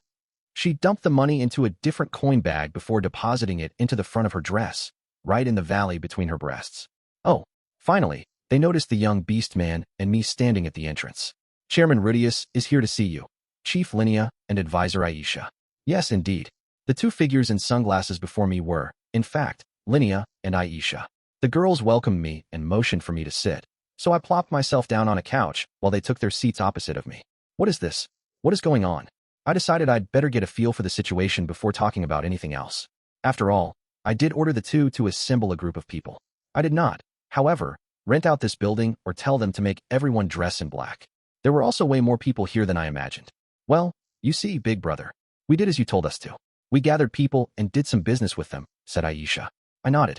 She dumped the money into a different coin bag before depositing it into the front of her dress, right in the valley between her breasts. Oh, finally, they noticed the young beast man and me standing at the entrance. Chairman Rudeus is here to see you, Chief Linnea and Advisor Aisha. Yes, indeed. The two figures in sunglasses before me were, in fact, Linnea and Aisha. The girls welcomed me and motioned for me to sit, so I plopped myself down on a couch while they took their seats opposite of me. What is this? What is going on? I decided I'd better get a feel for the situation before talking about anything else. After all, I did order the two to assemble a group of people. I did not, however, rent out this building or tell them to make everyone dress in black. There were also way more people here than I imagined. Well, you see, big brother, we did as you told us to. We gathered people and did some business with them, said Aisha. I nodded.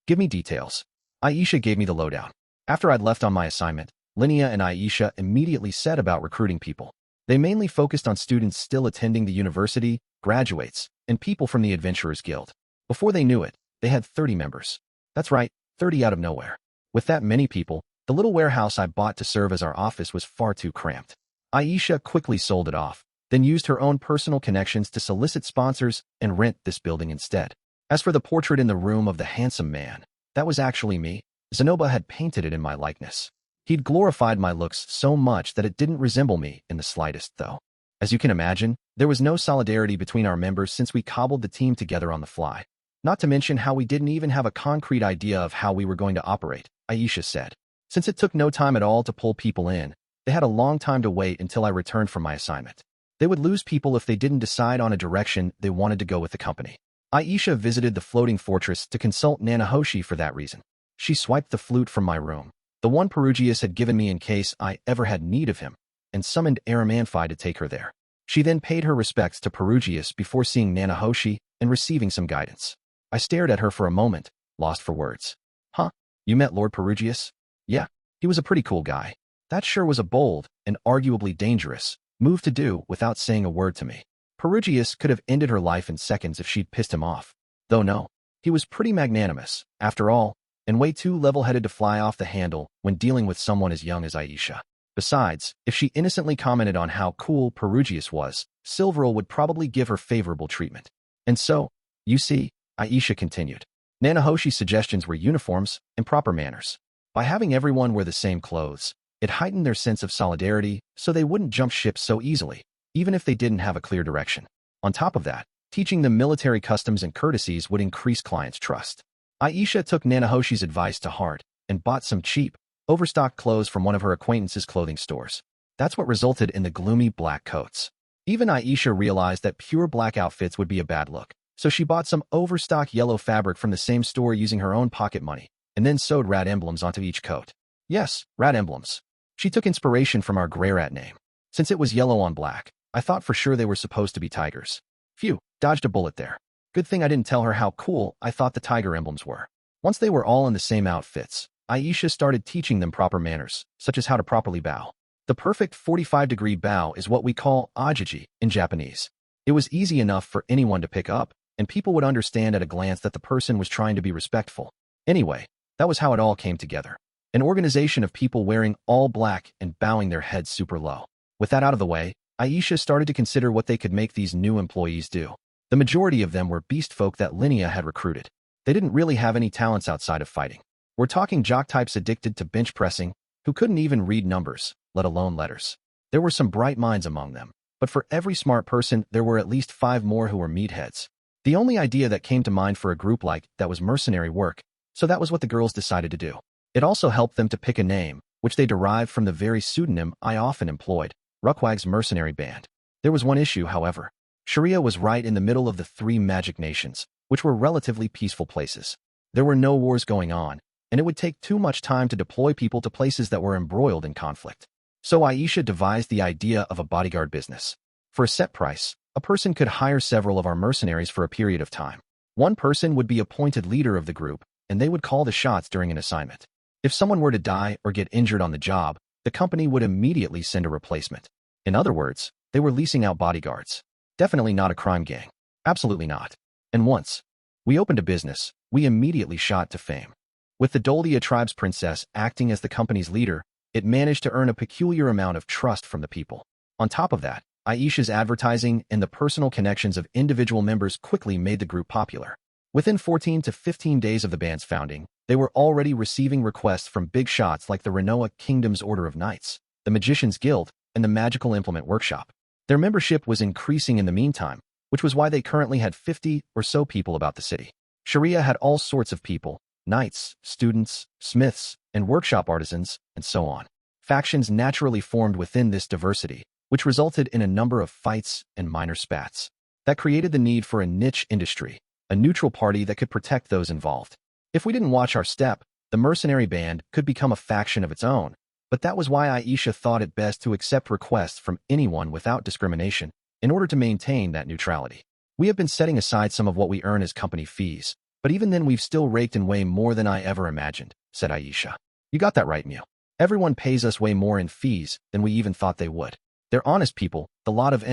Give me details. Aisha gave me the lowdown. After I'd left on my assignment, Linnea and Aisha immediately set about recruiting people. They mainly focused on students still attending the university, graduates, and people from the Adventurers Guild. Before they knew it, they had 30 members. That's right, 30 out of nowhere. With that many people, the little warehouse I bought to serve as our office was far too cramped. Aisha quickly sold it off, then used her own personal connections to solicit sponsors and rent this building instead. As for the portrait in the room of the handsome man, that was actually me. Zenoba had painted it in my likeness. He'd glorified my looks so much that it didn't resemble me in the slightest, though. As you can imagine, there was no solidarity between our members since we cobbled the team together on the fly. Not to mention how we didn't even have a concrete idea of how we were going to operate, Aisha said. Since it took no time at all to pull people in, they had a long time to wait until I returned from my assignment. They would lose people if they didn't decide on a direction they wanted to go with the company. Aisha visited the floating fortress to consult Nanahoshi for that reason. She swiped the flute from my room, the one Perugius had given me in case I ever had need of him, and summoned Aramanfi to take her there. She then paid her respects to Perugius before seeing Nanahoshi and receiving some guidance. I stared at her for a moment, lost for words. Huh? You met Lord Perugius? Yeah, he was a pretty cool guy. That sure was a bold, and arguably dangerous, move to do without saying a word to me. Perugius could have ended her life in seconds if she'd pissed him off. Though no, he was pretty magnanimous, after all, and way too level-headed to fly off the handle when dealing with someone as young as Aisha. Besides, if she innocently commented on how cool Perugius was, Silveril would probably give her favorable treatment. And so, you see, Aisha continued, Nanahoshi's suggestions were uniforms and proper manners. By having everyone wear the same clothes, it heightened their sense of solidarity so they wouldn't jump ship so easily, even if they didn't have a clear direction. On top of that, teaching them military customs and courtesies would increase clients' trust. Aisha took Nanahoshi's advice to heart and bought some cheap, overstocked clothes from one of her acquaintances' clothing stores. That's what resulted in the gloomy black coats. Even Aisha realized that pure black outfits would be a bad look, so she bought some overstock yellow fabric from the same store using her own pocket money, and then sewed rat emblems onto each coat. Yes, rat emblems. She took inspiration from our Greyrat name. Since it was yellow on black, I thought for sure they were supposed to be tigers. Phew, dodged a bullet there. Good thing I didn't tell her how cool I thought the tiger emblems were. Once they were all in the same outfits, Aisha started teaching them proper manners, such as how to properly bow. The perfect 45-degree bow is what we call ajiji in Japanese. It was easy enough for anyone to pick up, and people would understand at a glance that the person was trying to be respectful. Anyway, that was how it all came together. An organization of people wearing all black and bowing their heads super low. With that out of the way, Aisha started to consider what they could make these new employees do. The majority of them were beast folk that Linnea had recruited. They didn't really have any talents outside of fighting. We're talking jock types addicted to bench pressing, who couldn't even read numbers, let alone letters. There were some bright minds among them, but for every smart person, there were at least 5 more who were meatheads. The only idea that came to mind for a group like that was mercenary work, so that was what the girls decided to do. It also helped them to pick a name, which they derived from the very pseudonym I often employed, Ruckwag's Mercenary Band. There was one issue, however. Sharia was right in the middle of the 3 magic nations, which were relatively peaceful places. There were no wars going on, and it would take too much time to deploy people to places that were embroiled in conflict. So Aisha devised the idea of a bodyguard business. For a set price, a person could hire several of our mercenaries for a period of time. One person would be appointed leader of the group, and they would call the shots during an assignment. If someone were to die or get injured on the job, the company would immediately send a replacement. In other words, they were leasing out bodyguards. Definitely not a crime gang. Absolutely not. And once we opened a business, we immediately shot to fame. With the Doldia tribe's princess acting as the company's leader, it managed to earn a peculiar amount of trust from the people. On top of that, Aisha's advertising and the personal connections of individual members quickly made the group popular. Within 14 to 15 days of the band's founding, they were already receiving requests from big shots like the Renoa Kingdom's Order of Knights, the Magician's Guild, and the Magical Implement Workshop. Their membership was increasing in the meantime, which was why they currently had 50 or so people about the city. Sharia had all sorts of people, knights, students, smiths, and workshop artisans, and so on. Factions naturally formed within this diversity, which resulted in a number of fights and minor spats. That created the need for a niche industry, a neutral party that could protect those involved. If we didn't watch our step, the mercenary band could become a faction of its own, but that was why Aisha thought it best to accept requests from anyone without discrimination in order to maintain that neutrality. We have been setting aside some of what we earn as company fees, but even then we've still raked in way more than I ever imagined, said Aisha. You got that right, Mew. Everyone pays us way more in fees than we even thought they would. They're honest people, the lot of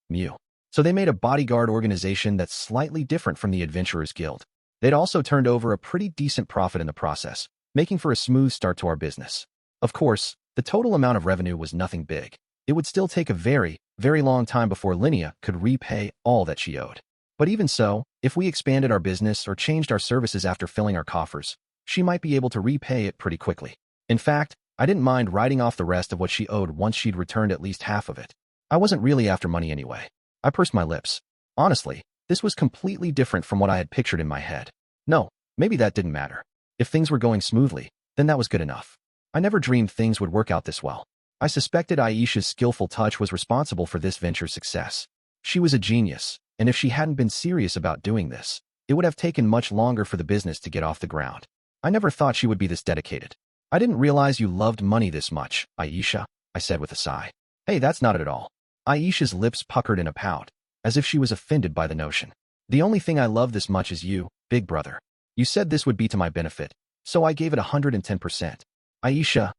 Mew. So they made a bodyguard organization that's slightly different from the Adventurers Guild. They'd also turned over a pretty decent profit in the process, making for a smooth start to our business. Of course, the total amount of revenue was nothing big. It would still take a very, very long time before Linnea could repay all that she owed. But even so, if we expanded our business or changed our services after filling our coffers, she might be able to repay it pretty quickly. In fact, I didn't mind writing off the rest of what she owed once she'd returned at least half of it. I wasn't really after money anyway. I pursed my lips. Honestly, this was completely different from what I had pictured in my head. No, maybe that didn't matter. If things were going smoothly, then that was good enough. I never dreamed things would work out this well. I suspected Aisha's skillful touch was responsible for this venture's success. She was a genius, and if she hadn't been serious about doing this, it would have taken much longer for the business to get off the ground. I never thought she would be this dedicated. I didn't realize you loved money this much, Aisha, I said with a sigh. Hey, that's not it at all. Aisha's lips puckered in a pout, as if she was offended by the notion. The only thing I love this much is you, big brother. You said this would be to my benefit, so I gave it 110%. Aisha,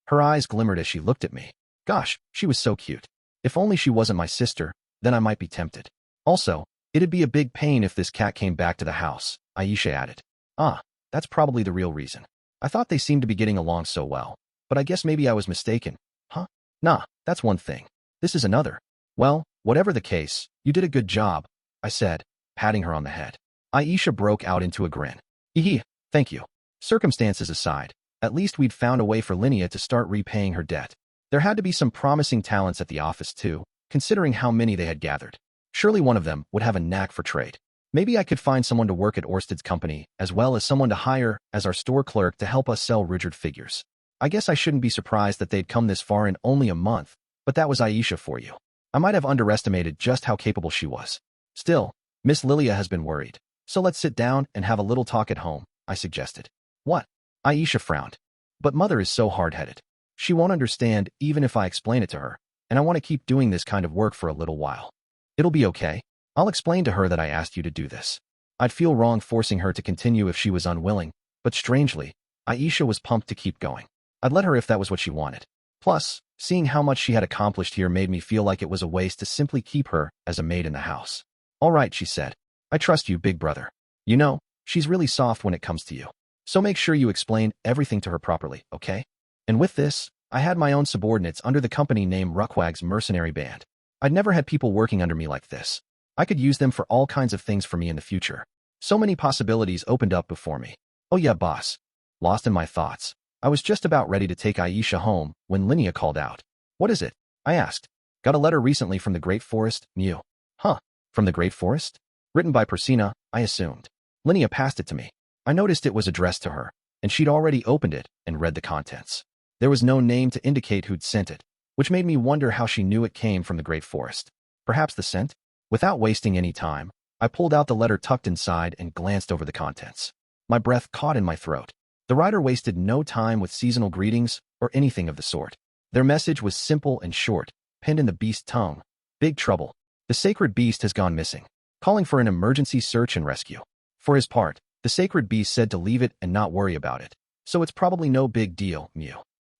her eyes glimmered as she looked at me. Gosh, she was so cute. If only she wasn't my sister, then I might be tempted. Also, it'd be a big pain if this cat came back to the house, Aisha added. Ah, that's probably the real reason. I thought they seemed to be getting along so well, but I guess maybe I was mistaken. Huh? Nah, that's one thing. This is another. Well, whatever the case, you did a good job, I said, patting her on the head. Aisha broke out into a grin. Hee, thank you. Circumstances aside, at least we'd found a way for Linnea to start repaying her debt. There had to be some promising talents at the office too, considering how many they had gathered. Surely one of them would have a knack for trade. Maybe I could find someone to work at Orsted's company, as well as someone to hire as our store clerk to help us sell Rudyard figures. I guess I shouldn't be surprised that they'd come this far in only a month, but that was Aisha for you. I might have underestimated just how capable she was. Still, Miss Lilia has been worried, so let's sit down and have a little talk at home, I suggested. What? Aisha frowned. But Mother is so hard-headed. She won't understand even if I explain it to her, and I want to keep doing this kind of work for a little while. It'll be okay. I'll explain to her that I asked you to do this. I'd feel wrong forcing her to continue if she was unwilling, but strangely, Aisha was pumped to keep going. I'd let her if that was what she wanted. Plus, seeing how much she had accomplished here made me feel like it was a waste to simply keep her as a maid in the house. All right, she said. I trust you, big brother. You know, she's really soft when it comes to you. So make sure you explain everything to her properly, okay? And with this, I had my own subordinates under the company name Ruckwag's Mercenary Band. I'd never had people working under me like this. I could use them for all kinds of things for me in the future. So many possibilities opened up before me. Oh yeah, boss. Lost in my thoughts, I was just about ready to take Aisha home when Linnea called out. What is it? I asked. Got a letter recently from the Great Forest, Mew. Huh, from the Great Forest? Written by Persina, I assumed. Linnea passed it to me. I noticed it was addressed to her, and she'd already opened it and read the contents. There was no name to indicate who'd sent it, which made me wonder how she knew it came from the Great Forest. Perhaps the scent? Without wasting any time, I pulled out the letter tucked inside and glanced over the contents. My breath caught in my throat. The writer wasted no time with seasonal greetings or anything of the sort. Their message was simple and short, penned in the beast's tongue. Big trouble. The sacred beast has gone missing, calling for an emergency search and rescue. For his part, the sacred beast said to leave it and not worry about it, so it's probably no big deal, Mew.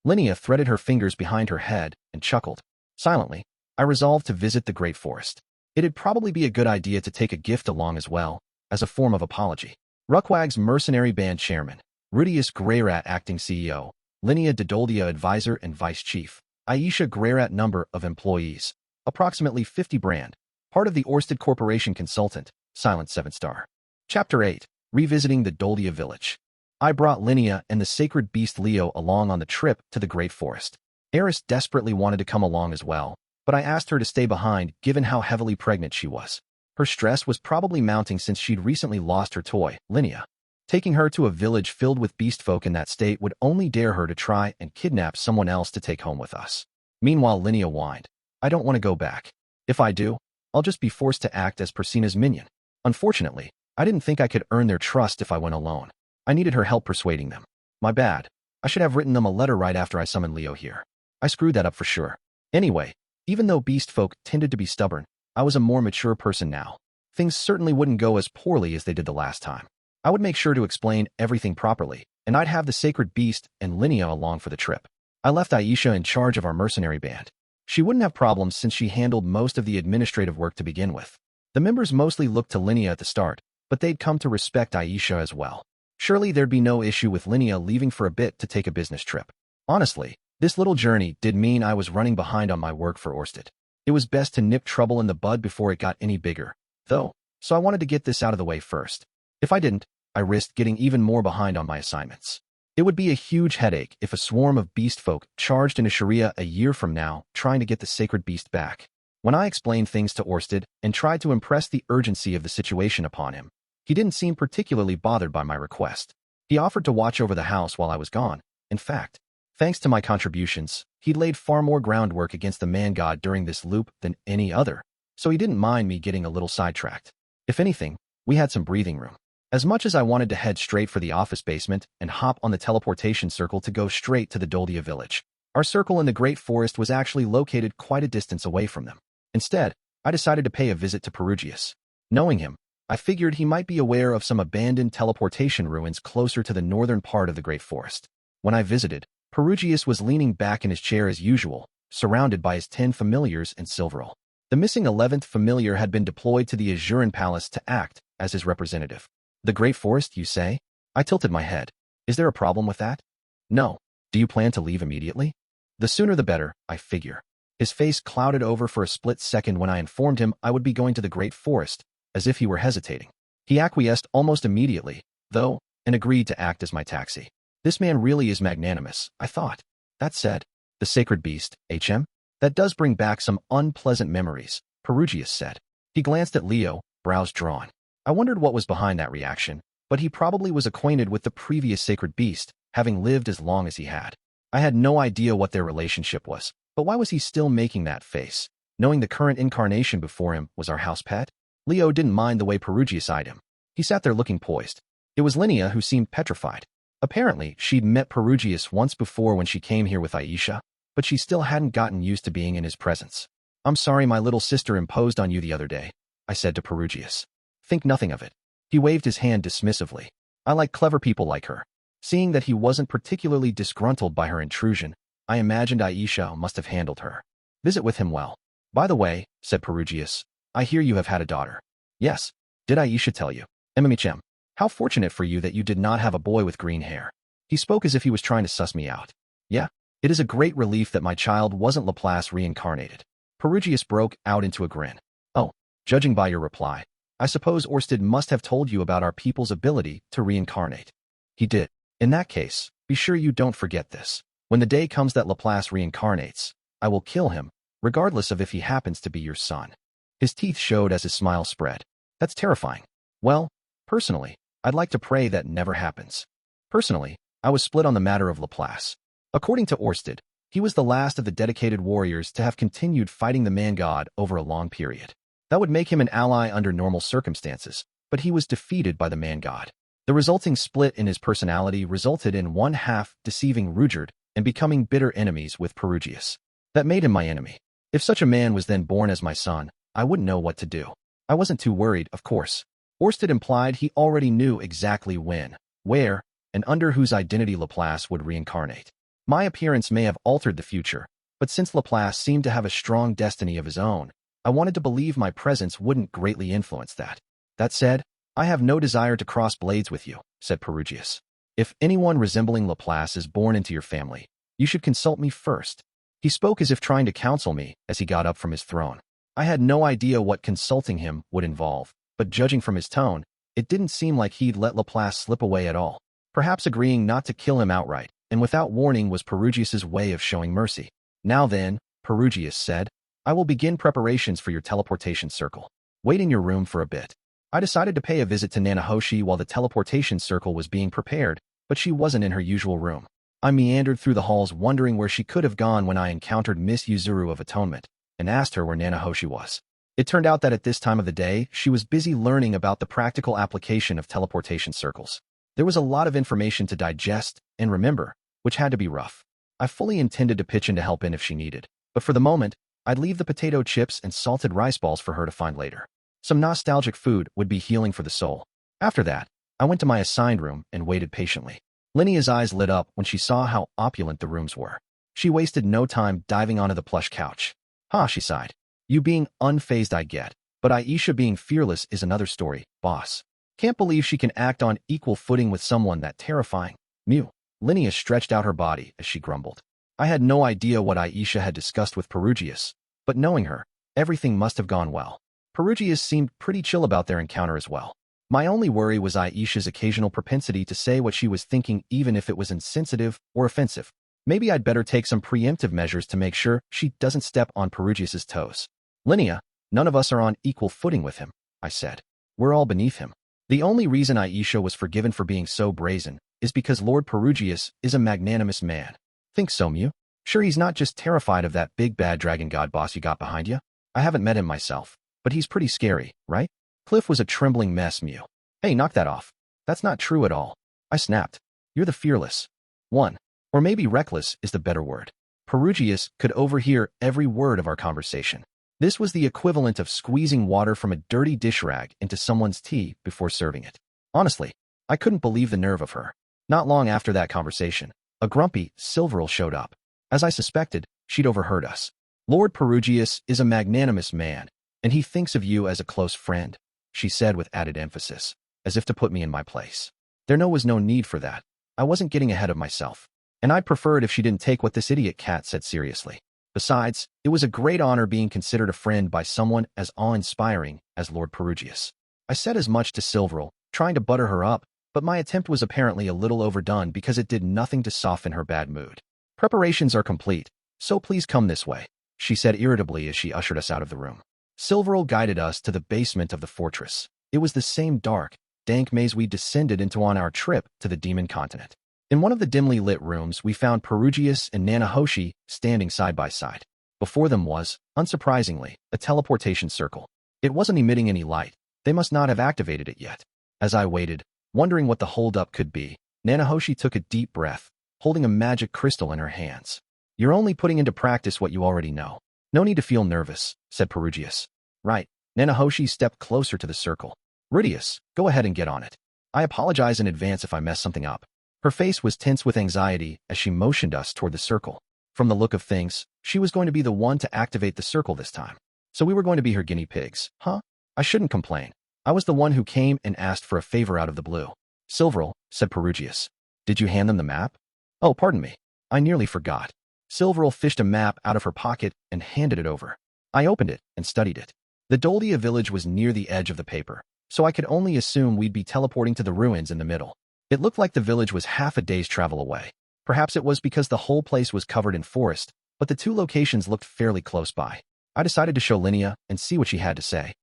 Linnea threaded her fingers behind her head and chuckled. Silently, I resolved to visit the Great Forest. It'd probably be a good idea to take a gift along as well, as a form of apology. Ruckwag's Mercenary Band Chairman, Rudeus Greyrat Acting CEO, Linnea de Doldia Advisor and Vice Chief, Aisha Greyrat Number of employees, approximately 50 brand, part of the Orsted Corporation Consultant, Silent 7-star. Chapter 8, Revisiting the Doldia Village. I brought Linnea and the sacred beast Leo along on the trip to the Great Forest. Eris desperately wanted to come along as well, but I asked her to stay behind given how heavily pregnant she was. Her stress was probably mounting since she'd recently lost her toy, Linnea. Taking her to a village filled with beast folk in that state would only dare her to try and kidnap someone else to take home with us. Meanwhile, Linnea whined, I don't want to go back. If I do, I'll just be forced to act as Persina's minion. Unfortunately, I didn't think I could earn their trust if I went alone. I needed her help persuading them. My bad. I should have written them a letter right after I summoned Leo here. I screwed that up for sure. Anyway, even though beast folk tended to be stubborn, I was a more mature person now. Things certainly wouldn't go as poorly as they did the last time. I would make sure to explain everything properly, and I'd have the sacred beast and Linnea along for the trip. I left Aisha in charge of our mercenary band. She wouldn't have problems since she handled most of the administrative work to begin with. The members mostly looked to Linnea at the start, but they'd come to respect Aisha as well. Surely there'd be no issue with Linnea leaving for a bit to take a business trip. Honestly, this little journey did mean I was running behind on my work for Orsted. It was best to nip trouble in the bud before it got any bigger, though, so I wanted to get this out of the way first. If I didn't, I risked getting even more behind on my assignments. It would be a huge headache if a swarm of beast folk charged into Sharia a year from now trying to get the sacred beast back. When I explained things to Orsted and tried to impress the urgency of the situation upon him, he didn't seem particularly bothered by my request. He offered to watch over the house while I was gone. In fact, thanks to my contributions, he'd laid far more groundwork against the man-god during this loop than any other, so he didn't mind me getting a little sidetracked. If anything, we had some breathing room. As much as I wanted to head straight for the office basement and hop on the teleportation circle to go straight to the Doldia village, our circle in the Great Forest was actually located quite a distance away from them. Instead, I decided to pay a visit to Perugius. Knowing him, I figured he might be aware of some abandoned teleportation ruins closer to the northern part of the Great Forest. When I visited, Perugius was leaning back in his chair as usual, surrounded by his 10 familiars and Silverol. The missing 11th familiar had been deployed to the Azuran Palace to act as his representative. The Great Forest, you say? I tilted my head. Is there a problem with that? No. Do you plan to leave immediately? The sooner the better, I figure. His face clouded over for a split second when I informed him I would be going to the Great Forest, as if he were hesitating. He acquiesced almost immediately, though, and agreed to act as my taxi. This man really is magnanimous, I thought. That said, the sacred beast, HM? That does bring back some unpleasant memories, Perugius said. He glanced at Leo, brows drawn. I wondered what was behind that reaction, but he probably was acquainted with the previous sacred beast, having lived as long as he had. I had no idea what their relationship was, but why was he still making that face, knowing the current incarnation before him was our house pet? Leo didn't mind the way Perugius eyed him. He sat there looking poised. It was Linnea who seemed petrified. Apparently, she'd met Perugius once before when she came here with Aisha, but she still hadn't gotten used to being in his presence. I'm sorry my little sister imposed on you the other day, I said to Perugius. Think nothing of it. He waved his hand dismissively. I like clever people like her. Seeing that he wasn't particularly disgruntled by her intrusion, I imagined Aisha must have handled her visit with him well. By the way, said Perugius, I hear you have had a daughter. Yes. Did Aisha tell you? Mmhm. How fortunate for you that you did not have a boy with green hair. He spoke as if he was trying to suss me out. Yeah. It is a great relief that my child wasn't Laplace reincarnated. Perugius broke out into a grin. Oh, judging by your reply, I suppose Orsted must have told you about our people's ability to reincarnate. He did. In that case, be sure you don't forget this. When the day comes that Laplace reincarnates, I will kill him, regardless of if he happens to be your son. His teeth showed as his smile spread. That's terrifying. Well, personally, I'd like to pray that never happens. Personally, I was split on the matter of Laplace. According to Orsted, he was the last of the dedicated warriors to have continued fighting the man-god over a long period. That would make him an ally under normal circumstances, but he was defeated by the man-god. The resulting split in his personality resulted in one half deceiving Rudeus and becoming bitter enemies with Perugius. That made him my enemy. If such a man was then born as my son, I wouldn't know what to do. I wasn't too worried, of course. Orsted implied he already knew exactly when, where, and under whose identity Laplace would reincarnate. My appearance may have altered the future, but since Laplace seemed to have a strong destiny of his own, I wanted to believe my presence wouldn't greatly influence that. That said, I have no desire to cross blades with you, said Perugius. If anyone resembling Laplace is born into your family, you should consult me first. He spoke as if trying to counsel me as he got up from his throne. I had no idea what consulting him would involve, but judging from his tone, it didn't seem like he'd let Laplace slip away at all. Perhaps agreeing not to kill him outright, and without warning was Perugius's way of showing mercy. Now then, Perugius said, I will begin preparations for your teleportation circle. Wait in your room for a bit. I decided to pay a visit to Nanahoshi while the teleportation circle was being prepared, but she wasn't in her usual room. I meandered through the halls wondering where she could have gone when I encountered Miss Yuzuru of Atonement, and asked her where Nanahoshi was. It turned out that at this time of the day, she was busy learning about the practical application of teleportation circles. There was a lot of information to digest and remember, which had to be rough. I fully intended to pitch in to help in if she needed, but for the moment, I'd leave the potato chips and salted rice balls for her to find later. Some nostalgic food would be healing for the soul. After that, I went to my assigned room and waited patiently. Linnea's eyes lit up when she saw how opulent the rooms were. She wasted no time diving onto the plush couch. Ha, she sighed. You being unfazed I get, but Aisha being fearless is another story, boss. Can't believe she can act on equal footing with someone that terrifying. Mew. Linnea stretched out her body as she grumbled. I had no idea what Aisha had discussed with Perugius, but knowing her, everything must have gone well. Perugius seemed pretty chill about their encounter as well. My only worry was Aisha's occasional propensity to say what she was thinking even if it was insensitive or offensive. Maybe I'd better take some preemptive measures to make sure she doesn't step on Perugius's toes. Linnea, none of us are on equal footing with him, I said. We're all beneath him. The only reason Aisha was forgiven for being so brazen is because Lord Perugius is a magnanimous man. Think so, Mew? Sure he's not just terrified of that big bad dragon god boss you got behind you? I haven't met him myself, but he's pretty scary, right? Cliff was a trembling mess, Mew. Hey, knock that off. That's not true at all. I snapped. You're the fearless one. Or maybe reckless is the better word. Perugius could overhear every word of our conversation. This was the equivalent of squeezing water from a dirty dish rag into someone's tea before serving it. Honestly, I couldn't believe the nerve of her. Not long after that conversation, a grumpy Silverl showed up. As I suspected, she'd overheard us. Lord Perugius is a magnanimous man, and he thinks of you as a close friend, she said with added emphasis, as if to put me in my place. There was no need for that. I wasn't getting ahead of myself. And I'd prefer it if she didn't take what this idiot cat said seriously. Besides, it was a great honor being considered a friend by someone as awe-inspiring as Lord Perugius. I said as much to Silverl, trying to butter her up, but my attempt was apparently a little overdone because it did nothing to soften her bad mood. Preparations are complete, so please come this way, she said irritably as she ushered us out of the room. Silverl guided us to the basement of the fortress. It was the same dark, dank maze we descended into on our trip to the demon continent. In one of the dimly lit rooms, we found Perugius and Nanahoshi standing side by side. Before them was, unsurprisingly, a teleportation circle. It wasn't emitting any light. They must not have activated it yet. As I waited, wondering what the holdup could be, Nanahoshi took a deep breath, holding a magic crystal in her hands. You're only putting into practice what you already know. No need to feel nervous, said Perugius. Right. Nanahoshi stepped closer to the circle. Rudeus, go ahead and get on it. I apologize in advance if I mess something up. Her face was tense with anxiety as she motioned us toward the circle. From the look of things, she was going to be the one to activate the circle this time. So we were going to be her guinea pigs, huh? I shouldn't complain. I was the one who came and asked for a favor out of the blue. Silverl, said Perugius. Did you hand them the map? Oh, pardon me. I nearly forgot. Silverl fished a map out of her pocket and handed it over. I opened it and studied it. The Doldia village was near the edge of the paper, so I could only assume we'd be teleporting to the ruins in the middle. It looked like the village was half a day's travel away. Perhaps it was because the whole place was covered in forest, but the two locations looked fairly close by. I decided to show Linnea and see what she had to say.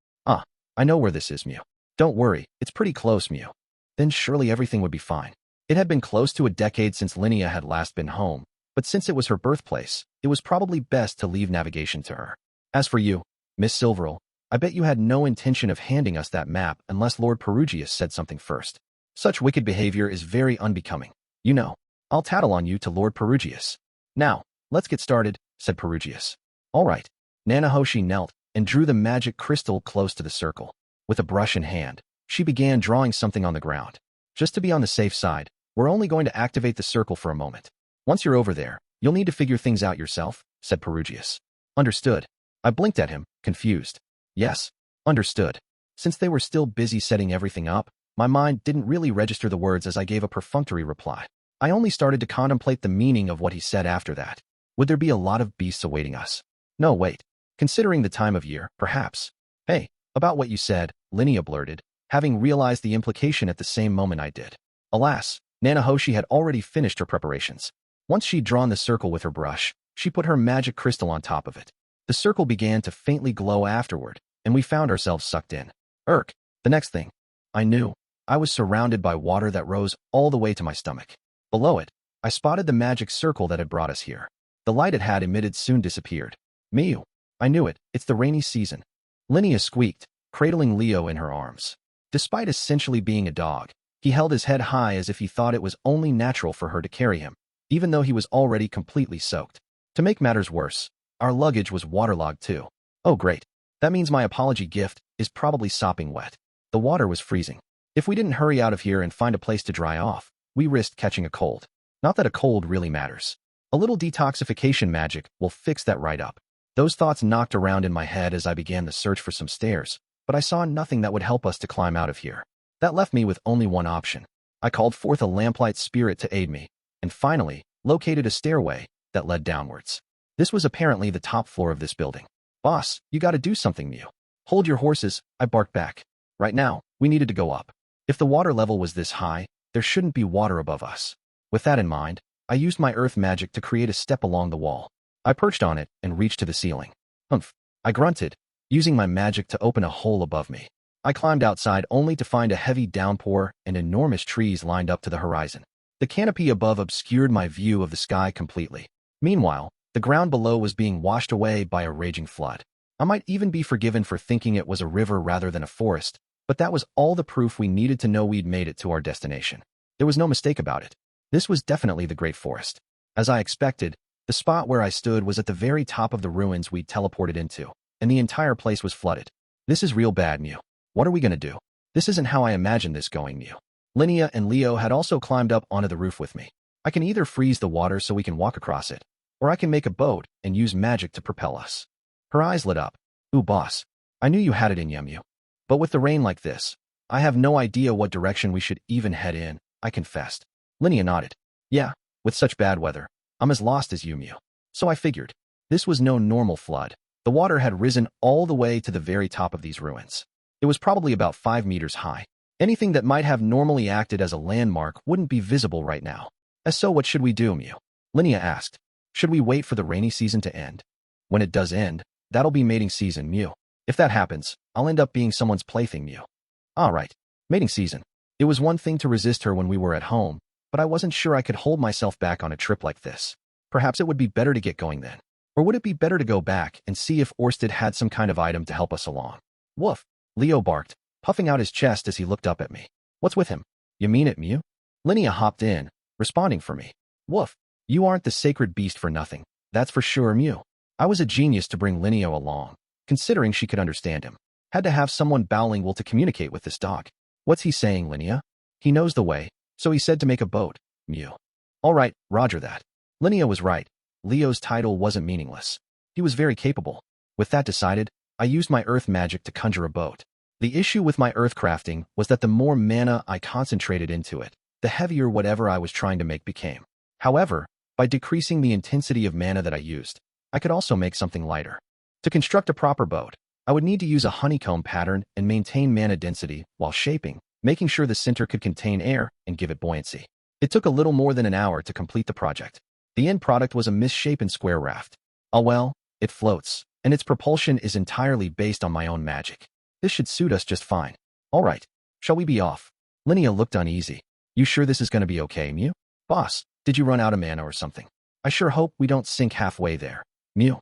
I know where this is, Mew. Don't worry, it's pretty close, Mew. Then surely everything would be fine. It had been close to a decade since Linnea had last been home, but since it was her birthplace, it was probably best to leave navigation to her. As for you, Miss Silverl, I bet you had no intention of handing us that map unless Lord Perugius said something first. Such wicked behavior is very unbecoming. You know, I'll tattle on you to Lord Perugius. Now, let's get started, said Perugius. All right. Nanahoshi knelt and drew the magic crystal close to the circle. With a brush in hand, she began drawing something on the ground. Just to be on the safe side, we're only going to activate the circle for a moment. Once you're over there, you'll need to figure things out yourself, said Perugius. Understood. I blinked at him, confused. Yes, understood. Since they were still busy setting everything up, my mind didn't really register the words as I gave a perfunctory reply. I only started to contemplate the meaning of what he said after that. Would there be a lot of beasts awaiting us? No, wait. Considering the time of year, perhaps. Hey, about what you said, Linnea blurted, having realized the implication at the same moment I did. Alas, Nanahoshi had already finished her preparations. Once she'd drawn the circle with her brush, she put her magic crystal on top of it. The circle began to faintly glow afterward, and we found ourselves sucked in. The next thing I knew, I was surrounded by water that rose all the way to my stomach. Below it, I spotted the magic circle that had brought us here. The light it had emitted soon disappeared. Mew. I knew it, it's the rainy season. Linnea squeaked, cradling Leo in her arms. Despite essentially being a dog, he held his head high as if he thought it was only natural for her to carry him, even though he was already completely soaked. To make matters worse, our luggage was waterlogged too. Oh great. That means my apology gift is probably sopping wet. The water was freezing. If we didn't hurry out of here and find a place to dry off, we risked catching a cold. Not that a cold really matters. A little detoxification magic will fix that right up. Those thoughts knocked around in my head as I began the search for some stairs, but I saw nothing that would help us to climb out of here. That left me with only one option. I called forth a lamplight spirit to aid me, and finally, located a stairway that led downwards. This was apparently the top floor of this building. Boss, you gotta do something, Mew. Hold your horses, I barked back. Right now, we needed to go up. If the water level was this high, there shouldn't be water above us. With that in mind, I used my earth magic to create a step along the wall. I perched on it and reached to the ceiling. Humph, I grunted, using my magic to open a hole above me. I climbed outside only to find a heavy downpour and enormous trees lined up to the horizon. The canopy above obscured my view of the sky completely. Meanwhile, the ground below was being washed away by a raging flood. I might even be forgiven for thinking it was a river rather than a forest, but that was all the proof we needed to know we'd made it to our destination. There was no mistake about it. This was definitely the Great Forest. As I expected, the spot where I stood was at the very top of the ruins we'd teleported into, and the entire place was flooded. This is real bad, Mew. What are we gonna do? This isn't how I imagined this going, Mew. Linnea and Leo had also climbed up onto the roof with me. I can either freeze the water so we can walk across it, or I can make a boat and use magic to propel us. Her eyes lit up. Ooh, boss. I knew you had it in you, Mew. But with the rain like this, I have no idea what direction we should even head in, I confessed. Linnea nodded. Yeah, with such bad weather, I'm as lost as you, Mew. So I figured. This was no normal flood. The water had risen all the way to the very top of these ruins. It was probably about 5 meters high. Anything that might have normally acted as a landmark wouldn't be visible right now. So what should we do, Mew? Linnea asked. Should we wait for the rainy season to end? When it does end, that'll be mating season, Mew. If that happens, I'll end up being someone's plaything, Mew. All right, mating season. It was one thing to resist her when we were at home, but I wasn't sure I could hold myself back on a trip like this. Perhaps it would be better to get going then. Or would it be better to go back and see if Orsted had some kind of item to help us along? Woof, Leo barked, puffing out his chest as he looked up at me. What's with him? You mean it, Mew? Linnea hopped in, responding for me. Woof, you aren't the sacred beast for nothing. That's for sure, Mew. I was a genius to bring Linnea along, considering she could understand him. Had to have someone bilingual to communicate with this dog. What's he saying, Linnea? He knows the way, so he said to make a boat, Mew. All right, roger that. Linnea was right. Leo's title wasn't meaningless. He was very capable. With that decided, I used my earth magic to conjure a boat. The issue with my earth crafting was that the more mana I concentrated into it, the heavier whatever I was trying to make became. However, by decreasing the intensity of mana that I used, I could also make something lighter. To construct a proper boat, I would need to use a honeycomb pattern and maintain mana density while shaping, making sure the center could contain air and give it buoyancy. It took a little more than an hour to complete the project. The end product was a misshapen square raft. Oh well, it floats, and its propulsion is entirely based on my own magic. This should suit us just fine. All right, shall we be off? Linnea looked uneasy. You sure this is going to be okay, Mew? Boss, did you run out of mana or something? I sure hope we don't sink halfway there. Mew.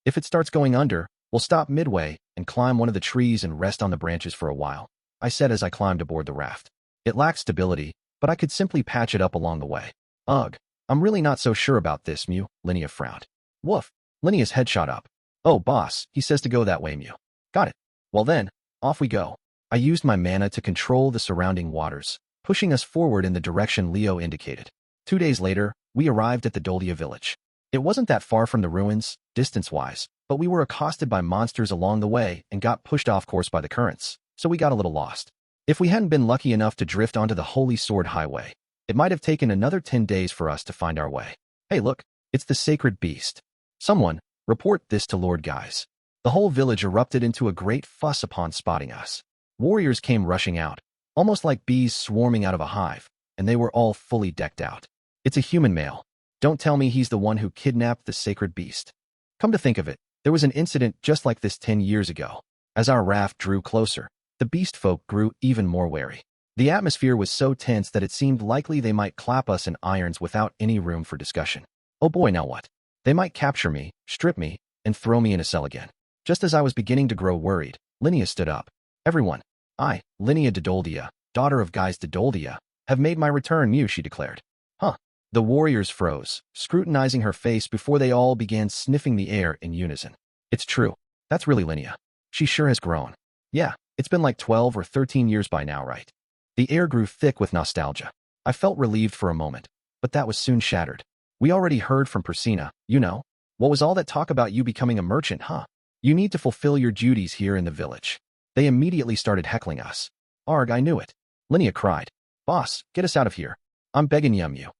If it starts going under, we'll stop midway and climb one of the trees and rest on the branches for a while, I said as I climbed aboard the raft. It lacked stability, but I could simply patch it up along the way. Ugh, I'm really not so sure about this, Mew, Linnea frowned. Woof, Linnea's head shot up. Oh, boss, he says to go that way, Mew. Got it. Well then, off we go. I used my mana to control the surrounding waters, pushing us forward in the direction Leo indicated. 2 days later, we arrived at the Doldia village. It wasn't that far from the ruins, distance-wise, but we were accosted by monsters along the way and got pushed off course by the currents, so we got a little lost. If we hadn't been lucky enough to drift onto the Holy Sword Highway, it might have taken another 10 days for us to find our way. Hey look, it's the sacred beast. Someone, report this to Lord Guys. The whole village erupted into a great fuss upon spotting us. Warriors came rushing out, almost like bees swarming out of a hive, and they were all fully decked out. It's a human male. Don't tell me he's the one who kidnapped the sacred beast. Come to think of it, there was an incident just like this 10 years ago. As our raft drew closer, the beast folk grew even more wary. The atmosphere was so tense that it seemed likely they might clap us in irons without any room for discussion. Oh boy, now what? They might capture me, strip me, and throw me in a cell again. Just as I was beginning to grow worried, Linnea stood up. Everyone, I, Linnea de Doldia, daughter of Guys de Doldia, have made my return, Mew, she declared. Huh. The warriors froze, scrutinizing her face before they all began sniffing the air in unison. It's true. That's really Linnea. She sure has grown. Yeah, it's been like 12 or 13 years by now, right? The air grew thick with nostalgia. I felt relieved for a moment, but that was soon shattered. We already heard from Persina, you know. What was all that talk about you becoming a merchant, huh? You need to fulfill your duties here in the village. They immediately started heckling us. Arg, I knew it. Linnea cried. Boss, get us out of here. I'm begging you.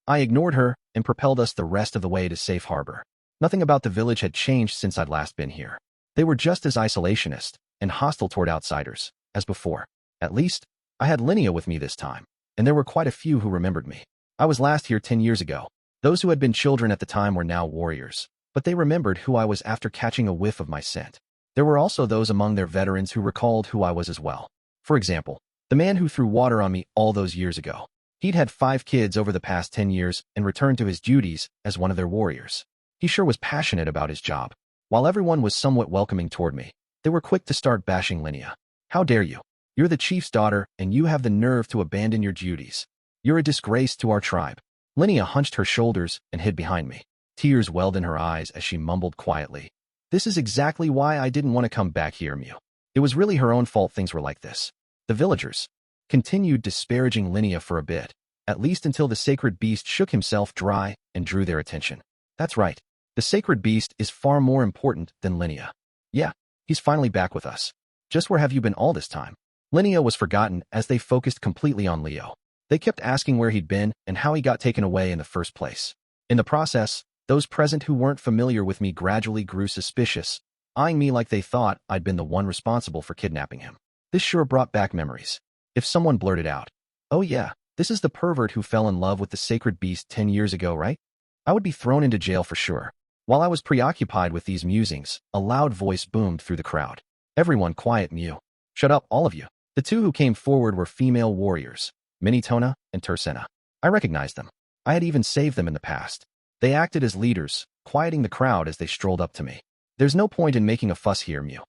I ignored her and propelled us the rest of the way to safe harbor. Nothing about the village had changed since I'd last been here. They were just as isolationist and hostile toward outsiders as before. At least, I had Linnea with me this time, and there were quite a few who remembered me. I was last here 10 years ago. Those who had been children at the time were now warriors, but they remembered who I was after catching a whiff of my scent. There were also those among their veterans who recalled who I was as well. For example, the man who threw water on me all those years ago. He'd had 5 kids over the past 10 years and returned to his duties as one of their warriors. He sure was passionate about his job. While everyone was somewhat welcoming toward me, they were quick to start bashing Linnea. How dare you? You're the chief's daughter, and you have the nerve to abandon your duties. You're a disgrace to our tribe. Linnea hunched her shoulders and hid behind me. Tears welled in her eyes as she mumbled quietly. This is exactly why I didn't want to come back here, Mew. It was really her own fault things were like this. The villagers continued disparaging Linnea for a bit, at least until the sacred beast shook himself dry and drew their attention. That's right. The sacred beast is far more important than Linnea. Yeah, he's finally back with us. Just where have you been all this time? Linnea was forgotten as they focused completely on Leo. They kept asking where he'd been and how he got taken away in the first place. In the process, those present who weren't familiar with me gradually grew suspicious, eyeing me like they thought I'd been the one responsible for kidnapping him. This sure brought back memories. If someone blurted out, "Oh yeah, this is the pervert who fell in love with the sacred beast 10 years ago, right?" I would be thrown into jail for sure. While I was preoccupied with these musings, a loud voice boomed through the crowd. Everyone quiet, Mew. Shut up, all of you. The 2 who came forward were female warriors, Minitona and Tersena. I recognized them. I had even saved them in the past. They acted as leaders, quieting the crowd as they strolled up to me. There's no point in making a fuss here, Mew.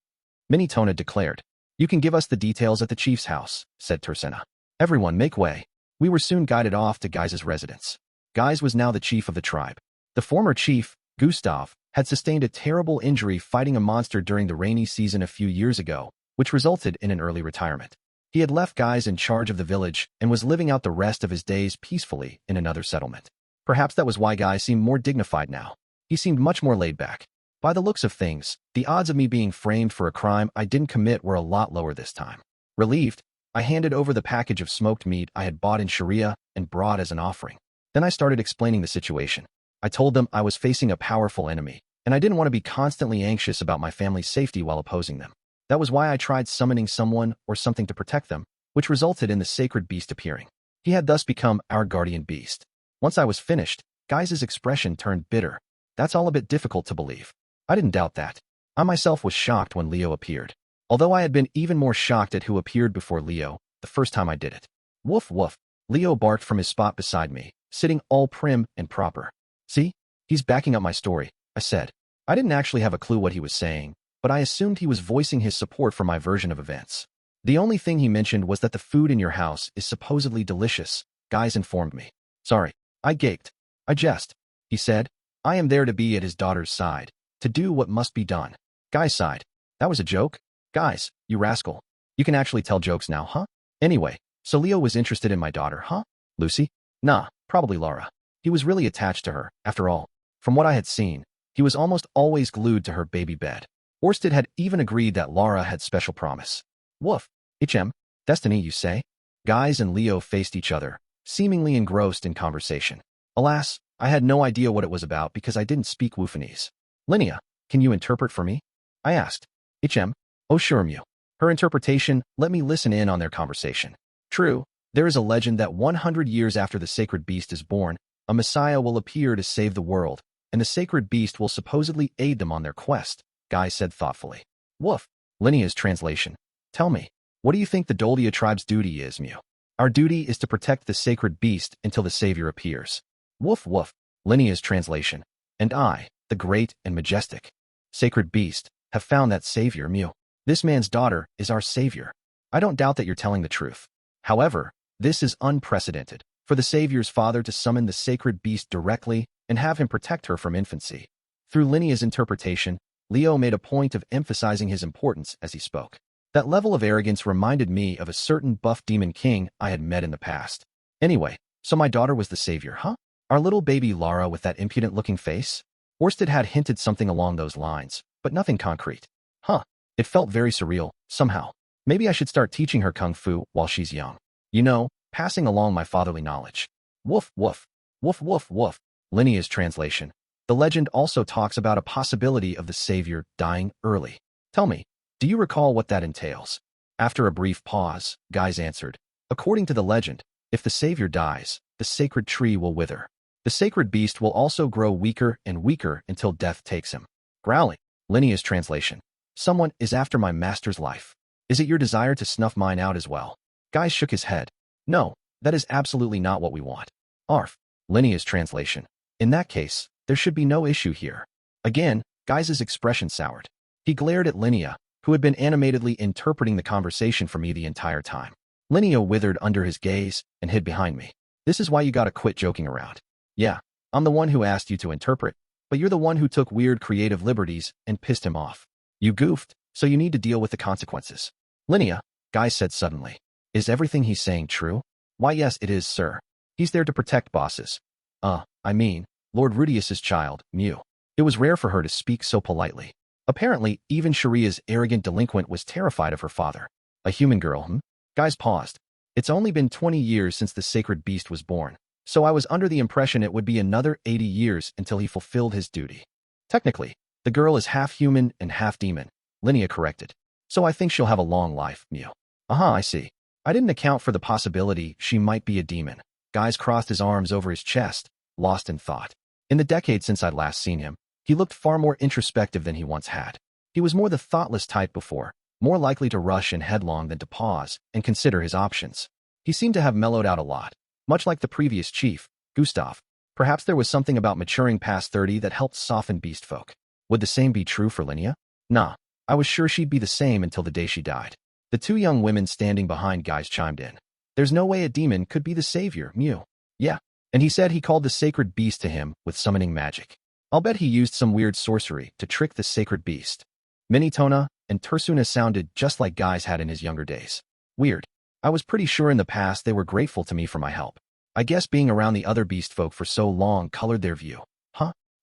Minitona declared. You can give us the details at the chief's house, said Tersena. Everyone make way. We were soon guided off to Guy's residence. Guys was now the chief of the tribe. The former chief, Gustav, had sustained a terrible injury fighting a monster during the rainy season a few years ago, which resulted in an early retirement. He had left Guys in charge of the village and was living out the rest of his days peacefully in another settlement. Perhaps that was why Guy seemed more dignified now. He seemed much more laid back. By the looks of things, the odds of me being framed for a crime I didn't commit were a lot lower this time. Relieved, I handed over the package of smoked meat I had bought in Sharia and brought as an offering. Then I started explaining the situation. I told them I was facing a powerful enemy, and I didn't want to be constantly anxious about my family's safety while opposing them. That was why I tried summoning someone or something to protect them, which resulted in the sacred beast appearing. He had thus become our guardian beast. Once I was finished, Guy's expression turned bitter. That's all a bit difficult to believe. I didn't doubt that. I myself was shocked when Leo appeared, although I had been even more shocked at who appeared before Leo the first time I did it. Woof woof, Leo barked from his spot beside me, sitting all prim and proper. See? He's backing up my story, I said. I didn't actually have a clue what he was saying, but I assumed he was voicing his support for my version of events. The only thing he mentioned was that the food in your house is supposedly delicious, Guys informed me. Sorry, I gaped. I jest, he said. I am there to be at his daughter's side, to do what must be done. Guy sighed. That was a joke? Guys, you rascal. You can actually tell jokes now, huh? Anyway, so Leo was interested in my daughter, huh? Lucy? Nah, probably Laura. He was really attached to her, after all. From what I had seen, he was almost always glued to her baby bed. Orsted had even agreed that Laura had special promise. Woof. HM. Destiny, you say? Guys and Leo faced each other, seemingly engrossed in conversation. Alas, I had no idea what it was about because I didn't speak Woofanese. Linnea, can you interpret for me? I asked. HM. Oh sure, Mew. Her interpretation let me listen in on their conversation. True, there is a legend that 100 years after the sacred beast is born, a messiah will appear to save the world, and the sacred beast will supposedly aid them on their quest, Guy said thoughtfully. Woof. Linnea's translation. Tell me, what do you think the Doldia tribe's duty is, Mew? Our duty is to protect the sacred beast until the savior appears. Woof woof. Linnea's translation. And I, the great and majestic sacred beast, have found that savior, Mew. This man's daughter is our savior. I don't doubt that you're telling the truth. However, this is unprecedented, for the savior's father to summon the sacred beast directly and have him protect her from infancy. Through Linnea's interpretation, Leo made a point of emphasizing his importance as he spoke. That level of arrogance reminded me of a certain buff demon king I had met in the past. Anyway, so my daughter was the savior, huh? Our little baby Lara with that impudent-looking face? Worsted had hinted something along those lines, but nothing concrete. Huh. It felt very surreal, somehow. Maybe I should start teaching her kung fu while she's young. You know, passing along my fatherly knowledge. Woof, woof. Woof, woof, woof. Linea's translation. The legend also talks about a possibility of the savior dying early. Tell me, do you recall what that entails? After a brief pause, Guys answered. According to the legend, if the savior dies, the sacred tree will wither. The sacred beast will also grow weaker and weaker until death takes him. Growling. Linea's translation. Someone is after my master's life. Is it your desire to snuff mine out as well? Guys shook his head. No, that is absolutely not what we want. Arf. Linea's translation. In that case, there should be no issue here. Again, Guys' expression soured. He glared at Linea, who had been animatedly interpreting the conversation for me the entire time. Linea withered under his gaze and hid behind me. This is why you gotta quit joking around. Yeah, I'm the one who asked you to interpret, but you're the one who took weird creative liberties and pissed him off. You goofed, so you need to deal with the consequences. Linea, Guys said suddenly. Is everything he's saying true? Why yes it is, sir. He's there to protect bosses. I mean, Lord Rudeus's child, Mew. It was rare for her to speak so politely. Apparently, even Sharia's arrogant delinquent was terrified of her father. A human girl, Guys paused. It's only been 20 years since the sacred beast was born, so I was under the impression it would be another 80 years until he fulfilled his duty. Technically, the girl is half human and half demon, Linea corrected. So I think she'll have a long life, Mew. I see. I didn't account for the possibility she might be a demon. Guys crossed his arms over his chest, lost in thought. In the decade since I'd last seen him, he looked far more introspective than he once had. He was more the thoughtless type before, more likely to rush and headlong than to pause and consider his options. He seemed to have mellowed out a lot, much like the previous chief, Gustav. Perhaps there was something about maturing past 30 that helped soften beast folk. Would the same be true for Linea? Nah, I was sure she'd be the same until the day she died. The two young women standing behind Guys chimed in. There's no way a demon could be the savior, Mew. Yeah, and he said he called the sacred beast to him with summoning magic. I'll bet he used some weird sorcery to trick the sacred beast. Minitona and Tersuna sounded just like Guys had in his younger days. Weird. I was pretty sure in the past they were grateful to me for my help. I guess being around the other beast folk for so long colored their view.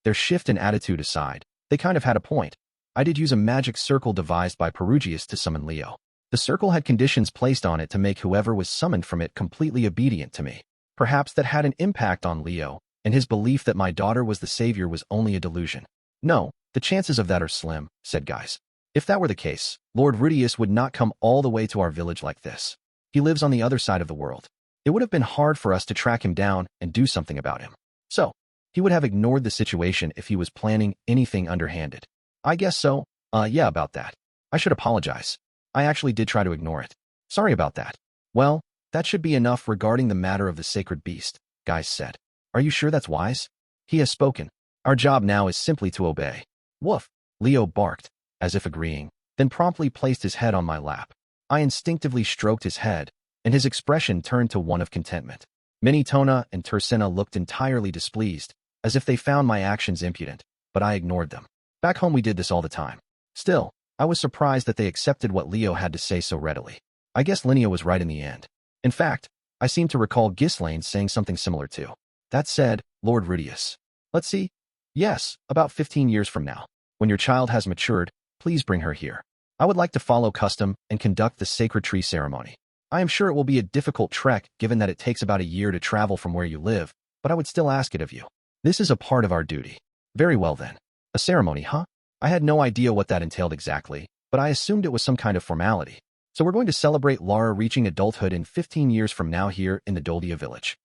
Their shift in attitude aside, they kind of had a point. I did use a magic circle devised by Perugius to summon Leo. The circle had conditions placed on it to make whoever was summoned from it completely obedient to me. Perhaps that had an impact on Leo, and his belief that my daughter was the savior was only a delusion. No, the chances of that are slim, said Guys. If that were the case, Lord Rudeus would not come all the way to our village like this. He lives on the other side of the world. It would have been hard for us to track him down and do something about him. So, he would have ignored the situation if he was planning anything underhanded. I guess so. Yeah, about that. I should apologize. I actually did try to ignore it. Sorry about that. Well, that should be enough regarding the matter of the sacred beast, Guys said. Are you sure that's wise? He has spoken. Our job now is simply to obey. Woof, Leo barked, as if agreeing, then promptly placed his head on my lap. I instinctively stroked his head, and his expression turned to one of contentment. Minitona and Tersina looked entirely displeased, as if they found my actions impudent, but I ignored them. Back home we did this all the time. Still, I was surprised that they accepted what Leo had to say so readily. I guess Linea was right in the end. In fact, I seem to recall Ghislaine saying something similar too. That said, Lord Rudeus. Let's see. Yes, about 15 years from now. When your child has matured, please bring her here. I would like to follow custom and conduct the sacred tree ceremony. I am sure it will be a difficult trek given that it takes about a year to travel from where you live, but I would still ask it of you. This is a part of our duty. Very well then. A ceremony, huh? I had no idea what that entailed exactly, but I assumed it was some kind of formality. So we're going to celebrate Lara reaching adulthood in 15 years from now here in the Doldia village.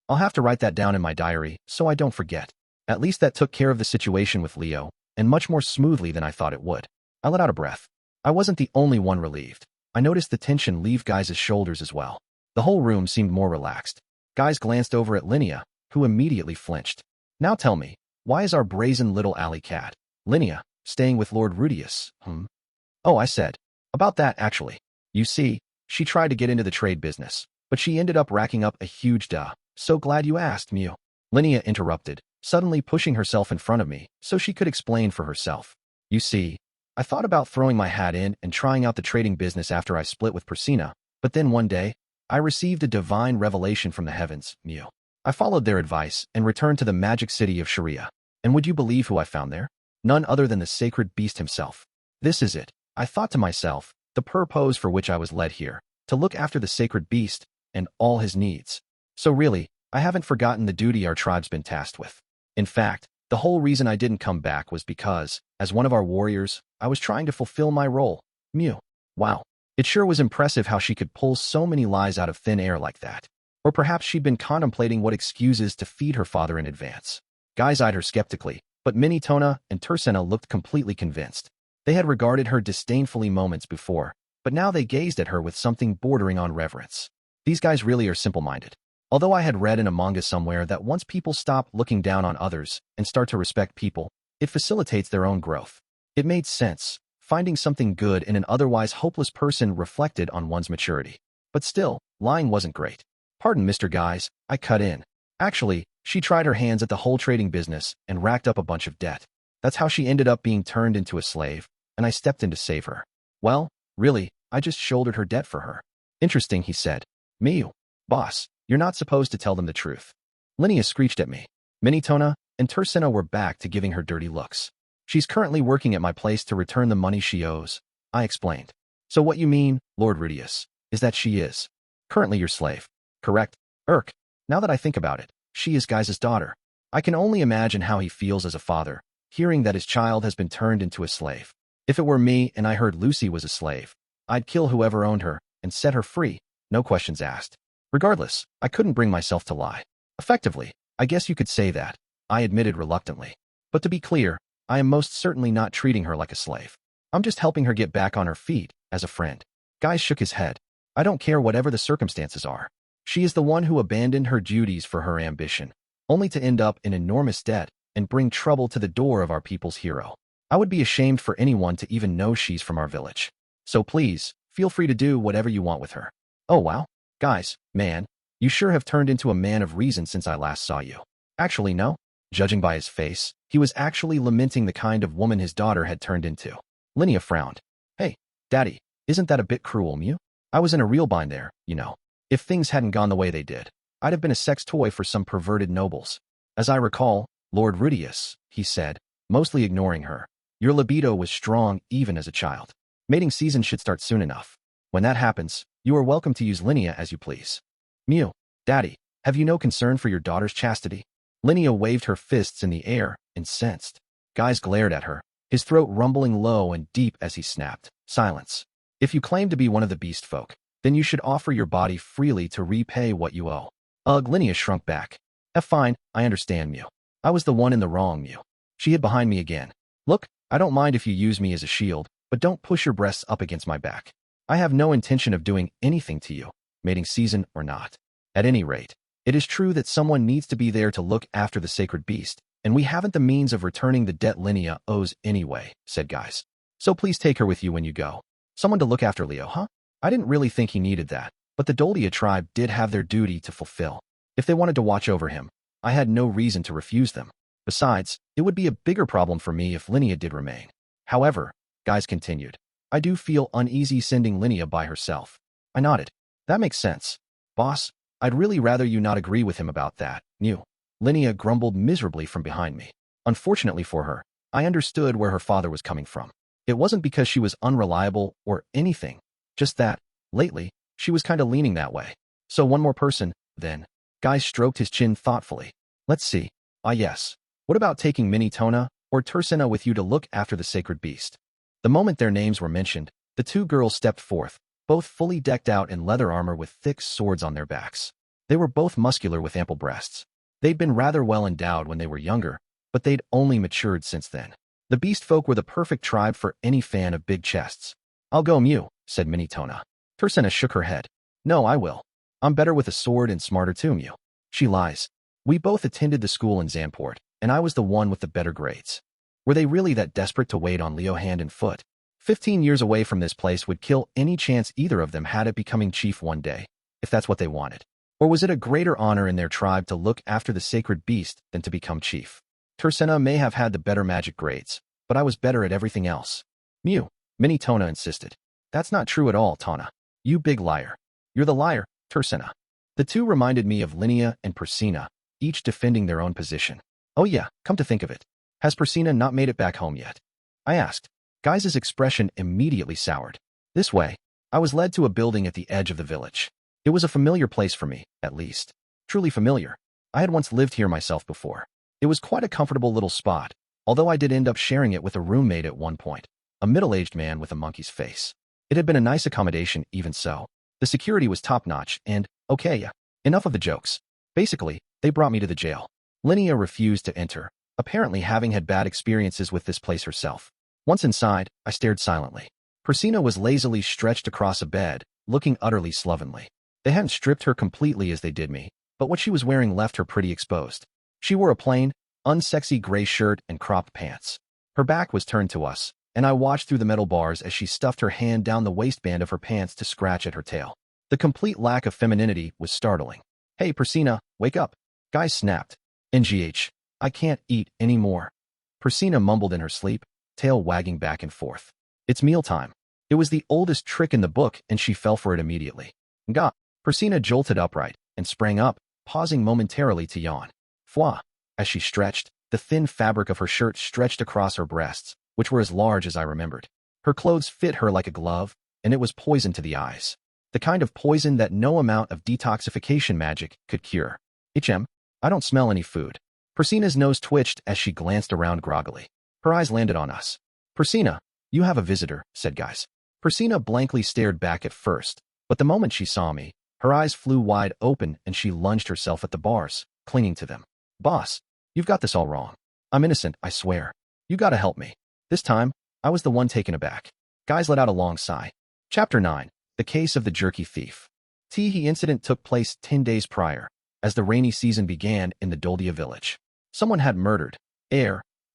I'll have to write that down in my diary so I don't forget. At least that took care of the situation with Leo, and much more smoothly than I thought it would. I let out a breath. I wasn't the only one relieved. I noticed the tension leave Guys' shoulders as well. The whole room seemed more relaxed. Guys glanced over at Linea, who immediately flinched. Now tell me, why is our brazen little alley cat, Linea, staying with Lord Rudeus? Oh, I said. About that, actually. You see, she tried to get into the trade business, but she ended up racking up a huge duh. So glad you asked, Mew. Linea interrupted, suddenly pushing herself in front of me so she could explain for herself. You see, I thought about throwing my hat in and trying out the trading business after I split with Persina, but then one day, I received a divine revelation from the heavens, Mew. I followed their advice and returned to the magic city of Sharia. And would you believe who I found there? None other than the sacred beast himself. This is it, I thought to myself, the purpose for which I was led here, to look after the sacred beast and all his needs. So really, I haven't forgotten the duty our tribe's been tasked with. In fact, the whole reason I didn't come back was because, as one of our warriors, I was trying to fulfill my role. Mew. Wow. It sure was impressive how she could pull so many lies out of thin air like that. Or perhaps she'd been contemplating what excuses to feed her father in advance. Guys eyed her skeptically, but Minitona and Tersena looked completely convinced. They had regarded her disdainfully moments before, but now they gazed at her with something bordering on reverence. These guys really are simple-minded. Although I had read in a manga somewhere that once people stop looking down on others and start to respect people, it facilitates their own growth. It made sense. Finding something good in an otherwise hopeless person reflected on one's maturity. But still, lying wasn't great. Pardon, Mr. Guys, I cut in. Actually, she tried her hands at the whole trading business and racked up a bunch of debt. That's how she ended up being turned into a slave, and I stepped in to save her. Well, really, I just shouldered her debt for her. Interesting, he said. Miu. Boss, you're not supposed to tell them the truth. Linnea screeched at me. Minitona and Tersena were back to giving her dirty looks. She's currently working at my place to return the money she owes, I explained. So what you mean, Lord Rudeus, is that she is currently your slave, correct? Now that I think about it, she is Guys' daughter. I can only imagine how he feels as a father, hearing that his child has been turned into a slave. If it were me and I heard Lucy was a slave, I'd kill whoever owned her and set her free, no questions asked. Regardless, I couldn't bring myself to lie. Effectively, I guess you could say that, I admitted reluctantly. But to be clear, I am most certainly not treating her like a slave. I'm just helping her get back on her feet, as a friend. Guy shook his head. I don't care whatever the circumstances are. She is the one who abandoned her duties for her ambition, only to end up in enormous debt and bring trouble to the door of our people's hero. I would be ashamed for anyone to even know she's from our village. So please, feel free to do whatever you want with her. Oh wow. Guys, man, you sure have turned into a man of reason since I last saw you. Actually, no. Judging by his face, he was actually lamenting the kind of woman his daughter had turned into. Linnea frowned. Hey, Daddy, isn't that a bit cruel, Mew? I was in a real bind there, you know. If things hadn't gone the way they did, I'd have been a sex toy for some perverted nobles. As I recall, Lord Rudeus, he said, mostly ignoring her. Your libido was strong even as a child. Mating season should start soon enough. When that happens, you are welcome to use Linnea as you please. Mew, Daddy, have you no concern for your daughter's chastity? Linnea waved her fists in the air, incensed. Guys glared at her, his throat rumbling low and deep as he snapped. Silence. If you claim to be one of the beast folk, then you should offer your body freely to repay what you owe. Ugh, Linnea shrunk back. Fine, I understand, Mew. I was the one in the wrong, Mew. She hid behind me again. Look, I don't mind if you use me as a shield, but don't push your breasts up against my back. I have no intention of doing anything to you, mating season or not. At any rate, it is true that someone needs to be there to look after the sacred beast, and we haven't the means of returning the debt Linnea owes anyway, said Guys. So please take her with you when you go. Someone to look after Leo, huh? I didn't really think he needed that, but the Doldia tribe did have their duty to fulfill. If they wanted to watch over him, I had no reason to refuse them. Besides, it would be a bigger problem for me if Linnea did remain. However, Guys continued, I do feel uneasy sending Linnea by herself. I nodded. That makes sense. Boss, I'd really rather you not agree with him about that, Mew. Linnea grumbled miserably from behind me. Unfortunately for her, I understood where her father was coming from. It wasn't because she was unreliable or anything, just that, lately, she was kinda leaning that way. So one more person, then. Guy stroked his chin thoughtfully. Let's see. Yes. What about taking Minitona or Tersena with you to look after the sacred beast? The moment their names were mentioned, the two girls stepped forth, both fully decked out in leather armor with thick swords on their backs. They were both muscular with ample breasts. They'd been rather well endowed when they were younger, but they'd only matured since then. The beast folk were the perfect tribe for any fan of big chests. I'll go, Mew, said Minitona. Tersena shook her head. No, I will. I'm better with a sword and smarter too, Mew. She lies. We both attended the school in Zanport, and I was the one with the better grades. Were they really that desperate to wait on Leo hand and foot? 15 years away from this place would kill any chance either of them had at becoming chief one day, if that's what they wanted. Or was it a greater honor in their tribe to look after the sacred beast than to become chief? Tersena may have had the better magic grades, but I was better at everything else. Mew, Minitona insisted. That's not true at all, Tana. You big liar. You're the liar, Tersena. The two reminded me of Linnea and Persina, each defending their own position. Oh yeah, come to think of it, Has Persina not made it back home yet? I asked. Guy's expression immediately soured. This way, I was led to a building at the edge of the village. It was a familiar place for me, at least. Truly familiar. I had once lived here myself before. It was quite a comfortable little spot, although I did end up sharing it with a roommate at one point, a middle-aged man with a monkey's face. It had been a nice accommodation, even so. The security was top-notch, and, okay, yeah, enough of the jokes. Basically, they brought me to the jail. Linnea refused to enter, apparently having had bad experiences with this place herself. Once inside, I stared silently. Persina was lazily stretched across a bed, looking utterly slovenly. They hadn't stripped her completely as they did me, but what she was wearing left her pretty exposed. She wore a plain, unsexy gray shirt and cropped pants. Her back was turned to us, and I watched through the metal bars as she stuffed her hand down the waistband of her pants to scratch at her tail. The complete lack of femininity was startling. Hey, Persina, wake up. Guy snapped. NGH, I can't eat anymore. Persina mumbled in her sleep, tail wagging back and forth. It's mealtime. It was the oldest trick in the book, and she fell for it immediately. Gah! Persina jolted upright and sprang up, pausing momentarily to yawn. Fwa! As she stretched, the thin fabric of her shirt stretched across her breasts, which were as large as I remembered. Her clothes fit her like a glove, and it was poison to the eyes. The kind of poison that no amount of detoxification magic could cure. I don't smell any food. Persina's nose twitched as she glanced around groggily. Her eyes landed on us. Persina, you have a visitor, said Guys. Persina blankly stared back at first, but the moment she saw me, her eyes flew wide open and she lunged herself at the bars, clinging to them. Boss, you've got this all wrong. I'm innocent, I swear. You gotta help me. This time, I was the one taken aback. Guys let out a long sigh. Chapter 9. The Case of the Jerky Thief. The incident took place 10 days prior, as the rainy season began in the Doldia village. Someone had murdered.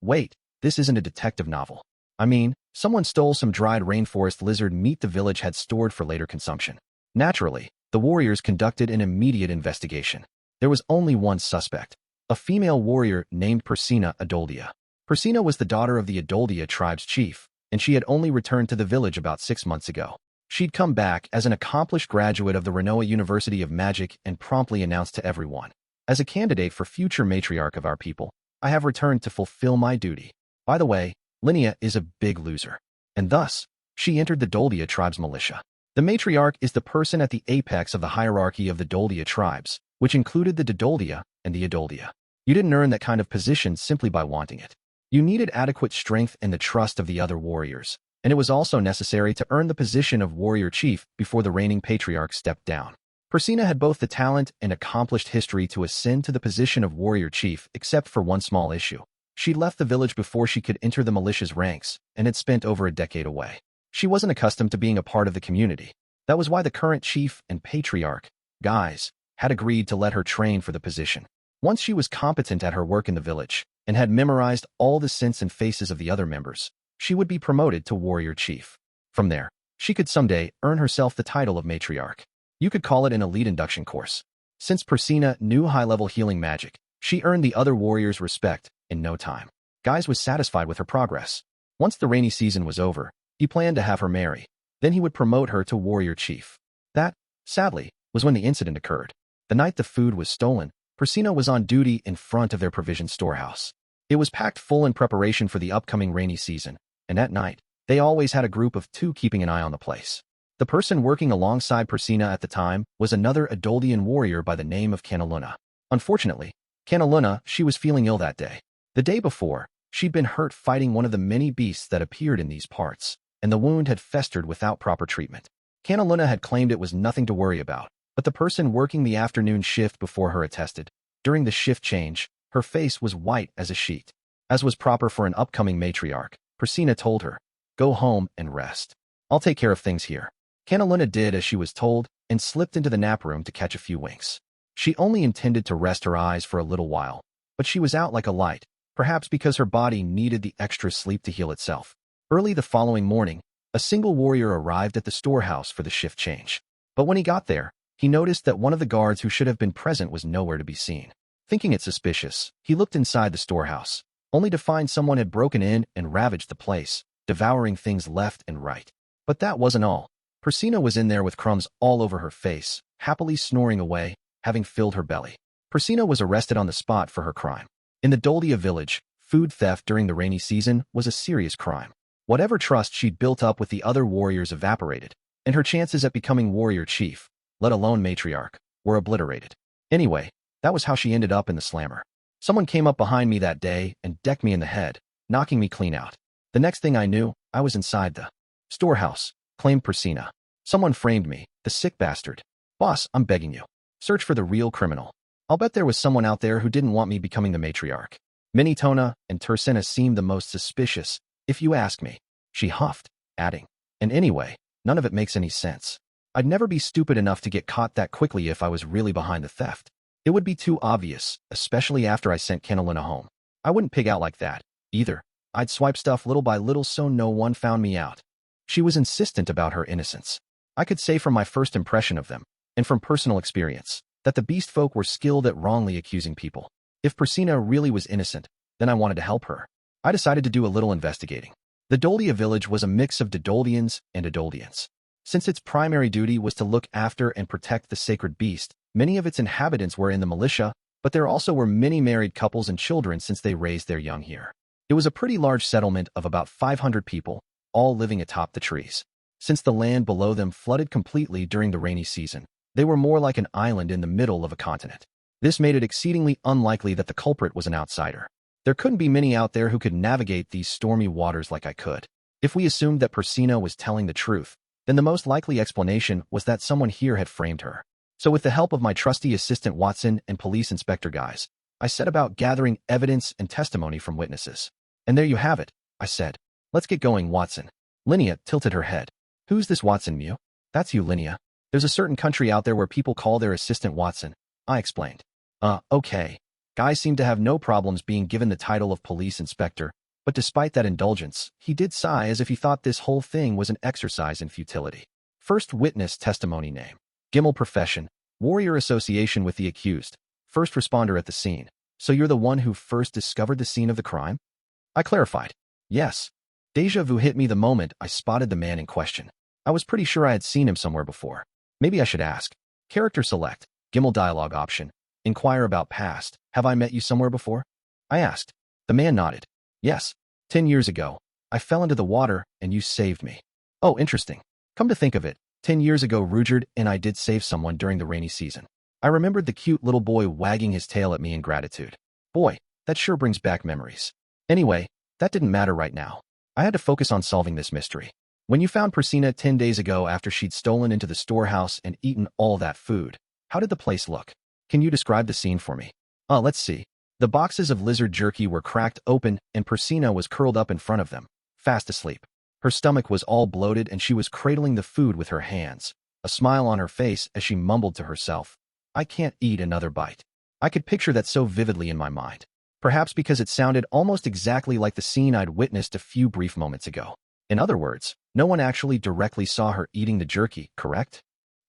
Wait, this isn't a detective novel. I mean, someone stole some dried rainforest lizard meat the village had stored for later consumption. Naturally, the warriors conducted an immediate investigation. There was only one suspect, a female warrior named Persina Doldia. Persina was the daughter of the Doldia tribe's chief, and she had only returned to the village about 6 months ago. She'd come back as an accomplished graduate of the Renoa University of Magic and promptly announced to everyone, as a candidate for future matriarch of our people, I have returned to fulfill my duty. By the way, Linnea is a big loser, and thus, she entered the Doldia tribe's militia. The matriarch is the person at the apex of the hierarchy of the Doldia tribes, which included the Doldia and the Doldia. You didn't earn that kind of position simply by wanting it. You needed adequate strength and the trust of the other warriors, and it was also necessary to earn the position of warrior chief before the reigning patriarch stepped down. Persina had both the talent and accomplished history to ascend to the position of warrior chief, except for one small issue. She left the village before she could enter the militia's ranks and had spent over a decade away. She wasn't accustomed to being a part of the community. That was why the current chief and patriarch, Guys, had agreed to let her train for the position. Once she was competent at her work in the village and had memorized all the scents and faces of the other members, she would be promoted to warrior chief. From there, she could someday earn herself the title of matriarch. You could call it an elite induction course. Since Persina knew high-level healing magic, she earned the other warriors' respect in no time. Guys was satisfied with her progress. Once the rainy season was over, he planned to have her marry. Then he would promote her to warrior chief. That, sadly, was when the incident occurred. The night the food was stolen, Persina was on duty in front of their provision storehouse. It was packed full in preparation for the upcoming rainy season, and at night, they always had a group of 2 keeping an eye on the place. The person working alongside Persina at the time was another Adoldian warrior by the name of Canaluna. Unfortunately, Canaluna, she was feeling ill that day. The day before, she'd been hurt fighting one of the many beasts that appeared in these parts, and the wound had festered without proper treatment. Canaluna had claimed it was nothing to worry about, but the person working the afternoon shift before her attested. During the shift change, her face was white as a sheet. As was proper for an upcoming matriarch, Persina told her, "Go home and rest. I'll take care of things here." Canaluna did as she was told and slipped into the nap room to catch a few winks. She only intended to rest her eyes for a little while, but she was out like a light, perhaps because her body needed the extra sleep to heal itself. Early the following morning, a single warrior arrived at the storehouse for the shift change. But when he got there, he noticed that one of the guards who should have been present was nowhere to be seen. Thinking it suspicious, he looked inside the storehouse, only to find someone had broken in and ravaged the place, devouring things left and right. But that wasn't all. Persina was in there with crumbs all over her face, happily snoring away, having filled her belly. Persina was arrested on the spot for her crime. In the Doldia village, Food theft during the rainy season was a serious crime. Whatever trust she'd built up with the other warriors evaporated, and her chances at becoming warrior chief, let alone matriarch, were obliterated. Anyway, that was how she ended up in the slammer. Someone came up behind me that day and decked me in the head, knocking me clean out. The next thing I knew, I was inside the storehouse, claimed Persina. Someone framed me, the sick bastard. Boss, I'm begging you. Search for the real criminal. I'll bet there was someone out there who didn't want me becoming the matriarch. Minitona and Tersina seemed the most suspicious, if you ask me. She huffed, adding, and anyway, none of it makes any sense. I'd never be stupid enough to get caught that quickly if I was really behind the theft. It would be too obvious, especially after I sent Canalina home. I wouldn't pig out like that, either. I'd swipe stuff little by little so no one found me out. She was insistent about her innocence. I could say from my first impression of them, and from personal experience, that the beast folk were skilled at wrongly accusing people. If Persina really was innocent, then I wanted to help her. I decided to do a little investigating. The Doldia village was a mix of Doldians and Doldians. Since its primary duty was to look after and protect the sacred beast, many of its inhabitants were in the militia, but there also were many married couples and children since they raised their young here. It was a pretty large settlement of about 500 people, all living atop the trees. Since the land below them flooded completely during the rainy season, they were more like an island in the middle of a continent. This made it exceedingly unlikely that the culprit was an outsider. There couldn't be many out there who could navigate these stormy waters like I could. If we assumed that Persina was telling the truth, then the most likely explanation was that someone here had framed her. So with the help of my trusty assistant Watson and police inspector guys, I set about gathering evidence and testimony from witnesses. And there you have it, I said. Let's get going, Watson. Linnea tilted her head. Who's this Watson, Mew? That's you, Linnea. There's a certain country out there where people call their assistant Watson, I explained. Okay. Guys seemed to have no problems being given the title of police inspector, but despite that indulgence, he did sigh as if he thought this whole thing was an exercise in futility. First witness testimony name. Gimel profession. Warrior association with the accused. First responder at the scene. So you're the one who first discovered the scene of the crime? I clarified. Yes. Deja vu hit me the moment I spotted the man in question. I was pretty sure I had seen him somewhere before. Maybe I should ask. Character select. Gimel dialogue option. Inquire about past. Have I met you somewhere before? I asked. The man nodded. Yes. 10 years ago, I fell into the water and you saved me. Oh, interesting. Come to think of it, 10 years ago Rudeus and I did save someone during the rainy season. I remembered the cute little boy wagging his tail at me in gratitude. Boy, that sure brings back memories. Anyway, that didn't matter right now. I had to focus on solving this mystery. When you found Persina 10 days ago after she'd stolen into the storehouse and eaten all that food, how did the place look? Can you describe the scene for me? Let's see. The boxes of lizard jerky were cracked open and Persina was curled up in front of them, fast asleep. Her stomach was all bloated and she was cradling the food with her hands, a smile on her face as she mumbled to herself, I can't eat another bite. I could picture that so vividly in my mind. Perhaps because it sounded almost exactly like the scene I'd witnessed a few brief moments ago. In other words, no one actually directly saw her eating the jerky, correct?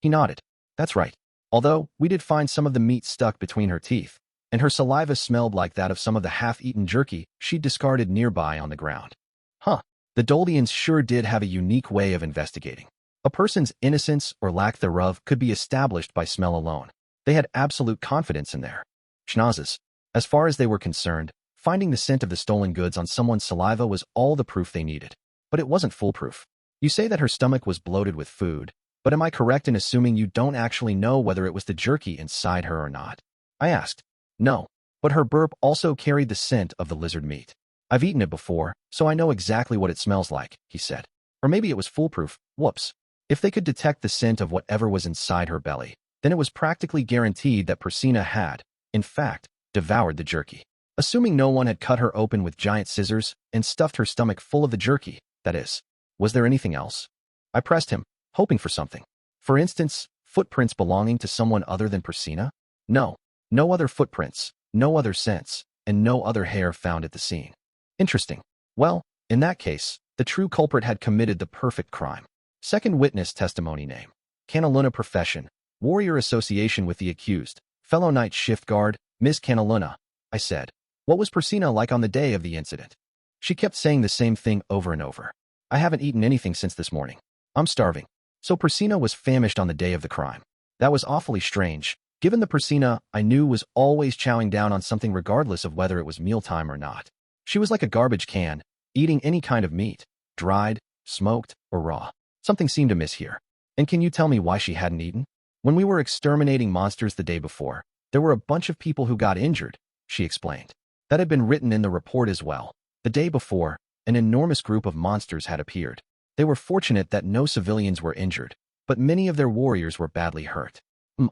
He nodded. That's right. Although, we did find some of the meat stuck between her teeth, and her saliva smelled like that of some of the half-eaten jerky she'd discarded nearby on the ground. Huh. The Doldians sure did have a unique way of investigating. A person's innocence or lack thereof could be established by smell alone. They had absolute confidence in their schnozzes. As far as they were concerned, finding the scent of the stolen goods on someone's saliva was all the proof they needed. But it wasn't foolproof. You say that her stomach was bloated with food, but am I correct in assuming you don't actually know whether it was the jerky inside her or not? I asked. No, but her burp also carried the scent of the lizard meat. I've eaten it before, so I know exactly what it smells like, he said. Or maybe it was foolproof. Whoops. If they could detect the scent of whatever was inside her belly, then it was practically guaranteed that Persina had, in fact, devoured the jerky. Assuming no one had cut her open with giant scissors and stuffed her stomach full of the jerky, that is. Was there anything else? I pressed him, hoping for something. For instance, footprints belonging to someone other than Persina? No. No other footprints, no other scents, and no other hair found at the scene. Interesting. Well, in that case, the true culprit had committed the perfect crime. Second witness testimony name. Canaluna profession. Warrior association with the accused. Fellow night shift guard, Miss Canaluna. I said. What was Persina like on the day of the incident? She kept saying the same thing over and over. I haven't eaten anything since this morning. I'm starving. So Persina was famished on the day of the crime. That was awfully strange, given the Persina I knew was always chowing down on something regardless of whether it was mealtime or not. She was like a garbage can, eating any kind of meat, dried, smoked, or raw. Something seemed amiss here. And can you tell me why she hadn't eaten? When we were exterminating monsters the day before, there were a bunch of people who got injured, she explained. That had been written in the report as well. The day before, an enormous group of monsters had appeared. They were fortunate that no civilians were injured, but many of their warriors were badly hurt.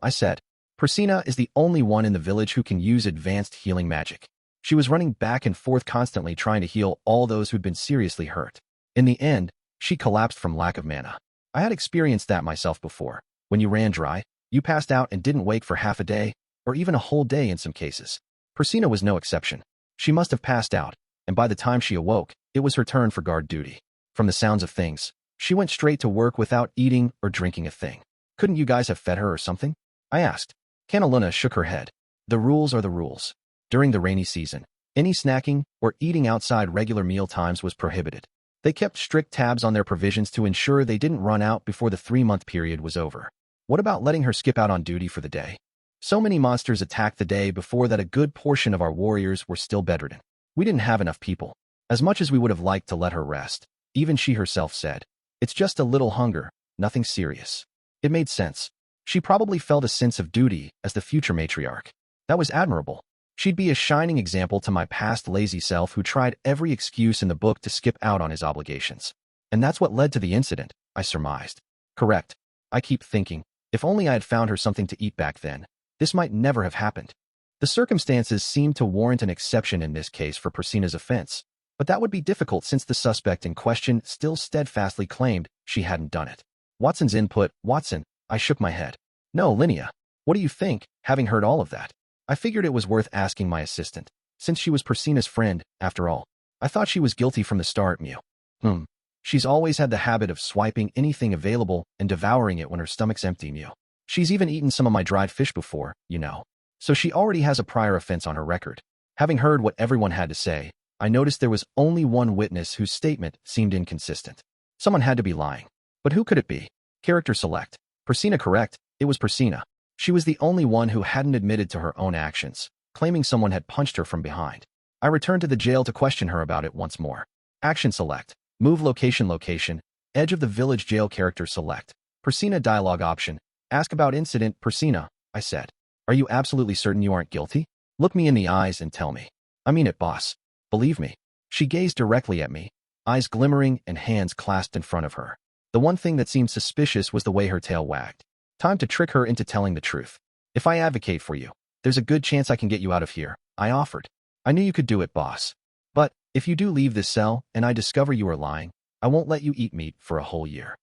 I said. Persina is the only one in the village who can use advanced healing magic. She was running back and forth constantly trying to heal all those who'd been seriously hurt. In the end, she collapsed from lack of mana. I had experienced that myself before. When you ran dry, you passed out and didn't wake for half a day, or even a whole day in some cases. Persina was no exception. She must have passed out, and by the time she awoke, it was her turn for guard duty. From the sounds of things, she went straight to work without eating or drinking a thing. Couldn't you guys have fed her or something? I asked. Canaluna shook her head. The rules are the rules. During the rainy season, any snacking or eating outside regular meal times was prohibited. They kept strict tabs on their provisions to ensure they didn't run out before the 3-month period was over. What about letting her skip out on duty for the day? So many monsters attacked the day before that a good portion of our warriors were still bedridden. We didn't have enough people. As much as we would have liked to let her rest, even she herself said, "It's just a little hunger, nothing serious." It made sense. She probably felt a sense of duty as the future matriarch. That was admirable. She'd be a shining example to my past lazy self who tried every excuse in the book to skip out on his obligations. And that's what led to the incident, I surmised. Correct. I keep thinking, if only I had found her something to eat back then, this might never have happened. The circumstances seemed to warrant an exception in this case for Persina's offense, but that would be difficult since the suspect in question still steadfastly claimed she hadn't done it. Watson's input. Watson, I shook my head. No, Linnea. What do you think, having heard all of that? I figured it was worth asking my assistant, since she was Persina's friend, after all. I thought she was guilty from the start, Mew. She's always had the habit of swiping anything available and devouring it when her stomach's empty, Mew. She's even eaten some of my dried fish before, you know. So she already has a prior offense on her record. Having heard what everyone had to say, I noticed there was only one witness whose statement seemed inconsistent. Someone had to be lying. But who could it be? Character select. Persina correct, it was Persina. She was the only one who hadn't admitted to her own actions, claiming someone had punched her from behind. I returned to the jail to question her about it once more. Action select. Move location. Edge of the village jail character select. Persina dialogue option. Ask about incident. Persina, I said. Are you absolutely certain you aren't guilty? Look me in the eyes and tell me. I mean it, boss. Believe me. She gazed directly at me, eyes glimmering and hands clasped in front of her. The one thing that seemed suspicious was the way her tail wagged. Time to trick her into telling the truth. If I advocate for you, there's a good chance I can get you out of here, I offered. I knew you could do it, boss. But, if you do leave this cell, and I discover you are lying, I won't let you eat meat for a whole year.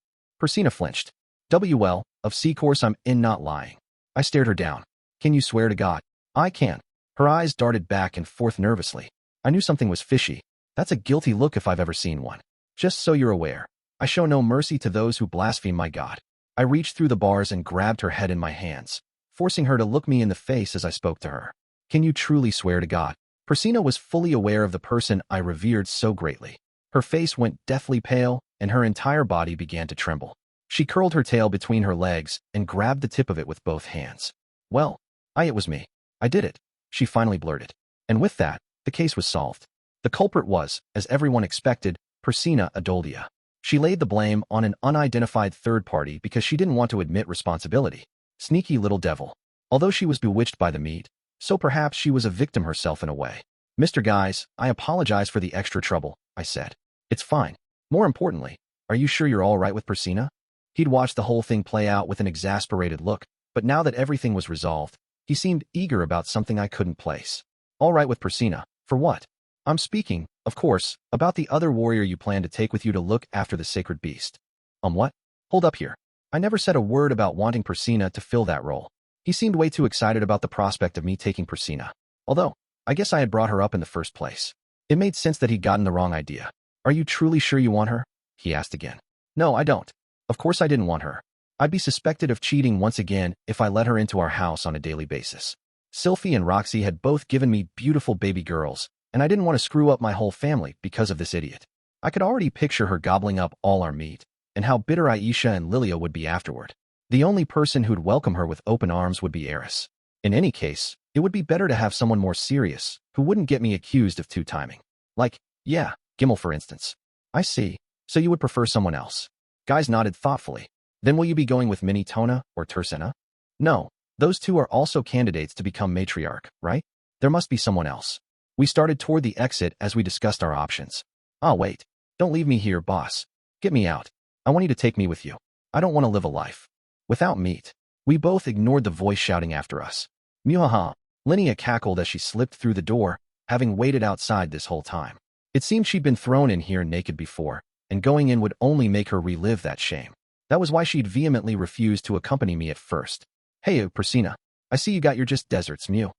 Persina flinched. Well, of course I'm in not lying. I stared her down. Can you swear to God? I can. Her eyes darted back and forth nervously. I knew something was fishy. That's a guilty look if I've ever seen one. Just so you're aware, I show no mercy to those who blaspheme my God. I reached through the bars and grabbed her head in my hands, forcing her to look me in the face as I spoke to her. Can you truly swear to God? Persina was fully aware of the person I revered so greatly. Her face went deathly pale, and her entire body began to tremble. She curled her tail between her legs and grabbed the tip of it with both hands. Well, it was me. I did it, she finally blurted. And with that, the case was solved. The culprit was, as everyone expected, Persina Doldia. She laid the blame on an unidentified third party because she didn't want to admit responsibility. Sneaky little devil. Although she was bewitched by the meat, so perhaps she was a victim herself in a way. Mr. Guys, I apologize for the extra trouble, I said. It's fine. More importantly, are you sure you're all right with Persina? He'd watched the whole thing play out with an exasperated look, but now that everything was resolved, he seemed eager about something I couldn't place. All right with Persina, for what? I'm speaking, of course, about the other warrior you plan to take with you to look after the sacred beast. What? Hold up here. I never said a word about wanting Persina to fill that role. He seemed way too excited about the prospect of me taking Persina. Although, I guess I had brought her up in the first place. It made sense that he'd gotten the wrong idea. Are you truly sure you want her? He asked again. No, I don't. Of course I didn't want her. I'd be suspected of cheating once again if I let her into our house on a daily basis. Sylphie and Roxy had both given me beautiful baby girls, and I didn't want to screw up my whole family because of this idiot. I could already picture her gobbling up all our meat, and how bitter Aisha and Lilia would be afterward. The only person who'd welcome her with open arms would be Eris. In any case, it would be better to have someone more serious, who wouldn't get me accused of two-timing. Like, yeah, Gimel for instance. I see. So you would prefer someone else. Guys nodded thoughtfully. Then will you be going with Mini Tona or Tersena? No. Those two are also candidates to become matriarch, right? There must be someone else. We started toward the exit as we discussed our options. Ah, wait. Don't leave me here, boss. Get me out. I want you to take me with you. I don't want to live a life without meat. We both ignored the voice shouting after us. Muhaha. Linnea cackled as she slipped through the door, having waited outside this whole time. It seemed she'd been thrown in here naked before, and going in would only make her relive that shame. That was why she'd vehemently refused to accompany me at first. Hey, Persina. I see you got your just deserts, Mew.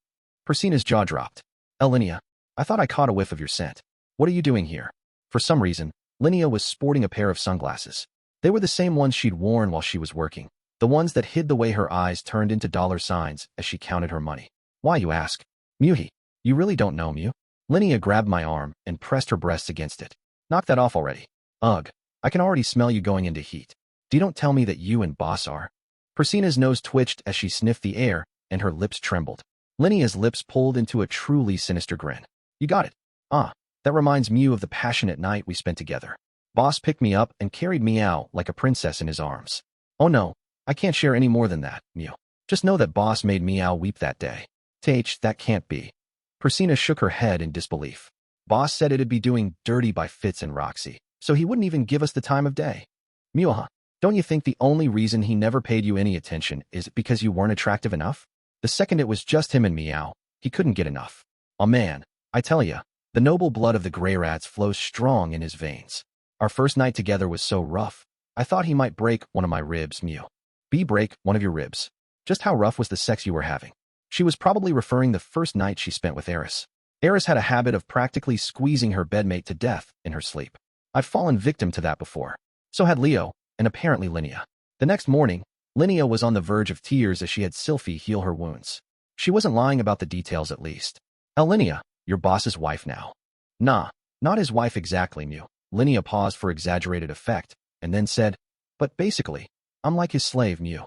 Persina's jaw dropped. Linnea, I thought I caught a whiff of your scent. What are you doing here? For some reason, Linnea was sporting a pair of sunglasses. They were the same ones she'd worn while she was working, the ones that hid the way her eyes turned into dollar signs as she counted her money. Why, you ask? Muhi, you really don't know, Mew? Linnea grabbed my arm and pressed her breasts against it. Knock that off already. Ugh, I can already smell you going into heat. Don't tell me that you and Boss are. Persina's nose twitched as she sniffed the air, and her lips trembled. Linnea's lips pulled into a truly sinister grin. You got it. Ah, that reminds Mew of the passionate night we spent together. Boss picked me up and carried me out like a princess in his arms. Oh no, I can't share any more than that, Mew. Just know that Boss made Meow weep that day. That can't be. Persina shook her head in disbelief. Boss said it'd be doing dirty by Fitz and Roxy, so he wouldn't even give us the time of day. Muha, don't you think the only reason he never paid you any attention is because you weren't attractive enough? The second it was just him and Meow, he couldn't get enough. Oh man, I tell ya, the noble blood of the Greyrats flows strong in his veins. Our first night together was so rough, I thought he might break one of my ribs, Mew. Break one of your ribs. Just how rough was the sex you were having? She was probably referring the first night she spent with Eris. Eris had a habit of practically squeezing her bedmate to death in her sleep. I've fallen victim to that before. So had Leo, and apparently Linnea. The next morning, Linnea was on the verge of tears as she had Sylphiette heal her wounds. She wasn't lying about the details at least. Linnea, your boss's wife now. Nah, not his wife exactly, Mew. Linnea paused for exaggerated effect, and then said, but basically, I'm like his slave, Mew.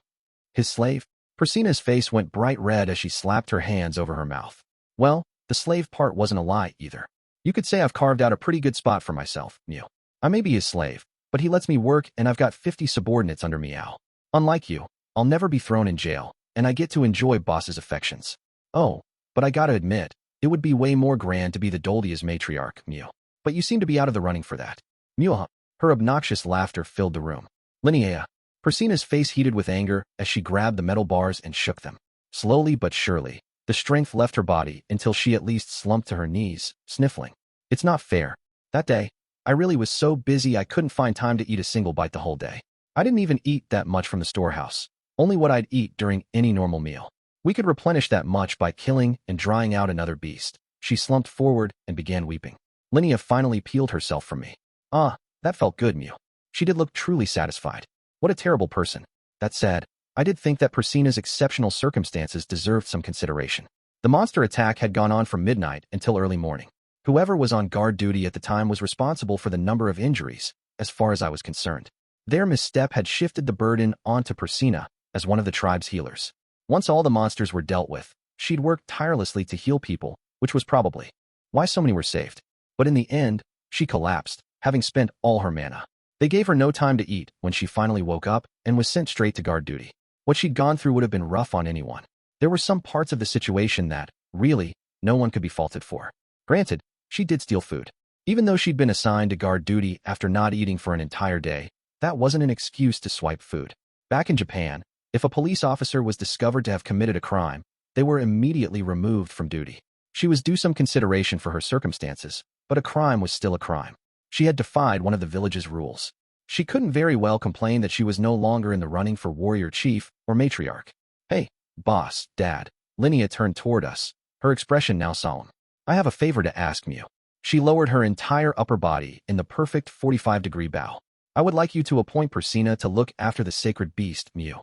His slave? Persina's face went bright red as she slapped her hands over her mouth. Well, the slave part wasn't a lie either. You could say I've carved out a pretty good spot for myself, Mew. I may be his slave, but he lets me work and I've got 50 subordinates under me, Al. Unlike you, I'll never be thrown in jail, and I get to enjoy Boss's affections. Oh, but I gotta admit, it would be way more grand to be the Doldia's matriarch, Mew. But you seem to be out of the running for that. Mew, her obnoxious laughter filled the room. Linnea, Persina's face heated with anger as she grabbed the metal bars and shook them. Slowly but surely, the strength left her body until she at least slumped to her knees, sniffling. It's not fair. That day, I really was so busy I couldn't find time to eat a single bite the whole day. I didn't even eat that much from the storehouse, only what I'd eat during any normal meal. We could replenish that much by killing and drying out another beast. She slumped forward and began weeping. Linnea finally peeled herself from me. Ah, that felt good, Mew. She did look truly satisfied. What a terrible person. That said, I did think that Persina's exceptional circumstances deserved some consideration. The monster attack had gone on from midnight until early morning. Whoever was on guard duty at the time was responsible for the number of injuries, as far as I was concerned. Their misstep had shifted the burden onto Persina as one of the tribe's healers. Once all the monsters were dealt with, she'd worked tirelessly to heal people, which was probably why so many were saved. But in the end, she collapsed, having spent all her mana. They gave her no time to eat when she finally woke up and was sent straight to guard duty. What she'd gone through would have been rough on anyone. There were some parts of the situation that, really, no one could be faulted for. Granted, she did steal food. Even though she'd been assigned to guard duty after not eating for an entire day, that wasn't an excuse to swipe food. Back in Japan, if a police officer was discovered to have committed a crime, they were immediately removed from duty. She was due some consideration for her circumstances, but a crime was still a crime. She had defied one of the village's rules. She couldn't very well complain that she was no longer in the running for warrior chief or matriarch. Hey, boss, dad. Linnea turned toward us, her expression now solemn. I have a favor to ask, Mew. She lowered her entire upper body in the perfect 45-degree bow. I would like you to appoint Persina to look after the sacred beast, Mew.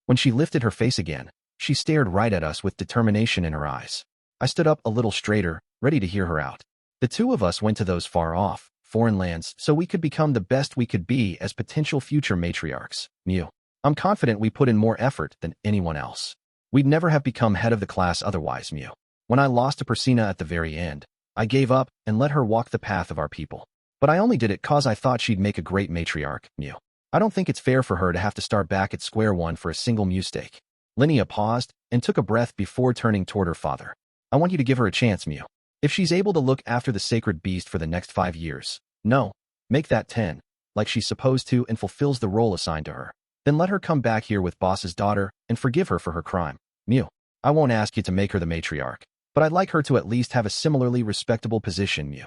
When she lifted her face again, she stared right at us with determination in her eyes. I stood up a little straighter, ready to hear her out. The two of us went to those far-off, foreign lands so we could become the best we could be as potential future matriarchs, Mew. I'm confident we put in more effort than anyone else. We'd never have become head of the class otherwise, Mew. When I lost to Persina at the very end, I gave up and let her walk the path of our people. But I only did it cause I thought she'd make a great matriarch, Mew. I don't think it's fair for her to have to start back at square one for a single mistake. Linnea paused and took a breath before turning toward her father. I want you to give her a chance, Mew. If she's able to look after the sacred beast for the next 5 years, no, make that 10, like she's supposed to and fulfills the role assigned to her, then let her come back here with boss's daughter and forgive her for her crime. Mew, I won't ask you to make her the matriarch, but I'd like her to at least have a similarly respectable position, Mew.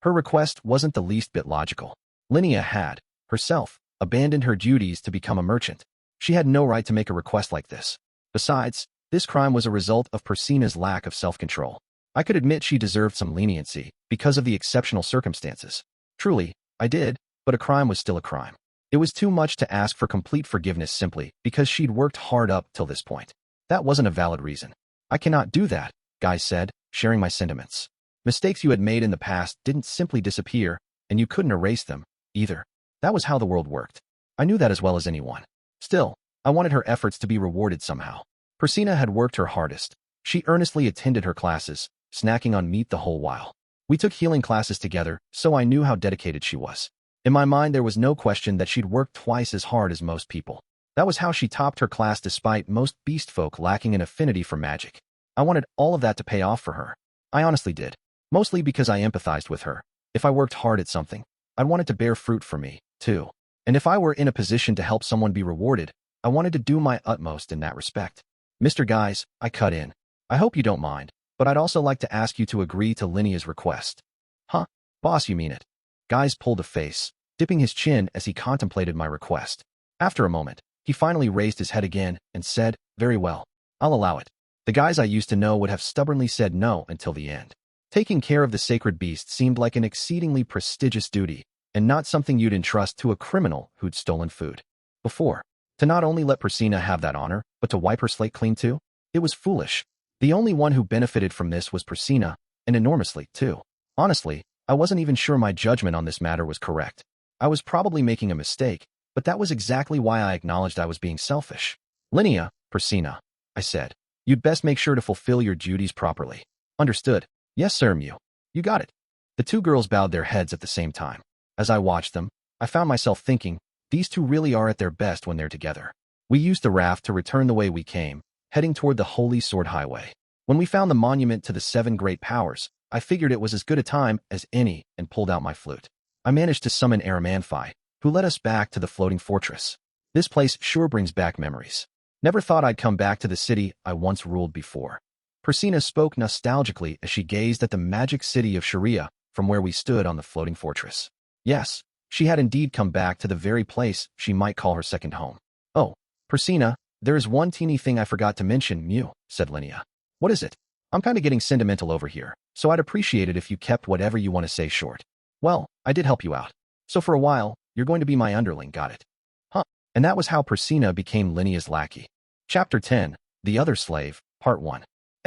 Her request wasn't the least bit logical. Linnea had, herself, abandoned her duties to become a merchant. She had no right to make a request like this. Besides, this crime was a result of Persina's lack of self-control. I could admit she deserved some leniency because of the exceptional circumstances. Truly, I did, but a crime was still a crime. It was too much to ask for complete forgiveness simply because she'd worked hard up till this point. That wasn't a valid reason. I cannot do that, Guy said, sharing my sentiments. Mistakes you had made in the past didn't simply disappear, and you couldn't erase them, either. That was how the world worked. I knew that as well as anyone. Still, I wanted her efforts to be rewarded somehow. Persina had worked her hardest. She earnestly attended her classes, snacking on meat the whole while. We took healing classes together, so I knew how dedicated she was. In my mind, there was no question that she'd worked twice as hard as most people. That was how she topped her class despite most beast folk lacking an affinity for magic. I wanted all of that to pay off for her. I honestly did. Mostly because I empathized with her. If I worked hard at something, I'd want it to bear fruit for me, too. And if I were in a position to help someone be rewarded, I wanted to do my utmost in that respect. Mr. Guys, I cut in. I hope you don't mind, but I'd also like to ask you to agree to Linnea's request. Huh? Boss, you mean it? Guys pulled a face, dipping his chin as he contemplated my request. After a moment, he finally raised his head again and said, very well, I'll allow it. The guys I used to know would have stubbornly said no until the end. Taking care of the sacred beast seemed like an exceedingly prestigious duty, and not something you'd entrust to a criminal who'd stolen food. Before, to not only let Persina have that honor, but to wipe her slate clean too? It was foolish. The only one who benefited from this was Persina, and enormously, too. Honestly, I wasn't even sure my judgment on this matter was correct. I was probably making a mistake, but that was exactly why I acknowledged I was being selfish. Linnea, Persina, I said, you'd best make sure to fulfill your duties properly. Understood. Yes, sir, Mew. You got it. The two girls bowed their heads at the same time. As I watched them, I found myself thinking, these two really are at their best when they're together. We used the raft to return the way we came, heading toward the Holy Sword Highway. When we found the monument to the 7 great powers, I figured it was as good a time as any and pulled out my flute. I managed to summon Aramanfi, who led us back to the floating fortress. This place sure brings back memories. Never thought I'd come back to the city I once ruled before. Persina spoke nostalgically as she gazed at the magic city of Sharia from where we stood on the floating fortress. Yes, she had indeed come back to the very place she might call her second home. Oh, Persina, there is one teeny thing I forgot to mention, Mew, said Linnea. What is it? I'm kinda getting sentimental over here, so I'd appreciate it if you kept whatever you want to say short. Well, I did help you out. So for a while, you're going to be my underling, got it? Huh. And that was how Persina became Linnea's lackey. Chapter 10, The Other Slave, Part 1.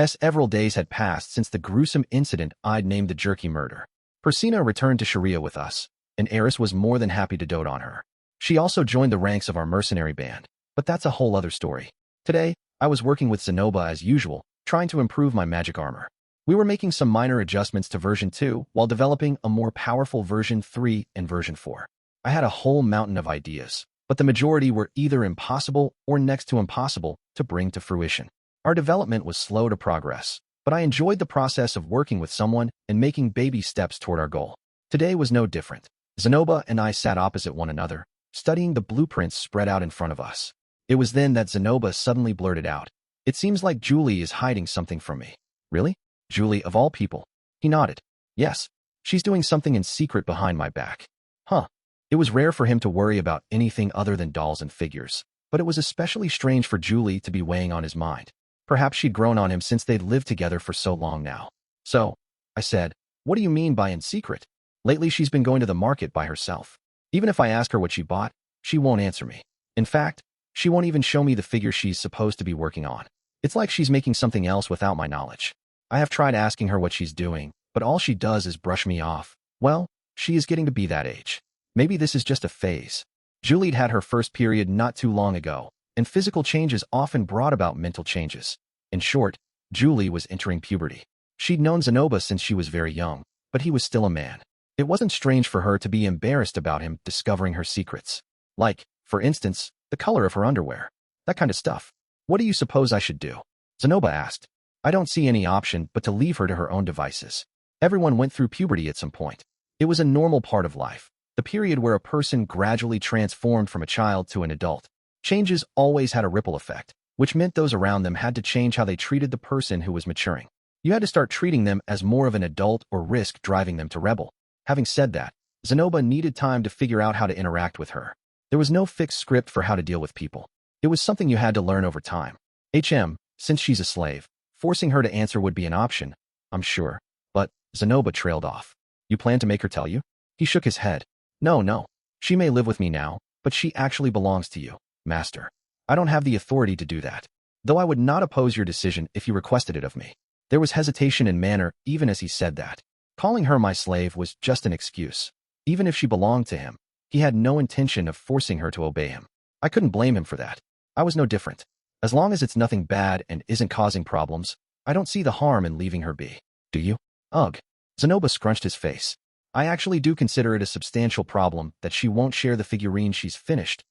Several days had passed since the gruesome incident I'd named the Jerky murder. Persina returned to Sharia with us, and Eris was more than happy to dote on her. She also joined the ranks of our mercenary band, but that's a whole other story. Today, I was working with Zenoba as usual, trying to improve my magic armor. We were making some minor adjustments to version 2 while developing a more powerful version 3 and version 4. I had a whole mountain of ideas, but the majority were either impossible or next to impossible to bring to fruition. Our development was slow to progress, but I enjoyed the process of working with someone and making baby steps toward our goal. Today was no different. Zenoba and I sat opposite one another, studying the blueprints spread out in front of us. It was then that Zenoba suddenly blurted out, "It seems like Julie is hiding something from me." Really? Julie, of all people? He nodded. Yes, she's doing something in secret behind my back. Huh. It was rare for him to worry about anything other than dolls and figures, but it was especially strange for Julie to be weighing on his mind. Perhaps she'd grown on him since they'd lived together for so long now. So, I said, what do you mean by in secret? Lately she's been going to the market by herself. Even if I ask her what she bought, she won't answer me. In fact, she won't even show me the figure she's supposed to be working on. It's like she's making something else without my knowledge. I have tried asking her what she's doing, but all she does is brush me off. Well, she is getting to be that age. Maybe this is just a phase. Julie'd had her first period not too long ago, and physical changes often brought about mental changes. In short, Julie was entering puberty. She'd known Zenoba since she was very young, but he was still a man. It wasn't strange for her to be embarrassed about him discovering her secrets. Like, for instance, the color of her underwear. That kind of stuff. What do you suppose I should do? Zenoba asked. I don't see any option but to leave her to her own devices. Everyone went through puberty at some point. It was a normal part of life, the period where a person gradually transformed from a child to an adult. Changes always had a ripple effect, which meant those around them had to change how they treated the person who was maturing. You had to start treating them as more of an adult or risk driving them to rebel. Having said that, Zenoba needed time to figure out how to interact with her. There was no fixed script for how to deal with people. It was something you had to learn over time. Since she's a slave, forcing her to answer would be an option, I'm sure. But Zenoba trailed off. You plan to make her tell you? He shook his head. No. She may live with me now, but she actually belongs to you, master. I don't have the authority to do that, though I would not oppose your decision if you requested it of me. There was hesitation in manner even as he said that. Calling her my slave was just an excuse. Even if she belonged to him, he had no intention of forcing her to obey him. I couldn't blame him for that. I was no different. As long as it's nothing bad and isn't causing problems, I don't see the harm in leaving her be. Do you? Ugh. Zenoba scrunched his face. I actually do consider it a substantial problem that she won't share the figurine she's finished.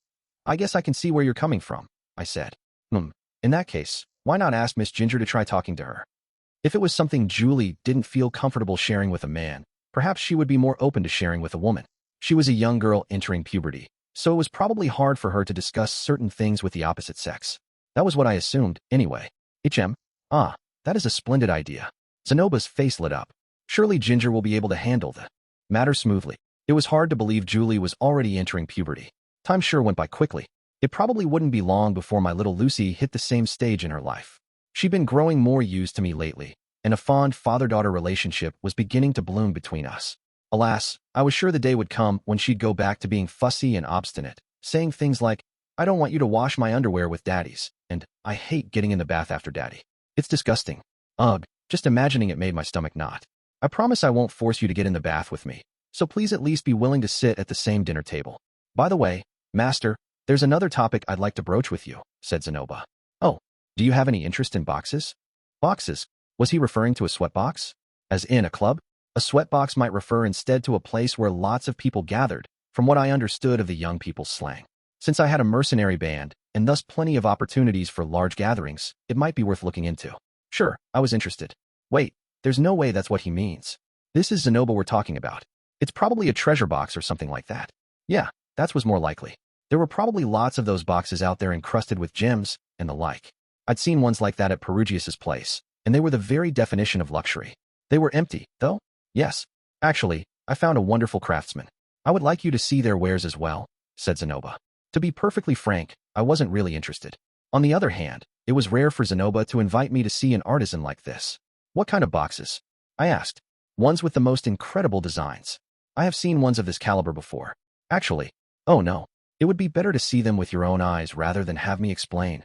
I guess I can see where you're coming from, I said. In that case, why not ask Miss Ginger to try talking to her? If it was something Julie didn't feel comfortable sharing with a man, perhaps she would be more open to sharing with a woman. She was a young girl entering puberty, so it was probably hard for her to discuss certain things with the opposite sex. That was what I assumed, anyway. That is a splendid idea. Zenoba's face lit up. Surely Ginger will be able to handle the matter smoothly. It was hard to believe Julie was already entering puberty. Time sure went by quickly. It probably wouldn't be long before my little Lucy hit the same stage in her life. She'd been growing more used to me lately, and a fond father-daughter relationship was beginning to bloom between us. Alas, I was sure the day would come when she'd go back to being fussy and obstinate, saying things like, I don't want you to wash my underwear with daddy's, and I hate getting in the bath after daddy. It's disgusting. Ugh, just imagining it made my stomach knot. I promise I won't force you to get in the bath with me, so please at least be willing to sit at the same dinner table. By the way, master, there's another topic I'd like to broach with you, said Zenoba. Oh, do you have any interest in boxes? Boxes? Was he referring to a sweatbox? As in a club? A sweatbox might refer instead to a place where lots of people gathered, from what I understood of the young people's slang. Since I had a mercenary band, and thus plenty of opportunities for large gatherings, it might be worth looking into. Sure, I was interested. Wait, there's no way that's what he means. This is Zenoba we're talking about. It's probably a treasure box or something like that. Yeah, that was more likely. There were probably lots of those boxes out there encrusted with gems and the like. I'd seen ones like that at Perugius's place, and they were the very definition of luxury. They were empty, though? Yes. Actually, I found a wonderful craftsman. I would like you to see their wares as well, said Zenoba. To be perfectly frank, I wasn't really interested. On the other hand, it was rare for Zenoba to invite me to see an artisan like this. What kind of boxes? I asked. Ones with the most incredible designs. I have seen ones of this caliber before. Actually, oh no. It would be better to see them with your own eyes rather than have me explain.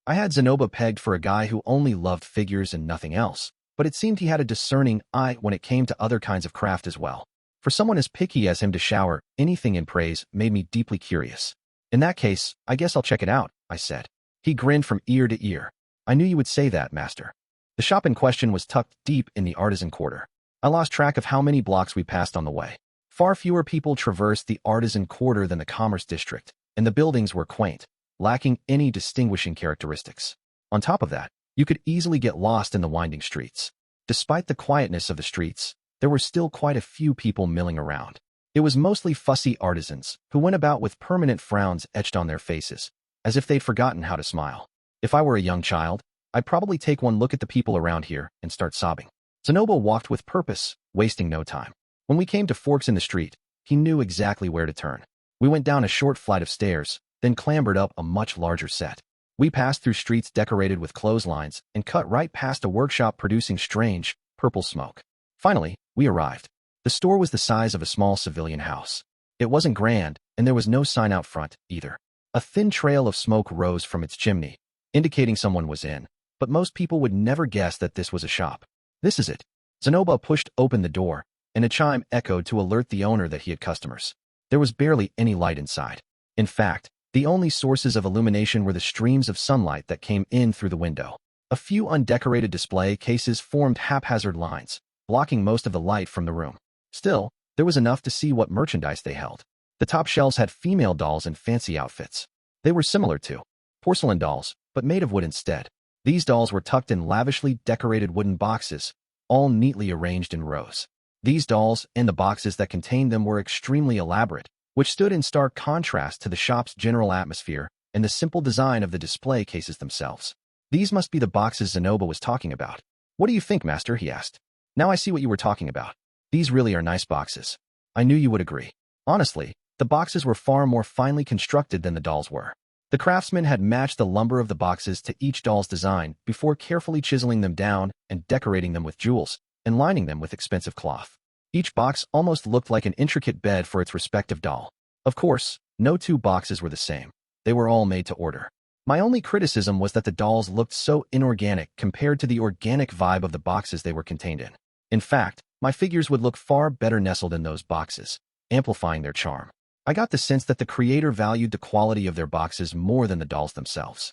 I had Zenoba pegged for a guy who only loved figures and nothing else, but it seemed he had a discerning eye when it came to other kinds of craft as well. For someone as picky as him to shower anything in praise made me deeply curious. In that case, I guess I'll check it out, I said. He grinned from ear to ear. I knew you would say that, master. The shop in question was tucked deep in the artisan quarter. I lost track of how many blocks we passed on the way. Far fewer people traversed the artisan quarter than the commerce district, and the buildings were quaint, lacking any distinguishing characteristics. On top of that, you could easily get lost in the winding streets. Despite the quietness of the streets, there were still quite a few people milling around. It was mostly fussy artisans who went about with permanent frowns etched on their faces, as if they'd forgotten how to smile. If I were a young child, I'd probably take one look at the people around here and start sobbing. Zenoba walked with purpose, wasting no time. When we came to forks in the street, he knew exactly where to turn. We went down a short flight of stairs, then clambered up a much larger set. We passed through streets decorated with clotheslines and cut right past a workshop producing strange, purple smoke. Finally, we arrived. The store was the size of a small civilian house. It wasn't grand, and there was no sign out front, either. A thin trail of smoke rose from its chimney, indicating someone was in, but most people would never guess that this was a shop. This is it. Zenoba pushed open the door, and a chime echoed to alert the owner that he had customers. There was barely any light inside. In fact, the only sources of illumination were the streams of sunlight that came in through the window. A few undecorated display cases formed haphazard lines, blocking most of the light from the room. Still, there was enough to see what merchandise they held. The top shelves had female dolls in fancy outfits. They were similar to porcelain dolls, but made of wood instead. These dolls were tucked in lavishly decorated wooden boxes, all neatly arranged in rows. These dolls and the boxes that contained them were extremely elaborate, which stood in stark contrast to the shop's general atmosphere and the simple design of the display cases themselves. These must be the boxes Zenoba was talking about. What do you think, Master? He asked. Now I see what you were talking about. These really are nice boxes. I knew you would agree. Honestly, the boxes were far more finely constructed than the dolls were. The craftsman had matched the lumber of the boxes to each doll's design before carefully chiseling them down and decorating them with jewels and lining them with expensive cloth. Each box almost looked like an intricate bed for its respective doll. Of course, no two boxes were the same. They were all made to order. My only criticism was that the dolls looked so inorganic compared to the organic vibe of the boxes they were contained in. In fact, my figures would look far better nestled in those boxes, amplifying their charm. I got the sense that the creator valued the quality of their boxes more than the dolls themselves.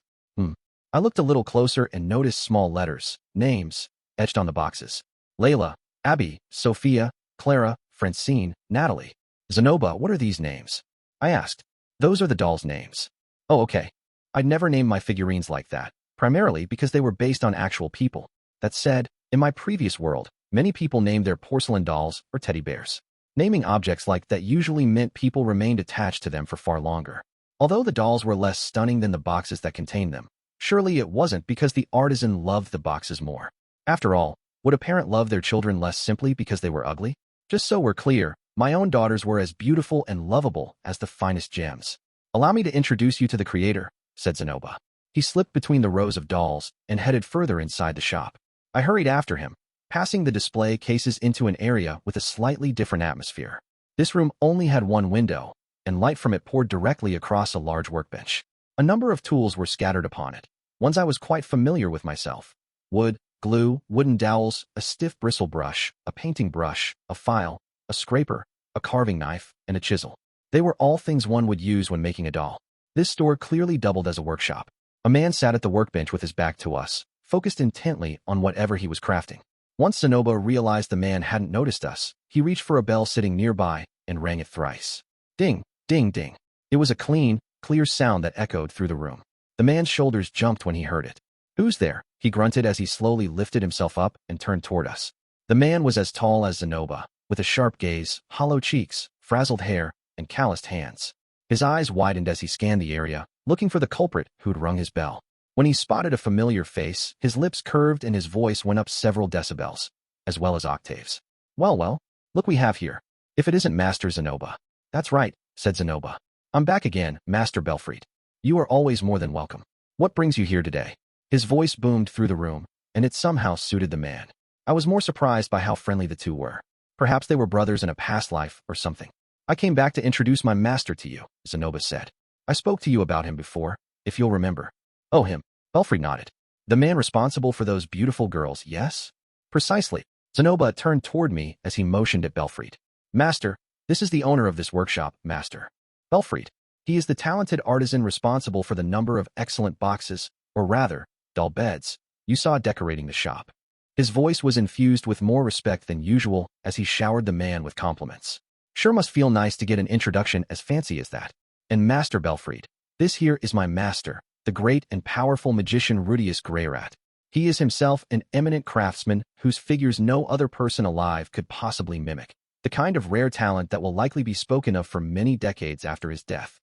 I looked a little closer and noticed small letters, names, etched on the boxes. Layla, Abby, Sophia, Clara, Francine, Natalie. Zenoba, what are these names? I asked. Those are the dolls' names. Oh, okay. I'd never named my figurines like that, primarily because they were based on actual people. That said, in my previous world, many people named their porcelain dolls or teddy bears. Naming objects like that usually meant people remained attached to them for far longer. Although the dolls were less stunning than the boxes that contained them, surely it wasn't because the artisan loved the boxes more. After all, would a parent love their children less simply because they were ugly? Just so we're clear, my own daughters were as beautiful and lovable as the finest gems. Allow me to introduce you to the creator, said Zenoba. He slipped between the rows of dolls and headed further inside the shop. I hurried after him, passing the display cases into an area with a slightly different atmosphere. This room only had one window, and light from it poured directly across a large workbench. A number of tools were scattered upon it, ones I was quite familiar with myself. Wood, glue, wooden dowels, a stiff bristle brush, a painting brush, a file, a scraper, a carving knife, and a chisel. They were all things one would use when making a doll. This store clearly doubled as a workshop. A man sat at the workbench with his back to us, focused intently on whatever he was crafting. Once Zenoba realized the man hadn't noticed us, he reached for a bell sitting nearby and rang it thrice. Ding, ding, ding. It was a clean, clear sound that echoed through the room. The man's shoulders jumped when he heard it. Who's there? He grunted as he slowly lifted himself up and turned toward us. The man was as tall as Zenoba, with a sharp gaze, hollow cheeks, frazzled hair, and calloused hands. His eyes widened as he scanned the area, looking for the culprit who'd rung his bell. When he spotted a familiar face, his lips curved and his voice went up several decibels, as well as octaves. Well, look we have here. If it isn't Master Zenoba. That's right, said Zenoba. I'm back again, Master Belfried. You are always more than welcome. What brings you here today? His voice boomed through the room, and it somehow suited the man. I was more surprised by how friendly the two were. Perhaps they were brothers in a past life or something. I came back to introduce my master to you, Zenoba said. I spoke to you about him before, if you'll remember. Oh, him. Belfried nodded. The man responsible for those beautiful girls, yes? Precisely. Zenoba turned toward me as he motioned at Belfried. Master, this is the owner of this workshop, Master. Belfried. He is the talented artisan responsible for the number of excellent boxes, or rather, doll beds, you saw decorating the shop. His voice was infused with more respect than usual as he showered the man with compliments. Sure must feel nice to get an introduction as fancy as that. And Master Belfried, this here is my master, the great and powerful magician Rudeus Greyrat. He is himself an eminent craftsman whose figures no other person alive could possibly mimic, the kind of rare talent that will likely be spoken of for many decades after his death.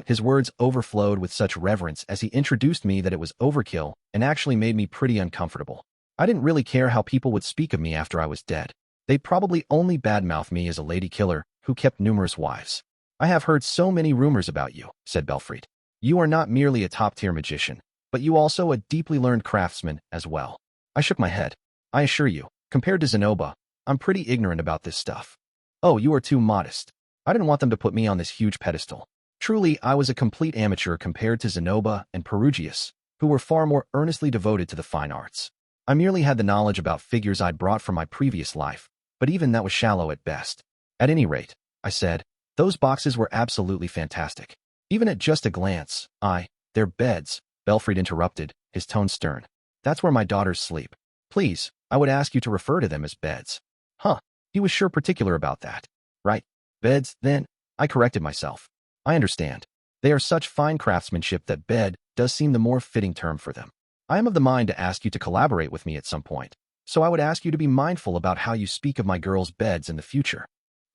His words overflowed with such reverence as he introduced me that it was overkill and actually made me pretty uncomfortable. I didn't really care how people would speak of me after I was dead. They'd probably only badmouth me as a lady killer who kept numerous wives. I have heard so many rumors about you, said Belfried. You are not merely a top-tier magician, but you also a deeply learned craftsman as well. I shook my head. I assure you, compared to Zenoba, I'm pretty ignorant about this stuff. Oh, you are too modest. I didn't want them to put me on this huge pedestal. Truly, I was a complete amateur compared to Zenoba and Perugius, who were far more earnestly devoted to the fine arts. I merely had the knowledge about figures I'd brought from my previous life, but even that was shallow at best. At any rate, I said, those boxes were absolutely fantastic. Even at just a glance, they're beds, Belfried interrupted, his tone stern. That's where my daughters sleep. Please, I would ask you to refer to them as beds. Huh, he was sure particular about that. Right, beds, then. I corrected myself. I understand. They are such fine craftsmanship that bed does seem the more fitting term for them. I am of the mind to ask you to collaborate with me at some point, so I would ask you to be mindful about how you speak of my girls' beds in the future.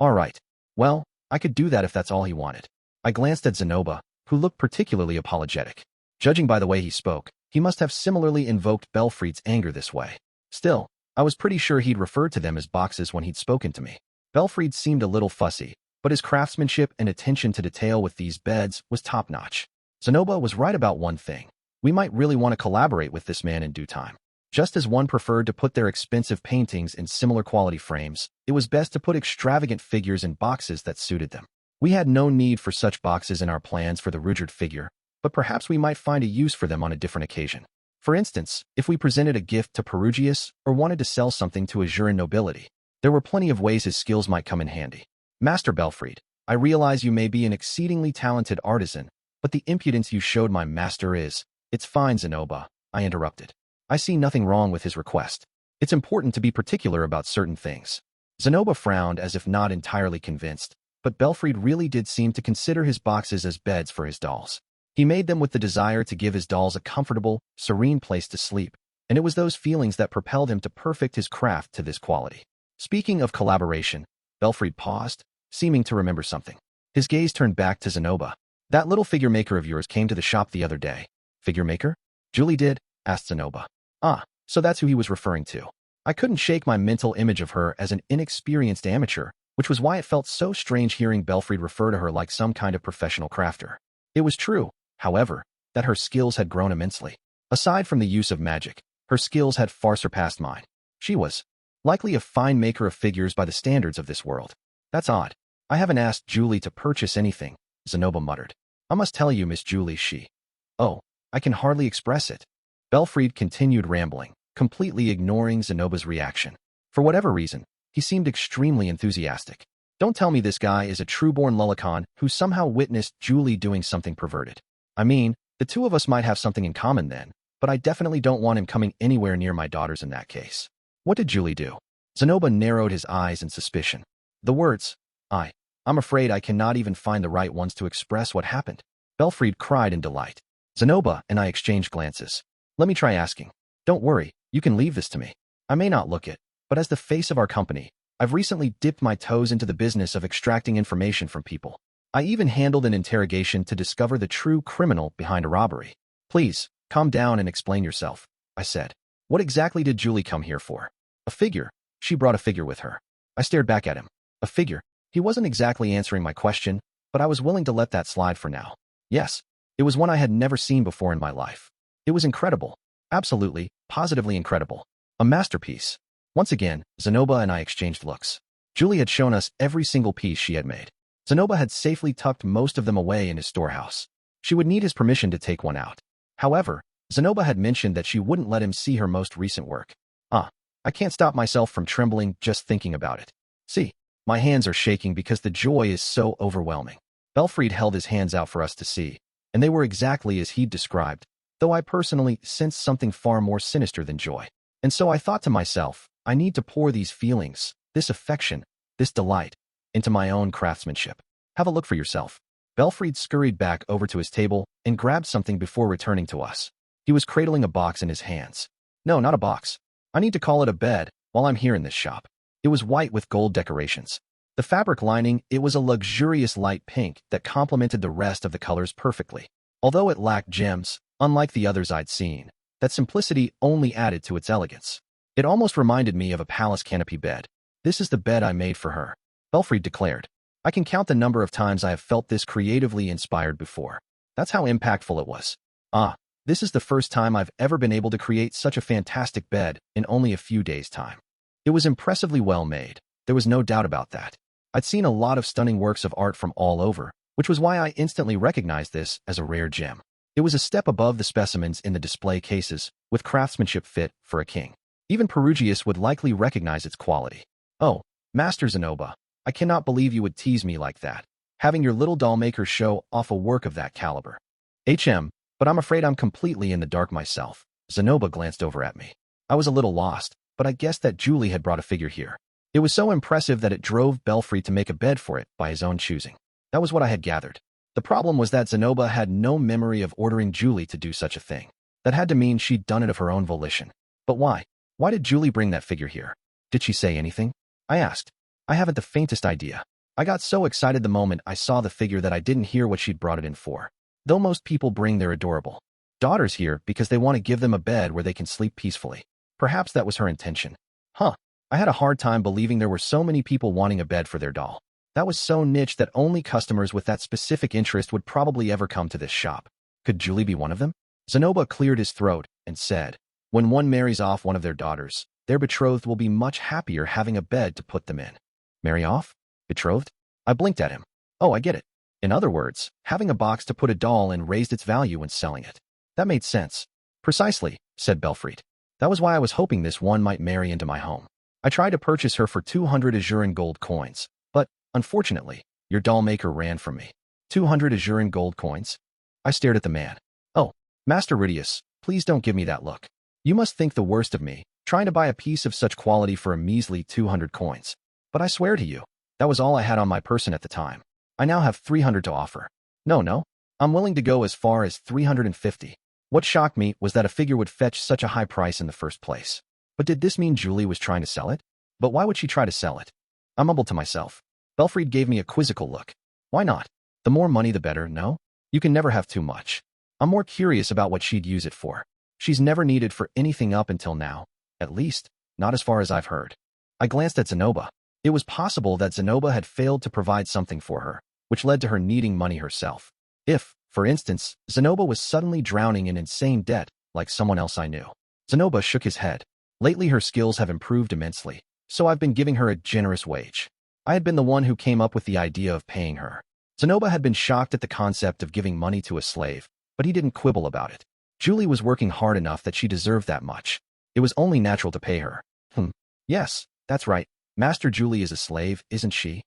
All right. Well, I could do that if that's all he wanted. I glanced at Zenoba, who looked particularly apologetic. Judging by the way he spoke, he must have similarly invoked Belfried's anger this way. Still, I was pretty sure he'd referred to them as boxes when he'd spoken to me. Belfried seemed a little fussy, but his craftsmanship and attention to detail with these beds was top-notch. Zenoba was right about one thing. We might really want to collaborate with this man in due time. Just as one preferred to put their expensive paintings in similar quality frames, it was best to put extravagant figures in boxes that suited them. We had no need for such boxes in our plans for the Rudeus figure, but perhaps we might find a use for them on a different occasion. For instance, if we presented a gift to Perugius or wanted to sell something to a Juran nobility, there were plenty of ways his skills might come in handy. Master Belfried, I realize you may be an exceedingly talented artisan, but the impudence you showed my master is— It's fine, Zenoba, I interrupted. I see nothing wrong with his request. It's important to be particular about certain things. Zenoba frowned as if not entirely convinced, but Belfried really did seem to consider his boxes as beds for his dolls. He made them with the desire to give his dolls a comfortable, serene place to sleep, and it was those feelings that propelled him to perfect his craft to this quality. Speaking of collaboration, Belfried paused, seeming to remember something. His gaze turned back to Zenoba. That little figure maker of yours came to the shop the other day. Figure maker? Julie did? Asked Zenoba. Ah, so that's who he was referring to. I couldn't shake my mental image of her as an inexperienced amateur, which was why it felt so strange hearing Belfried refer to her like some kind of professional crafter. It was true, however, that her skills had grown immensely. Aside from the use of magic, her skills had far surpassed mine. She was likely a fine maker of figures by the standards of this world. That's odd. I haven't asked Julie to purchase anything, Zenoba muttered. I must tell you, Miss Julie, she— Oh, I can hardly express it. Belfried continued rambling, completely ignoring Zenoba's reaction. For whatever reason, he seemed extremely enthusiastic. Don't tell me this guy is a true-born Lullicon who somehow witnessed Julie doing something perverted. I mean, the two of us might have something in common then, but I definitely don't want him coming anywhere near my daughters in that case. What did Julie do? Zenoba narrowed his eyes in suspicion. The words— I'm afraid I cannot even find the right ones to express what happened. Belfried cried in delight. Zenoba and I exchanged glances. Let me try asking. Don't worry, you can leave this to me. I may not look it, but as the face of our company, I've recently dipped my toes into the business of extracting information from people. I even handled an interrogation to discover the true criminal behind a robbery. Please, calm down and explain yourself, I said. What exactly did Julie come here for? A figure. She brought a figure with her. I stared back at him. A figure. He wasn't exactly answering my question, but I was willing to let that slide for now. Yes, it was one I had never seen before in my life. It was incredible. Absolutely, positively incredible. A masterpiece. Once again, Zenoba and I exchanged looks. Julie had shown us every single piece she had made. Zenoba had safely tucked most of them away in his storehouse. She would need his permission to take one out. However, Zenoba had mentioned that she wouldn't let him see her most recent work. I can't stop myself from trembling just thinking about it. See, my hands are shaking because the joy is so overwhelming. Belfried held his hands out for us to see, and they were exactly as he'd described, though I personally sensed something far more sinister than joy. And so I thought to myself, I need to pour these feelings, this affection, this delight, into my own craftsmanship. Have a look for yourself. Belfried scurried back over to his table and grabbed something before returning to us. He was cradling a box in his hands. No, not a box. I need to call it a bed while I'm here in this shop. It was white with gold decorations. The fabric lining, it was a luxurious light pink that complemented the rest of the colors perfectly. Although it lacked gems, unlike the others I'd seen, that simplicity only added to its elegance. It almost reminded me of a palace canopy bed. This is the bed I made for her, Belfried declared. I can count the number of times I have felt this creatively inspired before. That's how impactful it was. This is the first time I've ever been able to create such a fantastic bed in only a few days' time. It was impressively well made. There was no doubt about that. I'd seen a lot of stunning works of art from all over, which was why I instantly recognized this as a rare gem. It was a step above the specimens in the display cases, with craftsmanship fit for a king. Even Perugius would likely recognize its quality. Oh, Master Zenoba, I cannot believe you would tease me like that, having your little doll maker show off a work of that caliber. But I'm afraid I'm completely in the dark myself, Zenoba glanced over at me. I was a little lost, but I guessed that Julie had brought a figure here. It was so impressive that it drove Belfry to make a bed for it by his own choosing. That was what I had gathered. The problem was that Zenoba had no memory of ordering Julie to do such a thing. That had to mean she'd done it of her own volition. But why? Why did Julie bring that figure here? Did she say anything? I asked. I haven't the faintest idea. I got so excited the moment I saw the figure that I didn't hear what she'd brought it in for. Though most people bring their adorable daughters here because they want to give them a bed where they can sleep peacefully. Perhaps that was her intention. Huh. I had a hard time believing there were so many people wanting a bed for their doll. That was so niche that only customers with that specific interest would probably ever come to this shop. Could Julie be one of them? Zenoba cleared his throat and said, when one marries off one of their daughters, their betrothed will be much happier having a bed to put them in. Marry off? Betrothed? I blinked at him. Oh, I get it. In other words, having a box to put a doll in raised its value when selling it. That made sense. Precisely, said Belfry. That was why I was hoping this one might marry into my home. I tried to purchase her for 200 Azuran gold coins, but, unfortunately, your doll maker ran from me. 200 Azuran gold coins? I stared at the man. Oh, Master Rudeus, please don't give me that look. You must think the worst of me, trying to buy a piece of such quality for a measly 200 coins. But I swear to you, that was all I had on my person at the time. I now have 300 to offer. No, I'm willing to go as far as 350. What shocked me was that a figure would fetch such a high price in the first place. But did this mean Julie was trying to sell it? But why would she try to sell it? I mumbled to myself. Belfry gave me a quizzical look. Why not? The more money the better, no? You can never have too much. I'm more curious about what she'd use it for. She's never needed for anything up until now. At least, not as far as I've heard. I glanced at Zenoba. It was possible that Zenoba had failed to provide something for her, which led to her needing money herself. If, for instance, Zenoba was suddenly drowning in insane debt, like someone else I knew. Zenoba shook his head. Lately her skills have improved immensely, so I've been giving her a generous wage. I had been the one who came up with the idea of paying her. Zenoba had been shocked at the concept of giving money to a slave, but he didn't quibble about it. Julie was working hard enough that she deserved that much. It was only natural to pay her. Yes, that's right. Master Julie is a slave, isn't she?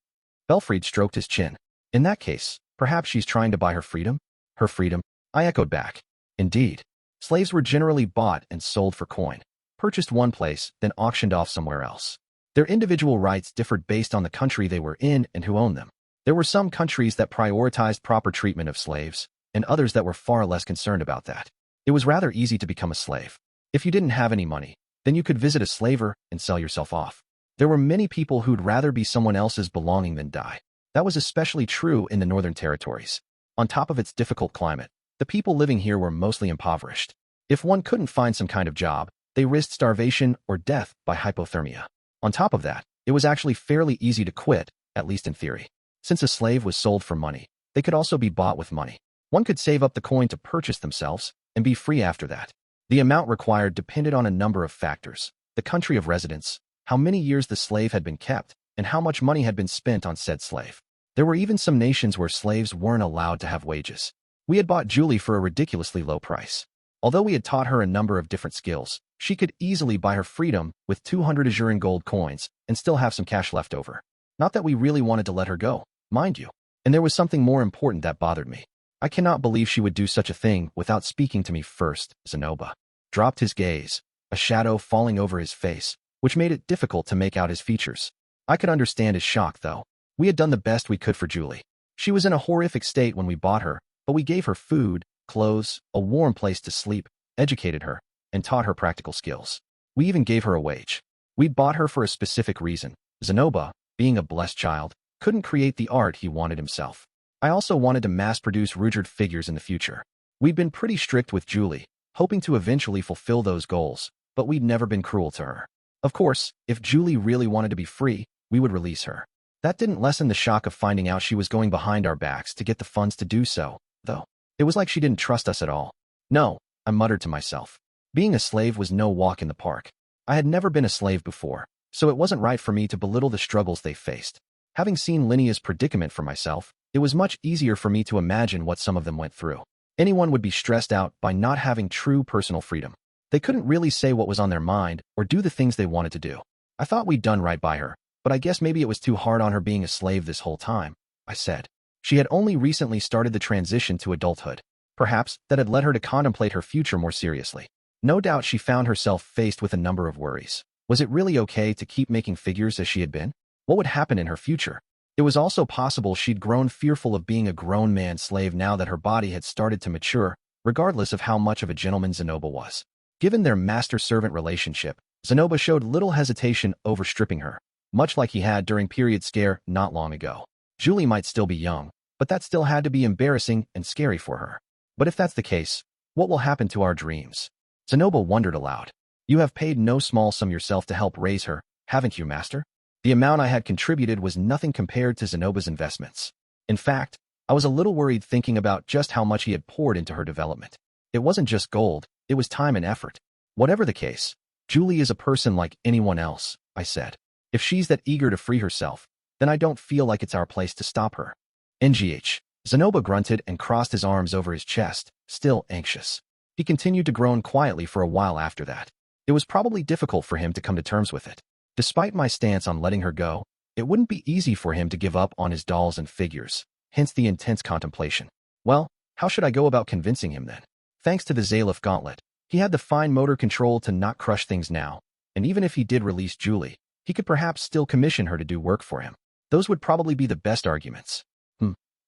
Belfry stroked his chin. In that case, perhaps she's trying to buy her freedom? Her freedom? I echoed back. Indeed. Slaves were generally bought and sold for coin, purchased one place, then auctioned off somewhere else. Their individual rights differed based on the country they were in and who owned them. There were some countries that prioritized proper treatment of slaves, and others that were far less concerned about that. It was rather easy to become a slave. If you didn't have any money, then you could visit a slaver and sell yourself off. There were many people who'd rather be someone else's belonging than die. That was especially true in the Northern Territories. On top of its difficult climate, the people living here were mostly impoverished. If one couldn't find some kind of job, they risked starvation or death by hypothermia. On top of that, it was actually fairly easy to quit, at least in theory. Since a slave was sold for money, they could also be bought with money. One could save up the coin to purchase themselves and be free after that. The amount required depended on a number of factors: the country of residence, how many years the slave had been kept, and how much money had been spent on said slave. There were even some nations where slaves weren't allowed to have wages. We had bought Julie for a ridiculously low price. Although we had taught her a number of different skills, she could easily buy her freedom with 200 Azuran gold coins and still have some cash left over. Not that we really wanted to let her go, mind you. And there was something more important that bothered me. I cannot believe she would do such a thing without speaking to me first. Zenoba dropped his gaze, a shadow falling over his face, which made it difficult to make out his features. I could understand his shock, though. We had done the best we could for Julie. She was in a horrific state when we bought her, but we gave her food, clothes, a warm place to sleep, educated her, and taught her practical skills. We even gave her a wage. We'd bought her for a specific reason. Zenoba, being a blessed child, couldn't create the art he wanted himself. I also wanted to mass-produce Rudeus figures in the future. We'd been pretty strict with Julie, hoping to eventually fulfill those goals, but we'd never been cruel to her. Of course, if Julie really wanted to be free, we would release her. That didn't lessen the shock of finding out she was going behind our backs to get the funds to do so, though. It was like she didn't trust us at all. No, I muttered to myself. Being a slave was no walk in the park. I had never been a slave before, so it wasn't right for me to belittle the struggles they faced. Having seen Linnea's predicament for myself, it was much easier for me to imagine what some of them went through. Anyone would be stressed out by not having true personal freedom. They couldn't really say what was on their mind or do the things they wanted to do. I thought we'd done right by her, but I guess maybe it was too hard on her being a slave this whole time, I said. She had only recently started the transition to adulthood. Perhaps that had led her to contemplate her future more seriously. No doubt she found herself faced with a number of worries. Was it really okay to keep making figures as she had been? What would happen in her future? It was also possible she'd grown fearful of being a grown man's slave now that her body had started to mature, regardless of how much of a gentleman Zenoba was. Given their master-servant relationship, Zenoba showed little hesitation over stripping her, much like he had during Period Scare not long ago. Julie might still be young, but that still had to be embarrassing and scary for her. But if that's the case, what will happen to our dreams? Zenoba wondered aloud. You have paid no small sum yourself to help raise her, haven't you, master? The amount I had contributed was nothing compared to Zenoba's investments. In fact, I was a little worried thinking about just how much he had poured into her development. It wasn't just gold, it was time and effort. Whatever the case, Julie is a person like anyone else, I said. If she's that eager to free herself, then I don't feel like it's our place to stop her. NGH. Zenoba grunted and crossed his arms over his chest, still anxious. He continued to groan quietly for a while after that. It was probably difficult for him to come to terms with it. Despite my stance on letting her go, it wouldn't be easy for him to give up on his dolls and figures, hence the intense contemplation. Well, how should I go about convincing him then? Thanks to the Zalif gauntlet, he had the fine motor control to not crush things now, and even if he did release Julie, he could perhaps still commission her to do work for him. Those would probably be the best arguments.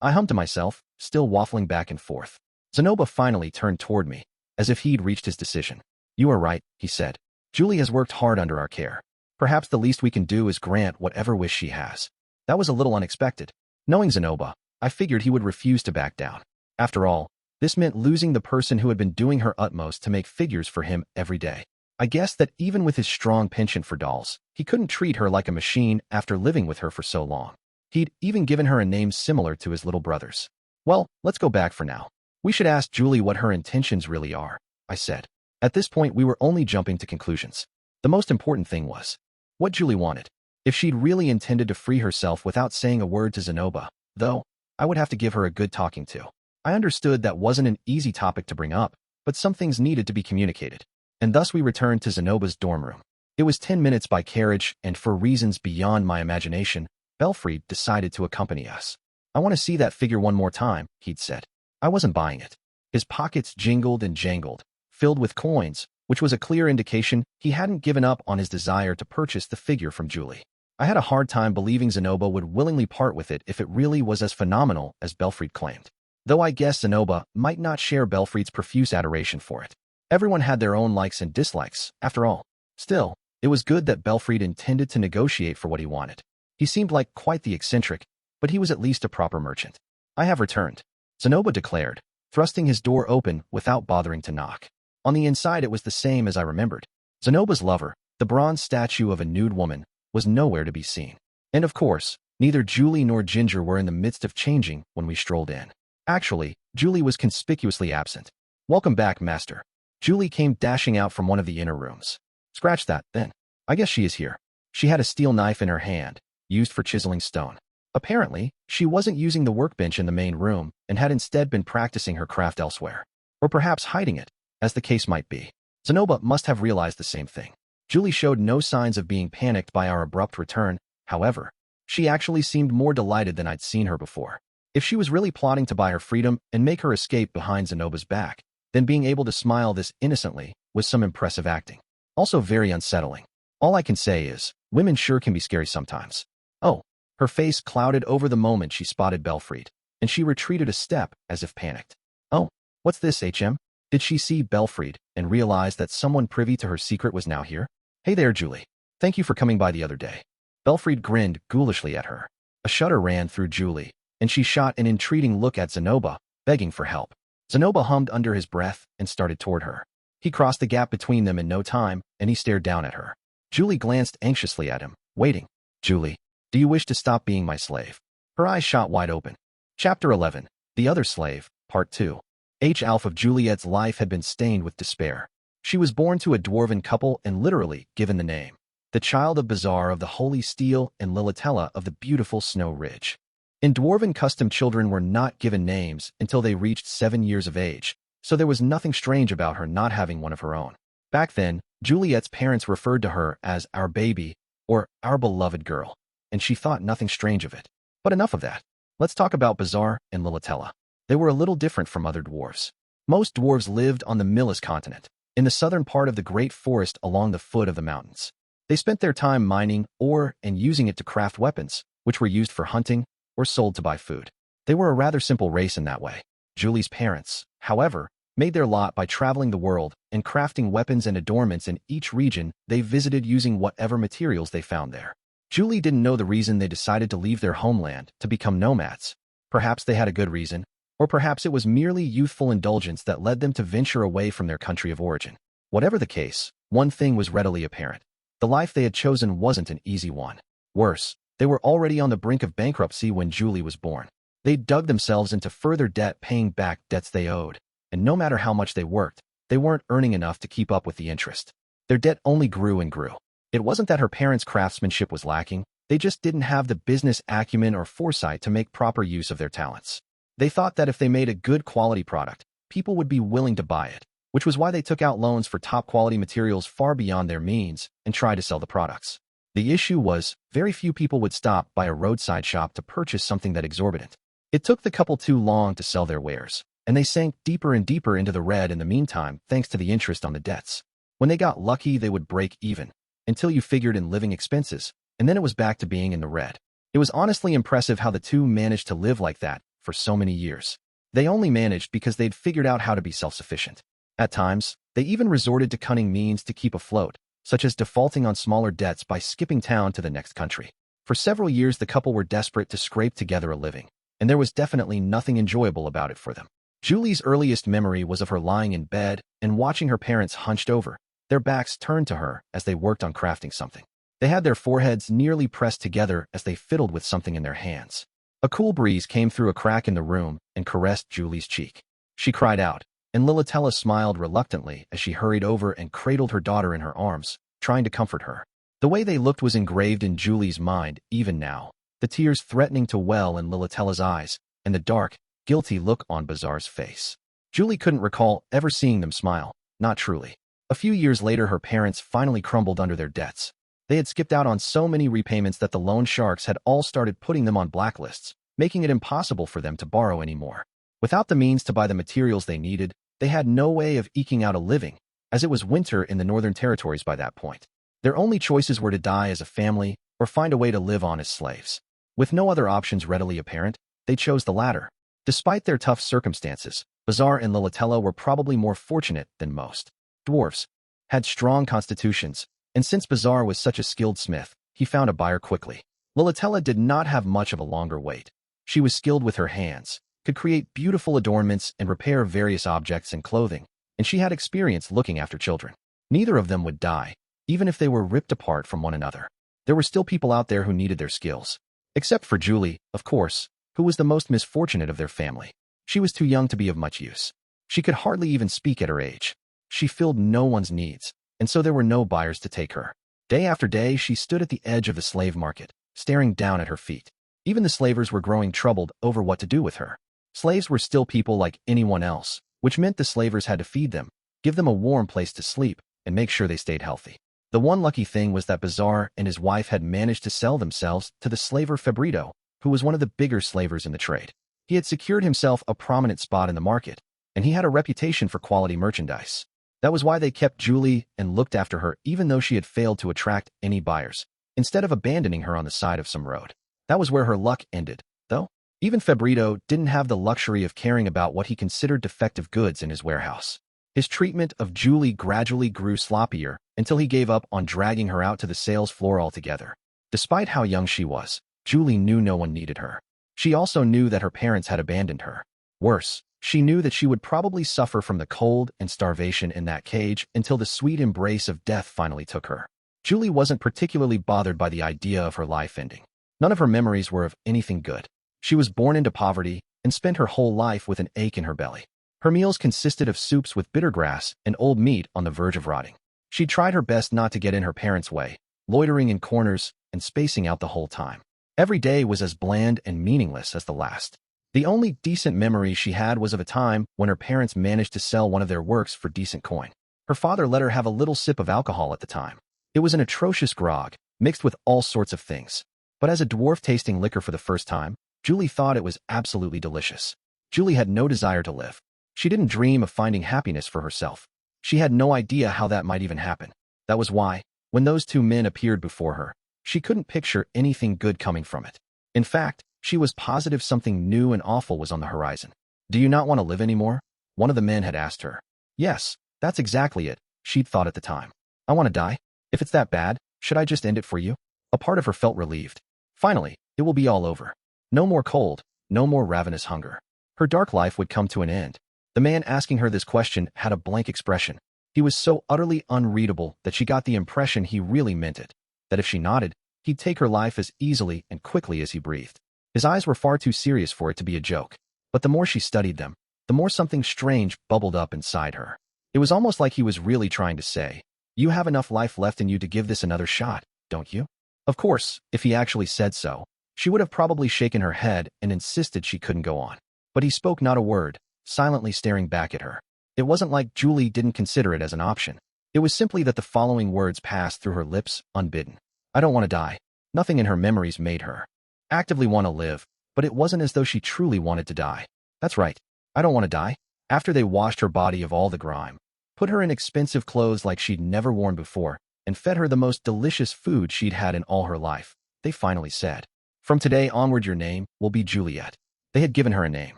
I hummed to myself, still waffling back and forth. Zenoba finally turned toward me, as if he'd reached his decision. You are right, he said. Julie has worked hard under our care. Perhaps the least we can do is grant whatever wish she has. That was a little unexpected. Knowing Zenoba, I figured he would refuse to back down. After all, this meant losing the person who had been doing her utmost to make figures for him every day. I guessed that even with his strong penchant for dolls, he couldn't treat her like a machine after living with her for so long. He'd even given her a name similar to his little brother's. Well, let's go back for now. We should ask Julie what her intentions really are, I said. At this point, we were only jumping to conclusions. The most important thing was what Julie wanted. If she'd really intended to free herself without saying a word to Zenoba, though, I would have to give her a good talking to. I understood that wasn't an easy topic to bring up, but some things needed to be communicated. And thus we returned to Zenoba's dorm room. It was 10 minutes by carriage, and for reasons beyond my imagination, Belfried decided to accompany us. I want to see that figure one more time, he'd said. I wasn't buying it. His pockets jingled and jangled, filled with coins, which was a clear indication he hadn't given up on his desire to purchase the figure from Julie. I had a hard time believing Zenoba would willingly part with it if it really was as phenomenal as Belfried claimed. Though I guess Zenoba might not share Belfried's profuse adoration for it. Everyone had their own likes and dislikes, after all. Still, it was good that Belfried intended to negotiate for what he wanted. He seemed like quite the eccentric, but he was at least a proper merchant. I have returned, Zenoba declared, thrusting his door open without bothering to knock. On the inside it was the same as I remembered. Zenoba's lover, the bronze statue of a nude woman, was nowhere to be seen. And of course, neither Julie nor Ginger were in the midst of changing when we strolled in. Actually, Julie was conspicuously absent. Welcome back, master. Julie came dashing out from one of the inner rooms. Scratch that, then. I guess she is here. She had a steel knife in her hand, used for chiseling stone. Apparently, she wasn't using the workbench in the main room and had instead been practicing her craft elsewhere. Or perhaps hiding it, as the case might be. Zenoba must have realized the same thing. Julie showed no signs of being panicked by our abrupt return, however. She actually seemed more delighted than I'd seen her before. If she was really plotting to buy her freedom and make her escape behind Zenoba's back, then being able to smile this innocently was some impressive acting. Also very unsettling. All I can say is, women sure can be scary sometimes. Oh, her face clouded over the moment she spotted Belfried, and she retreated a step as if panicked. Oh, what's this, HM? Did she see Belfried and realize that someone privy to her secret was now here? Hey there, Julie. Thank you for coming by the other day. Belfried grinned ghoulishly at her. A shudder ran through Julie, and she shot an entreating look at Zenoba, begging for help. Zenoba hummed under his breath and started toward her. He crossed the gap between them in no time, and he stared down at her. Julie glanced anxiously at him, waiting. Julie, do you wish to stop being my slave? Her eyes shot wide open. Chapter 11. The Other Slave, Part 2. Half of Juliet's life had been stained with despair. She was born to a dwarven couple and literally given the name. The child of Bazaar of the Holy Steel and Lilitella of the beautiful Snow Ridge. In dwarven custom, children were not given names until they reached 7 years of age, so there was nothing strange about her not having one of her own. Back then, Juliet's parents referred to her as our baby, or our beloved girl, and she thought nothing strange of it. But enough of that. Let's talk about Bazaar and Lilitella. They were a little different from other dwarves. Most dwarves lived on the Millis continent, in the southern part of the great forest along the foot of the mountains. They spent their time mining ore and using it to craft weapons, which were used for hunting or sold to buy food. They were a rather simple race in that way. Julie's parents, however, made their lot by traveling the world and crafting weapons and adornments in each region they visited using whatever materials they found there. Julie didn't know the reason they decided to leave their homeland to become nomads. Perhaps they had a good reason, or perhaps it was merely youthful indulgence that led them to venture away from their country of origin. Whatever the case, one thing was readily apparent. The life they had chosen wasn't an easy one. Worse, they were already on the brink of bankruptcy when Julie was born. They'd dug themselves into further debt paying back debts they owed, and no matter how much they worked, they weren't earning enough to keep up with the interest. Their debt only grew and grew. It wasn't that her parents' craftsmanship was lacking, they just didn't have the business acumen or foresight to make proper use of their talents. They thought that if they made a good quality product, people would be willing to buy it, which was why they took out loans for top-quality materials far beyond their means and tried to sell the products. The issue was, very few people would stop by a roadside shop to purchase something that exorbitant. It took the couple too long to sell their wares, and they sank deeper and deeper into the red in the meantime thanks to the interest on the debts. When they got lucky, they would break even, until you figured in living expenses, and then it was back to being in the red. It was honestly impressive how the two managed to live like that for so many years. They only managed because they'd figured out how to be self-sufficient. At times, they even resorted to cunning means to keep afloat, such as defaulting on smaller debts by skipping town to the next country. For several years, the couple were desperate to scrape together a living, and there was definitely nothing enjoyable about it for them. Julie's earliest memory was of her lying in bed and watching her parents hunched over, their backs turned to her as they worked on crafting something. They had their foreheads nearly pressed together as they fiddled with something in their hands. A cool breeze came through a crack in the room and caressed Julie's cheek. She cried out, and Lilitella smiled reluctantly as she hurried over and cradled her daughter in her arms, trying to comfort her. The way they looked was engraved in Julie's mind, even now, the tears threatening to well in Lilitella's eyes, and the dark, guilty look on Bazaar's face. Julie couldn't recall ever seeing them smile, not truly. A few years later, her parents finally crumbled under their debts. They had skipped out on so many repayments that the loan sharks had all started putting them on blacklists, making it impossible for them to borrow anymore. Without the means to buy the materials they needed, they had no way of eking out a living, as it was winter in the Northern Territories by that point. Their only choices were to die as a family or find a way to live on as slaves. With no other options readily apparent, they chose the latter. Despite their tough circumstances, Bazaar and Lilitella were probably more fortunate than most. Dwarfs had strong constitutions, and since Bazaar was such a skilled smith, he found a buyer quickly. Lilitella did not have much of a longer wait. She was skilled with her hands, could create beautiful adornments and repair various objects and clothing, and she had experience looking after children. Neither of them would die, even if they were ripped apart from one another. There were still people out there who needed their skills. Except for Julie, of course, who was the most misfortunate of their family. She was too young to be of much use. She could hardly even speak at her age. She filled no one's needs, and so there were no buyers to take her. Day after day, she stood at the edge of the slave market, staring down at her feet. Even the slavers were growing troubled over what to do with her. Slaves were still people like anyone else, which meant the slavers had to feed them, give them a warm place to sleep, and make sure they stayed healthy. The one lucky thing was that Bazaar and his wife had managed to sell themselves to the slaver Fabrito, who was one of the bigger slavers in the trade. He had secured himself a prominent spot in the market, and he had a reputation for quality merchandise. That was why they kept Julie and looked after her even though she had failed to attract any buyers, instead of abandoning her on the side of some road. That was where her luck ended, though. Even Fabrito didn't have the luxury of caring about what he considered defective goods in his warehouse. His treatment of Julie gradually grew sloppier until he gave up on dragging her out to the sales floor altogether. Despite how young she was, Julie knew no one needed her. She also knew that her parents had abandoned her. Worse, she knew that she would probably suffer from the cold and starvation in that cage until the sweet embrace of death finally took her. Julie wasn't particularly bothered by the idea of her life ending. None of her memories were of anything good. She was born into poverty and spent her whole life with an ache in her belly. Her meals consisted of soups with bitter grass and old meat on the verge of rotting. She tried her best not to get in her parents' way, loitering in corners and spacing out the whole time. Every day was as bland and meaningless as the last. The only decent memory she had was of a time when her parents managed to sell one of their works for decent coin. Her father let her have a little sip of alcohol at the time. It was an atrocious grog, mixed with all sorts of things. But as a dwarf tasting liquor for the first time, Julie thought it was absolutely delicious. Julie had no desire to live. She didn't dream of finding happiness for herself. She had no idea how that might even happen. That was why, when those two men appeared before her, she couldn't picture anything good coming from it. In fact, she was positive something new and awful was on the horizon. Do you not want to live anymore? One of the men had asked her. Yes, that's exactly it, she'd thought at the time. I want to die? If it's that bad, should I just end it for you? A part of her felt relieved. Finally, it will be all over. No more cold, no more ravenous hunger. Her dark life would come to an end. The man asking her this question had a blank expression. He was so utterly unreadable that she got the impression he really meant it, that if she nodded, he'd take her life as easily and quickly as he breathed. His eyes were far too serious for it to be a joke, but the more she studied them, the more something strange bubbled up inside her. It was almost like he was really trying to say, you have enough life left in you to give this another shot, don't you? Of course, if he actually said so, she would have probably shaken her head and insisted she couldn't go on. But he spoke not a word, silently staring back at her. It wasn't like Julie didn't consider it as an option. It was simply that the following words passed through her lips unbidden. I don't want to die. Nothing in her memories made her actively want to live, but it wasn't as though she truly wanted to die. That's right. I don't want to die. After they washed her body of all the grime, put her in expensive clothes like she'd never worn before, and fed her the most delicious food she'd had in all her life, they finally said, from today onward your name will be Juliet. They had given her a name.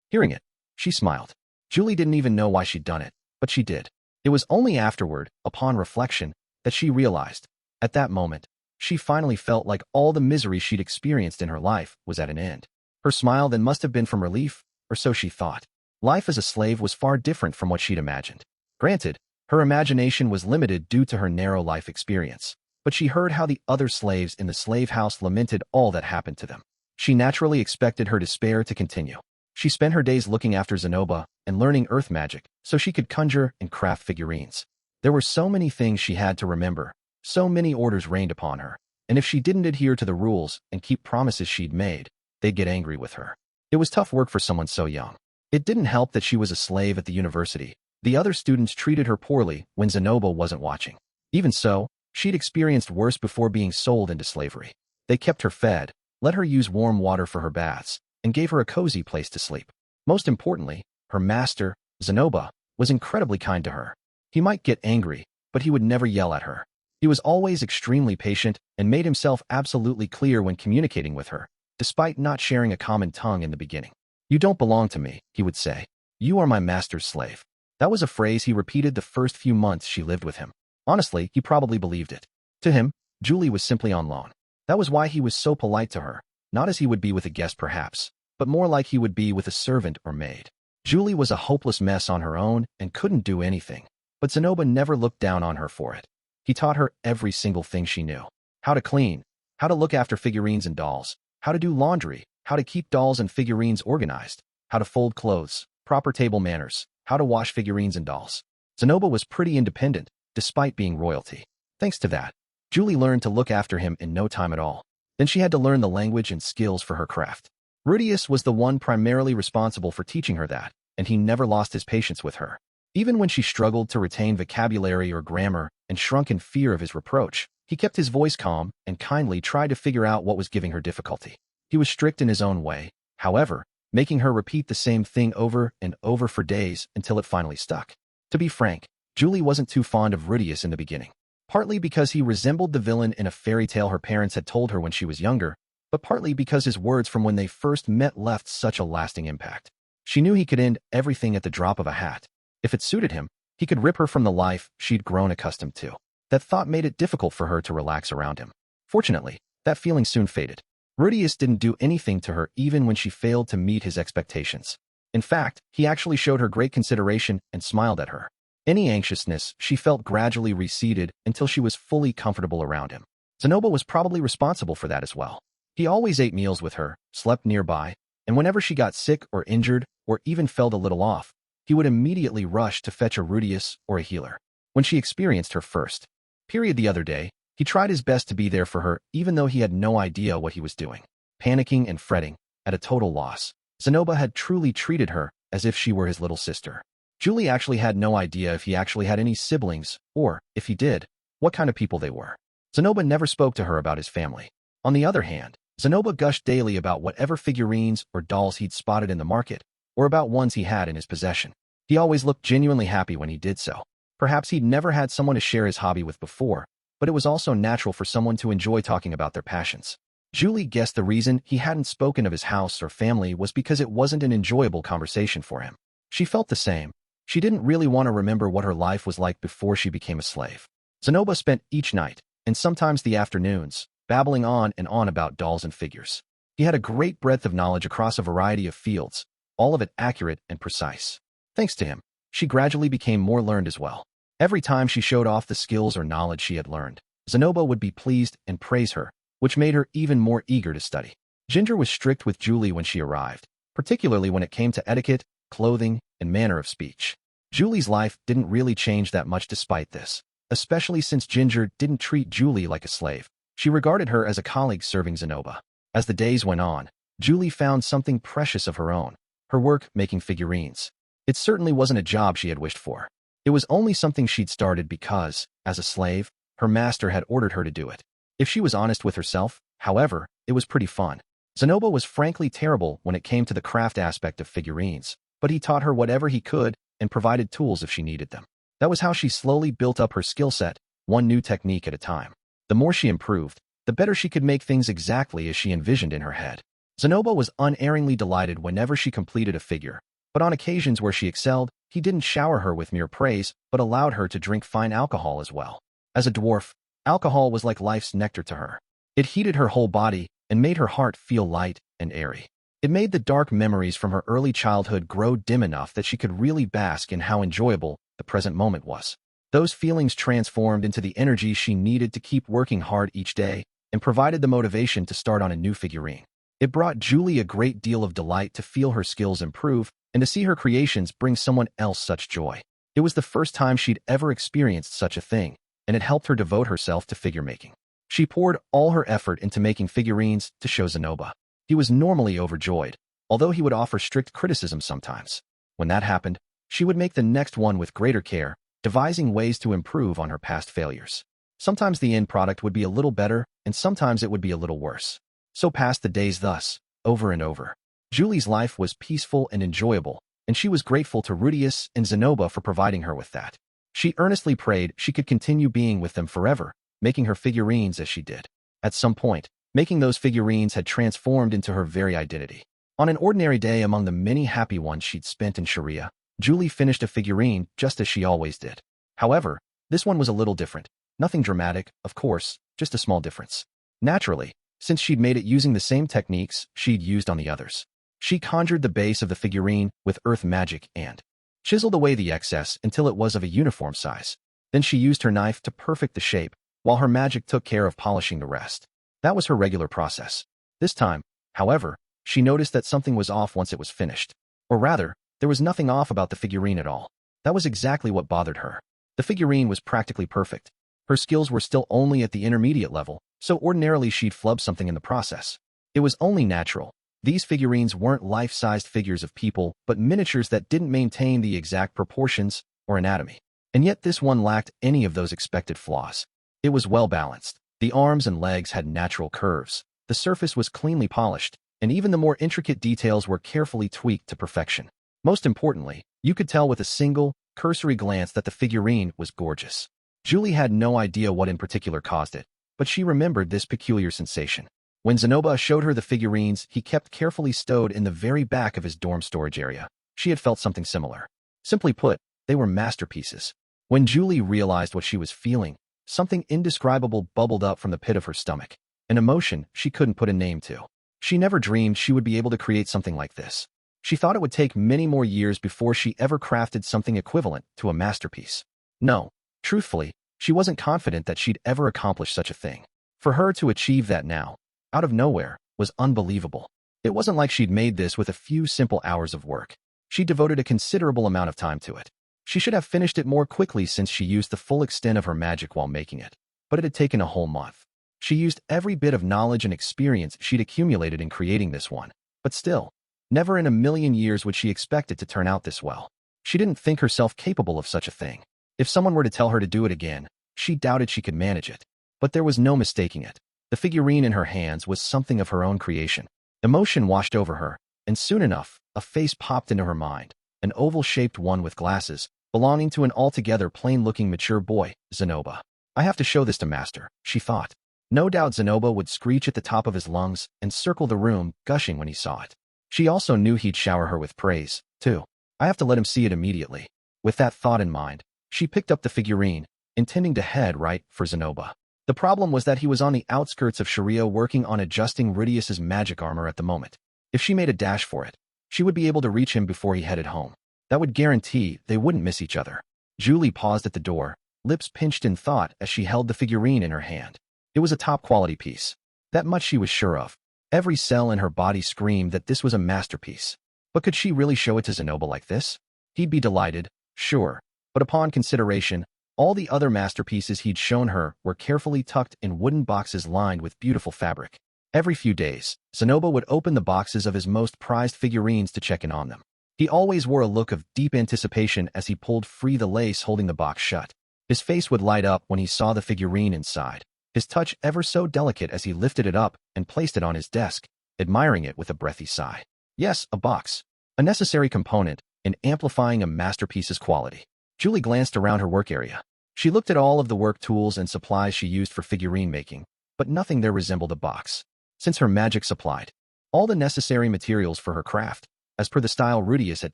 Hearing it, she smiled. Julie didn't even know why she'd done it, but she did. It was only afterward, upon reflection, that she realized. At that moment, she finally felt like all the misery she'd experienced in her life was at an end. Her smile then must have been from relief, or so she thought. Life as a slave was far different from what she'd imagined. Granted, her imagination was limited due to her narrow life experience, but she heard how the other slaves in the slave house lamented all that happened to them. She naturally expected her despair to continue. She spent her days looking after Zenoba and learning earth magic so she could conjure and craft figurines. There were so many things she had to remember, so many orders rained upon her, and if she didn't adhere to the rules and keep promises she'd made, they'd get angry with her. It was tough work for someone so young. It didn't help that she was a slave at the university. The other students treated her poorly when Zenoba wasn't watching. Even so, she'd experienced worse before being sold into slavery. They kept her fed, let her use warm water for her baths, and gave her a cozy place to sleep. Most importantly, her master, Zenoba, was incredibly kind to her. He might get angry, but he would never yell at her. He was always extremely patient and made himself absolutely clear when communicating with her, despite not sharing a common tongue in the beginning. You don't belong to me, he would say. You are my master's slave. That was a phrase he repeated the first few months she lived with him. Honestly, he probably believed it. To him, Julie was simply on loan. That was why he was so polite to her, not as he would be with a guest perhaps, but more like he would be with a servant or maid. Julie was a hopeless mess on her own and couldn't do anything, but Zenoba never looked down on her for it. He taught her every single thing she knew. How to clean, how to look after figurines and dolls, how to do laundry, how to keep dolls and figurines organized, how to fold clothes, proper table manners, how to wash figurines and dolls. Zenoba was pretty independent, despite being royalty. Thanks to that, Julie learned to look after him in no time at all. Then she had to learn the language and skills for her craft. Rudeus was the one primarily responsible for teaching her that, and he never lost his patience with her. Even when she struggled to retain vocabulary or grammar and shrunk in fear of his reproach, he kept his voice calm and kindly tried to figure out what was giving her difficulty. He was strict in his own way, however, making her repeat the same thing over and over for days until it finally stuck. To be frank, Julie wasn't too fond of Rudeus in the beginning, partly because he resembled the villain in a fairy tale her parents had told her when she was younger, but partly because his words from when they first met left such a lasting impact. She knew he could end everything at the drop of a hat. If it suited him, he could rip her from the life she'd grown accustomed to. That thought made it difficult for her to relax around him. Fortunately, that feeling soon faded. Rudeus didn't do anything to her even when she failed to meet his expectations. In fact, he actually showed her great consideration and smiled at her. Any anxiousness she felt gradually receded until she was fully comfortable around him. Zenoba was probably responsible for that as well. He always ate meals with her, slept nearby, and whenever she got sick or injured or even felt a little off, he would immediately rush to fetch a Rudeus or a healer. When she experienced her first period the other day, he tried his best to be there for her even though he had no idea what he was doing. Panicking and fretting, at a total loss, Zenoba had truly treated her as if she were his little sister. Julie actually had no idea if he actually had any siblings, or, if he did, what kind of people they were. Zenoba never spoke to her about his family. On the other hand, Zenoba gushed daily about whatever figurines or dolls he'd spotted in the market, or about ones he had in his possession. He always looked genuinely happy when he did so. Perhaps he'd never had someone to share his hobby with before, but it was also natural for someone to enjoy talking about their passions. Julie guessed the reason he hadn't spoken of his house or family was because it wasn't an enjoyable conversation for him. She felt the same. She didn't really want to remember what her life was like before she became a slave. Zenoba spent each night, and sometimes the afternoons, babbling on and on about dolls and figures. He had a great breadth of knowledge across a variety of fields, all of it accurate and precise. Thanks to him, she gradually became more learned as well. Every time she showed off the skills or knowledge she had learned, Zenoba would be pleased and praise her, which made her even more eager to study. Ginger was strict with Julie when she arrived, particularly when it came to etiquette, clothing, and manner of speech. Julie's life didn't really change that much despite this, especially since Ginger didn't treat Julie like a slave. She regarded her as a colleague serving Zenoba. As the days went on, Julie found something precious of her own, her work making figurines. It certainly wasn't a job she had wished for. It was only something she'd started because, as a slave, her master had ordered her to do it. If she was honest with herself, however, it was pretty fun. Zenoba was frankly terrible when it came to the craft aspect of figurines, but he taught her whatever he could and provided tools if she needed them. That was how she slowly built up her skill set, one new technique at a time. The more she improved, the better she could make things exactly as she envisioned in her head. Zenoba was unerringly delighted whenever she completed a figure, but on occasions where she excelled, he didn't shower her with mere praise, but allowed her to drink fine alcohol as well. As a dwarf, alcohol was like life's nectar to her. It heated her whole body and made her heart feel light and airy. It made the dark memories from her early childhood grow dim enough that she could really bask in how enjoyable the present moment was. Those feelings transformed into the energy she needed to keep working hard each day and provided the motivation to start on a new figurine. It brought Julie a great deal of delight to feel her skills improve and to see her creations bring someone else such joy. It was the first time she'd ever experienced such a thing, and it helped her devote herself to figure making. She poured all her effort into making figurines to show Zenoba. He was normally overjoyed, although he would offer strict criticism sometimes. When that happened, she would make the next one with greater care, devising ways to improve on her past failures. Sometimes the end product would be a little better, and sometimes it would be a little worse. So passed the days thus, over and over. Julie's life was peaceful and enjoyable, and she was grateful to Rudeus and Zenoba for providing her with that. She earnestly prayed she could continue being with them forever, making her figurines as she did. At some point, making those figurines had transformed into her very identity. On an ordinary day among the many happy ones she'd spent in Sharia, Julie finished a figurine just as she always did. However, this one was a little different. Nothing dramatic, of course, just a small difference. Naturally, since she'd made it using the same techniques she'd used on the others. She conjured the base of the figurine with earth magic and chiseled away the excess until it was of a uniform size. Then she used her knife to perfect the shape, while her magic took care of polishing the rest. That was her regular process. This time, however, she noticed that something was off once it was finished. Or rather, there was nothing off about the figurine at all. That was exactly what bothered her. The figurine was practically perfect. Her skills were still only at the intermediate level, so ordinarily she'd flub something in the process. It was only natural. These figurines weren't life-sized figures of people, but miniatures that didn't maintain the exact proportions or anatomy. And yet this one lacked any of those expected flaws. It was well-balanced. The arms and legs had natural curves. The surface was cleanly polished, and even the more intricate details were carefully tweaked to perfection. Most importantly, you could tell with a single, cursory glance that the figurine was gorgeous. Julie had no idea what in particular caused it, but she remembered this peculiar sensation. When Zenoba showed her the figurines he kept carefully stowed in the very back of his dorm storage area, she had felt something similar. Simply put, they were masterpieces. When Julie realized what she was feeling, something indescribable bubbled up from the pit of her stomach, an emotion she couldn't put a name to. She never dreamed she would be able to create something like this. She thought it would take many more years before she ever crafted something equivalent to a masterpiece. No, truthfully, she wasn't confident that she'd ever accomplish such a thing. For her to achieve that now, out of nowhere, was unbelievable. It wasn't like she'd made this with a few simple hours of work. She devoted a considerable amount of time to it. She should have finished it more quickly since she used the full extent of her magic while making it, but it had taken a whole month. She used every bit of knowledge and experience she'd accumulated in creating this one, but still, never in a million years would she expect it to turn out this well. She didn't think herself capable of such a thing. If someone were to tell her to do it again, she doubted she could manage it. But there was no mistaking it. The figurine in her hands was something of her own creation. Emotion washed over her, and soon enough, a face popped into her mind, an oval-shaped one with glasses, belonging to an altogether plain-looking mature boy, Zenoba. I have to show this to Master, she thought. No doubt Zenoba would screech at the top of his lungs and circle the room, gushing when he saw it. She also knew he'd shower her with praise, too. I have to let him see it immediately. With that thought in mind, she picked up the figurine, intending to head right for Zenoba. The problem was that he was on the outskirts of Sharia working on adjusting Rudeus's magic armor at the moment. If she made a dash for it, she would be able to reach him before he headed home. That would guarantee they wouldn't miss each other. Julie paused at the door, lips pinched in thought as she held the figurine in her hand. It was a top-quality piece. That much she was sure of. Every cell in her body screamed that this was a masterpiece. But could she really show it to Zenoba like this? He'd be delighted, sure, but upon consideration, all the other masterpieces he'd shown her were carefully tucked in wooden boxes lined with beautiful fabric. Every few days, Zenoba would open the boxes of his most prized figurines to check in on them. He always wore a look of deep anticipation as he pulled free the lace holding the box shut. His face would light up when he saw the figurine inside, his touch ever so delicate as he lifted it up and placed it on his desk, admiring it with a breathy sigh. Yes, a box. A necessary component in amplifying a masterpiece's quality. Julie glanced around her work area. She looked at all of the work tools and supplies she used for figurine making, but nothing there resembled a box. Since her magic supplied all the necessary materials for her craft, as per the style Rudeus had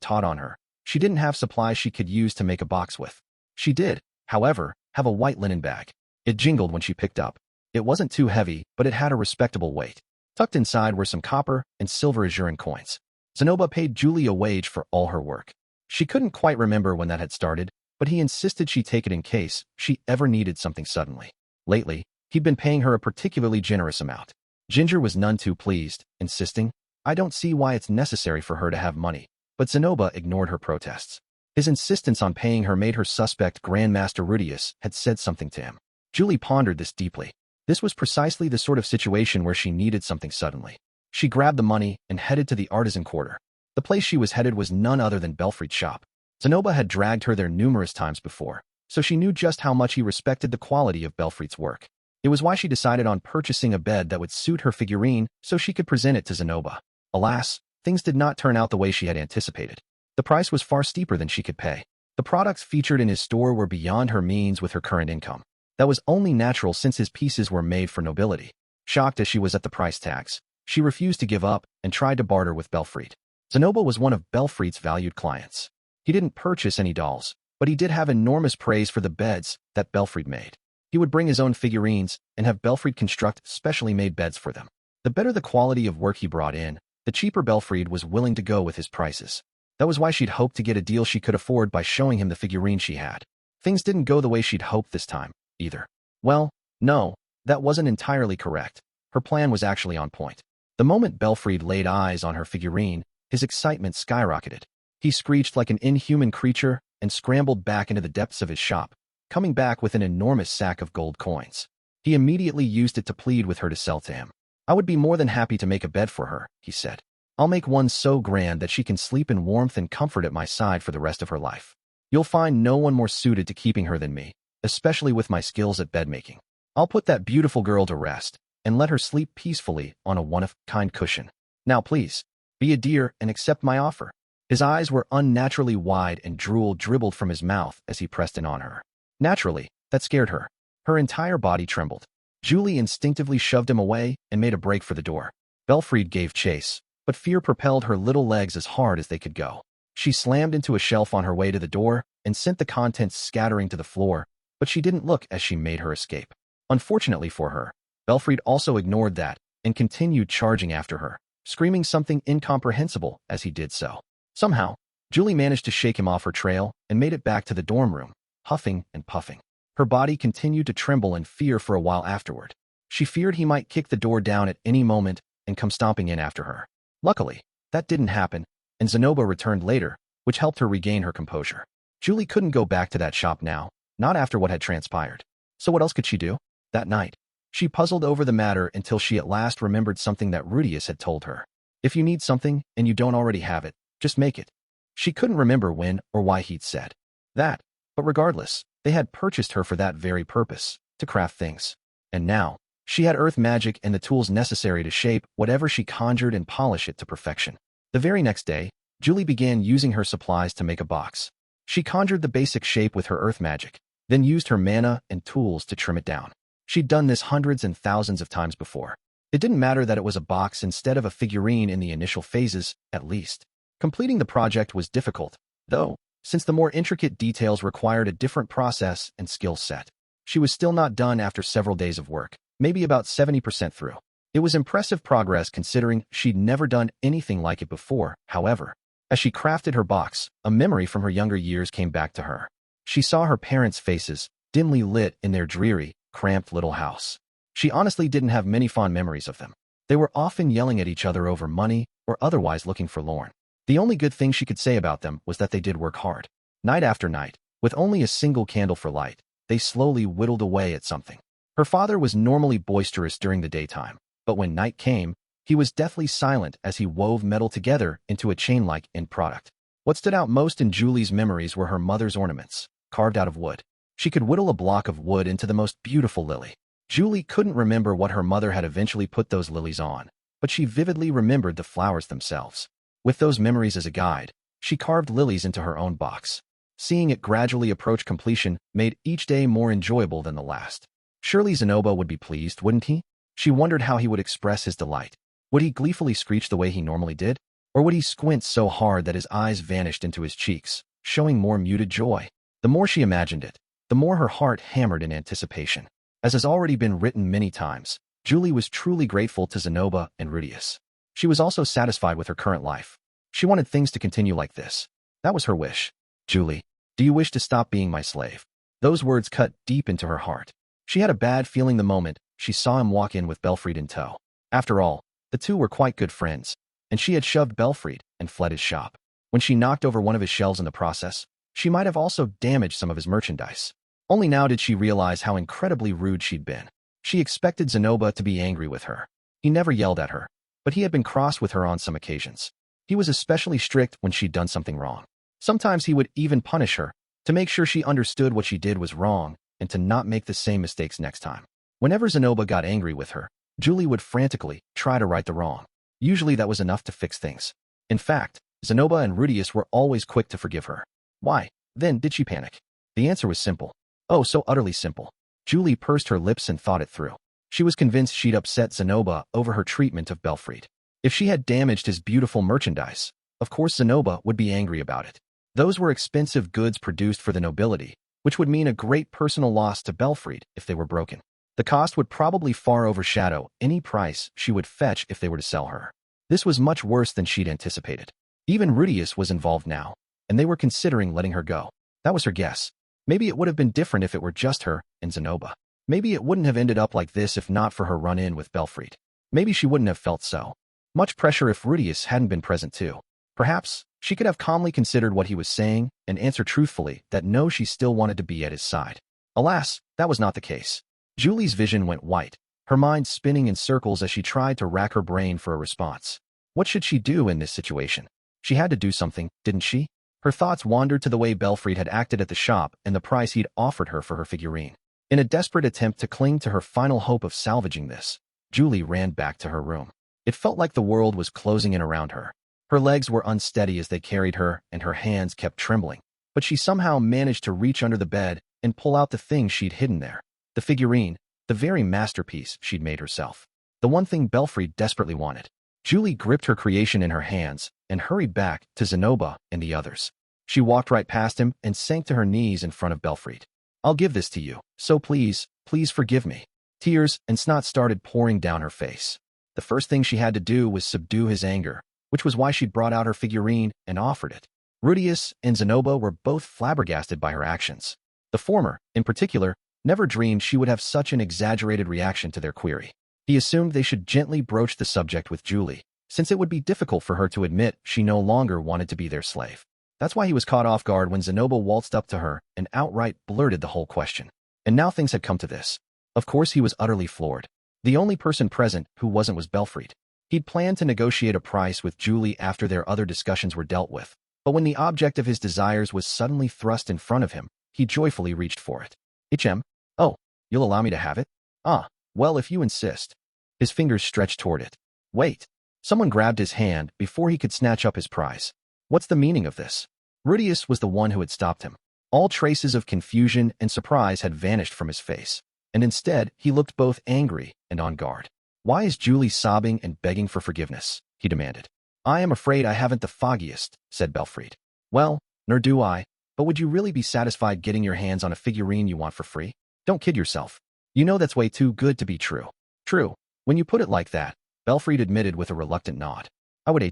taught on her, she didn't have supplies she could use to make a box with. She did, however, have a white linen bag. It jingled when she picked up. It wasn't too heavy, but it had a respectable weight. Tucked inside were some copper and silver Azuran coins. Zenoba paid Julie a wage for all her work. She couldn't quite remember when that had started, but he insisted she take it in case she ever needed something suddenly. Lately, he'd been paying her a particularly generous amount. Ginger was none too pleased, insisting, I don't see why it's necessary for her to have money, but Zenoba ignored her protests. His insistence on paying her made her suspect Grandmaster Rudeus had said something to him. Julie pondered this deeply. This was precisely the sort of situation where she needed something suddenly. She grabbed the money and headed to the artisan quarter. The place she was headed was none other than Belfried's shop. Zenoba had dragged her there numerous times before, so she knew just how much he respected the quality of Belfried's work. It was why she decided on purchasing a bed that would suit her figurine so she could present it to Zenoba. Alas, things did not turn out the way she had anticipated. The price was far steeper than she could pay. The products featured in his store were beyond her means with her current income. That was only natural since his pieces were made for nobility. Shocked as she was at the price tags, she refused to give up and tried to barter with Belfried. Zenoba was one of Belfried's valued clients. He didn't purchase any dolls, but he did have enormous praise for the beds that Belfried made. He would bring his own figurines and have Belfried construct specially made beds for them. The better the quality of work he brought in, the cheaper Belfried was willing to go with his prices. That was why she'd hoped to get a deal she could afford by showing him the figurine she had. Things didn't go the way she'd hoped this time, either. Well, no, that wasn't entirely correct. Her plan was actually on point. The moment Belfried laid eyes on her figurine, his excitement skyrocketed. He screeched like an inhuman creature and scrambled back into the depths of his shop, coming back with an enormous sack of gold coins. He immediately used it to plead with her to sell to him. I would be more than happy to make a bed for her, he said. I'll make one so grand that she can sleep in warmth and comfort at my side for the rest of her life. You'll find no one more suited to keeping her than me, especially with my skills at bedmaking. I'll put that beautiful girl to rest and let her sleep peacefully on a one-of-a-kind cushion. Now please, be a dear and accept my offer. His eyes were unnaturally wide and drool dribbled from his mouth as he pressed in on her. Naturally, that scared her. Her entire body trembled. Julie instinctively shoved him away and made a break for the door. Belfried gave chase, but fear propelled her little legs as hard as they could go. She slammed into a shelf on her way to the door and sent the contents scattering to the floor, but she didn't look as she made her escape. Unfortunately for her, Belfried also ignored that and continued charging after her, screaming something incomprehensible as he did so. Somehow, Julie managed to shake him off her trail and made it back to the dorm room, huffing and puffing. Her body continued to tremble in fear for a while afterward. She feared he might kick the door down at any moment and come stomping in after her. Luckily, that didn't happen, and Zenoba returned later, which helped her regain her composure. Julie couldn't go back to that shop now, not after what had transpired. So what else could she do? That night, she puzzled over the matter until she at last remembered something that Rudeus had told her. If you need something and you don't already have it, just make it. She couldn't remember when or why he'd said that, but regardless, they had purchased her for that very purpose, to craft things. And now, she had earth magic and the tools necessary to shape whatever she conjured and polish it to perfection. The very next day, Julie began using her supplies to make a box. She conjured the basic shape with her earth magic, then used her mana and tools to trim it down. She'd done this hundreds and thousands of times before. It didn't matter that it was a box instead of a figurine in the initial phases, at least. Completing the project was difficult, though, since the more intricate details required a different process and skill set. She was still not done after several days of work, maybe about 70% through. It was impressive progress considering she'd never done anything like it before, however. As she crafted her box, a memory from her younger years came back to her. She saw her parents' faces, dimly lit in their dreary, cramped little house. She honestly didn't have many fond memories of them. They were often yelling at each other over money or otherwise looking forlorn. The only good thing she could say about them was that they did work hard. Night after night, with only a single candle for light, they slowly whittled away at something. Her father was normally boisterous during the daytime, but when night came, he was deathly silent as he wove metal together into a chain-like end product. What stood out most in Julie's memories were her mother's ornaments, carved out of wood. She could whittle a block of wood into the most beautiful lily. Julie couldn't remember what her mother had eventually put those lilies on, but she vividly remembered the flowers themselves. With those memories as a guide, she carved lilies into her own box. Seeing it gradually approach completion made each day more enjoyable than the last. Surely Zenoba would be pleased, wouldn't he? She wondered how he would express his delight. Would he gleefully screech the way he normally did? Or would he squint so hard that his eyes vanished into his cheeks, showing more muted joy? The more she imagined it, the more her heart hammered in anticipation. As has already been written many times, Julie was truly grateful to Zenoba and Rudeus. She was also satisfied with her current life. She wanted things to continue like this. That was her wish. Julie, do you wish to stop being my slave? Those words cut deep into her heart. She had a bad feeling the moment she saw him walk in with Belfried in tow. After all, the two were quite good friends, and she had shoved Belfried and fled his shop. When she knocked over one of his shelves in the process, she might have also damaged some of his merchandise. Only now did she realize how incredibly rude she'd been. She expected Zenoba to be angry with her. He never yelled at her, but he had been cross with her on some occasions. He was especially strict when she'd done something wrong. Sometimes he would even punish her to make sure she understood what she did was wrong and to not make the same mistakes next time. Whenever Zenoba got angry with her, Julie would frantically try to right the wrong. Usually that was enough to fix things. In fact, Zenoba and Rudeus were always quick to forgive her. Why, then, did she panic? The answer was simple. Oh, so utterly simple. Julie pursed her lips and thought it through. She was convinced she'd upset Zenoba over her treatment of Belfried. If she had damaged his beautiful merchandise, of course Zenoba would be angry about it. Those were expensive goods produced for the nobility, which would mean a great personal loss to Belfried if they were broken. The cost would probably far overshadow any price she would fetch if they were to sell her. This was much worse than she'd anticipated. Even Rudeus was involved now, and they were considering letting her go. That was her guess. Maybe it would have been different if it were just her and Zenoba. Maybe it wouldn't have ended up like this if not for her run-in with Belfried. Maybe she wouldn't have felt so much pressure if Rudeus hadn't been present too. Perhaps she could have calmly considered what he was saying and answered truthfully that no, she still wanted to be at his side. Alas, that was not the case. Julie's vision went white, her mind spinning in circles as she tried to rack her brain for a response. What should she do in this situation? She had to do something, didn't she? Her thoughts wandered to the way Belfried had acted at the shop and the price he'd offered her for her figurine. In a desperate attempt to cling to her final hope of salvaging this, Julie ran back to her room. It felt like the world was closing in around her. Her legs were unsteady as they carried her, and her hands kept trembling. But she somehow managed to reach under the bed and pull out the thing she'd hidden there. The figurine, the very masterpiece she'd made herself. The one thing Belfried desperately wanted. Julie gripped her creation in her hands and hurried back to Zenoba and the others. She walked right past him and sank to her knees in front of Belfried. I'll give this to you, so please, please forgive me. Tears and snot started pouring down her face. The first thing she had to do was subdue his anger, which was why she'd brought out her figurine and offered it. Rudeus and Zenoba were both flabbergasted by her actions. The former, in particular, never dreamed she would have such an exaggerated reaction to their query. He assumed they should gently broach the subject with Julie, since it would be difficult for her to admit she no longer wanted to be their slave. That's why he was caught off guard when Zenoba waltzed up to her and outright blurted the whole question. And now things had come to this. Of course he was utterly floored. The only person present who wasn't was Belfried. He'd planned to negotiate a price with Julie after their other discussions were dealt with, but when the object of his desires was suddenly thrust in front of him, he joyfully reached for it. HM? Oh, you'll allow me to have it? Ah, well, if you insist. His fingers stretched toward it. Wait. Someone grabbed his hand before he could snatch up his prize. What's the meaning of this? Rudeus was the one who had stopped him. All traces of confusion and surprise had vanished from his face, and instead he looked both angry and on guard. "Why is Julie sobbing and begging for forgiveness?" he demanded. "I am afraid I haven't the foggiest," said Belfried. "Well, nor do I, but would you really be satisfied getting your hands on a figurine you want for free? Don't kid yourself. You know that's way too good to be true." "True, when you put it like that," Belfried admitted with a reluctant nod. "I would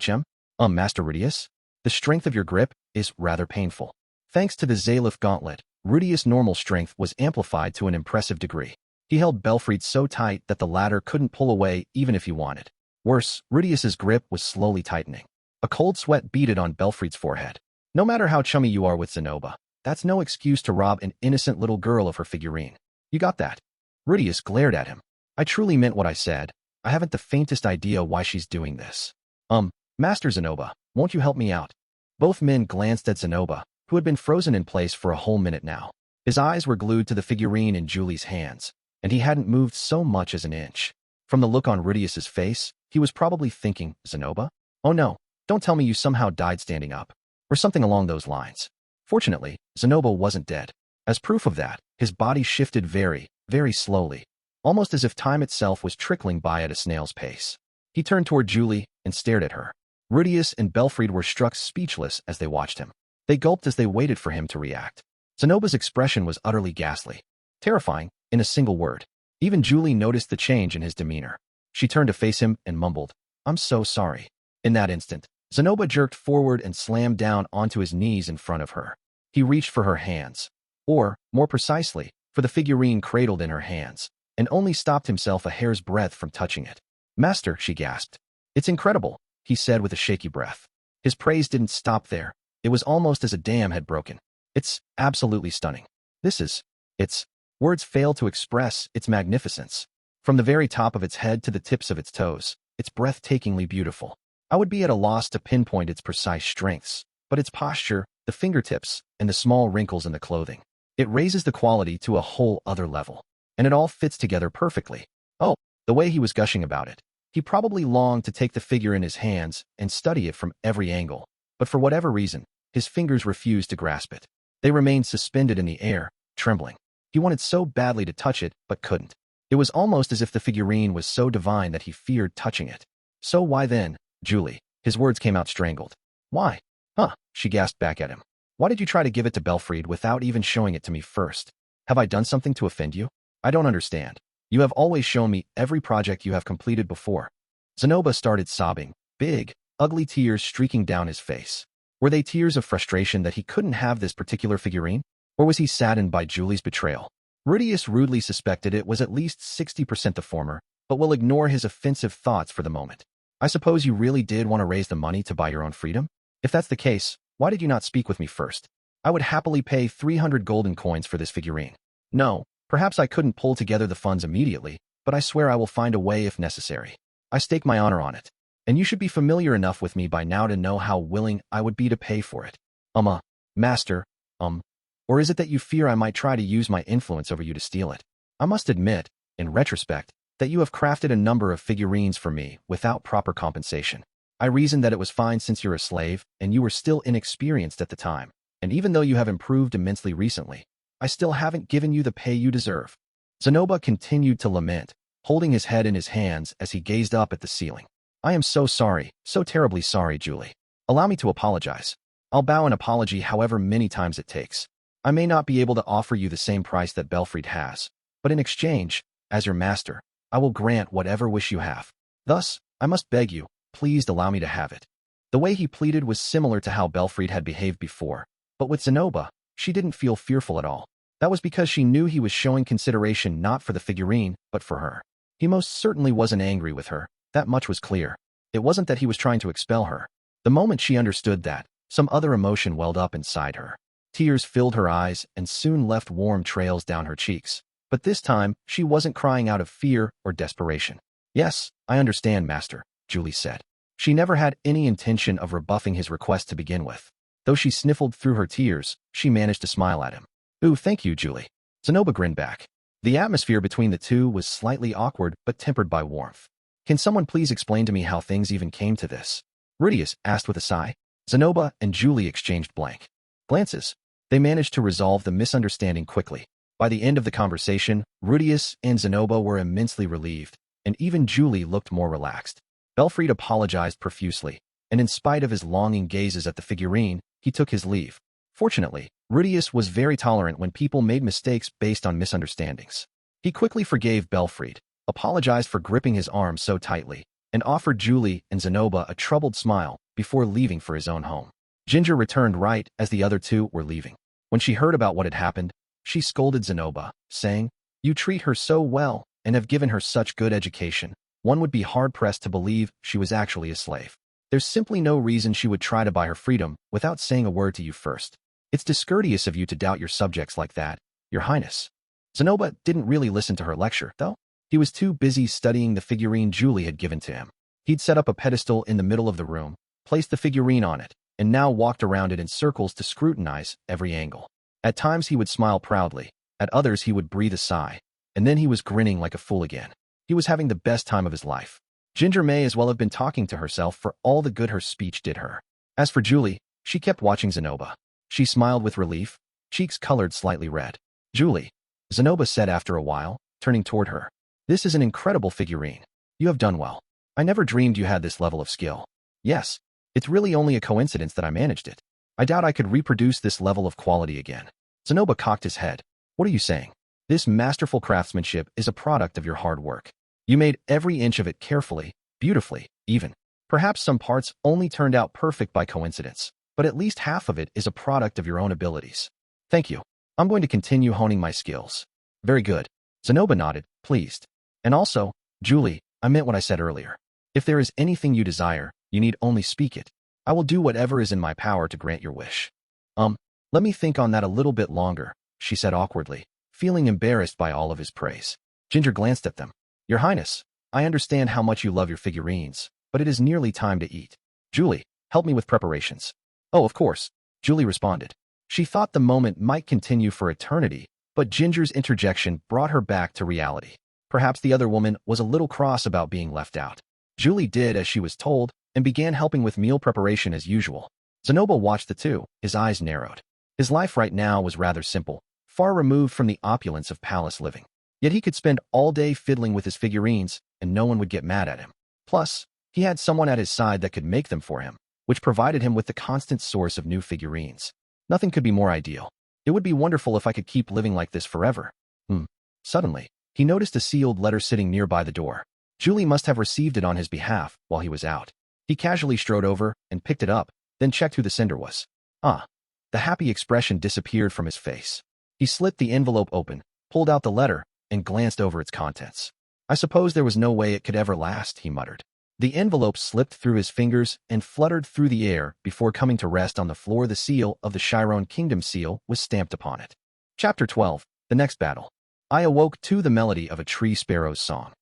Master Rudeus, the strength of your grip is rather painful." Thanks to the Zalif gauntlet, Rudeus' normal strength was amplified to an impressive degree. He held Belfried so tight that the latter couldn't pull away even if he wanted. Worse, Rudeus's grip was slowly tightening. A cold sweat beaded on Belfried's forehead. "No matter how chummy you are with Zenoba, that's no excuse to rob an innocent little girl of her figurine. You got that?" Rudeus glared at him. "I truly meant what I said. I haven't the faintest idea why she's doing this." Master Zenoba, won't you help me out?" Both men glanced at Zenoba, who had been frozen in place for a whole minute now. His eyes were glued to the figurine in Julie's hands, and he hadn't moved so much as an inch. From the look on Rudeus's face, he was probably thinking, "Zenoba? Oh no, don't tell me you somehow died standing up," or something along those lines. Fortunately, Zenoba wasn't dead. As proof of that, his body shifted very, very slowly, almost as if time itself was trickling by at a snail's pace. He turned toward Julie and stared at her. Rudeus and Belfried were struck speechless as they watched him. They gulped as they waited for him to react. Zenoba's expression was utterly ghastly. Terrifying, in a single word. Even Julie noticed the change in his demeanor. She turned to face him and mumbled, "I'm so sorry." In that instant, Zenoba jerked forward and slammed down onto his knees in front of her. He reached for her hands. Or, more precisely, for the figurine cradled in her hands, and only stopped himself a hair's breadth from touching it. "Master," she gasped. "It's incredible," he said with a shaky breath. His praise didn't stop there. It was almost as a dam had broken. "It's absolutely stunning. It's..." Words fail to express its magnificence. From the very top of its head to the tips of its toes, it's breathtakingly beautiful. I would be at a loss to pinpoint its precise strengths, but its posture, the fingertips, and the small wrinkles in the clothing. It raises the quality to a whole other level. And it all fits together perfectly. Oh, the way he was gushing about it. He probably longed to take the figure in his hands and study it from every angle, but for whatever reason, his fingers refused to grasp it. They remained suspended in the air, trembling. He wanted so badly to touch it, but couldn't. It was almost as if the figurine was so divine that he feared touching it. "So why then, Julie?" His words came out strangled. "Why? She gasped back at him. "Why did you try to give it to Belfried without even showing it to me first? Have I done something to offend you? I don't understand. You have always shown me every project you have completed before." Zenoba started sobbing, big, ugly tears streaking down his face. Were they tears of frustration that he couldn't have this particular figurine? Or was he saddened by Julie's betrayal? Rudeus rudely suspected it was at least 60% the former, but we'll ignore his offensive thoughts for the moment. "I suppose you really did want to raise the money to buy your own freedom? If that's the case, why did you not speak with me first? I would happily pay 300 golden coins for this figurine. No, perhaps I couldn't pull together the funds immediately, but I swear I will find a way if necessary. I stake my honor on it. And you should be familiar enough with me by now to know how willing I would be to pay for it." Master, or is it that you fear I might try to use my influence over you to steal it? I must admit, in retrospect, that you have crafted a number of figurines for me without proper compensation. I reasoned that it was fine since you're a slave, and you were still inexperienced at the time, and even though you have improved immensely recently, I still haven't given you the pay you deserve." Zenoba continued to lament, holding his head in his hands as he gazed up at the ceiling. "I am so sorry, so terribly sorry, Julie. Allow me to apologize. I'll bow an apology however many times it takes. I may not be able to offer you the same price that Belfried has, but in exchange, as your master, I will grant whatever wish you have. Thus, I must beg you, please allow me to have it." The way he pleaded was similar to how Belfried had behaved before, but with Zenoba, she didn't feel fearful at all. That was because she knew he was showing consideration not for the figurine, but for her. He most certainly wasn't angry with her, that much was clear. It wasn't that he was trying to expel her. The moment she understood that, some other emotion welled up inside her. Tears filled her eyes and soon left warm trails down her cheeks. But this time, she wasn't crying out of fear or desperation. "Yes, I understand, Master," Julie said. She never had any intention of rebuffing his request to begin with. Though she sniffled through her tears, she managed to smile at him. "Ooh, thank you, Julie." Zenoba grinned back. The atmosphere between the two was slightly awkward but tempered by warmth. "Can someone please explain to me how things even came to this?" Rudeus asked with a sigh. Zenoba and Julie exchanged blank. Glances. They managed to resolve the misunderstanding quickly. By the end of the conversation, Rudeus and Zenoba were immensely relieved, and even Julie looked more relaxed. Belfried apologized profusely, and in spite of his longing gazes at the figurine, he took his leave. Fortunately, Rudeus was very tolerant when people made mistakes based on misunderstandings. He quickly forgave Belfried, apologized for gripping his arm so tightly, and offered Julie and Zenoba a troubled smile before leaving for his own home. Ginger returned right as the other two were leaving. When she heard about what had happened, she scolded Zenoba, saying, "You treat her so well and have given her such good education. One would be hard-pressed to believe she was actually a slave. There's simply no reason she would try to buy her freedom without saying a word to you first. It's discourteous of you to doubt your subjects like that, Your Highness." Zenoba didn't really listen to her lecture, though. He was too busy studying the figurine Julie had given to him. He'd set up a pedestal in the middle of the room, placed the figurine on it, and now walked around it in circles to scrutinize every angle. At times he would smile proudly, at others he would breathe a sigh, and then he was grinning like a fool again. He was having the best time of his life. Ginger may as well have been talking to herself for all the good her speech did her. As for Julie, she kept watching Zenoba. She smiled with relief, cheeks colored slightly red. "Julie," Zenoba said after a while, turning toward her. "This is an incredible figurine. You have done well. I never dreamed you had this level of skill." "Yes, it's really only a coincidence that I managed it. I doubt I could reproduce this level of quality again." Zenoba cocked his head. "What are you saying? This masterful craftsmanship is a product of your hard work. You made every inch of it carefully, beautifully, even. Perhaps some parts only turned out perfect by coincidence, but at least half of it is a product of your own abilities." "Thank you. I'm going to continue honing my skills." "Very good." Zenoba nodded, pleased. "And also, Julie, I meant what I said earlier. If there is anything you desire, you need only speak it. I will do whatever is in my power to grant your wish." Let me think on that a little bit longer," she said awkwardly, feeling embarrassed by all of his praise. Ginger glanced at them. "Your Highness, I understand how much you love your figurines, but it is nearly time to eat. Julie, help me with preparations." "Oh, of course," Julie responded. She thought the moment might continue for eternity, but Ginger's interjection brought her back to reality. Perhaps the other woman was a little cross about being left out. Julie did as she was told and began helping with meal preparation as usual. Zenoba watched the two, his eyes narrowed. His life right now was rather simple, far removed from the opulence of palace living. Yet he could spend all day fiddling with his figurines, and no one would get mad at him. Plus, he had someone at his side that could make them for him, which provided him with the constant source of new figurines. Nothing could be more ideal. It would be wonderful if I could keep living like this forever. Suddenly, he noticed a sealed letter sitting nearby the door. Julie must have received it on his behalf while he was out. He casually strode over and picked it up, then checked who the sender was. The happy expression disappeared from his face. He slit the envelope open, pulled out the letter, and glanced over its contents. "I suppose there was no way it could ever last," he muttered. The envelope slipped through his fingers and fluttered through the air before coming to rest on the floor. The seal of the Chiron Kingdom seal was stamped upon it. Chapter 12. The Next Battle. I awoke to the melody of a tree sparrow's song.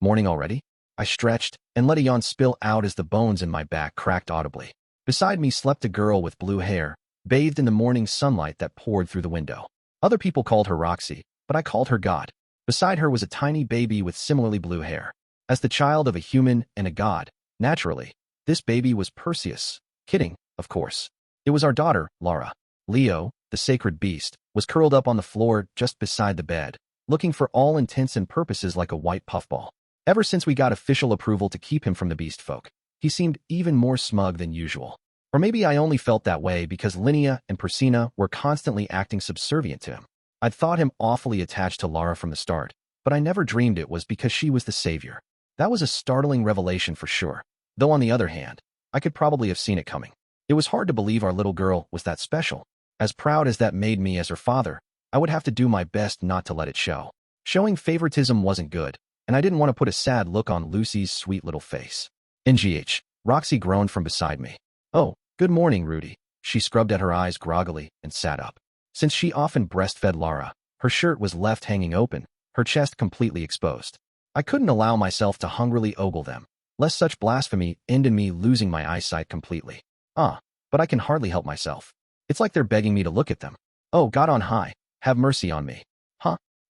Morning already? I stretched and let a yawn spill out as the bones in my back cracked audibly. Beside me slept a girl with blue hair, bathed in the morning sunlight that poured through the window. Other people called her Roxy, but I called her God. Beside her was a tiny baby with similarly blue hair. As the child of a human and a god, naturally, this baby was Perseus. Kidding, of course. It was our daughter, Lara. Leo, the sacred beast, was curled up on the floor just beside the bed, looking for all intents and purposes like a white puffball. Ever since we got official approval to keep him from the beast folk, he seemed even more smug than usual. Or maybe I only felt that way because Linnea and Persina were constantly acting subservient to him. I'd thought him awfully attached to Lara from the start, but I never dreamed it was because she was the savior. That was a startling revelation for sure, though on the other hand, I could probably have seen it coming. It was hard to believe our little girl was that special. As proud as that made me as her father, I would have to do my best not to let it show. Showing favoritism wasn't good, and I didn't want to put a sad look on Lucy's sweet little face. Roxy groaned from beside me. "Oh, good morning, Rudy." She scrubbed at her eyes groggily and sat up. Since she often breastfed Lara, her shirt was left hanging open, her chest completely exposed. I couldn't allow myself to hungrily ogle them, lest such blasphemy end in me losing my eyesight completely. But I can hardly help myself. It's like they're begging me to look at them. Oh, God on high, have mercy on me.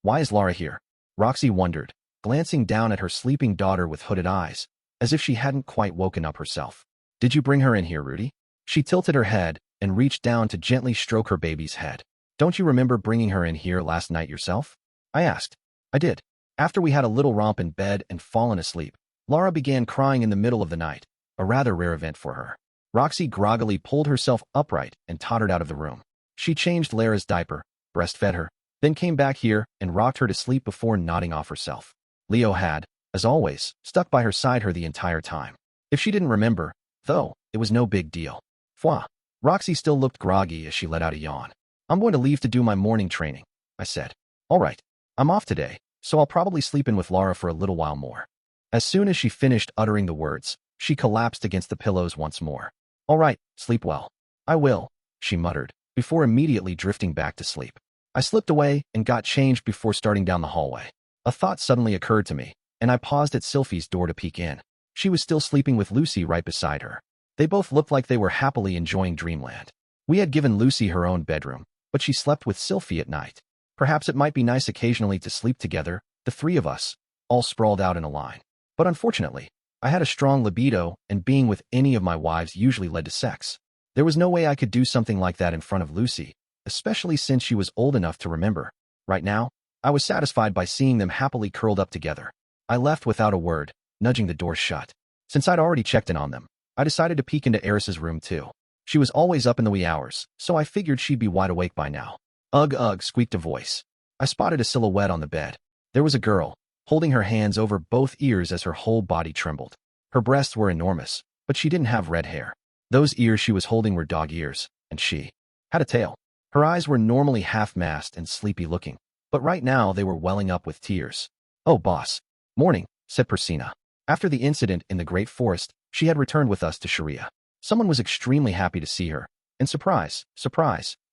Why is Lara here? Roxy wondered, glancing down at her sleeping daughter with hooded eyes, as if she hadn't quite woken up herself. "Did you bring her in here, Rudy?" She tilted her head, and reached down to gently stroke her baby's head. "Don't you remember bringing her in here last night yourself?" I asked. I did. After we had a little romp in bed and fallen asleep, Lara began crying in the middle of the night, a rather rare event for her. Roxy groggily pulled herself upright and tottered out of the room. She changed Lara's diaper, breastfed her, then came back here and rocked her to sleep before nodding off herself. Leo had, as always, stuck by her side her the entire time. If she didn't remember, though, it was no big deal. Fwa. Roxy still looked groggy as she let out a yawn. "I'm going to leave to do my morning training," I said. "All right. I'm off today, so I'll probably sleep in with Lara for a little while more." As soon as she finished uttering the words, she collapsed against the pillows once more. "All right, sleep well." "I will," she muttered, before immediately drifting back to sleep. I slipped away and got changed before starting down the hallway. A thought suddenly occurred to me, and I paused at Sylphie's door to peek in. She was still sleeping with Lucy right beside her. They both looked like they were happily enjoying dreamland. We had given Lucy her own bedroom, but she slept with Sylphie at night. Perhaps it might be nice occasionally to sleep together, the three of us, all sprawled out in a line. But unfortunately, I had a strong libido, and being with any of my wives usually led to sex. There was no way I could do something like that in front of Lucy, especially since she was old enough to remember. Right now, I was satisfied by seeing them happily curled up together. I left without a word, nudging the door shut. Since I'd already checked in on them, I decided to peek into Eris's room too. She was always up in the wee hours, so I figured she'd be wide awake by now. "Ugh, ugh," squeaked a voice. I spotted a silhouette on the bed. There was a girl, holding her hands over both ears as her whole body trembled. Her breasts were enormous, but she didn't have red hair. Those ears she was holding were dog ears, and she had a tail. Her eyes were normally half-masked and sleepy-looking, but right now they were welling up with tears. "Oh, boss." "Morning," said Persina. After the incident in the Great Forest, she had returned with us to Sharia. Someone was extremely happy to see her, and surprise,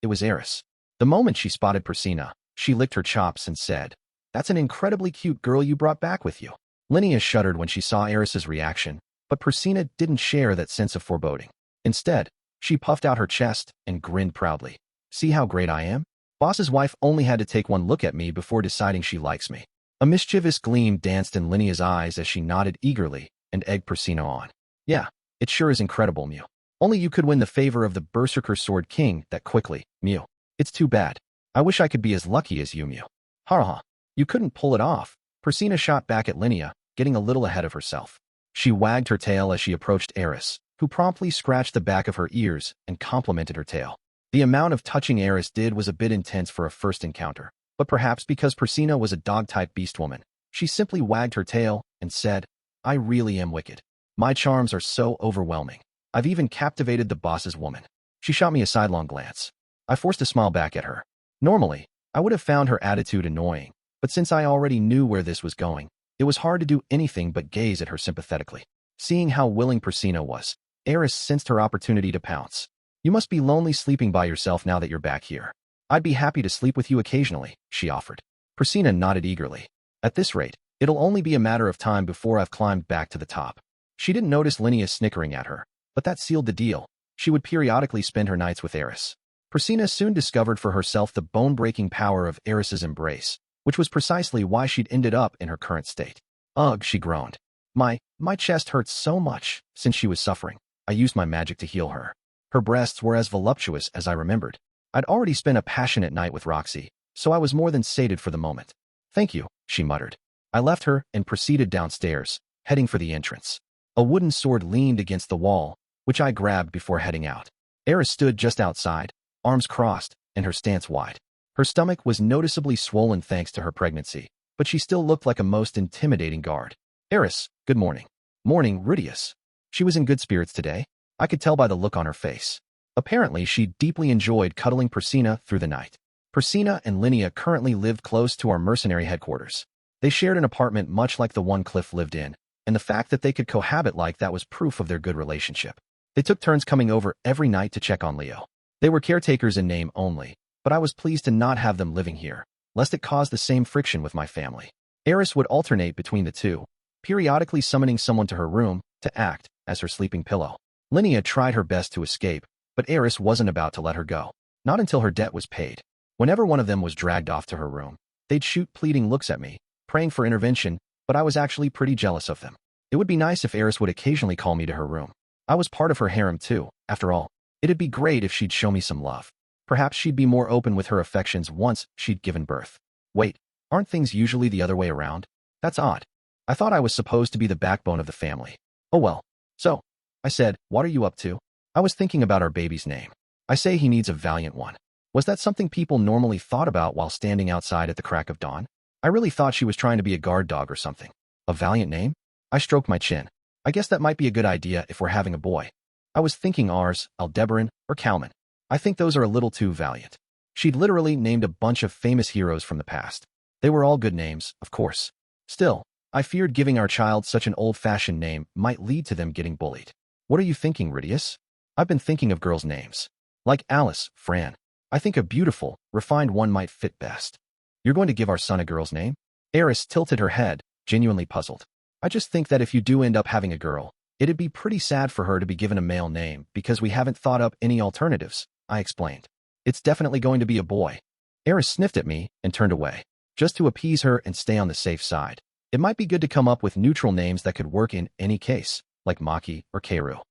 it was Eris. The moment she spotted Persina, she licked her chops and said, "That's an incredibly cute girl you brought back with you." Linnea shuddered when she saw Eris's reaction, but Persina didn't share that sense of foreboding. Instead, she puffed out her chest and grinned proudly. "See how great I am? Boss's wife only had to take one look at me before deciding she likes me." A mischievous gleam danced in Linnea's eyes as she nodded eagerly and egged Persina on. "Yeah, it sure is incredible, Mew. Only you could win the favor of the Berserker Sword King that quickly, Mew. It's too bad. I wish I could be as lucky as you, Mew." "Ha ha. You couldn't pull it off." Persina shot back at Linnea, getting a little ahead of herself. She wagged her tail as she approached Eris, who promptly scratched the back of her ears and complimented her tail. The amount of touching Eris did was a bit intense for a first encounter, but perhaps because Persina was a dog-type beast woman, she simply wagged her tail and said, "I really am wicked. My charms are so overwhelming. I've even captivated the boss's woman." She shot me a sidelong glance. I forced a smile back at her. Normally, I would have found her attitude annoying, but since I already knew where this was going, it was hard to do anything but gaze at her sympathetically. Seeing how willing Persina was, Eris sensed her opportunity to pounce. "You must be lonely sleeping by yourself now that you're back here. I'd be happy to sleep with you occasionally," she offered. Persina nodded eagerly. "At this rate, it'll only be a matter of time before I've climbed back to the top." She didn't notice Linnea snickering at her, but that sealed the deal. She would periodically spend her nights with Eris. Persina soon discovered for herself the bone-breaking power of Eris's embrace, which was precisely why she'd ended up in her current state. "Ugh," she groaned. My chest hurts so much." Since she was suffering, I used my magic to heal her. Her breasts were as voluptuous as I remembered. I'd already spent a passionate night with Roxy, so I was more than sated for the moment. "Thank you," she muttered. I left her and proceeded downstairs, heading for the entrance. A wooden sword leaned against the wall, which I grabbed before heading out. Eris stood just outside, arms crossed, and her stance wide. Her stomach was noticeably swollen thanks to her pregnancy, but she still looked like a most intimidating guard. "Eris, good morning." "Morning, Rudeus." She was in good spirits today. I could tell by the look on her face. Apparently, she deeply enjoyed cuddling Persina through the night. Persina and Linnea currently lived close to our mercenary headquarters. They shared an apartment much like the one Cliff lived in, and the fact that they could cohabit like that was proof of their good relationship. They took turns coming over every night to check on Leo. They were caretakers in name only, but I was pleased to not have them living here, lest it cause the same friction with my family. Eris would alternate between the two, periodically summoning someone to her room to act as her sleeping pillow. Linnea tried her best to escape, but Eris wasn't about to let her go. Not until her debt was paid. Whenever one of them was dragged off to her room, they'd shoot pleading looks at me, praying for intervention, but I was actually pretty jealous of them. It would be nice if Eris would occasionally call me to her room. I was part of her harem too, after all. It'd be great if she'd show me some love. Perhaps she'd be more open with her affections once she'd given birth. Wait, aren't things usually the other way around? That's odd. I thought I was supposed to be the backbone of the family. Oh well. So, I said, what are you up to? I was thinking about our baby's name. I say he needs a valiant one. Was that something people normally thought about while standing outside at the crack of dawn? I really thought she was trying to be a guard dog or something. A valiant name? I stroked my chin. I guess that might be a good idea if we're having a boy. I was thinking Ars, Aldebaran, or Kalman. I think those are a little too valiant. She'd literally named a bunch of famous heroes from the past. They were all good names, of course. Still, I feared giving our child such an old-fashioned name might lead to them getting bullied. What are you thinking, Rudeus? I've been thinking of girls' names. Like Alice, Fran. I think a beautiful, refined one might fit best. You're going to give our son a girl's name? Eris tilted her head, genuinely puzzled. I just think that if you do end up having a girl, it'd be pretty sad for her to be given a male name because we haven't thought up any alternatives, I explained. It's definitely going to be a boy. Eris sniffed at me and turned away. Just to appease her and stay on the safe side. It might be good to come up with neutral names that could work in any case, like Maki or Keiru.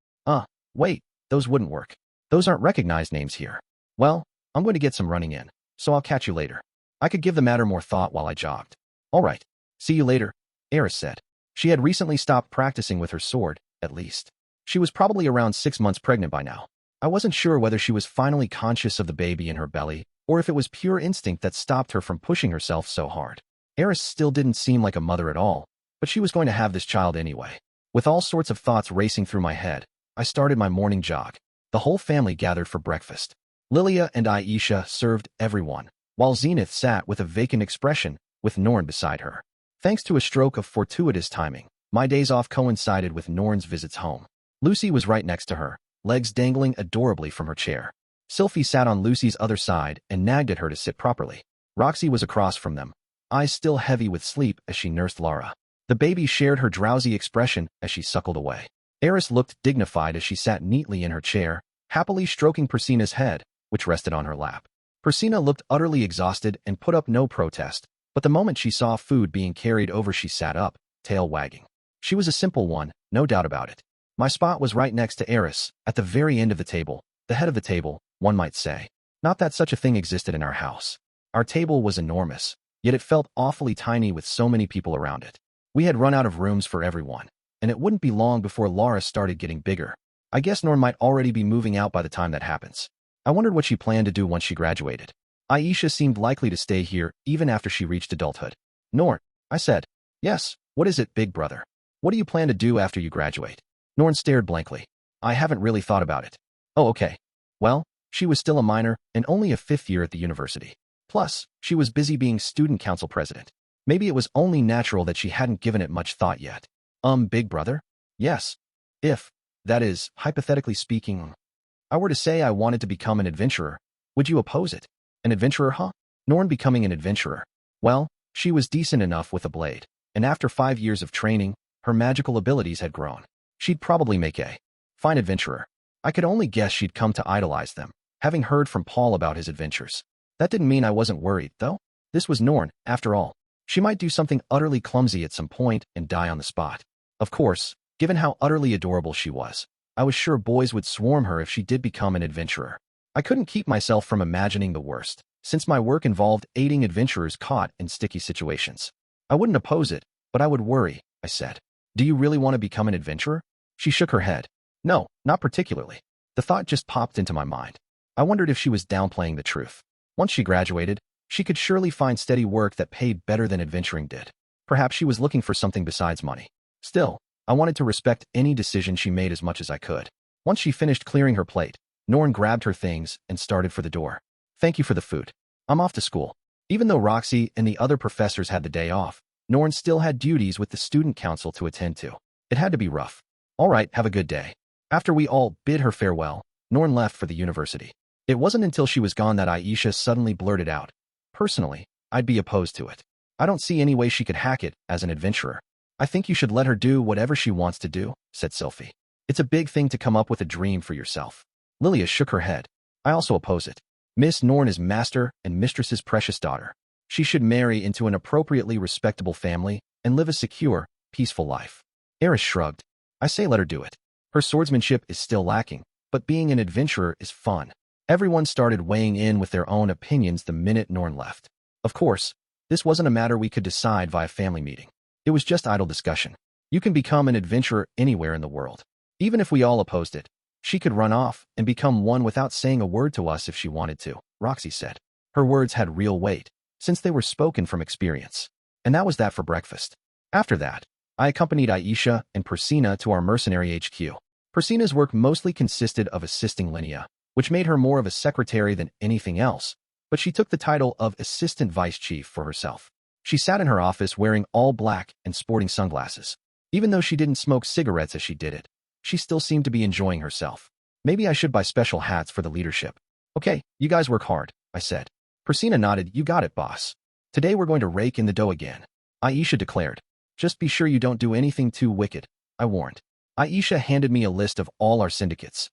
Wait, those wouldn't work. Those aren't recognized names here. Well, I'm going to get some running in, so I'll catch you later. I could give the matter more thought while I jogged. All right, see you later, Eris said. She had recently stopped practicing with her sword, at least. She was probably around 6 months pregnant by now. I wasn't sure whether she was finally conscious of the baby in her belly, or if it was pure instinct that stopped her from pushing herself so hard. Eris still didn't seem like a mother at all, but she was going to have this child anyway. With all sorts of thoughts racing through my head, I started my morning jog. The whole family gathered for breakfast. Lilia and Aisha served everyone, while Zenith sat with a vacant expression, with Norn beside her. Thanks to a stroke of fortuitous timing, my days off coincided with Norn's visits home. Lucy was right next to her, legs dangling adorably from her chair. Sylphie sat on Lucy's other side and nagged at her to sit properly. Roxy was across from them, eyes still heavy with sleep as she nursed Lara. The baby shared her drowsy expression as she suckled away. Eris looked dignified as she sat neatly in her chair, happily stroking Persina's head, which rested on her lap. Persina looked utterly exhausted and put up no protest, but the moment she saw food being carried over she sat up, tail wagging. She was a simple one, no doubt about it. My spot was right next to Eris, at the very end of the table, the head of the table, one might say. Not that such a thing existed in our house. Our table was enormous, yet it felt awfully tiny with so many people around it. We had run out of rooms for everyone, and it wouldn't be long before Lara started getting bigger. I guess Norn might already be moving out by the time that happens. I wondered what she planned to do once she graduated. Aisha seemed likely to stay here even after she reached adulthood. Norn, I said. Yes, what is it, big brother? What do you plan to do after you graduate? Norn stared blankly. I haven't really thought about it. Oh, okay. Well, she was still a minor and only a 5th year at the university. Plus, she was busy being student council president. Maybe it was only natural that she hadn't given it much thought yet. Big brother? Yes. If, that is, hypothetically speaking, I were to say I wanted to become an adventurer, would you oppose it? An adventurer, huh? Norn becoming an adventurer. Well, she was decent enough with a blade, and after 5 years of training, her magical abilities had grown. She'd probably make a fine adventurer. I could only guess she'd come to idolize them, having heard from Paul about his adventures. That didn't mean I wasn't worried, though. This was Norn, after all. She might do something utterly clumsy at some point and die on the spot. Of course, given how utterly adorable she was, I was sure boys would swarm her if she did become an adventurer. I couldn't keep myself from imagining the worst, since my work involved aiding adventurers caught in sticky situations. I wouldn't oppose it, but I would worry, I said. Do you really want to become an adventurer? She shook her head. No, not particularly. The thought just popped into my mind. I wondered if she was downplaying the truth. Once she graduated, she could surely find steady work that paid better than adventuring did. Perhaps she was looking for something besides money. Still, I wanted to respect any decision she made as much as I could. Once she finished clearing her plate, Norn grabbed her things and started for the door. Thank you for the food. I'm off to school. Even though Roxy and the other professors had the day off, Norn still had duties with the student council to attend to. It had to be rough. All right, have a good day. After we all bid her farewell, Norn left for the university. It wasn't until she was gone that Aisha suddenly blurted out, personally, I'd be opposed to it. I don't see any way she could hack it as an adventurer. I think you should let her do whatever she wants to do, said Sylphie. It's a big thing to come up with a dream for yourself. Lilia shook her head. I also oppose it. Miss Norn is master and mistress's precious daughter. She should marry into an appropriately respectable family and live a secure, peaceful life. Eris shrugged. I say let her do it. Her swordsmanship is still lacking, but being an adventurer is fun. Everyone started weighing in with their own opinions the minute Norn left. Of course, this wasn't a matter we could decide via family meeting. It was just idle discussion. You can become an adventurer anywhere in the world. Even if we all opposed it, she could run off and become one without saying a word to us if she wanted to, Roxy said. Her words had real weight, since they were spoken from experience. And that was that for breakfast. After that, I accompanied Aisha and Persina to our mercenary HQ. Persina's work mostly consisted of assisting Linnea, which made her more of a secretary than anything else, but she took the title of assistant vice chief for herself. She sat in her office wearing all black and sporting sunglasses. Even though she didn't smoke cigarettes as she did it, she still seemed to be enjoying herself. Maybe I should buy special hats for the leadership. Okay, you guys work hard, I said. Persina nodded. You got it, boss. Today we're going to rake in the dough again, Aisha declared. Just be sure you don't do anything too wicked, I warned. Aisha handed me a list of all our syndicates.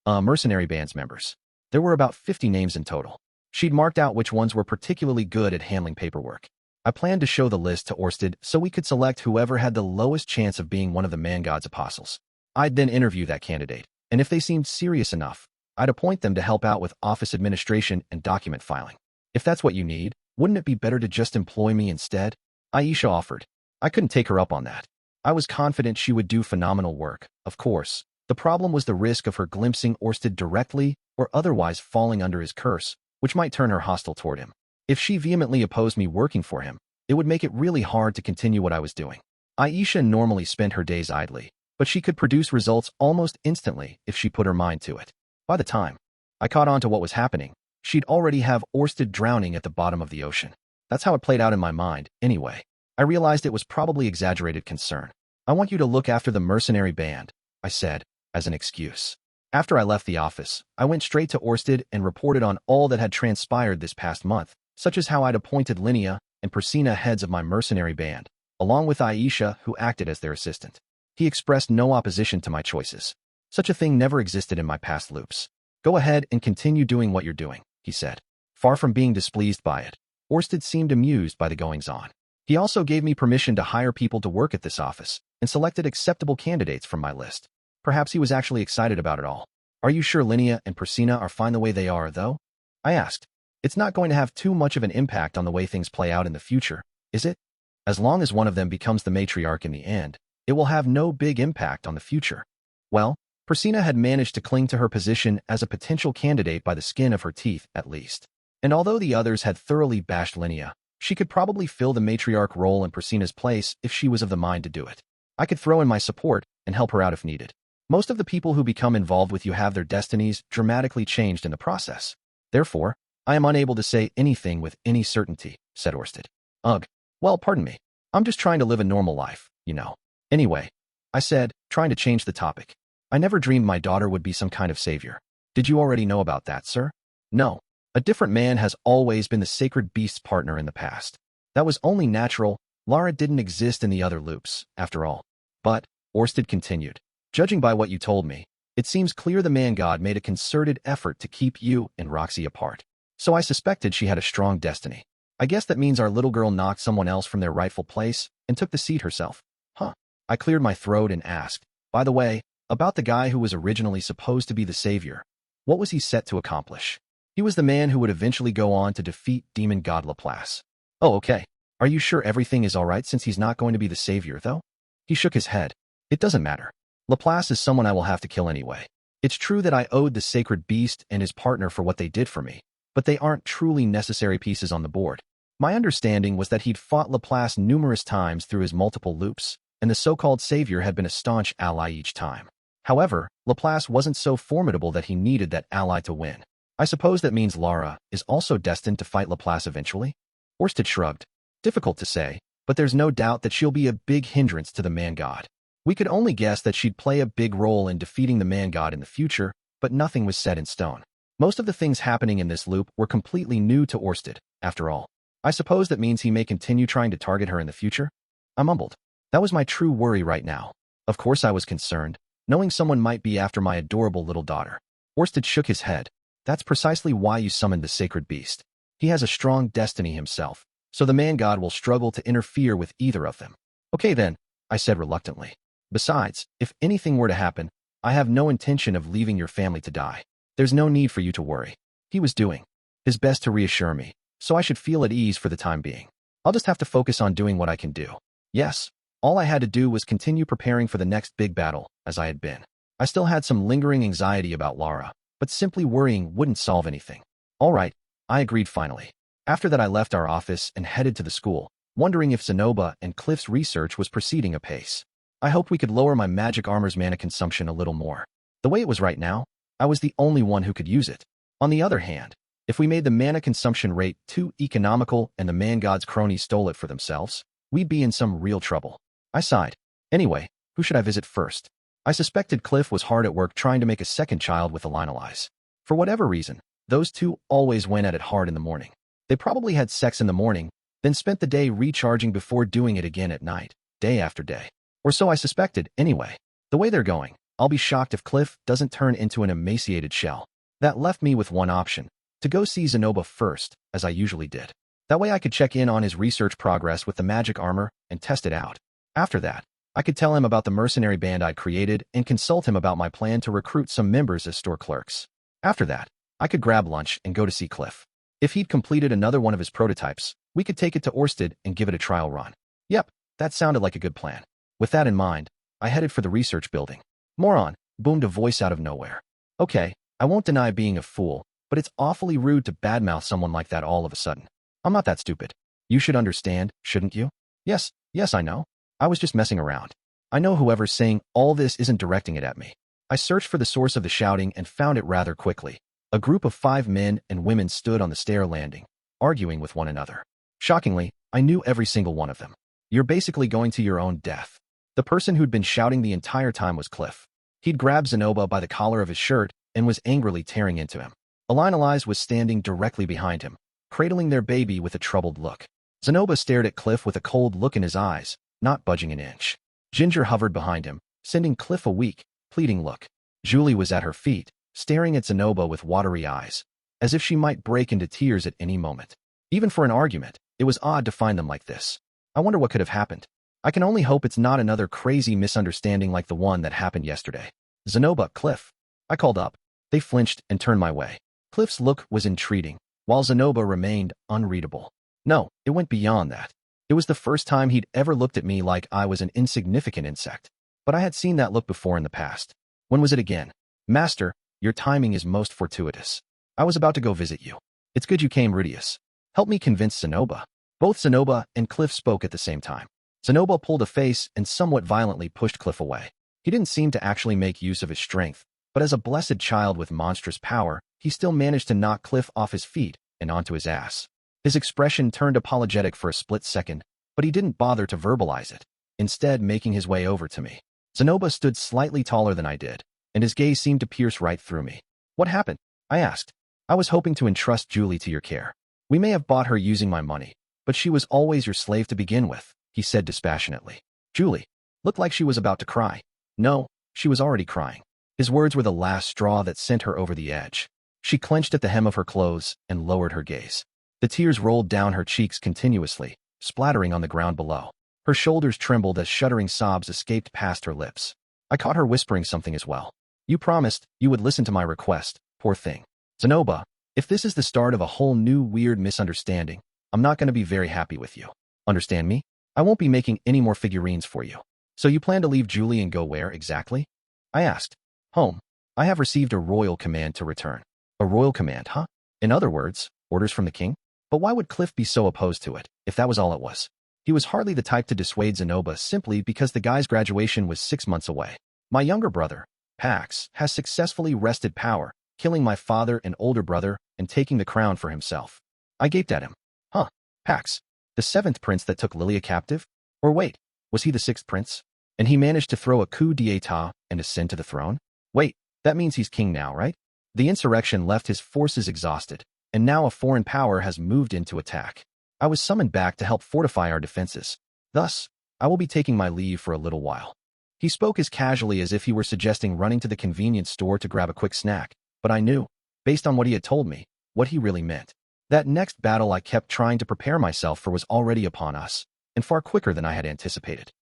Mercenary band's members. There were about 50 names in total. She'd marked out which ones were particularly good at handling paperwork. I planned to show the list to Orsted so we could select whoever had the lowest chance of being one of the man god's apostles. I'd then interview that candidate, and if they seemed serious enough, I'd appoint them to help out with office administration and document filing. If that's what you need, wouldn't it be better to just employ me instead? Aisha offered. I couldn't take her up on that. I was confident she would do phenomenal work, of course. The problem was the risk of her glimpsing Orsted directly or otherwise falling under his curse, which might turn her hostile toward him. If she vehemently opposed me working for him, it would make it really hard to continue what I was doing. Aisha normally spent her days idly, but she could produce results almost instantly if she put her mind to it. By the time I caught on to what was happening, she'd already have Orsted drowning at the bottom of the ocean. That's how it played out in my mind, anyway. I realized it was probably exaggerated concern. I want you to look after the mercenary band, I said, as an excuse. After I left the office, I went straight to Orsted and reported on all that had transpired this past month, such as how I'd appointed Linnea and Persina heads of my mercenary band, along with Aisha, who acted as their assistant. He expressed no opposition to my choices. Such a thing never existed in my past loops. Go ahead and continue doing what you're doing, he said. Far from being displeased by it, Orsted seemed amused by the goings-on. He also gave me permission to hire people to work at this office and selected acceptable candidates from my list. Perhaps he was actually excited about it all. Are you sure Linnea and Persina are fine the way they are, though? I asked. It's not going to have too much of an impact on the way things play out in the future, is it? As long as one of them becomes the matriarch in the end, it will have no big impact on the future. Well, Persina had managed to cling to her position as a potential candidate by the skin of her teeth, at least. And although the others had thoroughly bashed Linnea, she could probably fill the matriarch role in Persina's place if she was of the mind to do it. I could throw in my support and help her out if needed. Most of the people who become involved with you have their destinies dramatically changed in the process. Therefore, I am unable to say anything with any certainty, said Orsted. Ugh. Well, pardon me. I'm just trying to live a normal life, you know. Anyway, I said, trying to change the topic. I never dreamed my daughter would be some kind of savior. Did you already know about that, sir? No. A different man has always been the sacred beast's partner in the past. That was only natural. Lara didn't exist in the other loops, after all. But, Orsted continued, judging by what you told me, it seems clear the man god made a concerted effort to keep you and Roxy apart. So I suspected she had a strong destiny. I guess that means our little girl knocked someone else from their rightful place and took the seat herself. Huh. I cleared my throat and asked, by the way, about the guy who was originally supposed to be the savior. What was he set to accomplish? He was the man who would eventually go on to defeat demon god Laplace. Oh, okay. Are you sure everything is alright since he's not going to be the savior, though? He shook his head. It doesn't matter. Laplace is someone I will have to kill anyway. It's true that I owed the sacred beast and his partner for what they did for me, but they aren't truly necessary pieces on the board. My understanding was that he'd fought Laplace numerous times through his multiple loops, and the so-called savior had been a staunch ally each time. However, Laplace wasn't so formidable that he needed that ally to win. I suppose that means Lara is also destined to fight Laplace eventually? Orsted shrugged. Difficult to say, but there's no doubt that she'll be a big hindrance to the man god. We could only guess that she'd play a big role in defeating the man god in the future, but nothing was set in stone. Most of the things happening in this loop were completely new to Orsted, after all. I suppose that means he may continue trying to target her in the future? I mumbled. That was my true worry right now. Of course I was concerned, knowing someone might be after my adorable little daughter. Orsted shook his head. That's precisely why you summoned the sacred beast. He has a strong destiny himself, so the man god will struggle to interfere with either of them. Okay then, I said reluctantly. Besides, if anything were to happen, I have no intention of leaving your family to die. There's no need for you to worry. He was doing his best to reassure me, so I should feel at ease for the time being. I'll just have to focus on doing what I can do. Yes, all I had to do was continue preparing for the next big battle, as I had been. I still had some lingering anxiety about Lara, but simply worrying wouldn't solve anything. All right, I agreed finally. After that I left our office and headed to the school, wondering if Zenoba and Cliff's research was proceeding apace. I hoped we could lower my magic armor's mana consumption a little more. The way it was right now, I was the only one who could use it. On the other hand, if we made the mana consumption rate too economical and the man god's cronies stole it for themselves, we'd be in some real trouble. I sighed. Anyway, who should I visit first? I suspected Cliff was hard at work trying to make a second child with Elinalize. For whatever reason, those two always went at it hard in the morning. They probably had sex in the morning, then spent the day recharging before doing it again at night, day after day. Or so I suspected, anyway. The way they're going, I'll be shocked if Cliff doesn't turn into an emaciated shell. That left me with one option, to go see Zenoba first, as I usually did. That way I could check in on his research progress with the magic armor and test it out. After that, I could tell him about the mercenary band I'd created and consult him about my plan to recruit some members as store clerks. After that, I could grab lunch and go to see Cliff. If he'd completed another one of his prototypes, we could take it to Orsted and give it a trial run. Yep, that sounded like a good plan. With that in mind, I headed for the research building. Moron, boomed a voice out of nowhere. Okay, I won't deny being a fool, but it's awfully rude to badmouth someone like that all of a sudden. I'm not that stupid. You should understand, shouldn't you? Yes, I know. I was just messing around. I know whoever's saying all this isn't directing it at me. I searched for the source of the shouting and found it rather quickly. A group of 5 men and women stood on the stair landing, arguing with one another. Shockingly, I knew every single one of them. You're basically going to your own death. The person who'd been shouting the entire time was Cliff. He'd grabbed Zenoba by the collar of his shirt and was angrily tearing into him. Elinalize was standing directly behind him, cradling their baby with a troubled look. Zenoba stared at Cliff with a cold look in his eyes, not budging an inch. Ginger hovered behind him, sending Cliff a weak, pleading look. Julie was at her feet, staring at Zenoba with watery eyes, as if she might break into tears at any moment. Even for an argument, it was odd to find them like this. I wonder what could have happened. I can only hope it's not another crazy misunderstanding like the one that happened yesterday. Zenoba, Cliff. I called up. They flinched and turned my way. Cliff's look was entreating, while Zenoba remained unreadable. No, it went beyond that. It was the first time he'd ever looked at me like I was an insignificant insect. But I had seen that look before in the past. When was it again? Master, your timing is most fortuitous. I was about to go visit you. It's good you came, Rudeus. Help me convince Zenoba. Both Zenoba and Cliff spoke at the same time. Zenoba pulled a face and somewhat violently pushed Cliff away. He didn't seem to actually make use of his strength, but as a blessed child with monstrous power, he still managed to knock Cliff off his feet and onto his ass. His expression turned apologetic for a split second, but he didn't bother to verbalize it, instead making his way over to me. Zenoba stood slightly taller than I did, and his gaze seemed to pierce right through me. What happened? I asked. I was hoping to entrust Julie to your care. We may have bought her using my money, but she was always your slave to begin with, he said dispassionately. Julie looked like she was about to cry. No, she was already crying. His words were the last straw that sent her over the edge. She clenched at the hem of her clothes and lowered her gaze. The tears rolled down her cheeks continuously, splattering on the ground below. Her shoulders trembled as shuddering sobs escaped past her lips. I caught her whispering something as well. You promised you would listen to my request, poor thing. Zenoba, if this is the start of a whole new weird misunderstanding, I'm not going to be very happy with you. Understand me? I won't be making any more figurines for you. So you plan to leave Julie and go where exactly? I asked. Home. I have received a royal command to return. A royal command, huh? In other words, orders from the king? But why would Cliff be so opposed to it, if that was all it was? He was hardly the type to dissuade Zenoba simply because the guy's graduation was 6 months away. My younger brother, Pax, has successfully wrested power, killing my father and older brother and taking the crown for himself. I gaped at him. Huh, Pax, the 7th prince that took Lilia captive? Or wait, was he the 6th prince? And he managed to throw a coup d'etat and ascend to the throne? Wait, that means he's king now, right? The insurrection left his forces exhausted, and now a foreign power has moved in to attack. I was summoned back to help fortify our defenses. Thus, I will be taking my leave for a little while. He spoke as casually as if he were suggesting running to the convenience store to grab a quick snack, but I knew, based on what he had told me, what he really meant. That next battle I kept trying to prepare myself for was already upon us, and far quicker than I had anticipated.